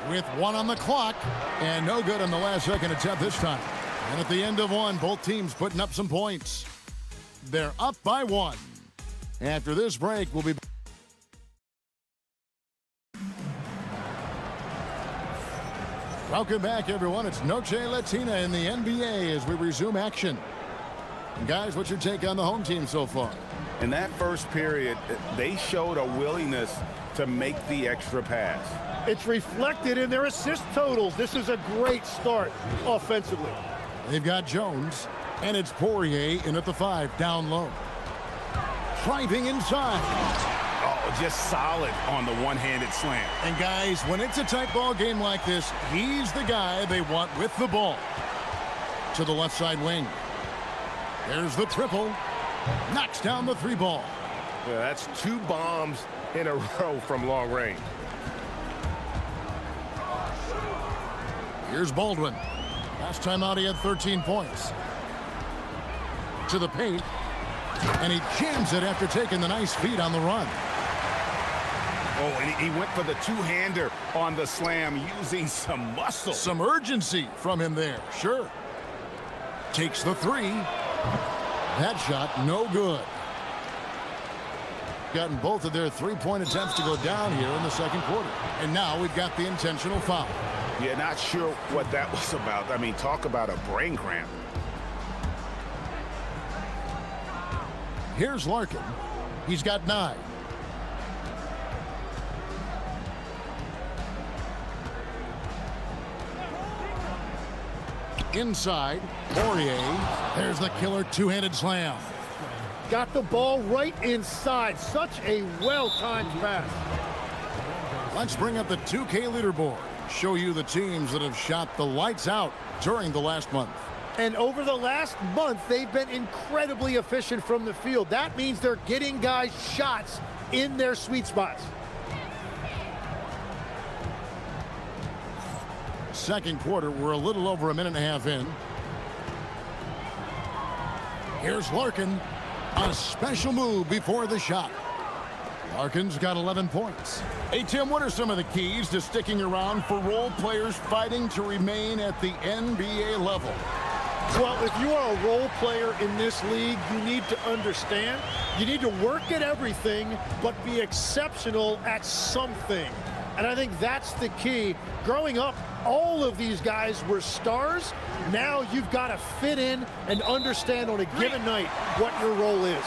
Speaker 6: With 1 on the clock, and no good on the last second attempt this time. And at the end of 1, both teams putting up some points. They're up by 1. After this break, we'll be back. Welcome back, everyone. It's Noche Latina in the NBA as we resume action. And guys, what's your take on the home team so far?
Speaker 8: In that first period, they showed a willingness to make the extra pass.
Speaker 3: It's reflected in their assist totals. This is a great start offensively.
Speaker 6: They've got Jones, and it's Poirier in at the 5, down low. Driving inside.
Speaker 8: Oh, just solid on the one-handed slam.
Speaker 6: And guys, when it's a tight ball game like this, he's the guy they want with the ball. To the left side wing. There's the triple. Knocks down the 3 ball.
Speaker 1: Yeah, that's 2 bombs in a row from long range.
Speaker 6: Here's Baldwin. Last time out, he had 13 points. To the paint. And he jams it after taking the nice feed on the run.
Speaker 8: Oh, and he went for the 2-hander on the slam, using some muscle.
Speaker 6: Some urgency from him there, sure. Takes the 3. That shot, no good. Gotten both of their 3-point attempts to go down here in the second quarter. And now we've got the intentional foul.
Speaker 8: Yeah, not sure what that was about. I mean, talk about a brain cramp.
Speaker 6: Here's Larkin. He's got 9. Inside, Poirier. There's the killer 2-handed slam.
Speaker 3: Got the ball right inside. Such a well-timed pass.
Speaker 6: Let's bring up the 2K leaderboard. Show you the teams that have shot the lights out during the last month.
Speaker 3: And over the last month, they've been incredibly efficient from the field. That means they're getting guys shots in their sweet spots.
Speaker 6: Second quarter, we're a little over a minute and a half in. Here's Larkin. A special move before the shot. Larkin's got 11 points. Hey, Tim, what are some of the keys to sticking around for role players fighting to remain at the NBA level?
Speaker 3: Well, if you are a role player in this league, you need to understand, you need to work at everything, but be exceptional at something. And I think that's the key. Growing up, all of these guys were stars. Now you've got to fit in and understand on a given night what your role is.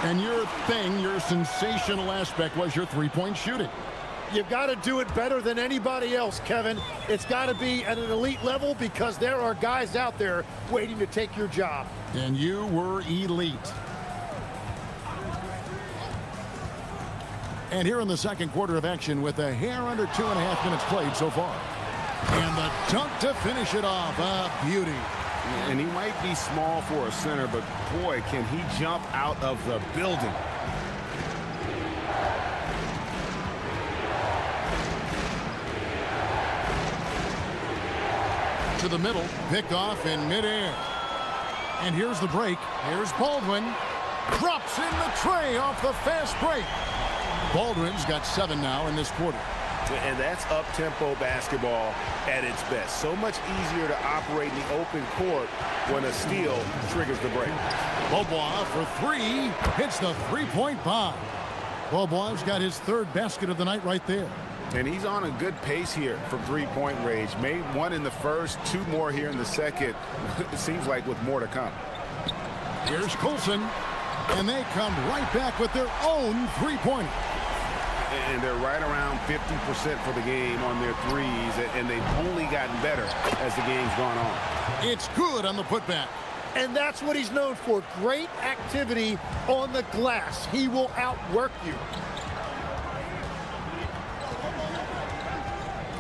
Speaker 6: And your thing, your sensational aspect was your 3-point shooting.
Speaker 3: You've got to do it better than anybody else, Kevin. It's got to be at an elite level because there are guys out there waiting to take your job.
Speaker 6: And you were elite. And here in the second quarter of action with a hair under 2.5 minutes played so far. And the dunk to finish it off. A beauty.
Speaker 10: And he might be small for a center, but boy, can he jump out of the building.
Speaker 6: To the middle, picked off in midair. And here's the break. Here's Baldwin. Drops in the tray off the fast break. Baldwin's got 7 now in this quarter.
Speaker 8: And that's up-tempo basketball at its best. So much easier to operate in the open court when a steal triggers the break.
Speaker 6: Beaubois for 3. Hits the three-point bomb. Beaubois got his 3rd basket of the night right there.
Speaker 8: And he's on a good pace here from three-point range. Made 1 in the first, 2 more here in the second. It seems like with more to come.
Speaker 6: Here's Coulson. And they come right back with their own three-pointer.
Speaker 8: And they're right around 50% for the game on their threes, and they've only gotten better as the game's gone on.
Speaker 6: It's good on the putback.
Speaker 3: And that's what he's known for. Great activity on the glass. He will outwork you.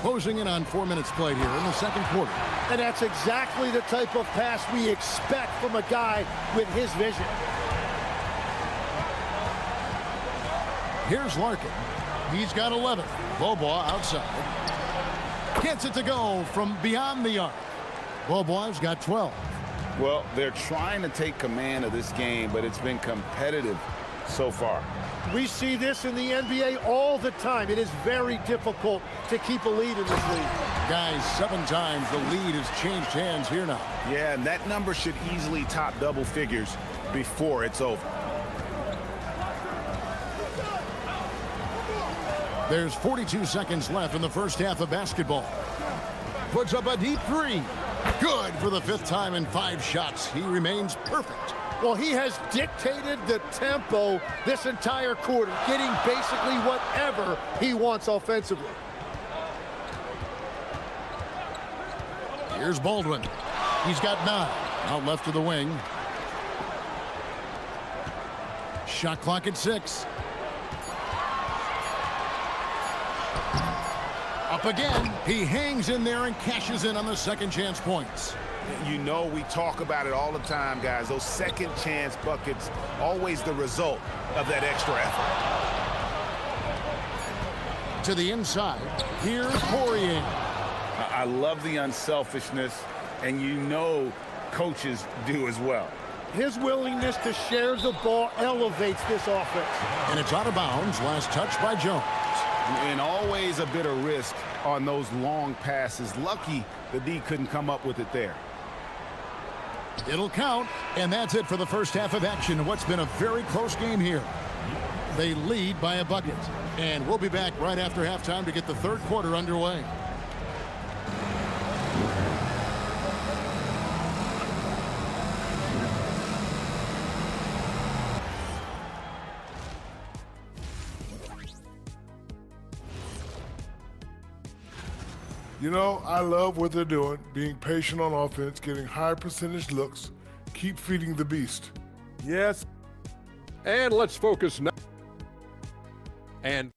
Speaker 6: Closing in on 4 minutes played here in the second quarter.
Speaker 3: And that's exactly the type of pass we expect from a guy with his vision.
Speaker 6: Here's Larkin. He's got 11. Beaubois outside. Gets it to go from beyond the arc. Beaubois got 12.
Speaker 8: Well, they're trying to take command of this game, but it's been competitive so far.
Speaker 3: We see this in the NBA all the time. It is very difficult to keep a lead in this league.
Speaker 6: Guys, 7 times the lead has changed hands here now.
Speaker 8: Yeah, and that number should easily top double figures before it's over.
Speaker 6: There's 42 seconds left in the first half of basketball. Puts up a deep 3. Good for the 5th time in 5 shots. He remains perfect.
Speaker 3: Well, he has dictated the tempo this entire quarter, getting basically whatever he wants offensively.
Speaker 6: Here's Baldwin. He's got 9. Out left to the wing. Shot clock at 6. Up again. He hangs in there and cashes in on the second chance points.
Speaker 8: You know, we talk about it all the time, guys. Those second chance buckets, always the result of that extra effort.
Speaker 6: To the inside. Here's Poirier.
Speaker 8: I love the unselfishness, and you know coaches do as well.
Speaker 3: His willingness to share the ball elevates this offense.
Speaker 6: And it's out of bounds. Last touch by Jones.
Speaker 8: And always a bit of risk on those long passes. Lucky the D couldn't come up with it there.
Speaker 6: It'll count, and that's it for the first half of action. What's been a very close game here. They lead by a bucket. And we'll be back right after halftime to get the third quarter underway.
Speaker 12: You know, I love what they're doing, being patient on offense, getting high percentage looks, keep feeding the beast.
Speaker 4: Yes.
Speaker 5: And let's focus now. And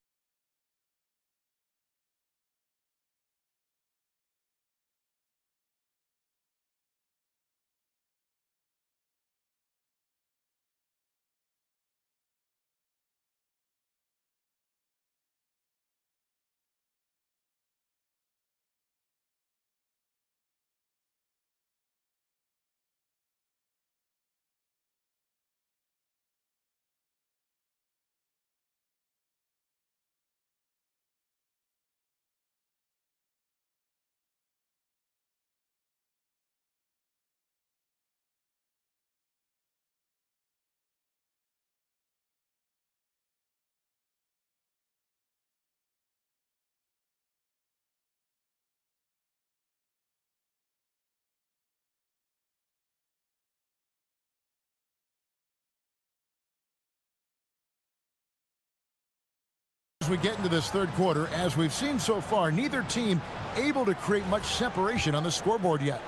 Speaker 6: as we get into this third quarter, as we've seen so far, neither team able to create much separation on the scoreboard yet.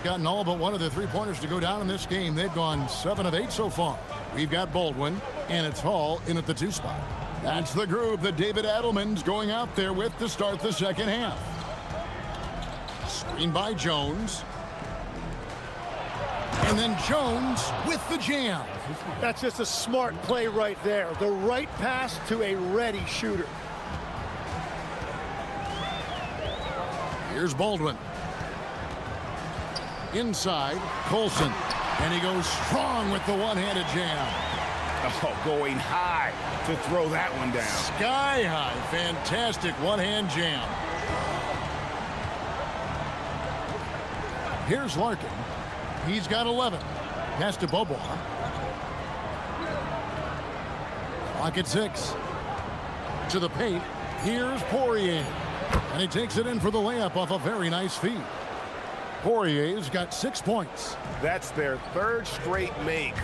Speaker 6: Gotten all but one of the three-pointers to go down in this game. They've gone 7 of 8 so far. We've got Baldwin, and it's Hall in at the 2 spot. That's the group that David Adelman's going out there with to start the second half. Screen by Jones. And then Jones with the jam.
Speaker 3: That's just a smart play right there. The right pass to a ready shooter.
Speaker 6: Here's Baldwin. Inside, Colson. And he goes strong with the one-handed jam.
Speaker 8: Oh, going high to throw that one down.
Speaker 6: Sky high. Fantastic one-hand jam. Here's Larkin. He's got 11. Pass to Bobois. Clock at 6. To the paint. Here's Poirier. And he takes it in for the layup off a very nice feed. Poirier's got 6 points.
Speaker 8: That's their third straight make.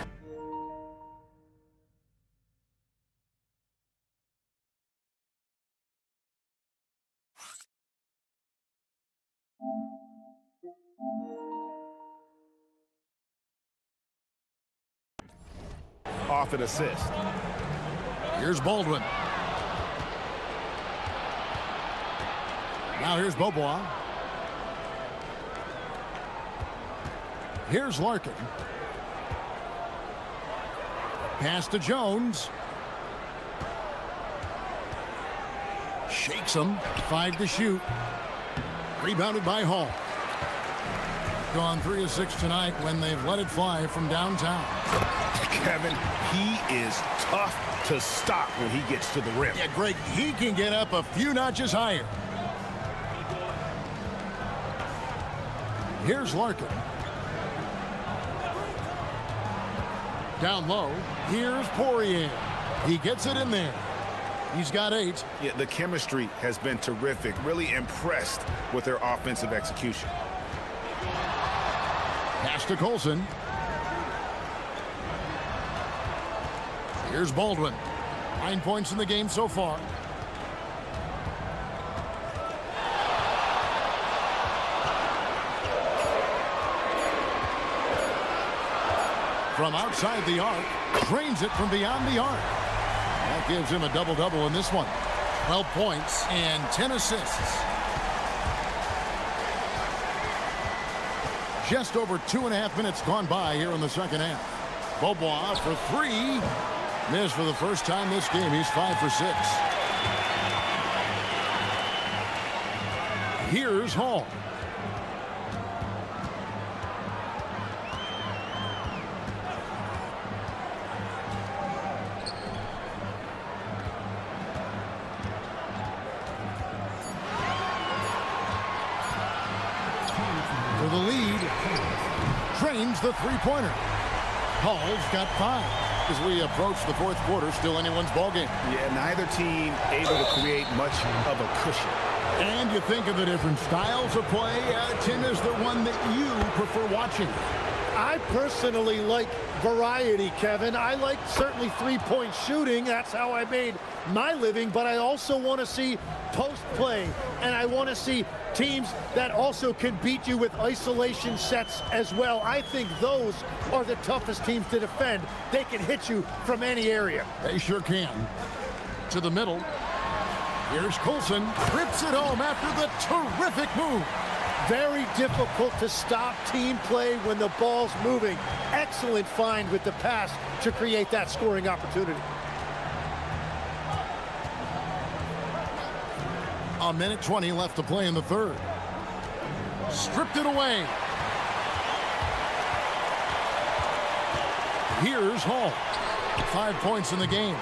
Speaker 8: Off an assist.
Speaker 6: Here's Baldwin. Now here's Bobois. Here's Larkin. Pass to Jones. Shakes him. 5 to shoot. Rebounded by Hall. Gone 3 of 6 tonight when they've let it fly from downtown.
Speaker 8: Kevin, he is tough to stop when he gets to the rim.
Speaker 6: Yeah, Greg, he can get up a few notches higher. Here's Larkin. Down low. Here's Poirier. He gets it in there. He's got 8.
Speaker 8: Yeah, the chemistry has been terrific. Really impressed with their offensive execution.
Speaker 6: Pass to Colson. Here's Baldwin. 9 points in the game so far. From outside the arc, drains it from beyond the arc. That gives him a double-double in this one. 12 points and 10 assists. Just over 2.5 minutes gone by here in the second half. Bobois for 3. Missed for the first time this game. He's 5 for 6. Here's Hall. For the lead, drains the three-pointer. Hall's got 5. As we approach the fourth quarter, still anyone's ballgame.
Speaker 8: Yeah, neither team able to create much of a cushion.
Speaker 6: And you think of the different styles of play. Tim, is there one that you prefer watching?
Speaker 3: I personally like variety, Kevin. I like certainly three-point shooting. That's how I made my living. But I also want to see post play, and I want to see teams that also can beat you with isolation sets as well. I think those are the toughest teams to defend. They can hit you from any area.
Speaker 6: They sure can. To the middle. Here's Colson. Rips it home after the terrific move.
Speaker 3: Very difficult to stop team play when the ball's moving. Excellent find with the pass to create that scoring opportunity.
Speaker 6: A minute 20 left to play in the third. Stripped it away. Here's Hall. 5 points in the game.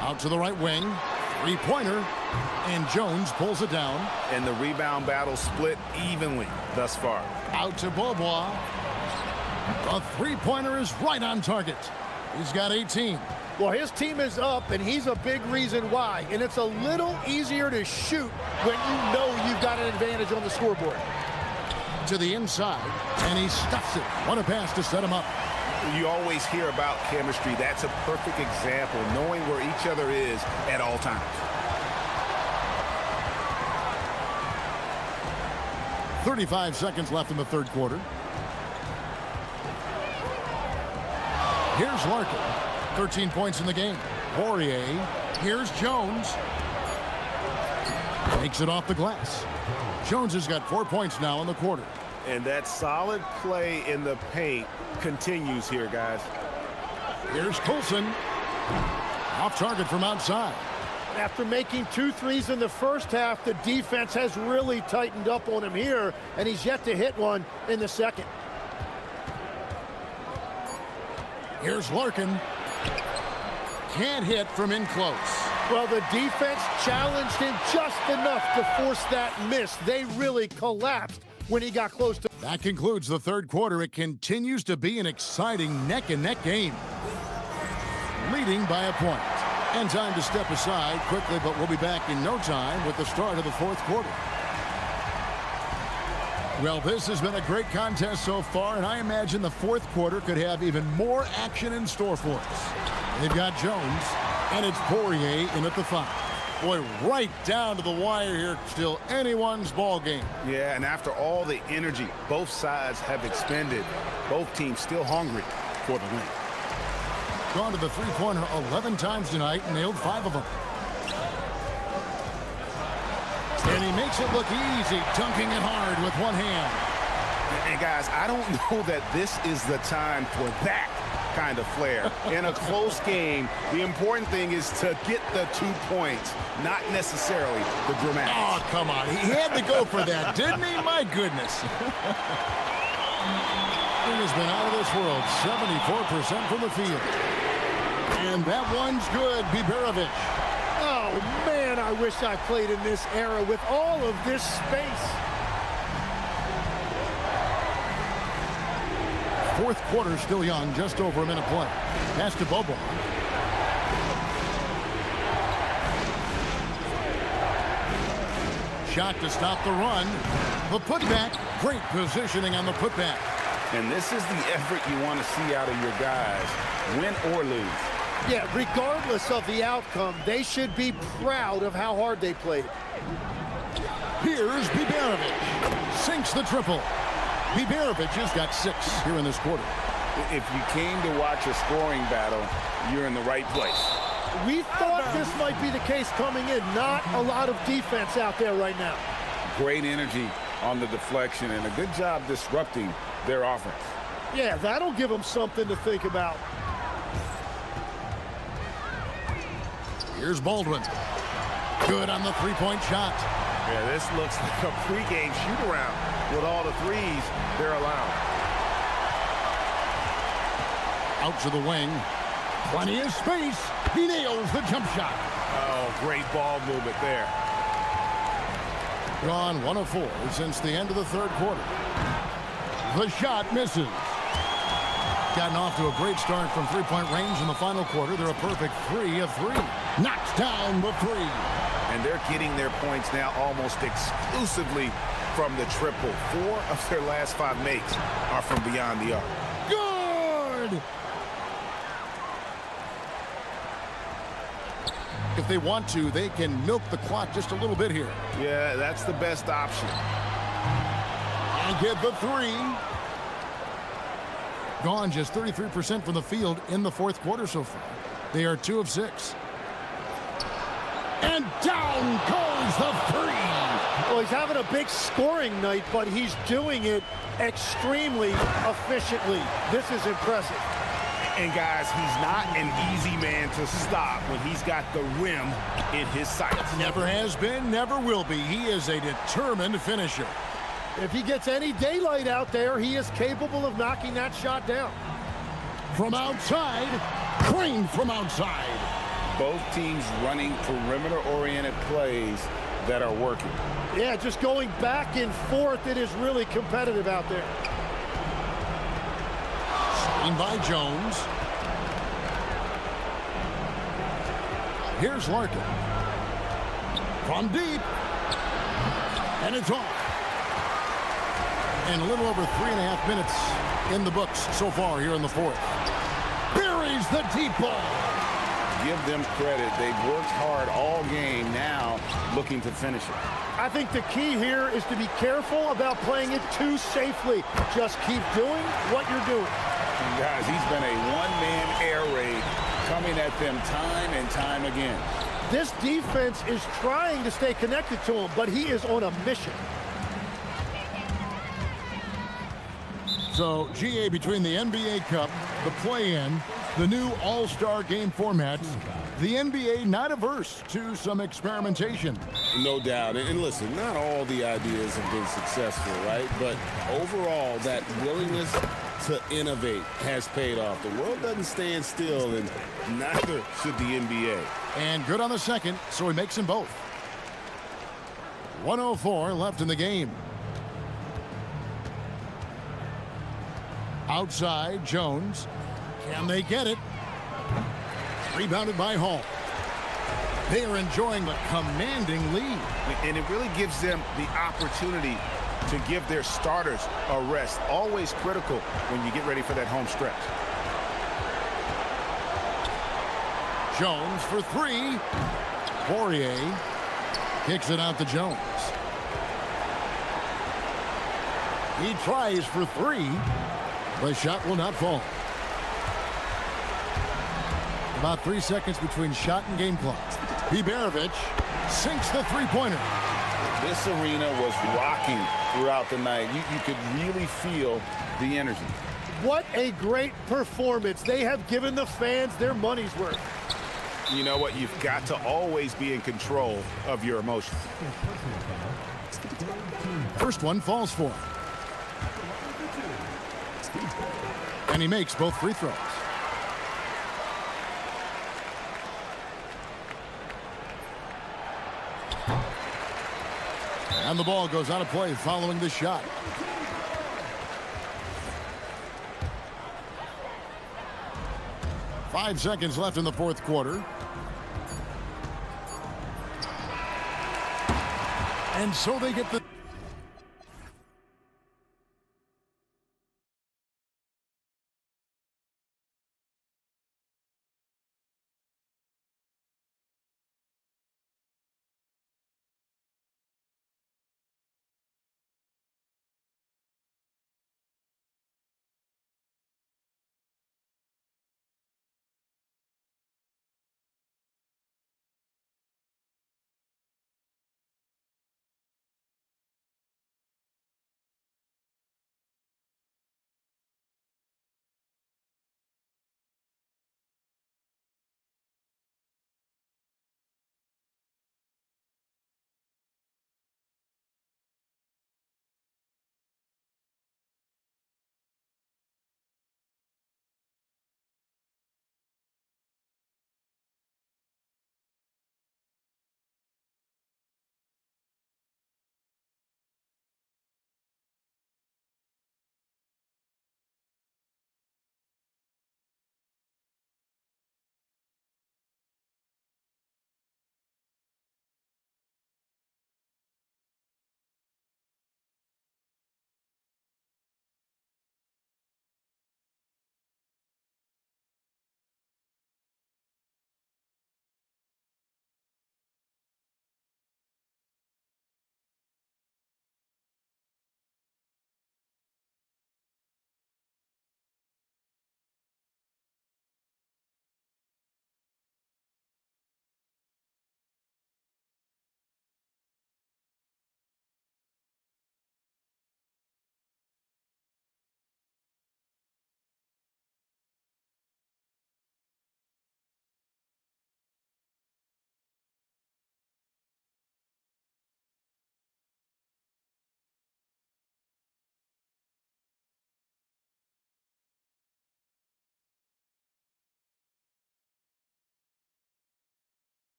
Speaker 6: Out to the right wing. Three-pointer. And Jones pulls it down.
Speaker 8: And the rebound battle split evenly thus far.
Speaker 6: Out to Bobois. A three-pointer is right on target. He's got 18.
Speaker 3: Well, his team is up, and he's a big reason why. And it's a little easier to shoot when you know you've got an advantage on the scoreboard.
Speaker 6: To the inside, and he stuffs it. What a pass to set him up.
Speaker 8: You always hear about chemistry. That's a perfect example, knowing where each other is at all times.
Speaker 6: .35 seconds left in the third quarter. Here's Larkin. 13 points in the game. Poirier. Here's Jones. Takes it off the glass. Jones has got 4 points now in the quarter.
Speaker 8: And that solid play in the paint continues here, guys.
Speaker 6: Here's Coulson. Off target from outside.
Speaker 3: After making 2 threes in the first half, the defense has really tightened up on him here, and he's yet to hit one in the second.
Speaker 6: Here's Larkin. Can't hit from in close.
Speaker 3: Well, the defense challenged him just enough to force that miss. They really collapsed when he got close to...
Speaker 6: That concludes the third quarter. It continues to be an exciting neck-and-neck game. Leading by a point. And time to step aside quickly, but we'll be back in no time with the start of the fourth quarter. Well, this has been a great contest so far, and I imagine the fourth quarter could have even more action in store for us. They've got Jones, and it's Poirier in at the 5. Boy, right down to the wire here. Still anyone's ball game.
Speaker 8: Yeah, and after all the energy both sides have expended, both teams still hungry for the win.
Speaker 6: Gone to the three-pointer 11 times tonight and nailed 5 of them. And he makes it look easy, dunking it hard with one hand.
Speaker 8: And guys, I don't know that this is the time for that kind of flair. In a close game, the important thing is to get the 2 points, not necessarily the dramatics.
Speaker 6: Oh, come on. He had to go for that, didn't he? My goodness. He has been out of this world, 74% from the field. And that one's good, Biberovic.
Speaker 3: Oh, man, I wish I played in this era with all of this space.
Speaker 6: Fourth quarter still young, just over a minute play. Pass to Bobo. Shot to stop the run. The putback. Great positioning on the putback.
Speaker 8: And this is the effort you want to see out of your guys, win or lose.
Speaker 3: Yeah, regardless of the outcome, they should be proud of how hard they played.
Speaker 6: Here's Biberovic. Sinks the triple. Biberovic has got 6 here in this quarter.
Speaker 8: If you came to watch a scoring battle, you're in the right place.
Speaker 3: We thought this might be the case coming in. Not a lot of defense out there right now.
Speaker 8: Great energy on the deflection and a good job disrupting their offense.
Speaker 3: Yeah, that'll give them something to think about.
Speaker 6: Here's Baldwin. Good on the three-point shot.
Speaker 8: Yeah, this looks like a pregame shoot-around with all the threes they're allowed.
Speaker 6: Out to the wing. Plenty of space. He nails the jump shot.
Speaker 8: Oh, great ball movement there.
Speaker 6: Gone 1 of 4 since the end of the third quarter. The shot misses. Gotten off to a great start from three-point range in the final quarter. They're a perfect 3 of 3. Knocks down the 3.
Speaker 8: And they're getting their points now almost exclusively from the triple. 4 of their last 5 makes are from beyond the arc.
Speaker 6: Good! If they want to, they can milk the clock just a little bit here.
Speaker 8: Yeah, that's the best option.
Speaker 6: And get the 3. Gone just 33% from the field in the fourth quarter so far. They are 2 of 6. And down goes the 3.
Speaker 3: Well, he's having a big scoring night, but he's doing it extremely efficiently. This is impressive.
Speaker 8: And guys, he's not an easy man to stop when he's got the rim in his sights.
Speaker 6: Never has been, never will be. He is a determined finisher.
Speaker 3: If he gets any daylight out there, he is capable of knocking that shot down.
Speaker 6: From outside, Crane from outside.
Speaker 8: Both teams running perimeter-oriented plays that are working.
Speaker 3: Yeah, just going back and forth, it is really competitive out there.
Speaker 6: Seen by Jones. Here's Larkin. From deep. And it's off. And a little over 3.5 minutes in the books so far here in the fourth. Buries the deep ball.
Speaker 8: Give them credit. They've worked hard all game, now looking to finish it.
Speaker 3: I think the key here is to be careful about playing it too safely. Just keep doing what you're doing.
Speaker 8: And guys, he's been a one-man air raid coming at them time and time again.
Speaker 3: This defense is trying to stay connected to him, but he is on a mission.
Speaker 6: So, GA, between the NBA Cup, the play-in, the new All-Star game formats, the NBA not averse to some experimentation.
Speaker 10: No doubt. And listen, not all the ideas have been successful, right? But overall, that willingness to innovate has paid off. The world doesn't stand still, and neither should the NBA.
Speaker 6: And good on the second, so he makes them both. 1:04 left in the game. Outside, Jones. Can they get it? Rebounded by Hall. They are enjoying the commanding lead.
Speaker 8: And it really gives them the opportunity to give their starters a rest. Always critical when you get ready for that home stretch.
Speaker 6: Jones for three. Poirier kicks it out to Jones. He tries for three. The shot will not fall. About 3 seconds between shot and game clock. Biberovic sinks the three-pointer.
Speaker 8: This arena was rocking throughout the night. You could really feel the energy.
Speaker 3: What a great performance. They have given the fans their money's worth.
Speaker 8: You know what? You've got to always be in control of your emotions.
Speaker 6: First one falls for him. And he makes both free throws. And the ball goes out of play following the shot. Five seconds left in the fourth quarter. And so they get the...